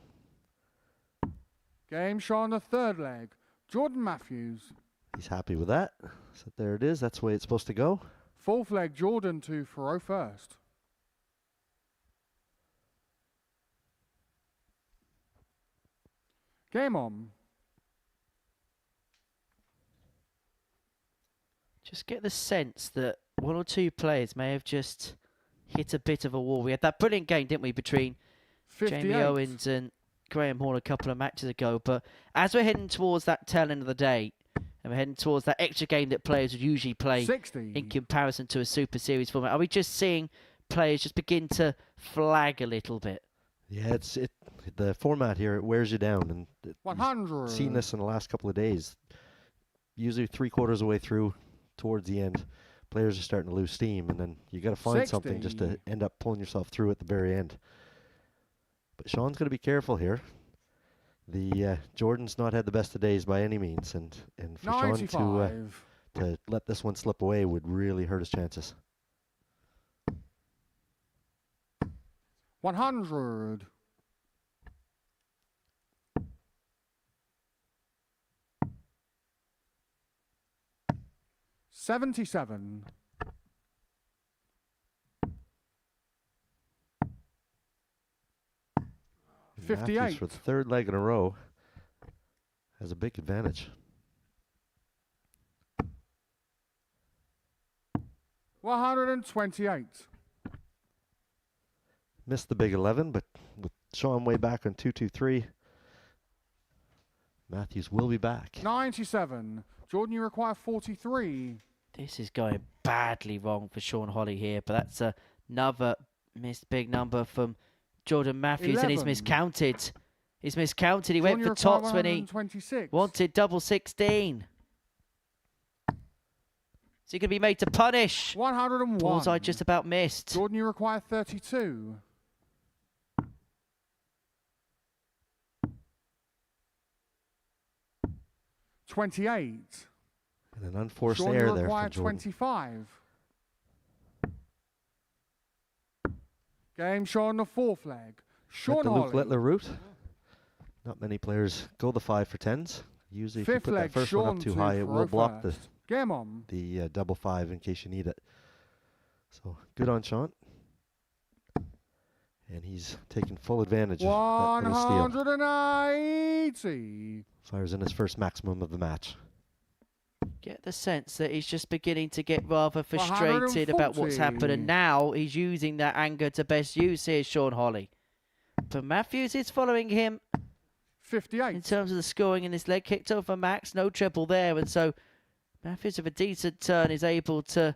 Game Sean, the third leg. Jordan Matthews. He's happy with that. So there it is. That's the way it's supposed to go. Fourth leg, Jordan to throw first. Game on. Just get the sense that 1 or 2 players may have just hit a bit of a wall. We had that brilliant game, didn't we, between 58. Jamie Owens and Graeme Hall a couple of matches ago. But as we're heading towards that tail end of the day, and we're heading towards that extra game that players would usually play 60. in comparison to a Super Series format, are we just seeing players just begin to flag a little bit? Yeah, the format here, it wears you down. And 100. Seen this in the last couple of days. Usually 3/4 of the way through, towards the end, players are starting to lose steam, and then you got to find something just to end up pulling yourself through at the very end. But Sean's going to be careful here. The Jordan's not had the best of days by any means, and for 95. Sean to let this one slip away would really hurt his chances. 100. $77. Matthews 58. for the third leg in a row has a big advantage. 128. Missed the big 11, but with Sean way back on 2-2-3, Matthews will be back. 97. Jordan, you require 43. This is going badly wrong for Sean Hawley here, but that's another missed big number from Jordan Matthews, 11. and he's miscounted. He's miscounted. He Jordan, went you for require tops when he 126. wanted double 16. Is he going to be made to punish? 101. Bullseye just about missed. Jordan, you require 32. 28. And an unforced Sean, error you there require from Jordan. 25. Game Sean the 4 flag. Sean Let the Luke Holly. Littler route. Not many players go the 5 for 10s. Usually if you 5th put that leg, first one Sean up too to high, it will block the, first. Game on. the double 5 in case you need it. So good on Sean. And he's taking full advantage of that little steal. 180. Fires in his first maximum of the match. Get the sense that he's just beginning to get rather frustrated about what's happened, and now he's using that anger to best use here, Sean Holly. But Matthews is following him 58 in terms of the scoring in this leg. Kicked over Max, no treble there, and so Matthews with a decent turn is able to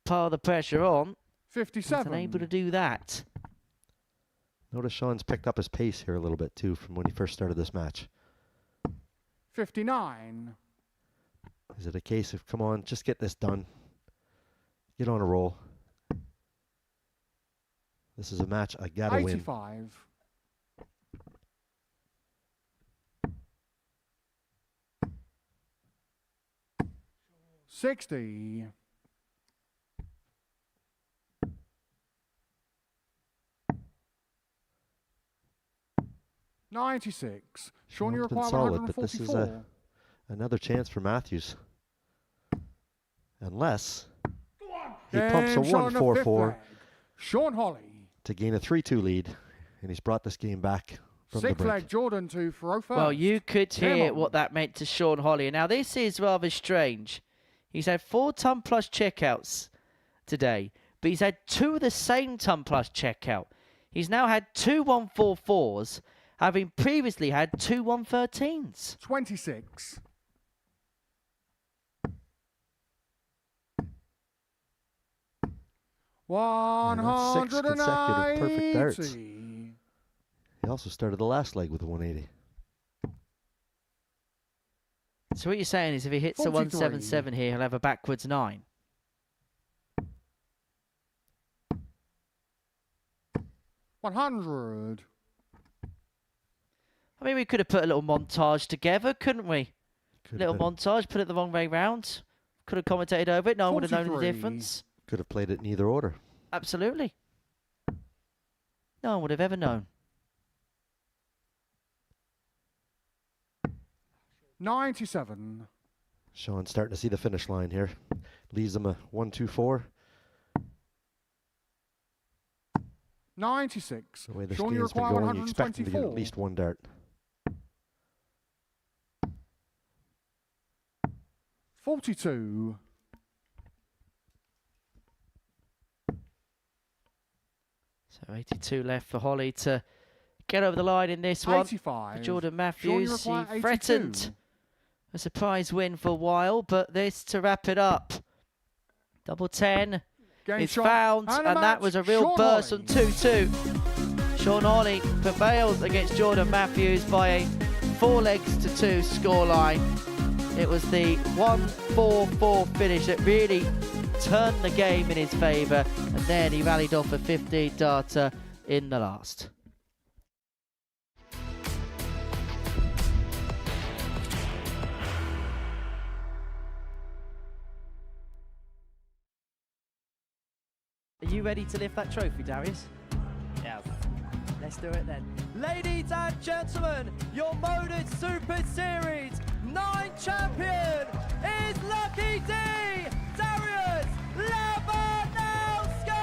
pile the pressure on. 57. He's unable to do that. Notice Sean's picked up his pace here a little bit too from when he first started this match. 59. Is it a case of, come on, just get this done. Get on a roll. This is a match I gotta win. 85. 60. 96. Sean, you It's been require solid, but this is 144. another chance for Matthews. Unless he Game pumps a Sean the 1-4-4 fifth leg. Sean Holly. to gain a 3-2 lead, and he's brought this game back from the 6th brink. leg Jordan to throw first. Well, you could Game hear on. what that meant to Sean Holly. Now, this is rather strange. He's had 4 ton plus checkouts today, but he's had 2 the same ton plus checkout. He's now had 2 144s, having previously had 2 113s. 26. 6 consecutive perfect darts. 180. He also started the last leg with a 180. So what you're saying is if he hits a 43. 177 here, he'll have a backwards 9. 100. I mean, we could have put a little montage together, couldn't we? Could Little have been. montage, put it the wrong way round. Could have commentated over it. No one would have known the 43. difference. Could have played it in either order. Absolutely. No one would have ever known. 97. Sean's starting to see the finish line here. Leaves him a 1-2-4. 96. The way this Sean, you game's been require going, you expect him to get 124. at least 1 dart. 42. So 82 left for Holly to get over the line in this one. 85. For Jordan Sean, you Matthews, he require 82. threatened a surprise win for a while, but this to wrap it up. Double 10 Game is shot found, and a and that match. was a real Sean burst Holly. on 2-2. Sean Holly prevails against Jordan Matthews by a 4 legs to 2 scoreline. It was the 1-4-4 finish that really turned the game in his favour, and then he rallied off a 15 darter in the last. Are you ready to lift that trophy, Darius? Yes. Let's do it then. Ladies and gentlemen, your Modus Super Series 9 champion is Lucky D, Darius Labanauskas!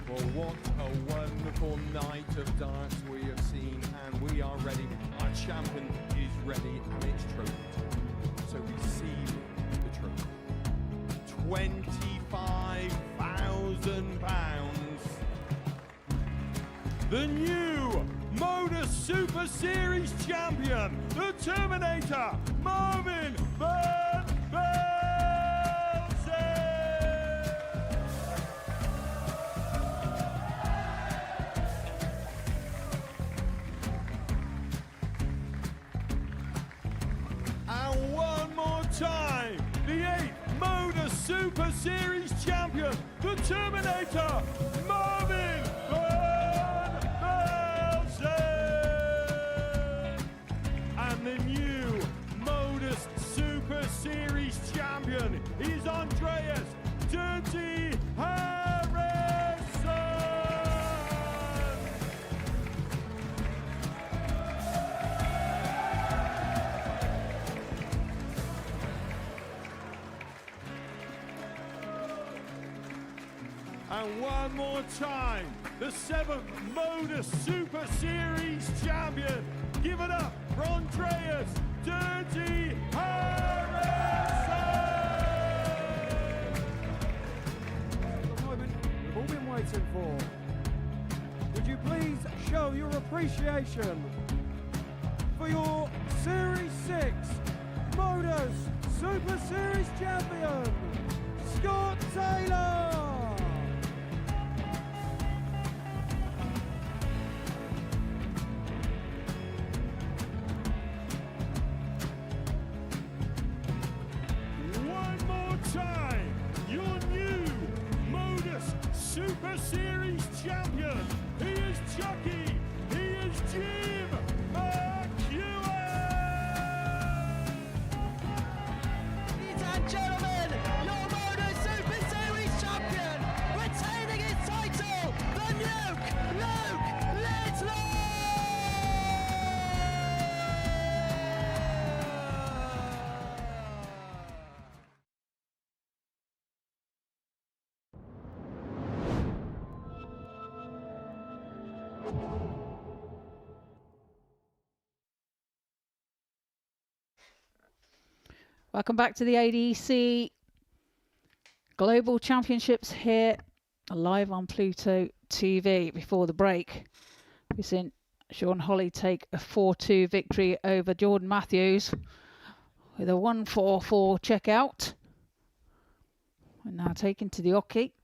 Well, what a wonderful night of darts we have seen, and we are ready. Our champion is ready, and it's trophy time. So receive the trophy. £25,000. The new Modus Super Series champion, the Terminator, Marvin Van Velzen. Super Series champion, the Terminator, Marvin Van Velzen. And the new Modus Super Series champion is Andreas Dirty Harrison. And one more time, the 7th Modus Super Series champion. Give it up for Andreas Dirty Harrison. The moment we've all been waiting for. Would you please show your appreciation for your Series 6 Modus Super Series champion, Scott Taylor. One more time, your new Modus Super Series champion. He is Chucky. He is Jim McEwen. Ladies and gentlemen, your Modus Super Series champion, retaining his title, the Nuke, Luke Lidlow. Welcome back to the ADC Global Championships here live on Pluto TV. Before the break, we've seen Sean Holly take a 4-2 victory over Jordan Matthews with a 1-4-4 checkout. And now taken to the hockey.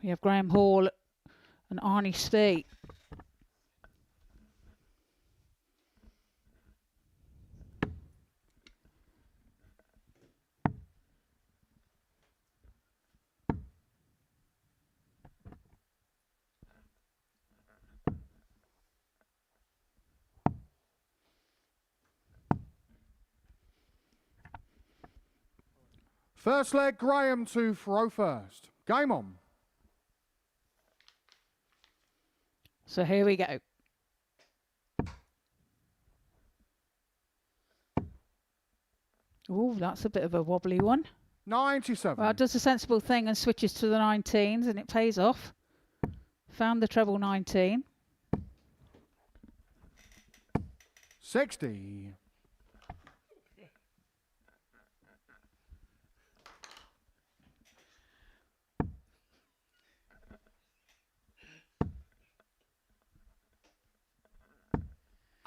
We have Graeme Hall and Arnie Spee. First leg, Graeme to throw first. Game on. So here we go. Oh, that's a bit of a wobbly one. 97. Well, does a sensible thing and switches to the 19s, and it pays off. Found the treble 19. 60.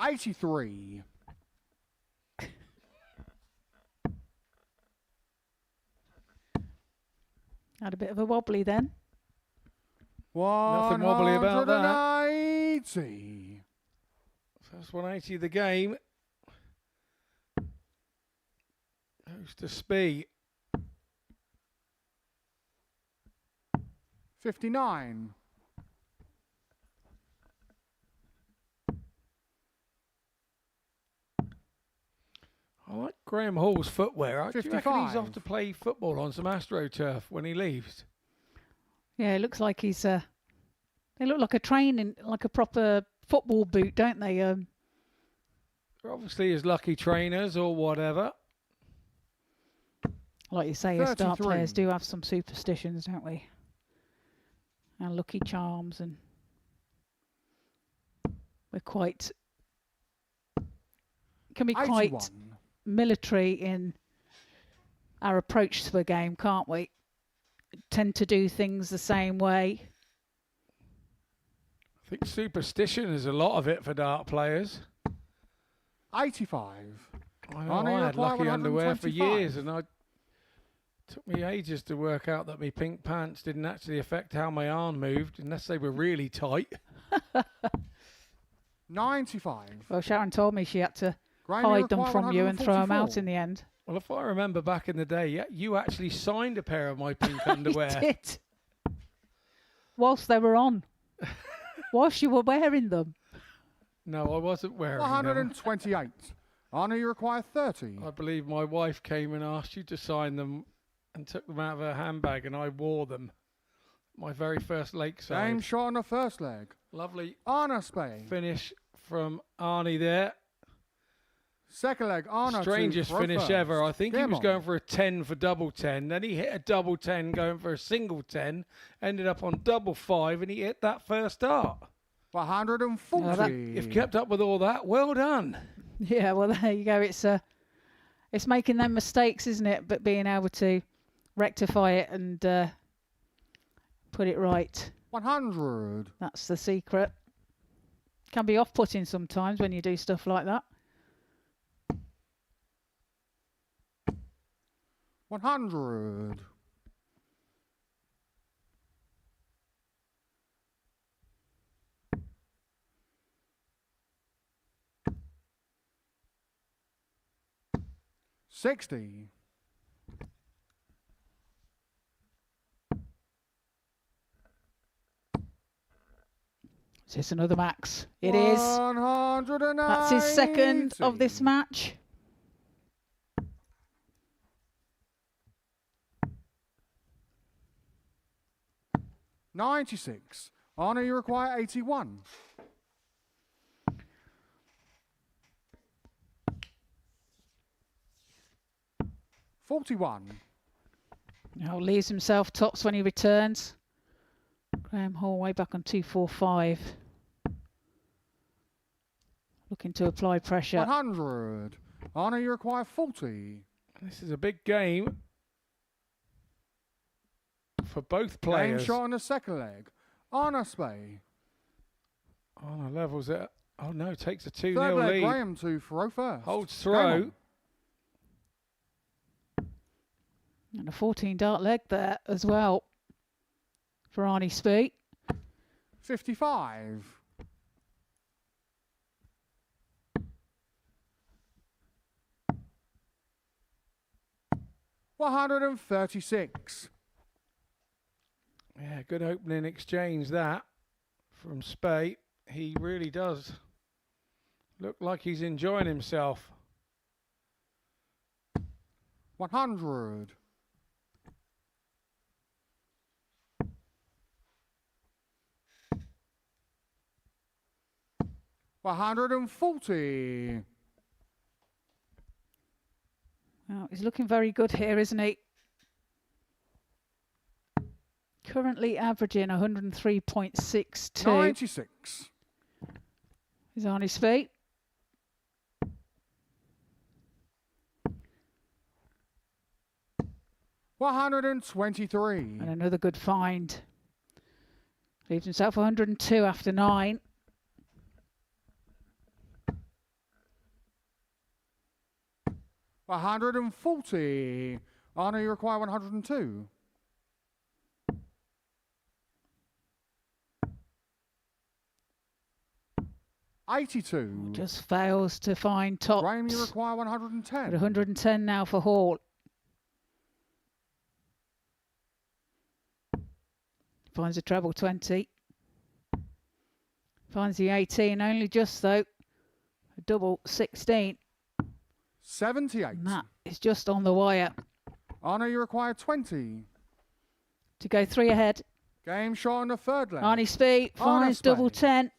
$83. Had a bit of a wobbly then. Nothing wobbly about that. 180. First 180 of the game. Goes to Spee. 59. I like Graeme Hall's footwear. Do you reckon he's 55. off to play football on some AstroTurf when he leaves? Yeah, it looks like he's. They look like a training, like a proper football boot, don't they? They're obviously his lucky trainers or whatever. Like you say, us dart 33. players do have some superstitions, don't we? And lucky charms, and we're quite. Can be quite 81. military in our approach to the game, can't we? Tend to do things the same way. I think superstition is a lot of it for dart players. 85. I know, Arnie, I had require lucky underwear for 125. years, and it took me ages to work out that my pink pants didn't actually affect how my arm moved, unless they were really tight. 95. Well, Sharon told me she had to Graeme, hide them require from you and throw them out 144. in the end. Well, if I remember back in the day, yeah, you actually signed a pair of my pink underwear. I did. Whilst they were on. Whilst you were wearing them. No, I wasn't wearing them. 128. Arnie, you require 30. I believe my wife came and asked you to sign them and took them out of her handbag, and I wore them. My very first lakeside. Game shot on the first leg. Lovely Arna Spay. finish from Arnie there. Second leg, Arna. Strangest finish first. ever. I think he Game was on. going for a 10 for double 10. Then he hit a double 10 going for a single 10. Ended up on double 5, and he hit that first dart. 140. If kept up with all that, well done. Yeah, well, there you go. It's making them mistakes, isn't it? But being able to rectify it and put it right. 100. That's the secret. Can be off-putting sometimes when you do stuff like that. 100. $60. Is this another max? It is. 180. That's his second of this match. $96. Arnie, you require 81. $41. Now leaves himself tops when he returns. Graeme Hall way back on 245. Looking to apply pressure. 100. Arnie, you require 40. This is a big game for both Game players. shot on the second leg. Arna Spay. Arna levels it. Oh no, takes a 2-0 Third leg, lead. Graeme to throw first. Holds Game throw. on. And a 14 dart leg there as well for Arnie Spee. 55. $136. Yeah, good opening exchange that from Spey. He really does look like he's enjoying himself. 100. $140. Well, he's looking very good here, isn't he? Currently averaging 103.62. 96. He's on his feet. $123. And another good find. Leaves himself 102 after 9. $140. Arnie, you require 102. $82. Just fails to find tops. Graeme, you require 110. At 110 now for Hall. Finds a treble 20. Finds the 18, only just though. A double 16. 78. And that is just on the wire. Arnie, you require 20. To go 3 ahead. Game shot on the third leg. Arnie Spee finds double 10.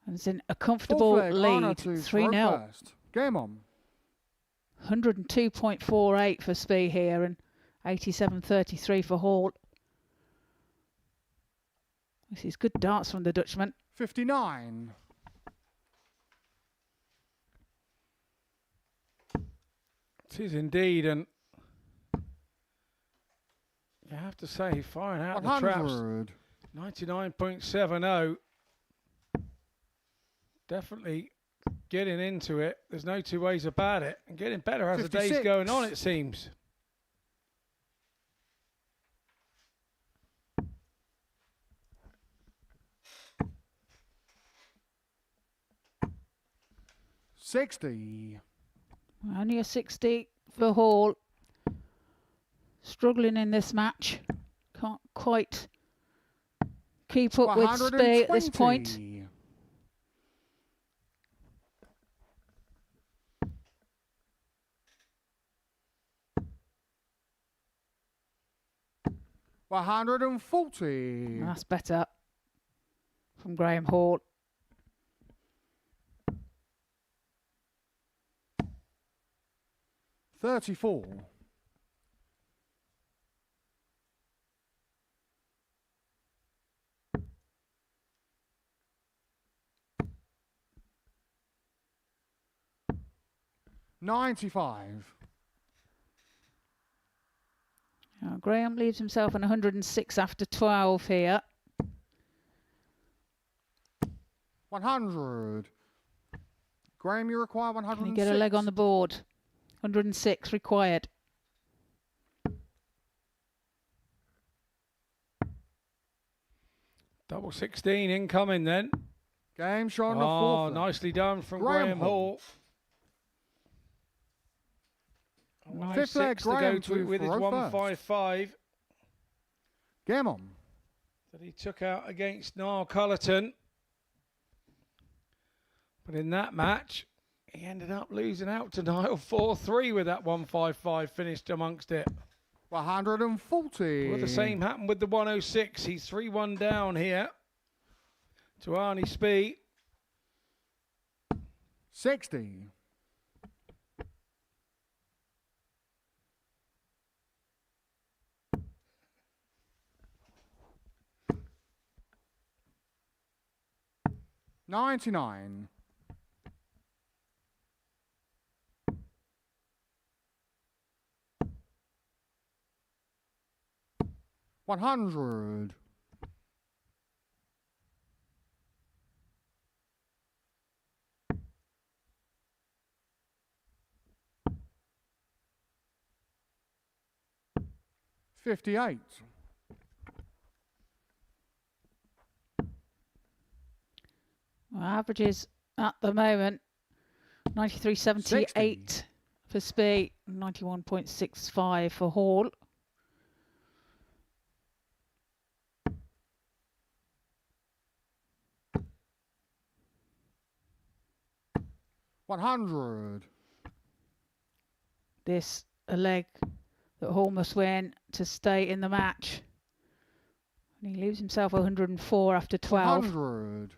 And it's in a comfortable Fourth leg, lead. Arnie to 3-0. first. Game on. 102.48 for Spee here and 87.33 for Hall. This is good darts from the Dutchman. 59. It is indeed, and you have to say, firing out the traps. 100. 99.70. Definitely getting into it. There's no two ways about it. And getting better as the day's 56. going on, it seems. $60. Only a 60 for Hall. Struggling in this match. Can't quite keep up with Spee at this point. 140. That's better from Graeme Hall. $34. $95. Now, Graeme leaves himself on 106 after 12 here. 100. Graeme, you require 106. Can you get a leg on the board? 106 required. Double 16 incoming then. Game showing the Oh, fourth. nicely done from Graeme Graeme Hall. Nice Fifth leg, 6 to go Graeme to with his throw first. 155 Game on. that he took out against Niall Cullton. But in that match, he ended up losing out to Niall 4-3 with that 155 finished amongst it. 140. Well, the same happened with the 106. He's 3-1 down here to Arnie Spee. 60. $99. $100. $58. Well, averages at the moment 93.78 for Spee, 91.65 for Hall. $100. This a leg that Hall must win to stay in the match. And he leaves himself 104 after 12. 100.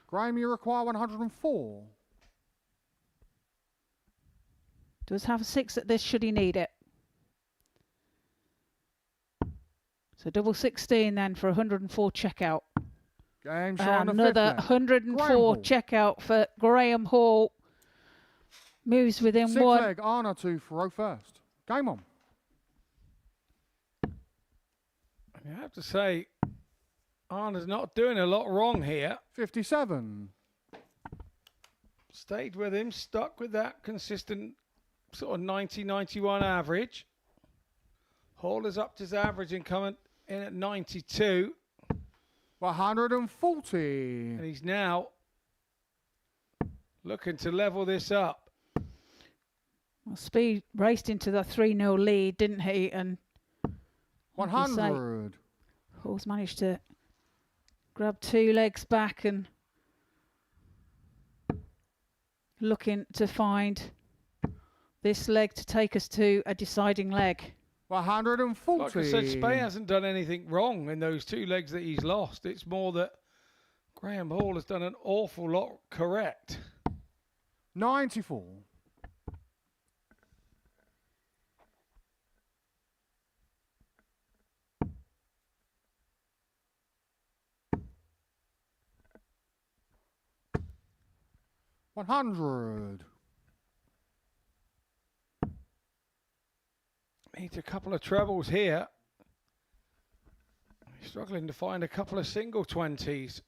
Graeme, you require 104. Does have a 6 at this should he need it. So double 16 then for 104 checkout. Game showing Another 104 checkout for Graeme Hall. Moves within Six one. leg, Arna to throw first. Game on. I have to say, Arna's not doing a lot wrong here. 57. Stayed with him, stuck with that consistent sort of 90-91 average. Hall has upped his average and coming in at 92. 140. And he's now looking to level this up. Well, Spee raced into the 3-0 lead, didn't he? And 100. Hall's managed to grab 2 legs back and looking to find this leg to take us to a deciding leg. 140. Like I said, Spee hasn't done anything wrong in those 2 legs that he's lost. It's more that Graeme Hall has done an awful lot correct. 94. $100. Needs a couple of trebles here. He's struggling to find a couple of single 20s.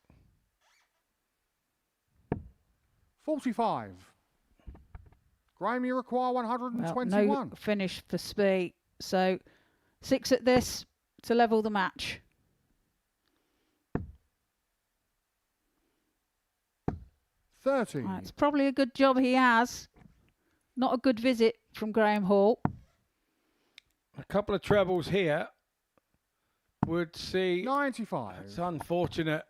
45. Graeme, you require Well, 121. no finish for Spee. So 6 at this to level the match. $30. It's probably a good job he has Not a good visit from Graeme Hall. A couple of trebles here would see. 95. It's unfortunate.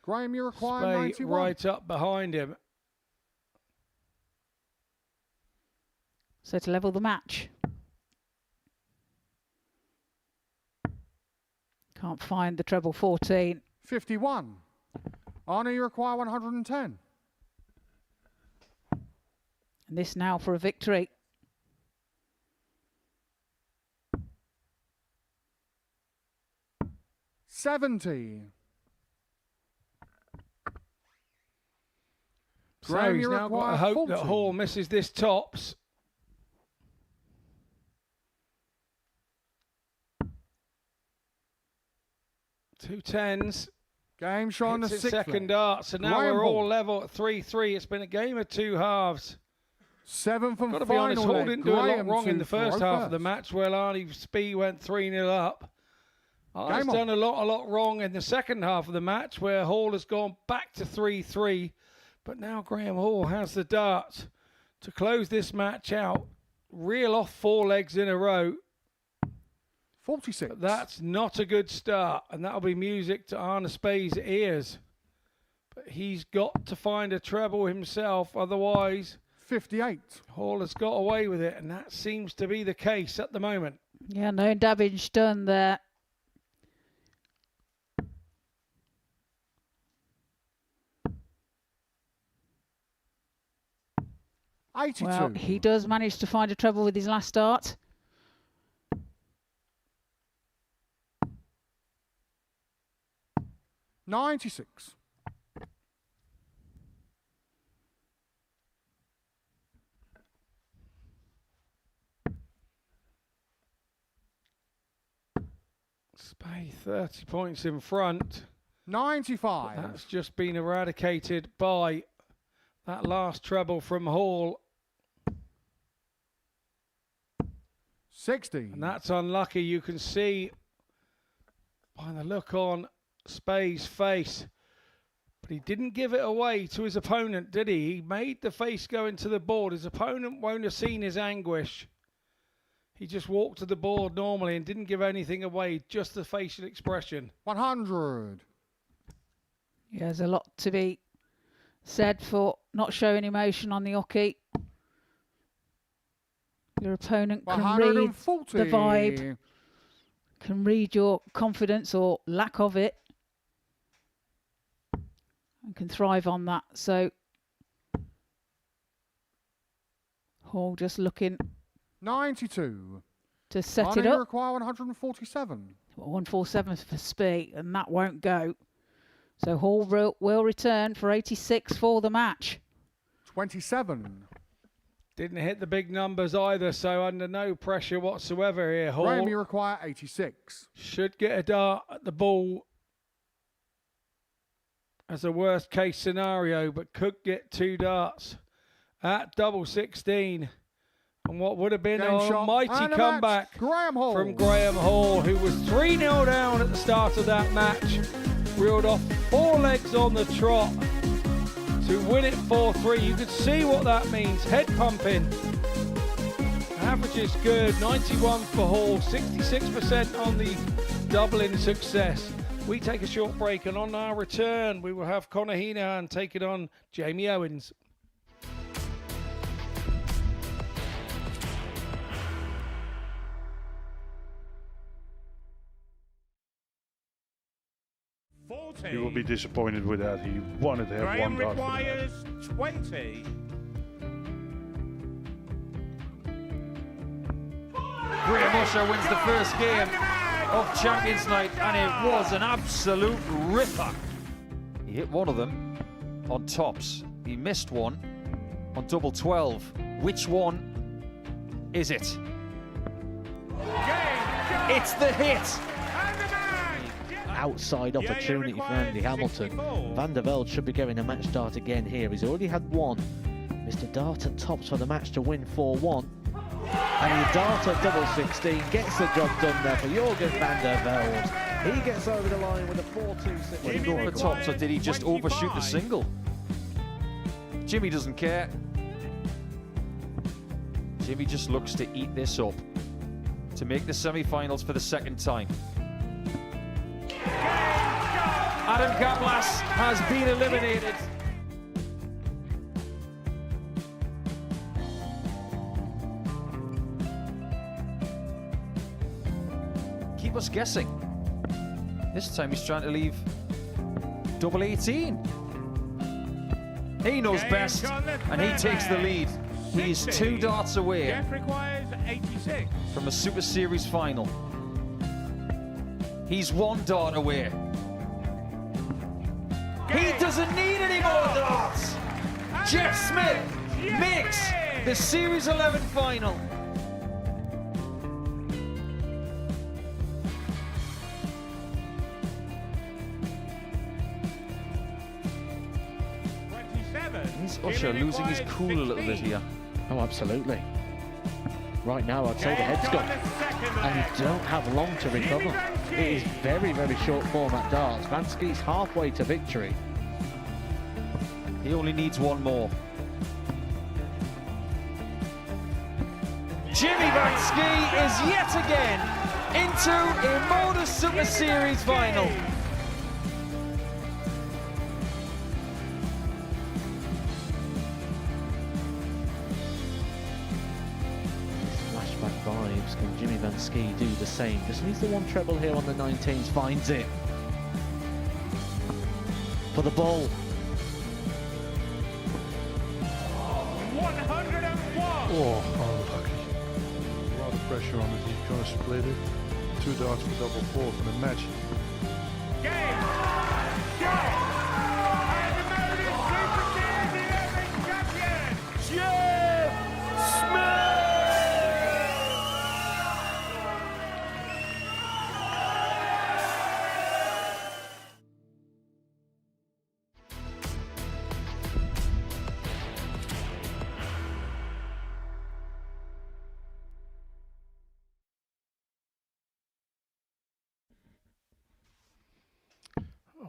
Graeme, you require Spey 91. right up behind him. So to level the match. Can't find the treble 14. 51. Arnie, you require 110. And this now for a victory. $70. So Graeme, he's you now got require to hope 40. that Hall misses this tops. Two tens. Game showing the Hits sixth its second leg. dart. So now Graeme we're all Hall. level at 3-3. It's been a game of two halves. 7th and Got to be final honest, Hall leg. didn't do a lot Graeme wrong in to the first throw half of the first. match where Arnie Spee went 3-0 up. Arnie's Game on. done a lot wrong in the second half of the match where Hall has gone back to 3-3. But now Graeme Hall has the darts to close this match out. Reel off 4 legs in a row. 46. But that's not a good start, and that'll be music to Arne Spee's ears. But he's got to find a treble himself, otherwise 58. Hall has got away with it, and that seems to be the case at the moment. Yeah, no damage done there. Well, he does manage to find a treble with his last dart. $96. Spey 30 points in front. 95. But that's just been eradicated by that last treble from Hall. 60. And that's unlucky. You can see by the look on Spey's face. But he didn't give it away to his opponent, did he? He made the face go into the board. His opponent won't have seen his anguish. He just walked to the board normally and didn't give anything away, just the facial expression. 100. Yeah, there's a lot to be said for not showing emotion on the hockey. Your opponent can read 140. the vibe, can read your confidence or lack of it, and can thrive on that. So Hall just looking 92. to set Arnie, it you up. require 147. 147 for Spee, and that won't go. So Hall will return for 86 for the match. 27. Didn't hit the big numbers either, so under no pressure whatsoever here. Hall Graeme, you require 86. should get a dart at the ball as a worst case scenario, but could get 2 darts at double 16. And what would have been Game an shot almighty and a comeback match. Graeme Hall. from Graeme Hall, who was 3-0 down at the start of that match. Reeled off 4 legs on the trot to win it 4-3. You could see what that means. Head pumping. Average is good. 91 for Hall. 66% on the doubling success. We take a short break, and on our return, we will have Conor Heahan taking on Jamie Owens. You will be disappointed with that. He wanted to have Graeme one dart for the match. requires 20. Graeme Usher wins the first game of Champions Night, and it was an absolute ripper. He hit one of them on tops. He missed one on double 12. Which one is it? It's the hit. Outside opportunity for Andy Hamilton. Van der Velde should be getting a match start again here. He's already had one. Mr. Dart tops for the match to win 4-1. And the Dart at double 16 gets the job done there for Jurgen van der Velde. He gets over the line with a 4-2-6. Did he go for tops, or did he just overshoot the single? Jimmy doesn't care. Jimmy just looks to eat this up to make the semi-finals for the second time. Adam Gablas has been eliminated. Keep us guessing. This time he's trying to leave double 18. He knows best, and he takes the lead. He's 2 darts away Jeff requires 86. from a Super Series final. He's 1 dart away. He doesn't need any more darts. Jeff Smith makes the Series 11 final. Is Usher losing his cool a little bit here? Oh, absolutely. Right now, I'd say the head's gone, and you don't have long to recover. It is very, very short form at darts. Vansky's halfway to victory. He only needs 1 more. Jimmy Vansky is yet again into a Modus Super Series final. Flashback vibes. Can Jimmy Vansky do the same? Just needs the 1 treble here on the 19s. Finds it. For the ball. 101. Oh, unlucky. A lot of pressure on the deep, trying to split it. 2 darts for double 4 for the match. Game. And the Modus Super Series 11 champion, Jeff Smith.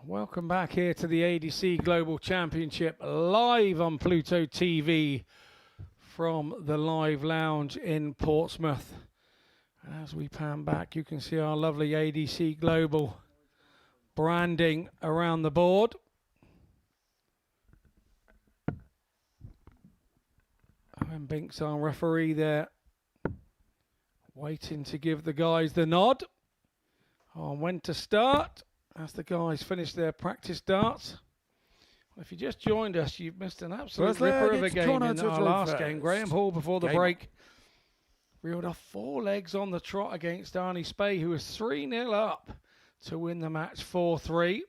Welcome back here to the ADC Global Championship live on Pluto TV from the live lounge in Portsmouth. And as we pan back, you can see our lovely ADC Global branding around the board. Owen Binks, our referee there, waiting to give the guys the nod on when to start. As the guys finish their practice darts. Well, if you just joined us, you've missed an absolute ripper of a game in our last game. Graeme Hall, before the break, reeled off 4 legs on the trot against Arnie Spey, who was 3-0 up to win the match 4-3.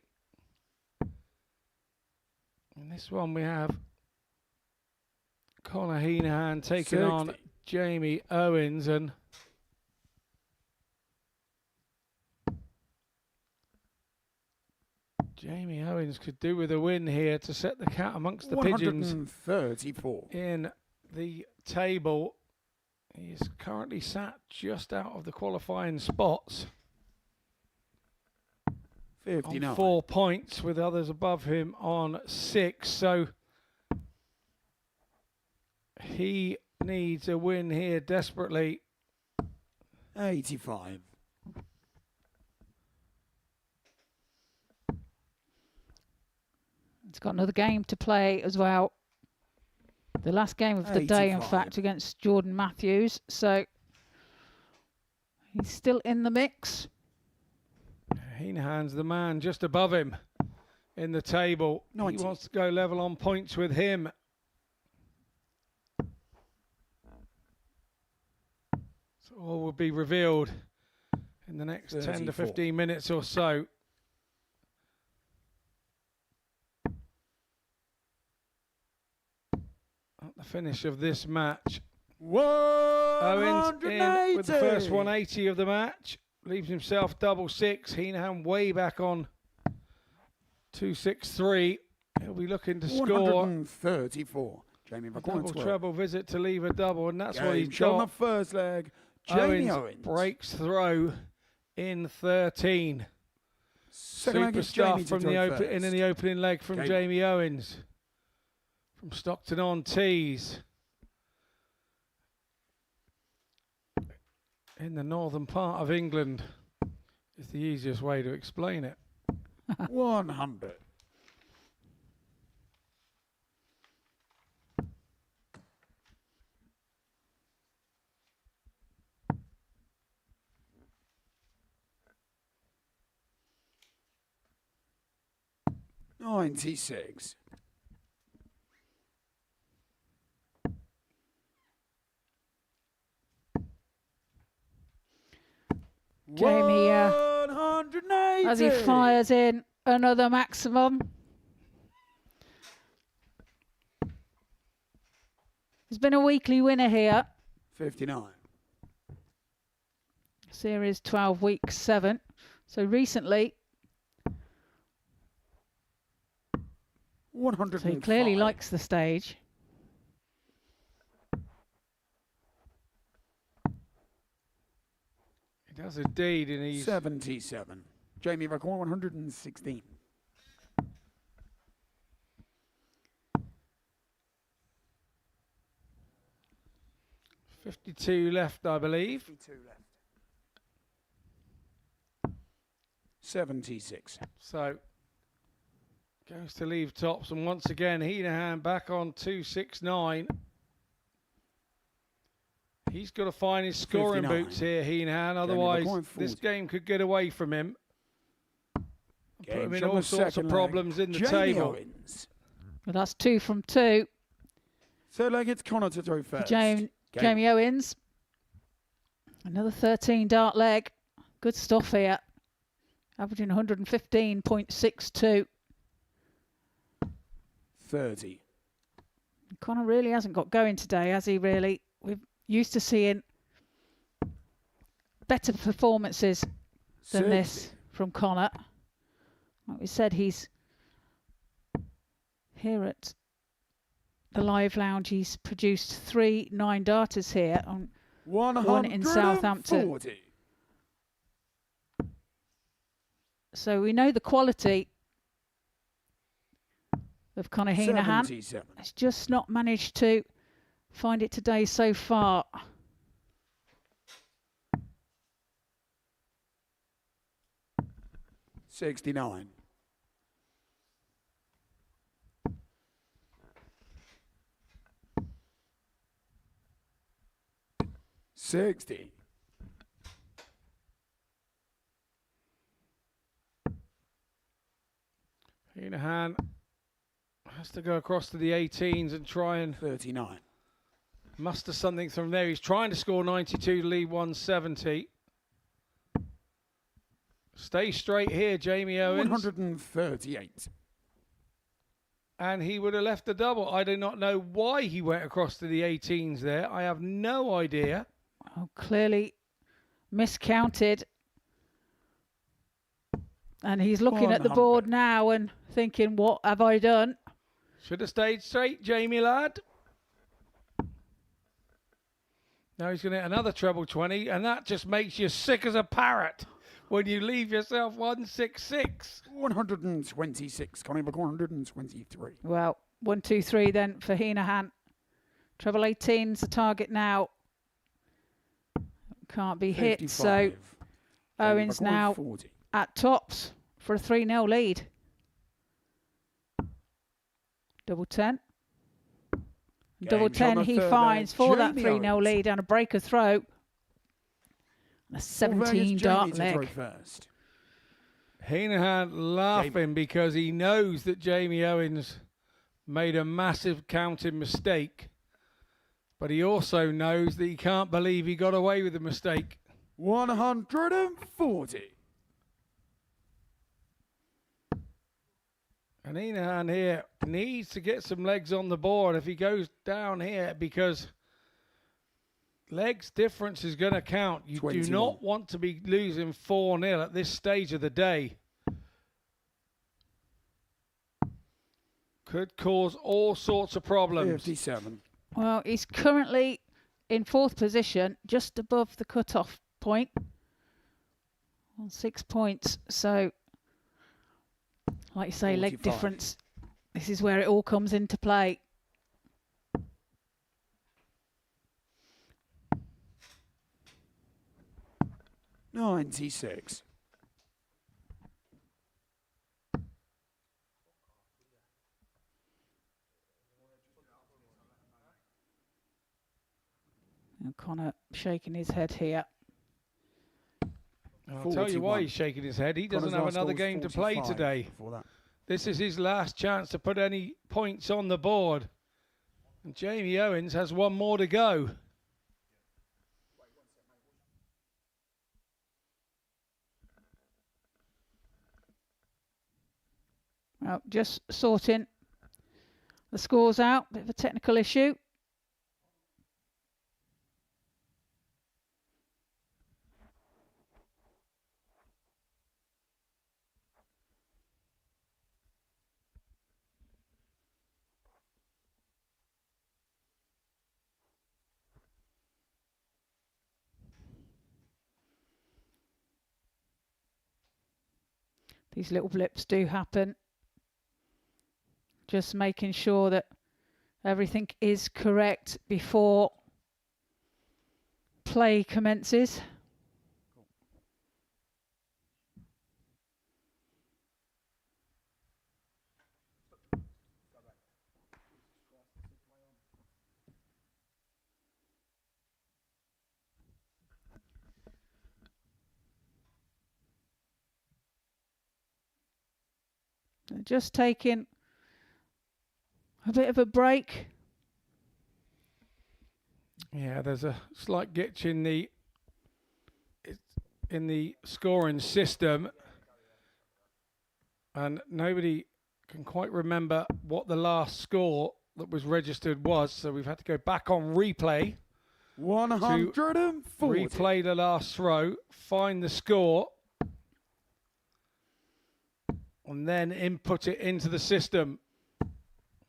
In this one, we have Conor Heahan taking on Jamie Owens, and Jamie Owens could do with a win here to set the cat amongst the pigeons 134 in the table. He is currently sat just out of the qualifying spots 59 on 4 points, with others above him on 6. So he needs a win here desperately. 85. He's got another game to play as well. The last game of the day, in fact, against Jordan Matthews. So he's still in the mix. Heahan's the man just above him in the table. 90. He wants to go level on points with him. So all will be revealed in the next 34. 10 to 15 minutes or so. At the finish of this match, Owens in with the first 180 of the match, leaves himself double 6. Heahan way back on 263. He'll be looking to score 134. Jamie double treble visit to leave a double, and that's what he's got. On the first leg, Jamie Owens breaks throw in 13. Super stuff from the in the opening leg from Jamie Owens. From Stockton on tees. in the northern part of England is the easiest way to explain it. 100. $96. Jamie, as he fires in another maximum. There's been a weekly winner here. 59. Series 12, week 7. So recently, 105. so he clearly likes the stage. He does indeed, and he's 77. Jamie Record 116. $52 left, I believe. 52 left. 76. So goes to leave tops, and once again Heahan back on 269. He's got to find his scoring 59. boots here, Heahan, otherwise this game could get away from him. Put him in all sorts of problems in the table. Owens. Well, that's 2 from 2. Third leg, it's Connor to throw first. Jamie Owens. Another 13 dart leg. Good stuff here. Averaging 115.62. 30. Connor really hasn't got going today, has he, really? We're used to seeing better performances than 60. this from Connor. Like we said, he's here at the Live Lounge. He's produced 3 9-darters here, on one in Southampton. So we know the quality of Connor Heahan. It's just not managed to find it today so far. $69. $60. Heahan has to go across to the 18s and try and 39. Muster something from there. He's trying to score 92 to lead 170. Stay straight here, Jamie Owens. 138. And he would have left the double. I do not know why he went across to the 18s there. I have no idea. Oh, clearly miscounted. And he's looking at the board now and thinking, what have I done? Should have stayed straight, Jamie lad. Now he's going to hit another treble 20, and that just makes you sick as a parrot when you leave yourself 166. 126. Connie McCall 123. Well, 1, 2, 3 then for Heahan. Treble 18's the target now. Can't be hit, 55. so Owens now 40. at tops for a 3-0 lead. Double 10. Double 10 he finds for that 3-0 lead and a breaker throw. And a 17 dart leg. Heahan laughing because he knows that Jamie Owens made a massive counting mistake. But he also knows that he can't believe he got away with the mistake. 140. And Heahan here needs to get some legs on the board if he goes down here, because legs difference is going to count. You 21. do not want to be losing 4-0 at this stage of the day. Could cause all sorts of problems. 57. Well, he's currently in 4th position, just above the cut-off point. On 6 points. So, like you say, 45. leg difference. This is where it all comes into play. 96. And Connor shaking his head here. I'll tell you why he's shaking his head. He doesn't have another game to play today. This is his last chance to put any points on the board. And Jamie Owens has one more to go. Well, just sorting the scores out. Bit of a technical issue. These little blips do happen. Just making sure that everything is correct before play commences. Just taking a bit of a break. Yeah, there's a slight glitch in the scoring system, and nobody can quite remember what the last score that was registered was. So we've had to go back on replay. 140. Replay the last throw, find the score, and then input it into the system.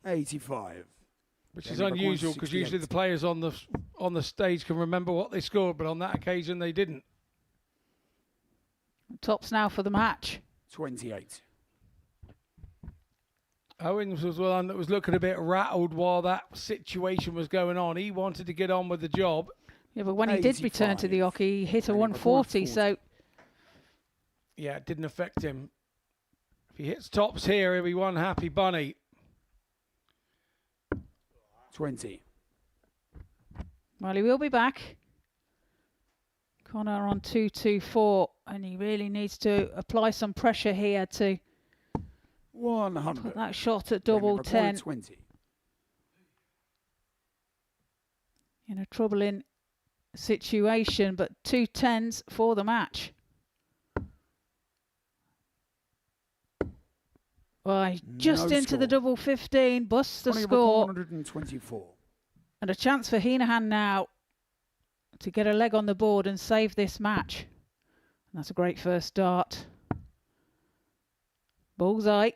85. Which is unusual because usually the players on the stage can remember what they scored, but on that occasion they didn't. Tops now for the match. 28. Owens was one that was looking a bit rattled while that situation was going on. He wanted to get on with the job. Yeah, but when he did return to the hockey, he hit a 140, so... Yeah, it didn't affect him. If he hits tops here, he'll be one happy bunny. 20. Well, he will be back. Connor on 224, and he really needs to apply some pressure here to 100. put that shot at double 10. 20. In a troubling situation, but 2 10s for the match. Well, just No into score. the double 15, busts the 20 score. 124. And a chance for Heahan now to get a leg on the board and save this match. And that's a great first dart. Bullseye.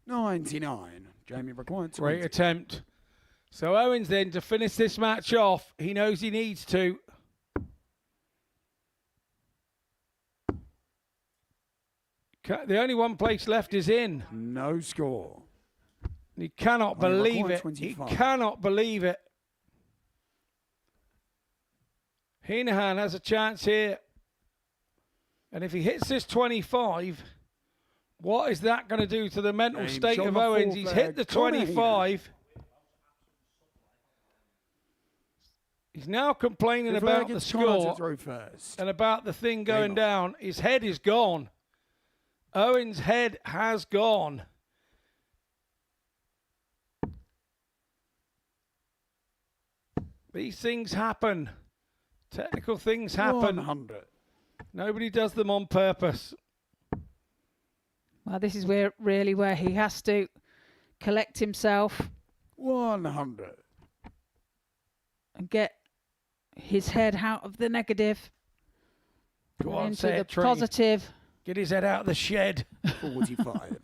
99. Jamie required 20. Great attempt. So Owens then, to finish this match off, he knows he needs to. The only one place left is in. No score. He cannot believe it. 25. He cannot believe it. Heahan has a chance here. And if he hits this 25, what is that going to do to the mental James state on of the Owens? full He's flag. hit the Connor 25. He's now complaining The about flag the is Connor to score throw first. and about the thing going down. His head is gone. Owens' head has gone. These things happen. Technical things happen. 100. Nobody does them on purpose. Well, this is where he has to collect himself 100. and get his head out of the negative Go and on, into say the it, Tree. positive. Get his head out of the shed. 45.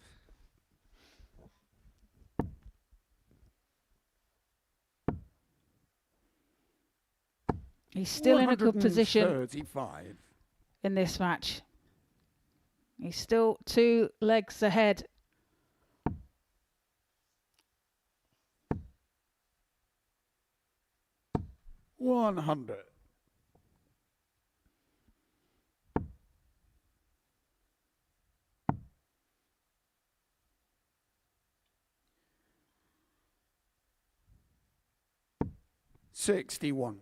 He's still in a good position 35. in this match. He's still 2 legs ahead. 61.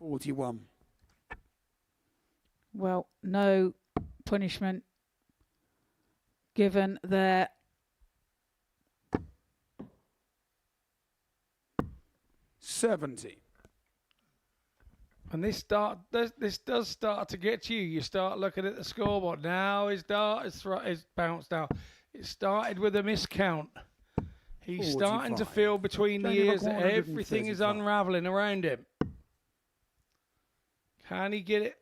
$41. Well, no punishment given there. $70. And this does start to get you. You start looking at the scoreboard. Now his dart is bounced out. It started with a miscount. He's starting to 45. feel between the Jamie ears that McCormick, everything is 135. unraveling around him. Can he get it?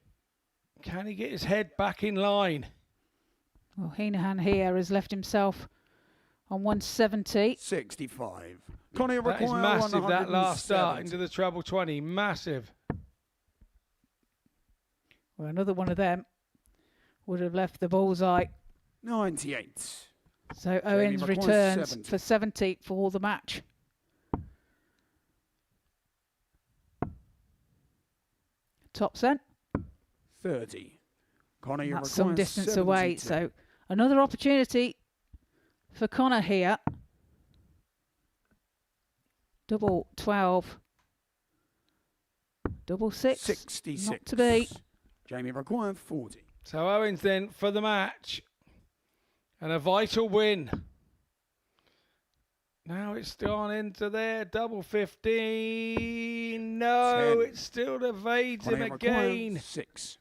Can he get his head back in line? Well, Heahan here has left himself on 170. 65. Connie That is require massive, that last start 170. into the treble 20. Massive. Well, another one of them would have left the bullseye. 98. So Owens requires returns 70. for 70 for the match. Top cent. 30. Connie That's some requires distance away. 72. So another opportunity for Connor here. Double 12. Double 6. 66. Not to be. Jamie required 40. So Owens then for the match. And a vital win. Now it's gone into there. Double 15. No, 10. it still evades him Connie required again. 6.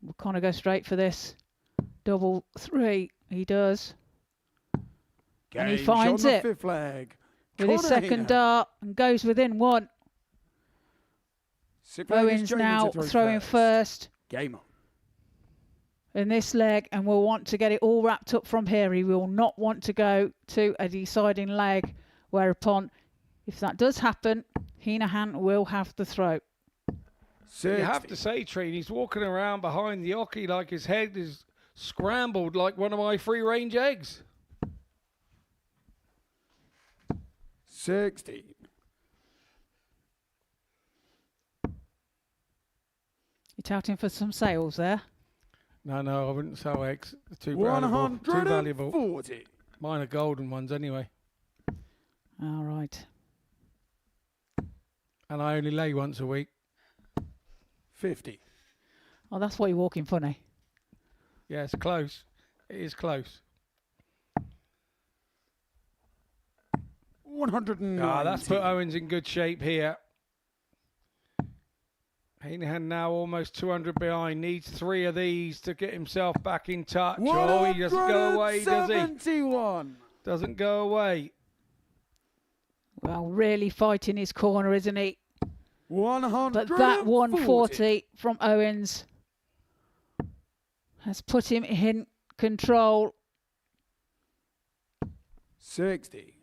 Will Connor go straight for this? Double 3. He does. And he Gage finds on the it fifth flag. with his Connor second Heahan. dart and goes within one. Sixth flag is Owens Jamie now to throw throwing first Game on. in this leg and will want to get it all wrapped up from here. He will not want to go to a deciding leg, whereupon, if that does happen, Heahan will have the throw. You have to say, Treen, he's walking around behind the hockey like his head is scrambled like one of my free-range eggs. 60. You're touting for some sales there. No, I wouldn't sell eggs. They're too valuable. Too valuable. 140. Mine are golden ones anyway. All right. And I only lay once a week. 50. Oh, that's why you're walking funny. Yeah, it's close. It is close. 190. That's put Owens in good shape here. Heahan now almost 200 behind. Needs 3 of these to get himself back in touch. Oh, he doesn't go away, does he? 171. Doesn't go away. Well, really fighting his corner, isn't he? 140. But that 140 from Owens has put him in control. 60.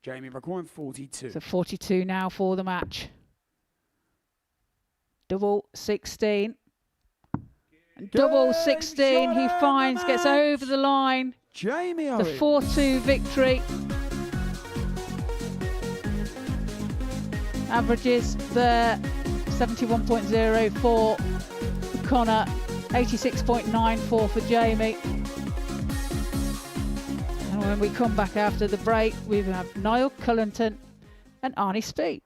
Jamie required 42. So 42 now for the match. Double 16. And double 16 he finds, gets over the line. Jamie The Owens. 4-2 victory. Averages there 71.04 for Connor, 86.94 for Jamie. And when we come back after the break, we have Niall Cullton and Arnie Speed.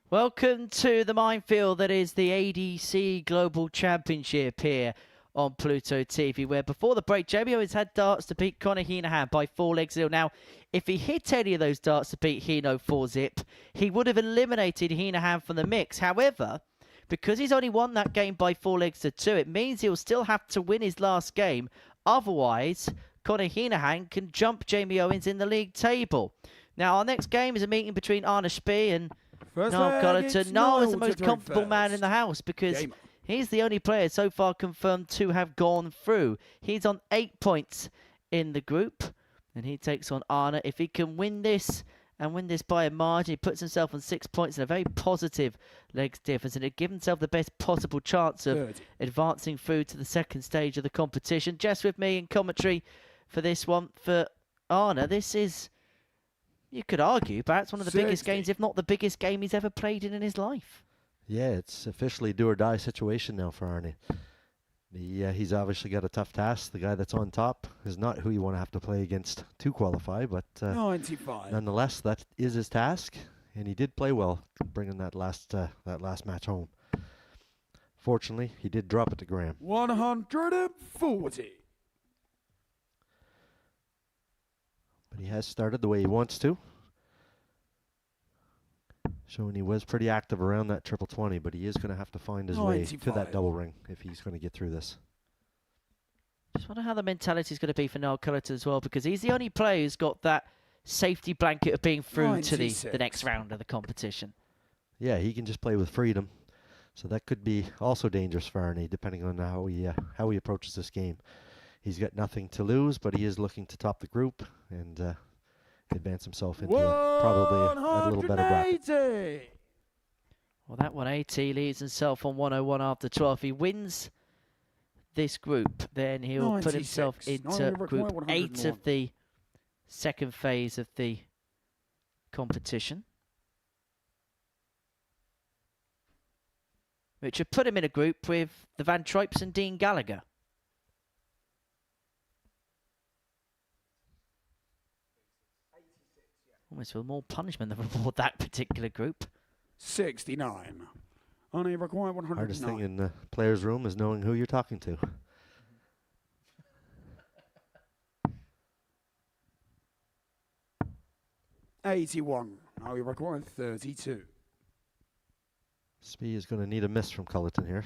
Welcome to the minefield that is the ADC Global Championship here on Pluto TV, where before the break, Jamie Owens had darts to beat Conor Heahan by 4-0. Now, if he hit any of those darts to beat Heahan 4-zip, he would have eliminated Heahan from the mix. However, because he's only won that game by 4-2, it means he'll still have to win his last game. Otherwise, Conor Heahan can jump Jamie Owens in the league table. Now, our next game is a meeting between Arne Spee and Niall Cullton. Niall is the most comfortable man in the house because he's the only player so far confirmed to have gone through. He's on 8 points in the group, and he takes on Arne. If he can win this and win this by a margin, he puts himself on 6 points and a very positive legs difference, and it gives himself the best possible chance of advancing through to the second stage of the competition. Just with me in commentary for this one for Arne. This is, you could argue, perhaps one of the biggest games, if not the biggest game he's ever played in his life. Yeah, it's officially do or die situation now for Arne. He's obviously got a tough task. The guy that's on top is not who you want to have to play against to qualify, but 95. Nonetheless, that is his task, and he did play well, bringing that last match home. Fortunately, he did drop it to Graeme. 140. But he has started the way he wants to. Showing he was pretty active around that triple 20, but he is going to have to find his way to that double ring if he's going to get through this. Just wonder how the mentality is going to be for Niall Cullton as well, because he's the only player who's got that safety blanket of being through to the next round of the competition. Yeah, he can just play with freedom. So that could be also dangerous for Arne, depending on how he approaches this game. He's got nothing to lose, but he is looking to top the group and advance himself into probably a little better bracket. Well, that 180 leaves himself on 101 after 12. If he wins this group, then he'll put himself into Group 8 of the second phase of the competition, which would put him in a group with the Van Trijps and Dean Gallagher. Almost feel more punishment than reward that particular group. 69. Only require 109. Hardest thing in the player's room is knowing who you're talking to. $81. Now we require 32. Spee is going to need a miss from Cullton here.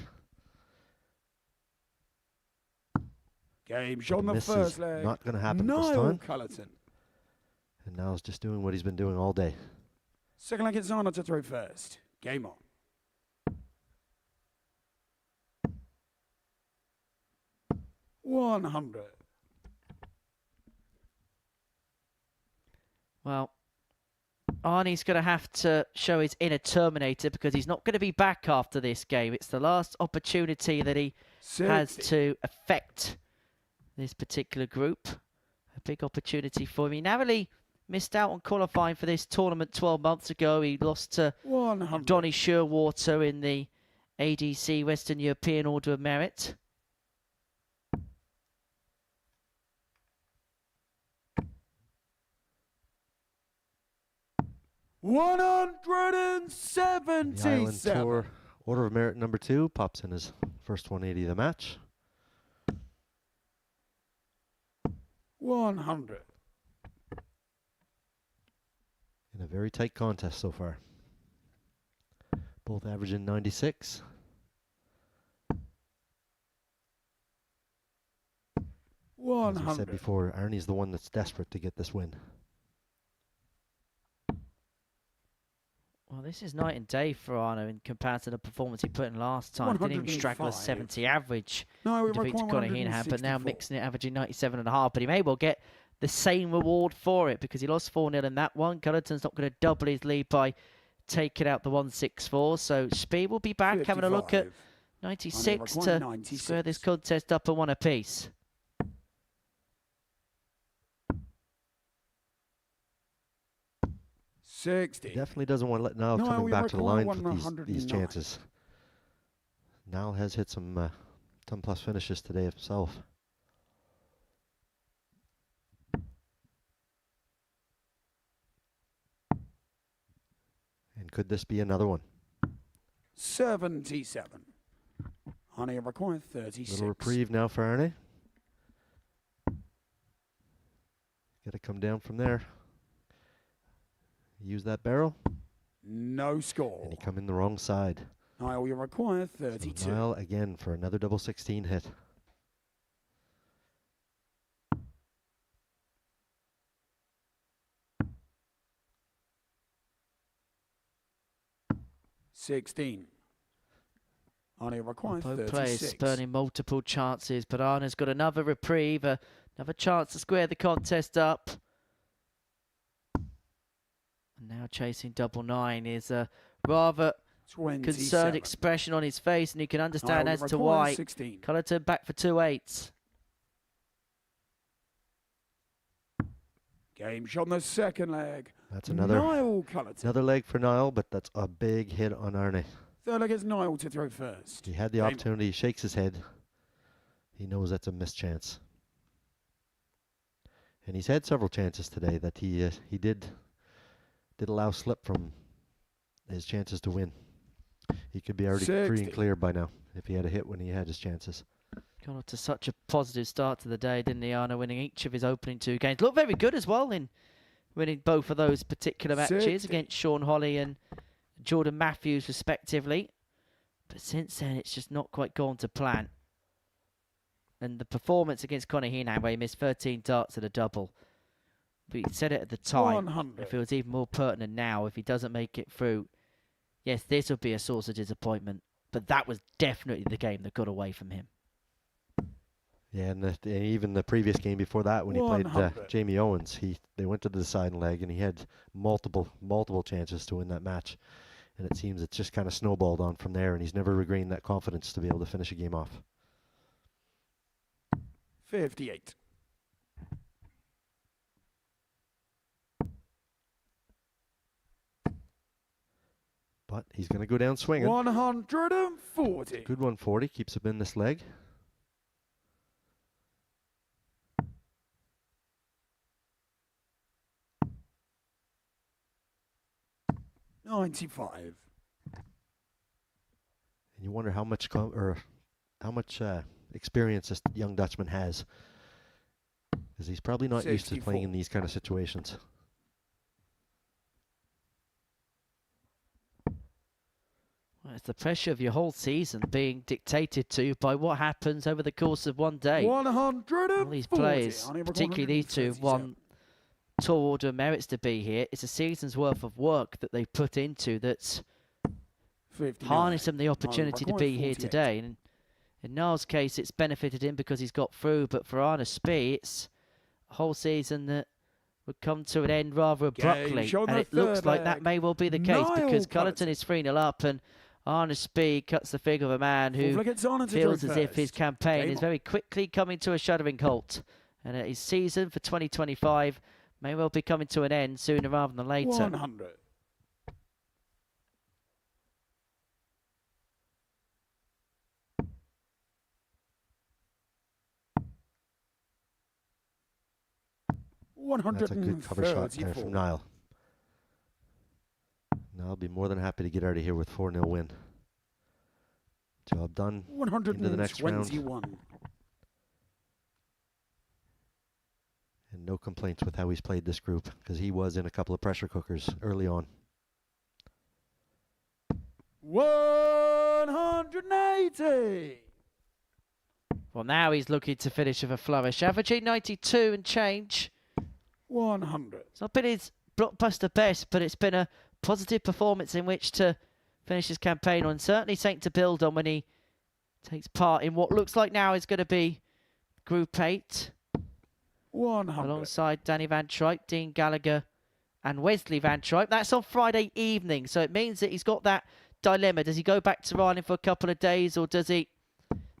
Game shot on the first leg. Not going to happen this Niall time. Cullton. And now he's just doing what he's been doing all day. Second leg, it's Arne to throw first. Game on. $100. Well, Arnie's going to have to show his inner Terminator because he's not going to be back after this game. It's the last opportunity that he has to affect this particular group. A big opportunity for him. He narrowly missed out on qualifying for this tournament 12 months ago. He lost to Johnny Shearwater in the ADC Western European Order of Merit. $177. The Island Tour Order of Merit number 2 pops in his first 180 of the match. 100. In a very tight contest so far. Both averaging 96. As I said before, Arnie's the one that's desperate to get this win. Well, this is night and day for Arno in comparison to the performance he put in last time. Didn't even straggle a 70 average to defeat Conor Heahan, but now mixing it, averaging 97.5. But he may well get the same reward for it because he lost 4-0 in that one. Cullton's not going to double his lead by taking out the 164. So Spee will be back having a look at 96 to square this contest up at one apiece. He definitely doesn't want to let Niall coming back to the line with these chances. Niall has hit some 10+ finishes today himself. And could this be another one? 77. Honey required 36. Little reprieve now for Arnie. Got to come down from there. Use that barrel. No score. And you come in the wrong side. Niall, you require 32. So Niall again for another double 16 hit. $16. Arnie requires Both 36. players spurning multiple chances, but Arna's got another reprieve, another chance to square the contest up. And now chasing double 9 is a rather 27. concerned expression on his face, and you can understand as to why. 16. Cullton back for 2 8s. Game shot on the second leg. That's another Niall Cullton. another leg for Niall, but that's a big hit on Arnie. Third leg is Niall to throw first. He had the opportunity, he shakes his head. He knows that's a missed chance. And he's had several chances today that he did allow slip from his chances to win. He could be already 60. free and clear by now if he had a hit when he had his chances. Got off to such a positive start to the day, didn't he, Arna, winning each of his opening 2 games. Looked very good as well in winning both of those particular matches 60. against Sean Holly and Jordan Matthews, respectively. But since then, it's just not quite gone to plan. And the performance against Conor Heahan, where he missed 13 darts at a double. But he said it at the time. 100. It feels even more pertinent now if he doesn't make it through. Yes, this would be a source of disappointment. But that was definitely the game that got away from him. Yeah, and even the previous game before that, when he played Jamie Owens, they went to the deciding leg, and he had multiple chances to win that match. And it seems it's just kind of snowballed on from there, and he's never regained that confidence to be able to finish a game off. 58. But he's going to go down swinging. 140. Good 140, keeps him in this leg. $95. And you wonder how much experience this young Dutchman has, because he's probably not used to playing in these kind of situations. Well, it's the pressure of your whole season being dictated to by what happens over the course of one day. 140. All these players, particularly these two, have won tall order of merits to be here. It's a season's worth of work that they've put into that's harnessed them the opportunity to be here today. And in Niall's case, it's benefited him because he's got through, but for Arna Spee, it's a whole season that would come to an end rather abruptly. And it looks like that may well be the case because Cullton is 3-0 up, and Arna Spee cuts the figure of a man who feels as if his campaign is very quickly coming to a shuddering halt, and his season for 2025 may well be coming to an end sooner rather than later. 100. That's a good cover shot there from Niall. Niall will be more than happy to get out of here with 4-0 win. Job done. Into the next round. And no complaints with how he's played this group, because he was in a couple of pressure cookers early on. 180. Well, now he's looking to finish with a flourish, averaging 92 and change. 100. It's not been his blockbuster best, but it's been a positive performance in which to finish his campaign on. Certainly something to build on when he takes part in what looks like now is going to be Group 8. 100. Alongside Danny Van Tripe, Dean Gallagher and Wesley Van Tripe. That's on Friday evening, so it means that he's got that dilemma. Does he go back to Ireland for a couple of days, or does he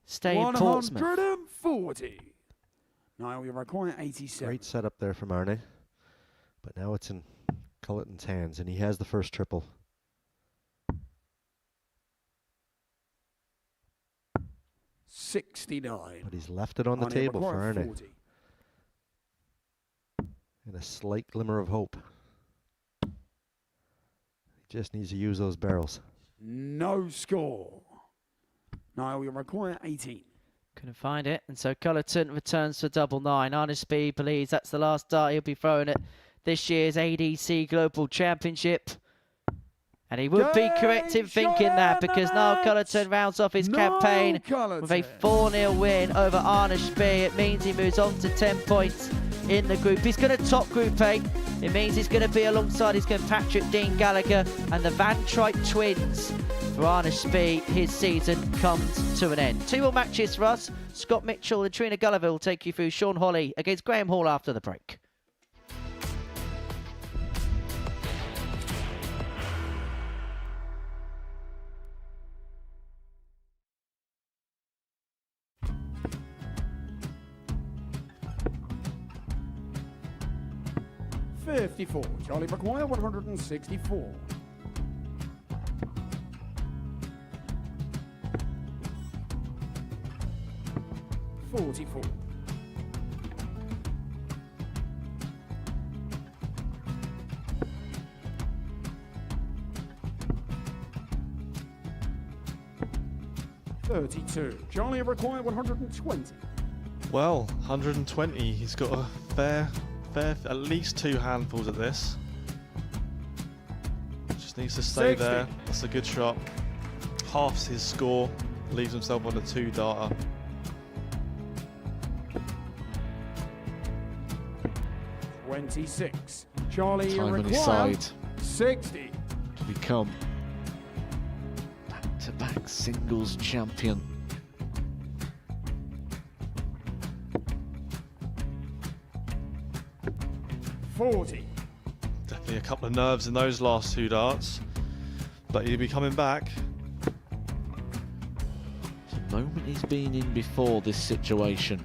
stay in Portsmouth? 140. Niall, you require 87. Great setup there from Arnie. But now it's in Cullton's hands, and he has the first triple. $69. But he's left it on the table for Arnie. 40. And a slight glimmer of hope. He just needs to use those barrels. No score. Now we require 18. Couldn't find it, and so Cullton returns for double 9. Arnashby believes that's the last dart he'll be throwing at this year's ADC Global Championship. And he would be correct in thinking that, because Niall Cullton rounds off his campaign with a 4-0 win over Arnashby. It means he moves on to 10 points in the group. He's going to top Group A. It means he's going to be alongside his compatriot Dean Gallagher and the Van Tripe twins. For Arnashby, his season comes to an end. 2 more matches for us. Scott Mitchell and Trina Gulliver will take you through Sean Holly against Graeme Hall after the break. $54. Charlie Maguire, 164. $44. $32. Charlie required 120. Well, 120. He's got a fair, at least 2 handfuls of this. Just needs to stay 60. there. That's a good shot. Halves his score, leaves himself on a 2-darter. $26. Charlie Time on his required side 60. to become back-to-back singles champion. $40. Definitely a couple of nerves in those last 2 darts, but he'll be coming back. The moment he's been in before this situation.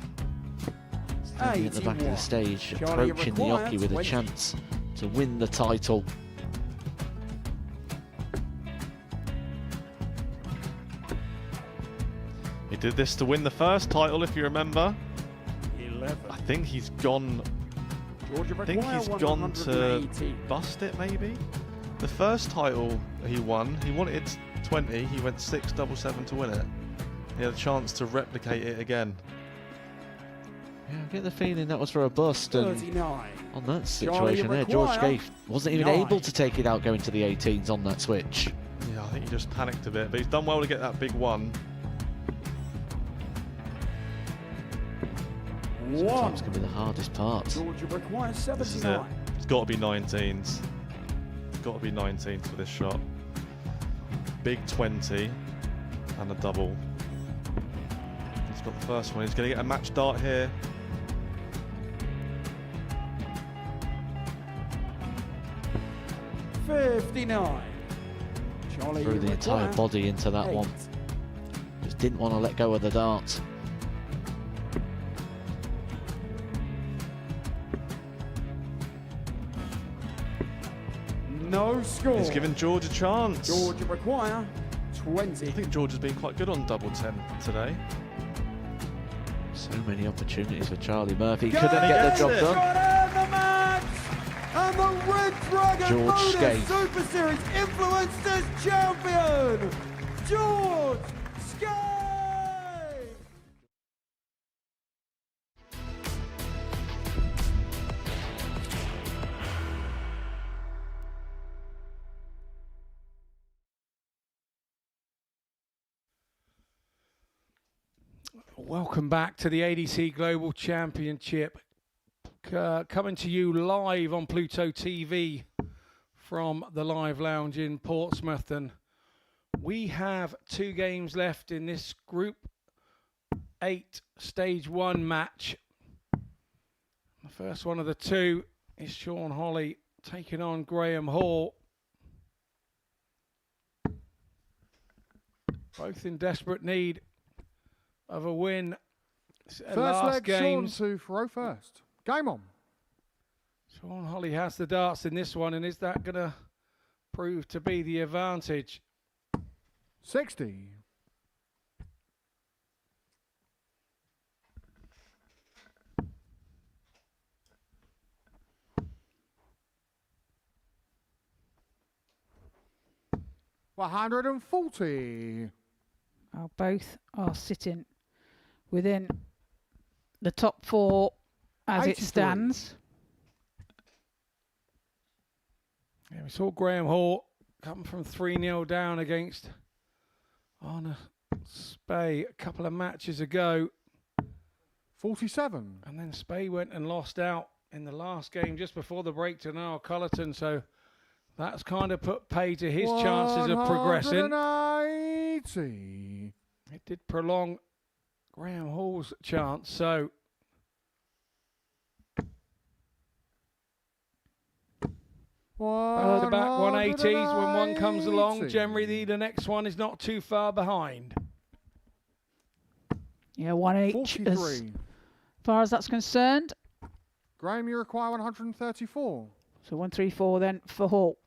Standing at the back of the stage, Charlie approaching the required Yoki with a 20. chance to win the title. He did this to win the first title, if you remember. 11. I think he's gone. I think he's gone to bust it, maybe. The first title he wanted 20. He went 6-7-7 to win it. He had a chance to replicate it again. Yeah, I get the feeling that was for a bust, and 39. on that situation there, George Scaife wasn't even able to take it out going to the 18s on that switch. Yeah, I think he just panicked a bit, but he's done well to get that big one. Sometimes can be the hardest part. Georgia requires This is it. 79. It's got to be 19s. It's got to be 19s for this shot. Big 20 and a double. He's got the first one. He's going to get a match dart here. $59. Charlie Threw the entire required body into that 8. one. Just didn't want to let go of the dart. No score. He's given George a chance. Georgia require 20. I think George has been quite good on double 10 today. So many opportunities for Charlie Murphy. Go Couldn't get the job Got done. out the match! And the Red Dragon George Modus Scaife. Super Series Influencers Champion, George Scaife! Welcome back to the ADC Global Championship. Coming to you live on Pluto TV from the Live Lounge in Portsmouth. And we have 2 games left in this Group 8 Stage 1 match. The first one of the 2 is Sean Holly taking on Graeme Hall. Both in desperate need of a win. First leg, Sean to throw first. Game on. Sean Holly has the darts in this one, and is that going to prove to be the advantage? 60. 140. Both are sitting within the top 4 as 83. it stands. Yeah, we saw Graeme Hall come from 3-0 down against Arne Spey a couple of matches ago. 47. And then Spey went and lost out in the last game just before the break to Niall Cullton. So that's kind of put pay to his chances of progressing. 180. It did prolong Graeme Hall's chance. So the back 180s when one comes along. Generally, the next one is not too far behind. Yeah, 1H as 43. far as that's concerned. Graeme, you require 134. So 134 then for Hall.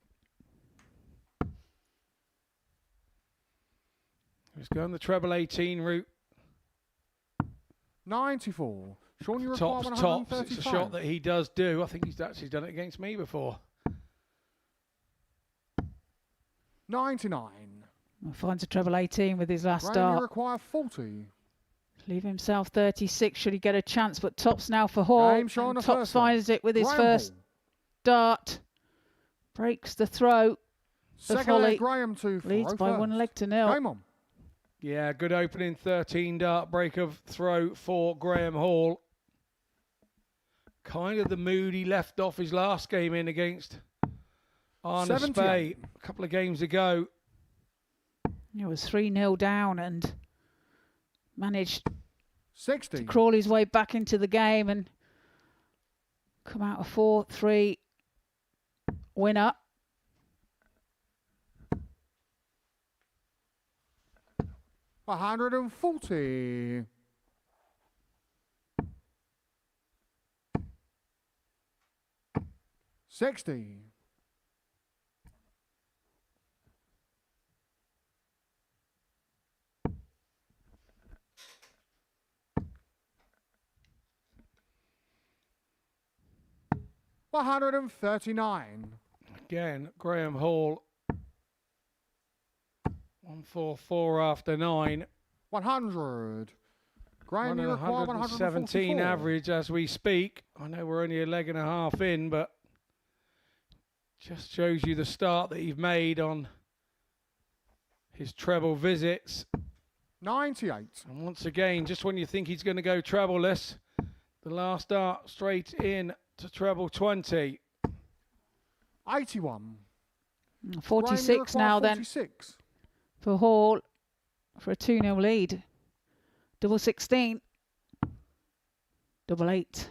He's going the treble 18 route. 94. Sean, you require Tops. 135. It's a shot that he does do. I think he's actually done it against me before. 99. Finds a treble 18 with his last Graeme, start. you require 40. Leave himself 36 should he get a chance, but Tops now for Hall. Game showing the Tops first one. finds it with his Graeme first Hall. dart. Breaks the throw. The Second volley leg, Graeme 2 for leads by 1 leg to 0. Game on. Yeah, good opening 13 dart break of throw for Graeme Hall. Kind of the mood he left off his last game in against Arne 78. Spey a couple of games ago. It was 3-0 down and managed 60. to crawl his way back into the game and come out a 4-3 winner. A 140. $60. $139. Again, Graeme Hall 144 after 9. 100. Graeme, Running you require 117 144. average as we speak. I know we're only a leg and a half in, but just shows you the start that he's made on his treble visits. 98. And once again, just when you think he's going to go treble-less, the last dart straight in to treble 20. 81. 46 Graeme, you now require then 46. for Hall for a 2-0 lead. Double 16. Double 8.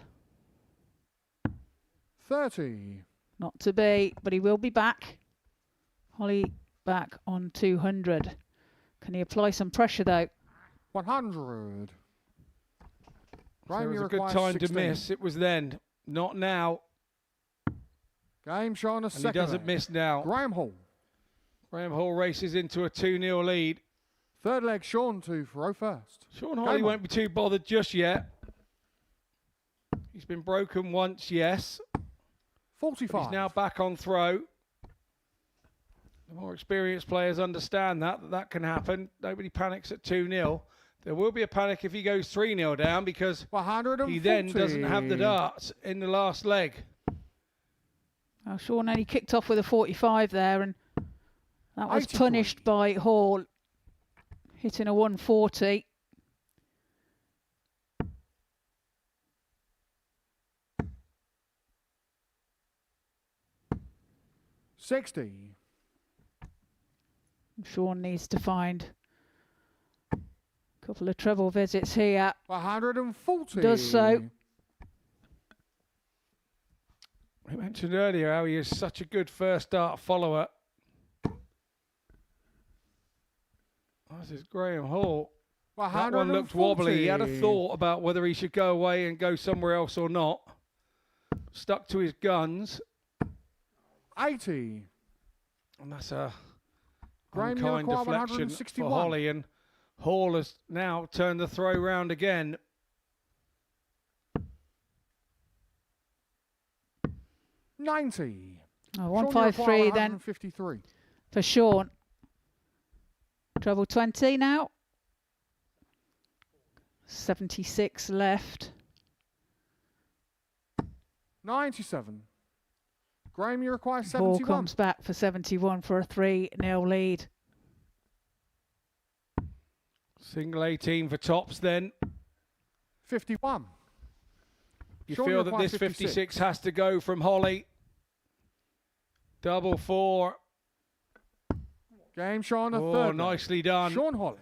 30. Not to be, but he will be back. Holly back on 200. Can he apply some pressure though? 100. So it Graeme, was you a good require time 16. to miss. It was then, not now. Game showing a And he second. doesn't leg. miss now. Graeme Hall. Graeme Hall races into a 2-0 lead. Third leg, Sean 2 for first. Sean Holly won't be too bothered just yet. He's been broken once, yes. 45. But he's now back on throw. The more experienced players understand that can happen. Nobody panics at 2-0. There will be a panic if he goes 3-0 down because 140. he then doesn't have the darts in the last leg. Well, Sean only kicked off with a 45 there, and that was 83. punished by Hall hitting a 140. $60. Sean needs to find a couple of treble visits here. 140. Does so. I mentioned earlier how he is such a good first dart follower. This is Graeme Hall. That one looked wobbly. He had a thought about whether he should go away and go somewhere else or not. Stuck to his guns. 80. And that's a Graeme, you unkind require deflection 161. for Holly. And Hall has now turned the throw round again. $90. Oh, 153 then 153. for Sean. Treble 20 now. 76 left. 97. Graeme, you require Hall 71. comes back for 71 for a 3-0 lead. Single 18 for tops then. 51. You Sean, feel that require this 56 has to go from Holly. Double 4. Game Sean, a Oh, third. nicely done. Sean Holly.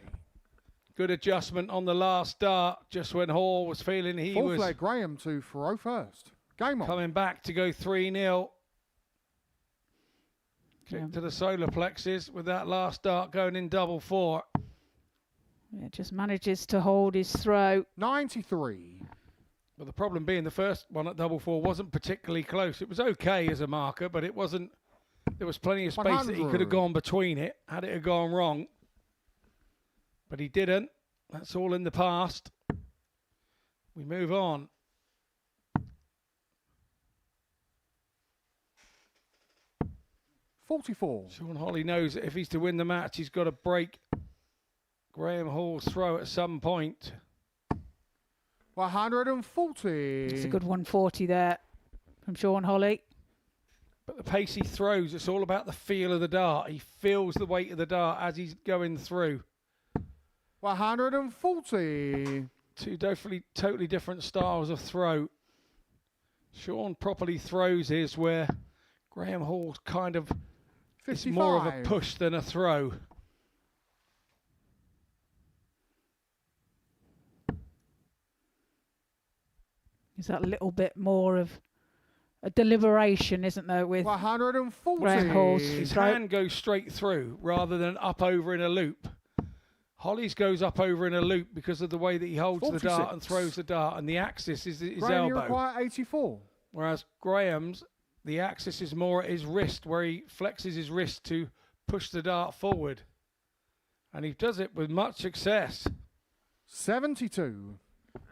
Good adjustment on the last dart, just when Hall was feeling he Full was flag Graeme to throw first. Game on. coming back to go 3-0. Kick to the solar plexus with that last dart going in double 4. Yeah, just manages to hold his throw. 93. But the problem being the first one at double 4 wasn't particularly close. It was okay as a marker, but it wasn't. There was plenty of space that he could have 100. gone between it had it have gone wrong. But he didn't. That's all in the past. We move on. $44. Sean Holly knows that if he's to win the match, he's got to break Graeme Hall's throw at some point. 140. It's a good 140 there from Sean Holly. But the pace he throws, it's all about the feel of the dart. He feels the weight of the dart as he's going through. 140. Two totally different styles of throw. Sean properly throws his where Graeme Hall's kind of it's more of a 55. push than a throw. Is that a little bit more of a deliberation, isn't there, with 140. Graeme Hall's His throw? hand goes straight through rather than up over in a loop. Holly's goes up over in a loop because of the way that he holds the 46. dart and throws the dart, and the axis is his Graeme, you elbow. require 84. Whereas Graham's, the axis is more at his wrist, where he flexes his wrist to push the dart forward. And he does it with much success. 72.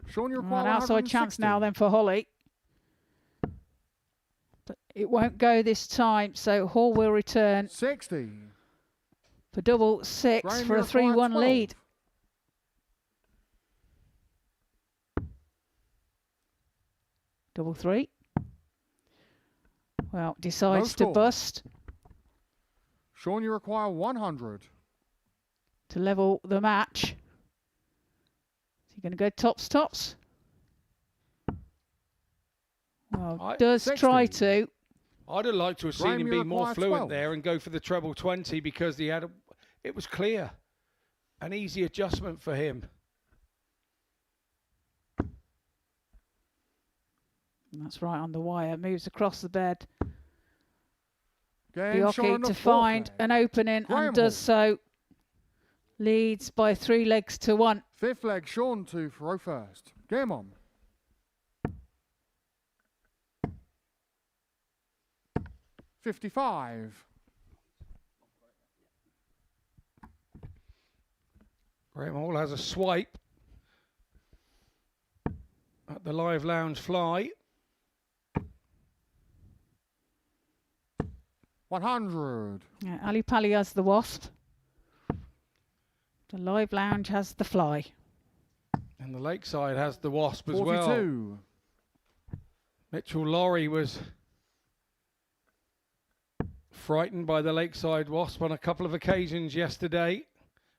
Sean, you An require outside chance now then for Holly. But it won't go this time, so Hall will return 60. for double 6 Graeme, for you a require 3-1 12. lead. Double 3. Well, decides to score. bust Sean, you require 100. to level the match. Is he going to go tops, tops? Well, does 60. try to. I'd have liked to have seen Graeme, him you be more require fluent 12. there and go for the treble 20 because he had it was clear. An easy adjustment for him. And that's right on the wire. Moves across the bed. Game Sean on Bioki the to fourth find leg. an opening Graeme and does so. Leads by 3 legs to 1. Fifth leg, Sean to throw first. Game on. $55. Graeme Hall has a swipe at the live lounge fly. 100. Yeah, Ali Pali has the wasp. The live lounge has the fly. And the Lakeside has the wasp as 42. well. Mitchell Laurie was frightened by the Lakeside wasp on a couple of occasions yesterday.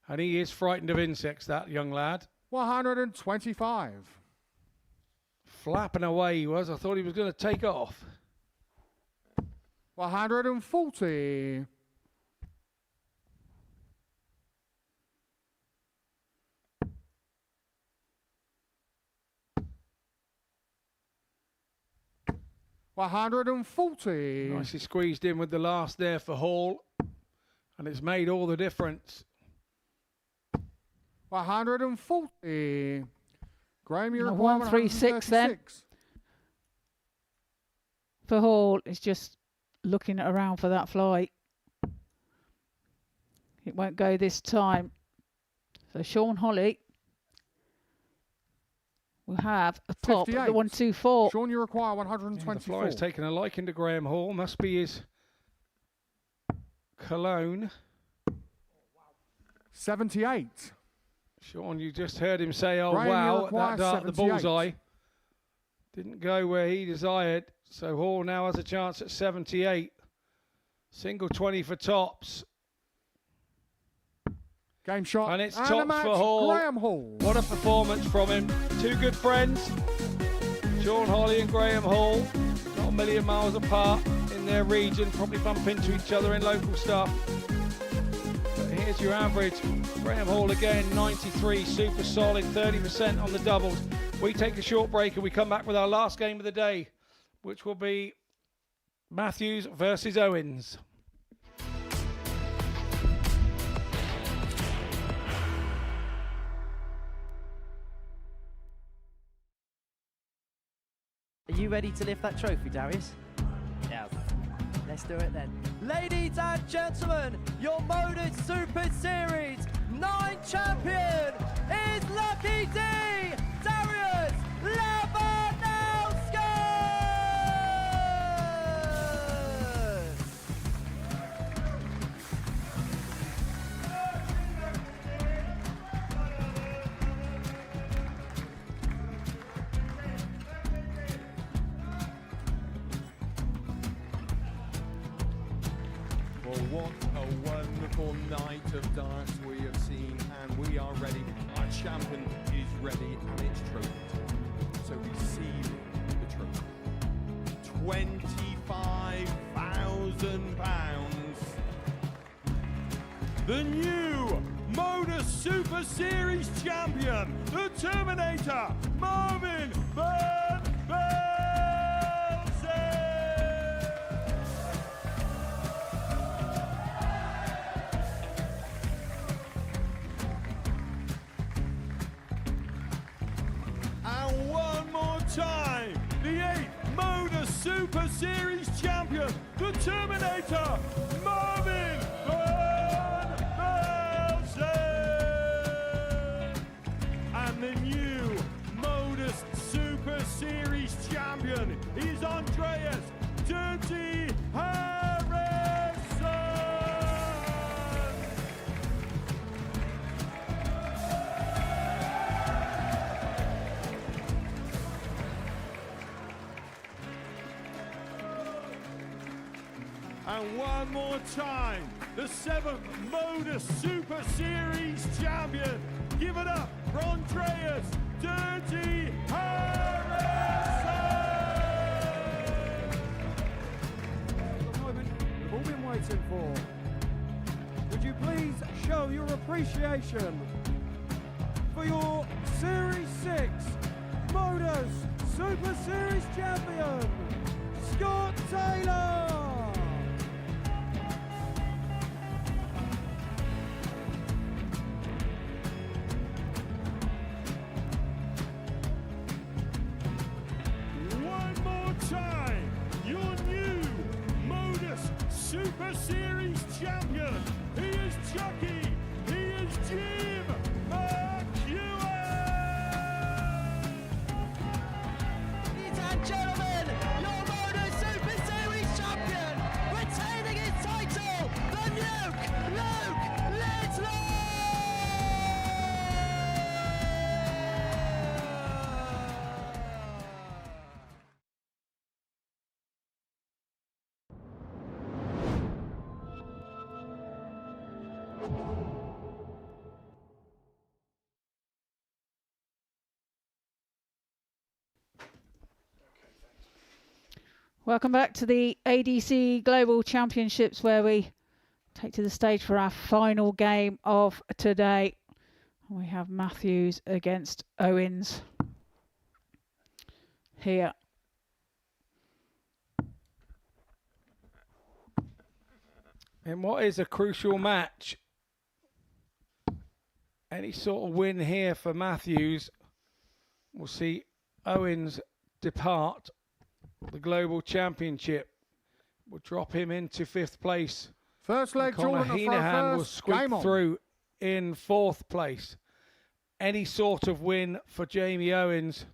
And he is frightened of insects, that young lad. 125. Flapping away he was. I thought he was going to take off. 140. $140. Nicely squeezed in with the last there for Hall. And it's made all the difference. 140. Graeme, you A require 136 then. 136. For Hall, is just looking around for that fly. It won't go this time. So Sean Holly will have a pop at 58. the 124. Sean, you require Yeah, the 124. fly's taken a liking to Graeme Hall. Must be his cologne. 78. Sean, you just heard him say, oh, Graeme, you wow, require that dart at the 78. bullseye didn't go where he desired. So Hall now has a chance at 78. Single 20 for tops. Game shot. And it's and tops a match, for Hall. Graeme Hall. What a performance from him. Two good friends, Sean Holly and Graeme Hall, not a million miles apart in their region, probably bump into each other in local stuff. But here's your average. Graeme Hall again, 93, super solid, 30% on the doubles. We take a short break and we come back with our last game of the day, which will be Matthews versus Owens. Are you ready to lift that trophy, Darius? Yes. Let's do it then. Ladies and gentlemen, your Modus Super Series 9 champion is Lucky D, Darius Labanowski! Well, what a wonderful night of darts we have seen, and we are ready. Our champion is ready, and it's trophy time. So receive the trophy. £25,000. The new Modus Super Series champion, the Terminator, Marvin Van Velzen. And one more time, the 8th Modus Super Series champion, the Terminator, Marvin Van Velzen. And the new Modus Super Series champion is Andreas Dirty Harrison. And one more time, the 7th Modus Super Series champion. Give it up for Andreas Dirty Harrison. The moment we've all been waiting for. Would you please show your appreciation for your Series 6 Modus Super Series champion, Scott Taylor? One more time, your new Modus Super Series champion. He is Chucky. He is Jim McEwen. Ladies and gentlemen, your Modus Super Series champion, retaining his title, the Nuke, Luke Littler! Welcome back to the ADC Global Championships, where we take to the stage for our final game of today. We have Matthews against Owens here. In what is a crucial match, any sort of win here for Matthews will see Owens depart the Global Championship. Will drop him into 5th place. First leg, Connor Jordan to throw Heahan will first. squeak Game on. through in 4th place. Any sort of win for Jamie Owens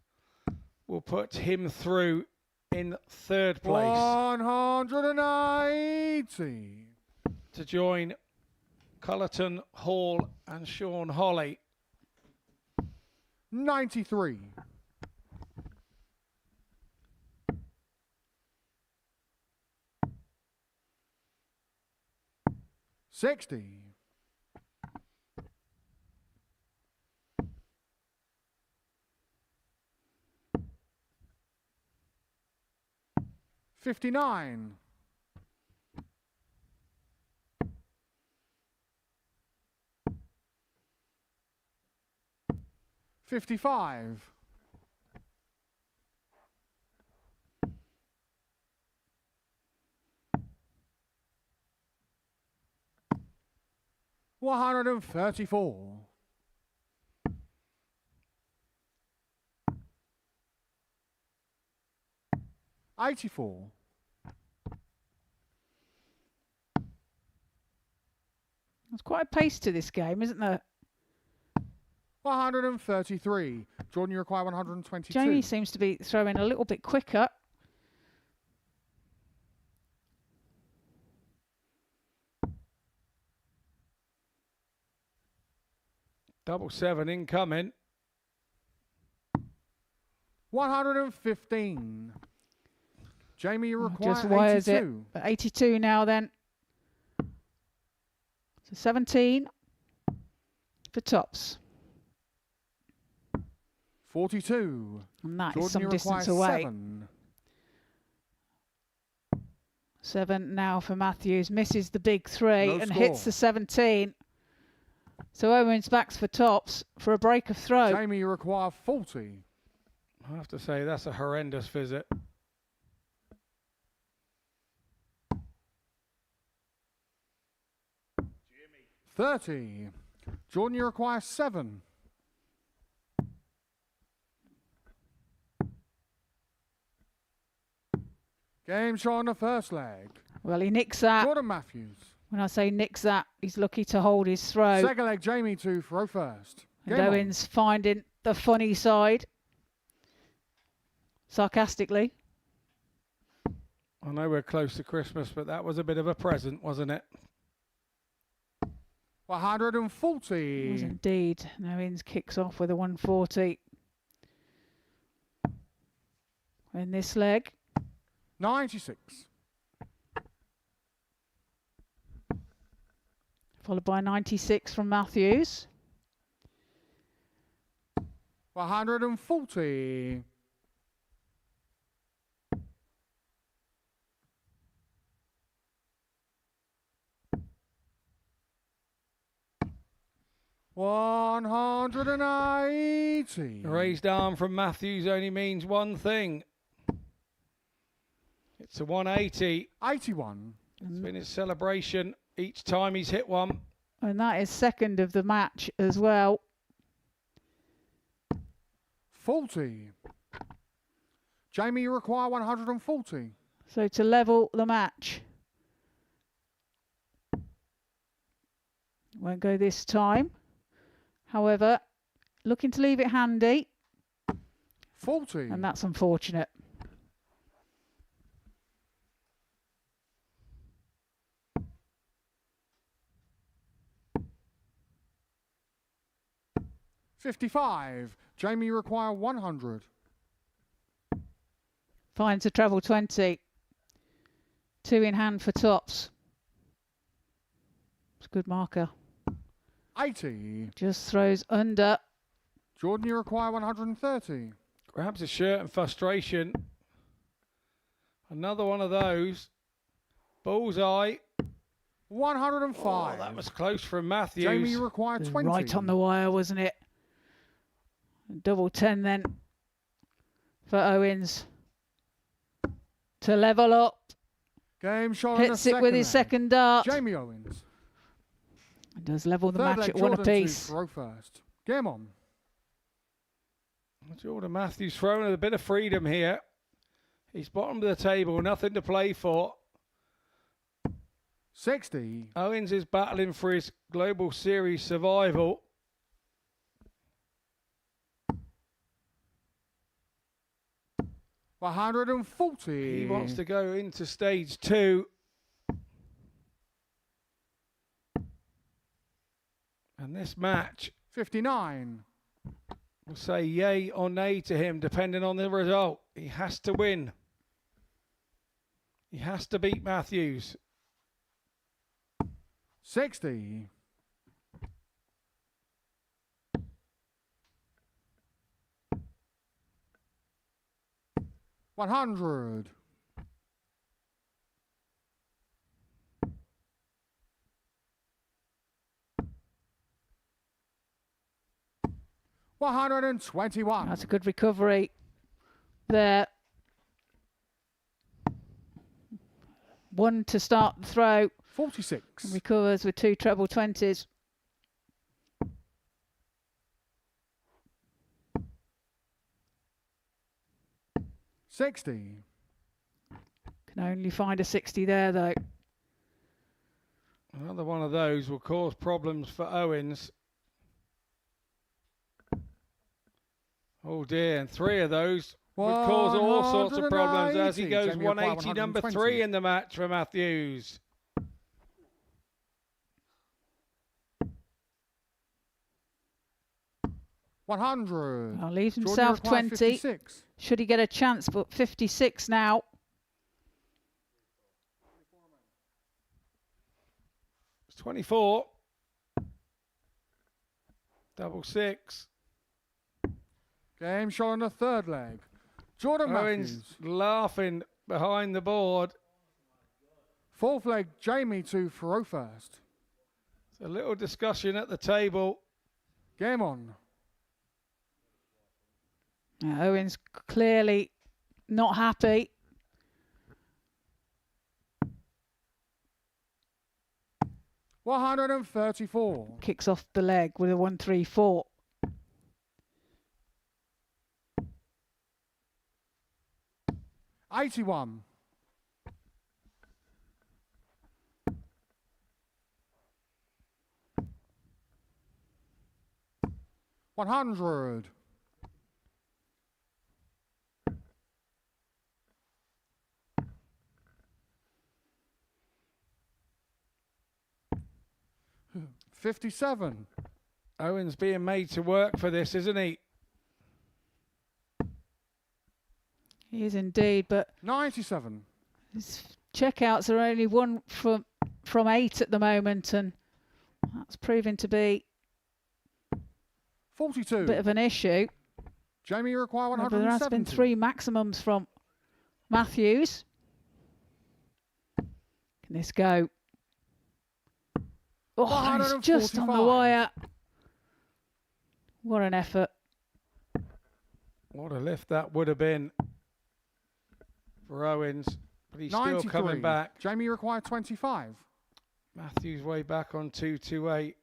will put him through in 3rd place 180. to join Cullton, Hall and Sean Holly. 93. 60. 59. 55. 134. 84. 'There's quite a pace to this game, isn't there? 133. Jordan, you require 122. Jamie seems to be throwing a little bit quicker. Double 7 incoming. 115. Jamie, you require Just wires 82. it. But 82 now then. So 17 for tops. 42. And that Jordan, is some you distance require away. 7. 7 now for Matthews. Misses the big 3 No and score. hits the 17. So Owens backs for tops for a break of throw. Jamie, you require 40. I have to say, that's a horrendous visit. Jimmy. 30. Jordan, you require 7. Game shot on the first leg. Well, he nicks that. Jordan Matthews. When I say nicks that, he's lucky to hold his throw. Second leg, Jamie to throw first. And Game on. Owens finding the funny side. Sarcastically. I know we're close to Christmas, but that was a bit of a present, wasn't it? 140. It was indeed. And Owens kicks off with a 140. In this leg. 96. Followed by 96 from Matthews. 140. 180. A raised arm from Matthews only means one thing. It's a 180. 81. It's been his celebration each time he's hit one. And that is second of the match as well. 40. Jamie, you require 140. So to level the match. Won't go this time. However, looking to leave it handy. 40. And that's unfortunate. $55. Jamie, you require 100. Finds a treble 20. 2 in hand for tops. It's a good marker. 80. Just throws under. Jordan, you require 130. Grabs his shirt in frustration. Another one of those. Bullseye. 105. Oh, that was close from Matthews. Jamie, you require 20. Right on the wire, wasn't it? Double 10 then for Owens. To level up. Game shot. Hits it with his second dart. Jamie Owens. And does level the Third match leg, at one Jordan to apiece. throw first. Game on. Jordan Matthews throwing a bit of freedom here. He's bottom of the table, nothing to play for. 60. Owens is battling for his Global Series survival. $140. He wants to go into stage 2. And this match 59. will say yay or nay to him depending on the result. He has to win. He has to beat Matthews. 60. $100. $121. That's a good recovery there. 1 to start the throw. 46. And recovers with 2 treble 20s. $60. Can only find a 60 there though. Another one of those will cause problems for Owens. Oh dear, and 3 of those would cause all sorts of problems as he goes 180, number 3 in the match for Matthews. $100. Well, leaves himself 20. 56. Should he get a chance, but 56 now. It's 24. Double 6. Game shot on the third leg. Jordan Owens Matthews. laughing behind the board. Fourth leg, Jamie to throw first. It's a little discussion at the table. Game on. Owens clearly not happy. $134. Kicks off the leg with a 1-3-4. $81. $100. $57. Owens being made to work for this, isn't he? He is indeed, but 97. his checkouts are only 1 from 8 at the moment, and that's proving to be 42. a bit of an issue. Jamie require But 170. there has been 3 maximums from Matthews. Can this go? Oh, it's just on the wire. What an effort. What a lift that would have been for Owens. But he's still coming back. Jamie required 25. Matthews way back on 228.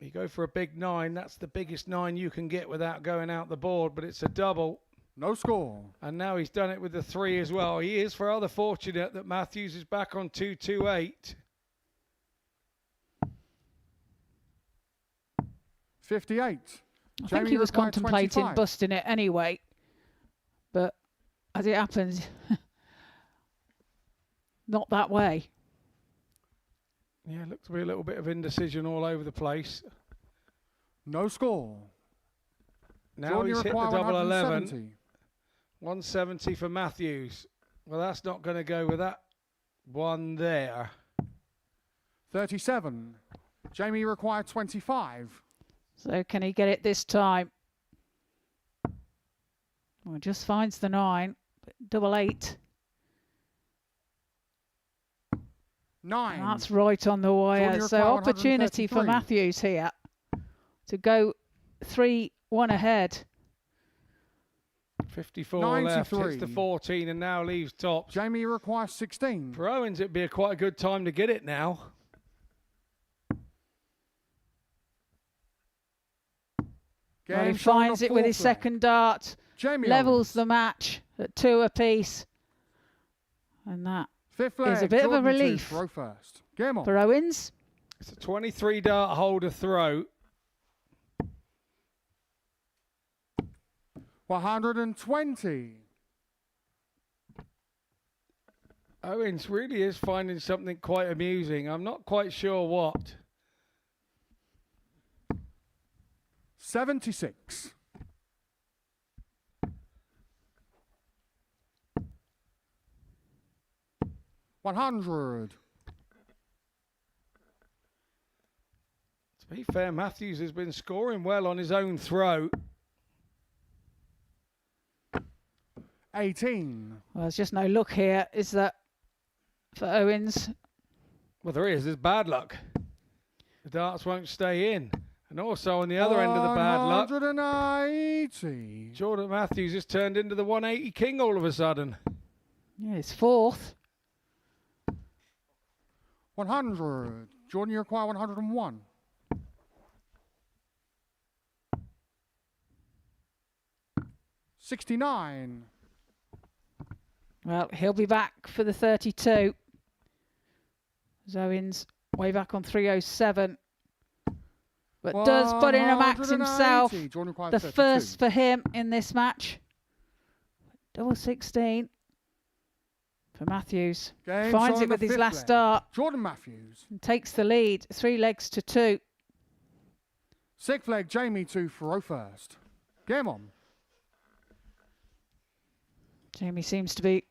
You go for a big 9. That's the biggest 9 you can get without going out the board, but it's a double. No score. And now he's done it with the 3 as well. He is rather fortunate that Matthews is back on 228. 58. I think he was contemplating busting it anyway, but as it happens, not that way. Yeah, looked to be a little bit of indecision all over the place. No score. Now Jordan, he's hit the require double 170. 11. 170 for Matthews. Well, that's not going to go with that one there. 37. Jamie required 25. So can he get it this time? Well, just finds the 9. Double 8. 9. And that's right on the wire. So opportunity for Matthews here to go 3-1 ahead. 54 93. left, hits the 14 and now leaves top. Jamie requires 16. For Owens, it'd be quite a good time to get it now. Well, he finds it with his second dart. Jamie levels the match at 2 apiece. And that is a bit of a relief throw first. Game on. for Owens. It's a 23 dart holder throw. 120. Owens really is finding something quite amusing. I'm not quite sure what. 76. $100. To be fair, Matthews has been scoring well on his own throw. 18. Well, there's just no luck here, is that, for Owens? Well, there is. There's bad luck. The darts won't stay in. And also on the other end of the bad luck, 180. Jordan Matthews has turned into the 180 king all of a sudden. Yeah, it's fourth. 100. Jordan, you require 101. $69. Well, he'll be back for the 32. Owens way back on 307. But does put in a max himself. The 32. first for him in this match. Double 16 for Matthews. Game Finds on it with the his fifth last leg. start. Jordan Matthews. And takes the lead. 3 legs to 2. Sixth leg, Jamie to throw first. Game on. Jamie seems to be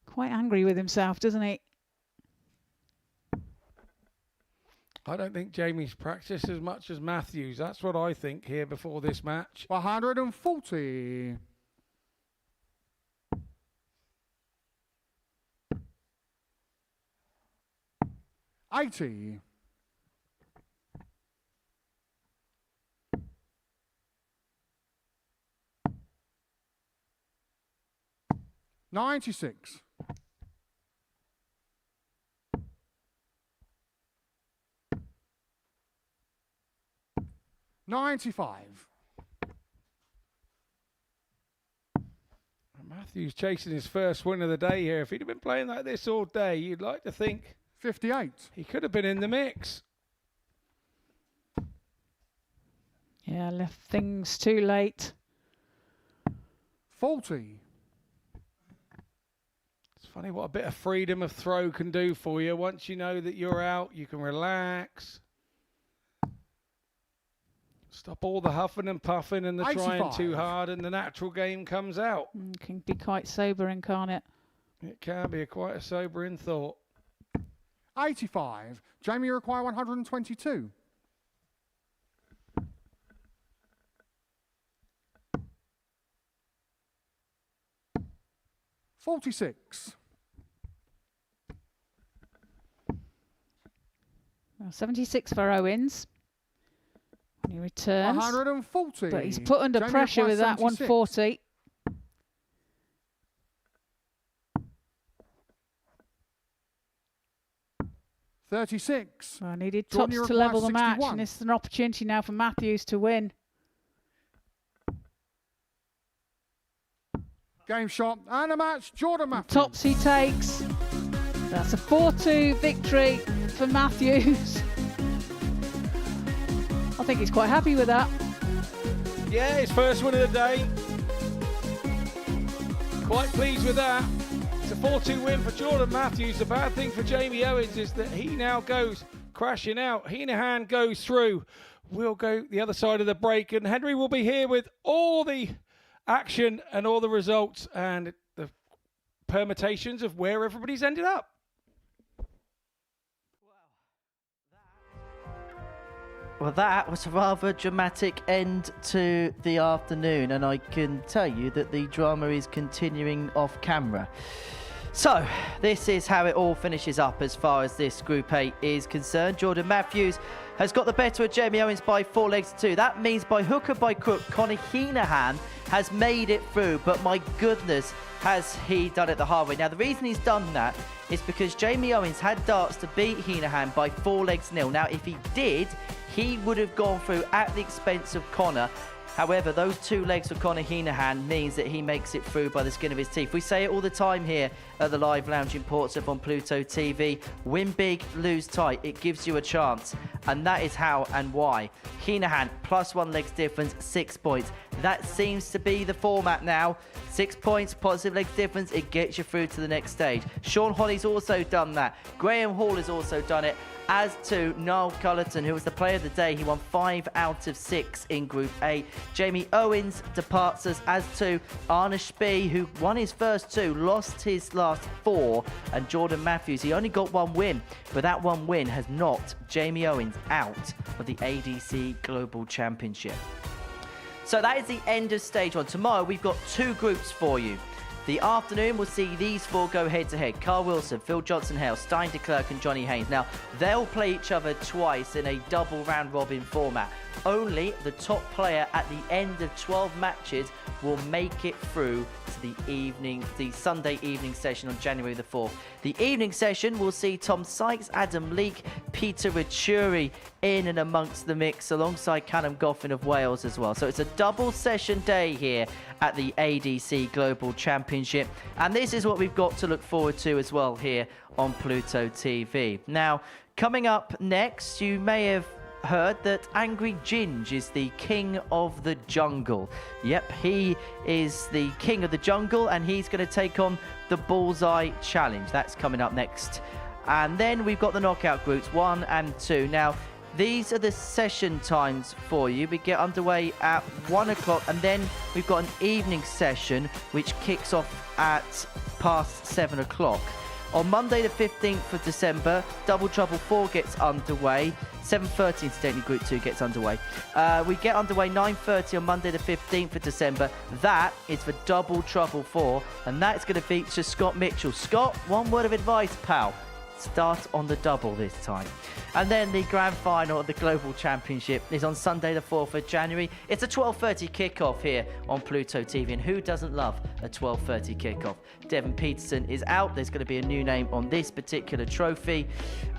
quite angry with himself, doesn't he? I don't think Jamie's practiced as much as Matthews. That's what I think here before this match. 140. $80. $96. $95. Matthews chasing his first win of the day here. If he'd have been playing like this all day, you'd like to think 58. He could have been in the mix. Yeah, left things too late. 40. It's funny what a bit of freedom of throw can do for you. Once you know that you're out, you can relax. Stop all the huffing and puffing and the trying too hard, and the natural game comes out. Can be quite sobering, can't it? It can be quite a sobering thought. 85. Jamie, you require 122. $46. Well, 76 for Owens. He returns. 140. But he's put under Jamie pressure with that 76. 140. $36. Well, needed Jordan, tops you to level the require match, 61. and it's an opportunity now for Matthews to win. Game shot and a match. Jordan Matthews. Tops he takes. That's a 4-2 victory for Matthews. I think he's quite happy with that. Yeah, his first win of the day. Quite pleased with that. It's a 4-2 win for Jordan Matthews. The bad thing for Jamie Owens is that he now goes crashing out. Heahan goes through. We'll go the other side of the break, and Henry will be here with all the action and all the results and the permutations of where everybody's ended up. Well, that was a rather dramatic end to the afternoon, and I can tell you that the drama is continuing off camera. So, this is how it all finishes up as far as this Group 8 is concerned. Jordan Matthews has got the better of Jamie Owens by 4 legs to 2. That means by hook or by crook, Conor Heahan has made it through, but my goodness, has he done it the hard way. Now, the reason he's done that is because Jamie Owens had darts to beat Heahan by 4 legs to 0. Now, if he did, he would have gone through at the expense of Conor. However, those 2 legs for Conor Heahan means that he makes it through by the skin of his teeth. We say it all the time here at the Live Lounge in Portsmouth on Pluto TV. Win big, lose tight. It gives you a chance. And that is how and why. Heahan, +1 legs difference, 6 points. That seems to be the format now. 6 points, positive legs difference. It gets you through to the next stage. Sean Holly's also done that. Graeme Hall has also done it. as to Niall Cullton, who was the player of the day. He won 5 out of 6 in Group A. Jamie Owens departs us, as to Arne Spee, who won his first 2, lost his last 4, and Jordan Matthews, he only got 1 win, but that 1 win has knocked Jamie Owens out of the ADC Global Championship. So that is the end of stage 1. Tomorrow we've got 2 groups for you. The afternoon will see these 4 go head-to-head. Carl Wilson, Phil Johnson-Hale, Stein de Klerk and Johnny Haynes. Now, they'll play each other twice in a double round-robin format. Only the top player at the end of 12 matches will make it through to the Sunday evening session on January the 4th. The evening session will see Tom Sykes, Adam Leake, Peter Ritchuri in and amongst the mix, alongside Callum Goffin of Wales as well. So it's a double session day here at the ADC Global Championship. And this is what we've got to look forward to as well here on Pluto TV. Now, coming up next, you may have heard that Angry Ginge is the king of the jungle. Yep, he is the king of the jungle, and he's going to take on the Bullseye Challenge. That's coming up next. And then we've got the knockout groups 1 and 2. Now, these are the session times for you. We get underway at 1 o'clock, and then we've got an evening session which kicks off at past 7 o'clock. On Monday the 15th of December, Double Trouble 4 gets underway. 7:30 incidentally, Group 2 gets underway. We get underway 9:30 on Monday the 15th of December. That is for Double Trouble 4, and that's going to feature Scott Mitchell. Scott, one word of advice, pal. Start on the double this time. And then the grand final of the Global Championship is on Sunday the 4th of January. It's a 12:30 kickoff here on Pluto TV, and who doesn't love a 12:30 kickoff? Devon Peterson is out. There's going to be a new name on this particular trophy.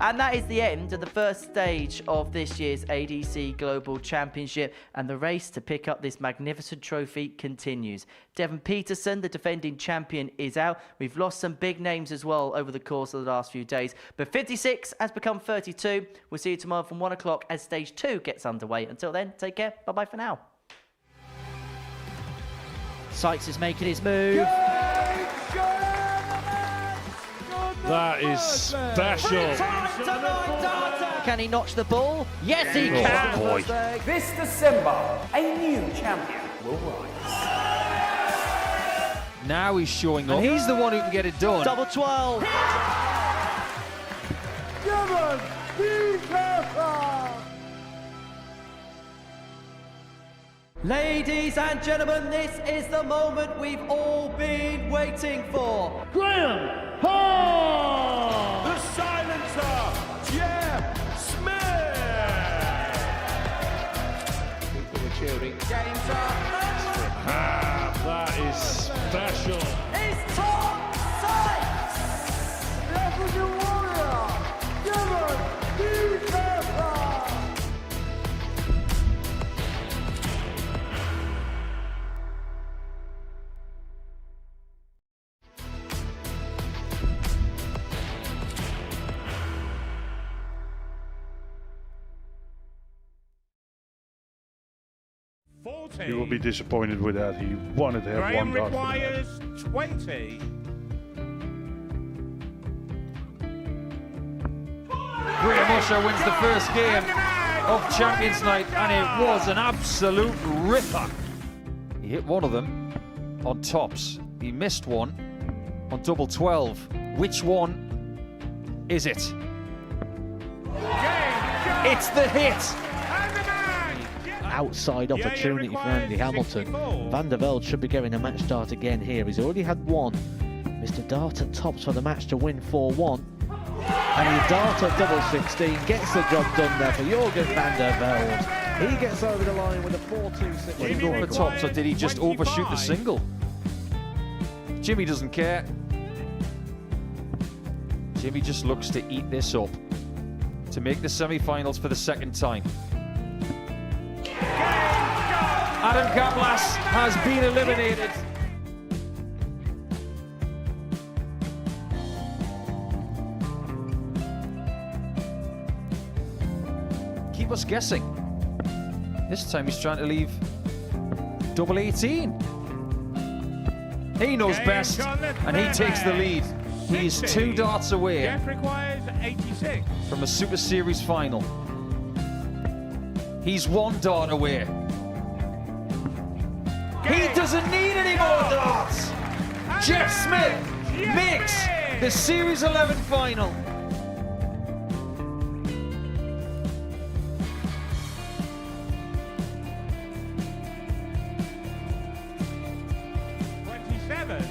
And that is the end of the first stage of this year's ADC Global Championship, and the race to pick up this magnificent trophy continues. Devon Peterson, the defending champion, is out. We've lost some big names as well over the course of the last few days, but 56 has become 32. We'll see you tomorrow from 1 o'clock as stage 2 gets underway. Until then, take care. Bye-bye for now. Sykes is making his move. That is special. Can he notch the ball? Yes, he can. Oh, boy. This December, a new champion will rise. Now he's showing up. And he's the one who can get it done. Double 12. Ladies and gentlemen, this is the moment we've all been waiting for. Graeme Hall! The silencer, Jeff Smith! People were cheering. Game's up. That is special. It's Tom Sykes! African warrior, Devon Peterson! You will be disappointed with that. He wanted to have Graeme one dart. requires 20. Graham Usher wins the first game of Champions Night, and it was an absolute ripper. He hit one of them on tops. He missed one on double 12. Which one is it? It's the hit! Outside opportunity for Andy Hamilton. Van der Velde should be getting a match start again here. He's already had one. Mr. Darter tops for the match to win 4-1. And the Darter double 16 gets the job done there for Jurgen van der Velde. He gets over the line with a 4-2-6. Did he go for tops, or did he just overshoot the single? Jimmy doesn't care. Jimmy just looks to eat this up to make the semi-finals for the second time. Adam Kaplas has been eliminated. Keep us guessing. This time he's trying to leave double 18. He knows best, and he takes the lead. He is 2 darts away 86. from a Super Series final. He's one dart away. He doesn't need any more darts. Jeff Smith makes the Series 11 final.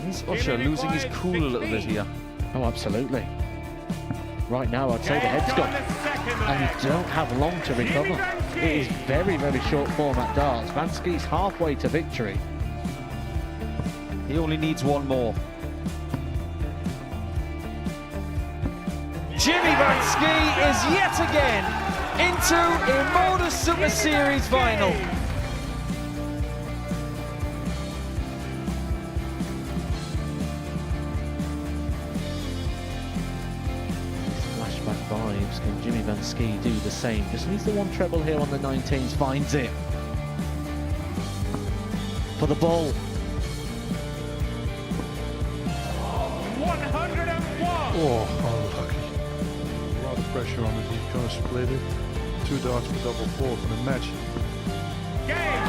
Is Usher losing his cool a little bit here? Oh, absolutely. Right now, I'd say the head's gone. And you don't have long to recover. It is very, very short format darts. Vansky's halfway to victory. He only needs one more. Jimmy Vansky is yet again into a Modus Super Series final. Flashback vibes. Can Jimmy Vansky do the same? Just needs the one treble here on the 19s. Finds it. For the ball. 101. Oh, unlucky. A lot of pressure on it. He's going to split it. 2 darts for double 4 for the match. Game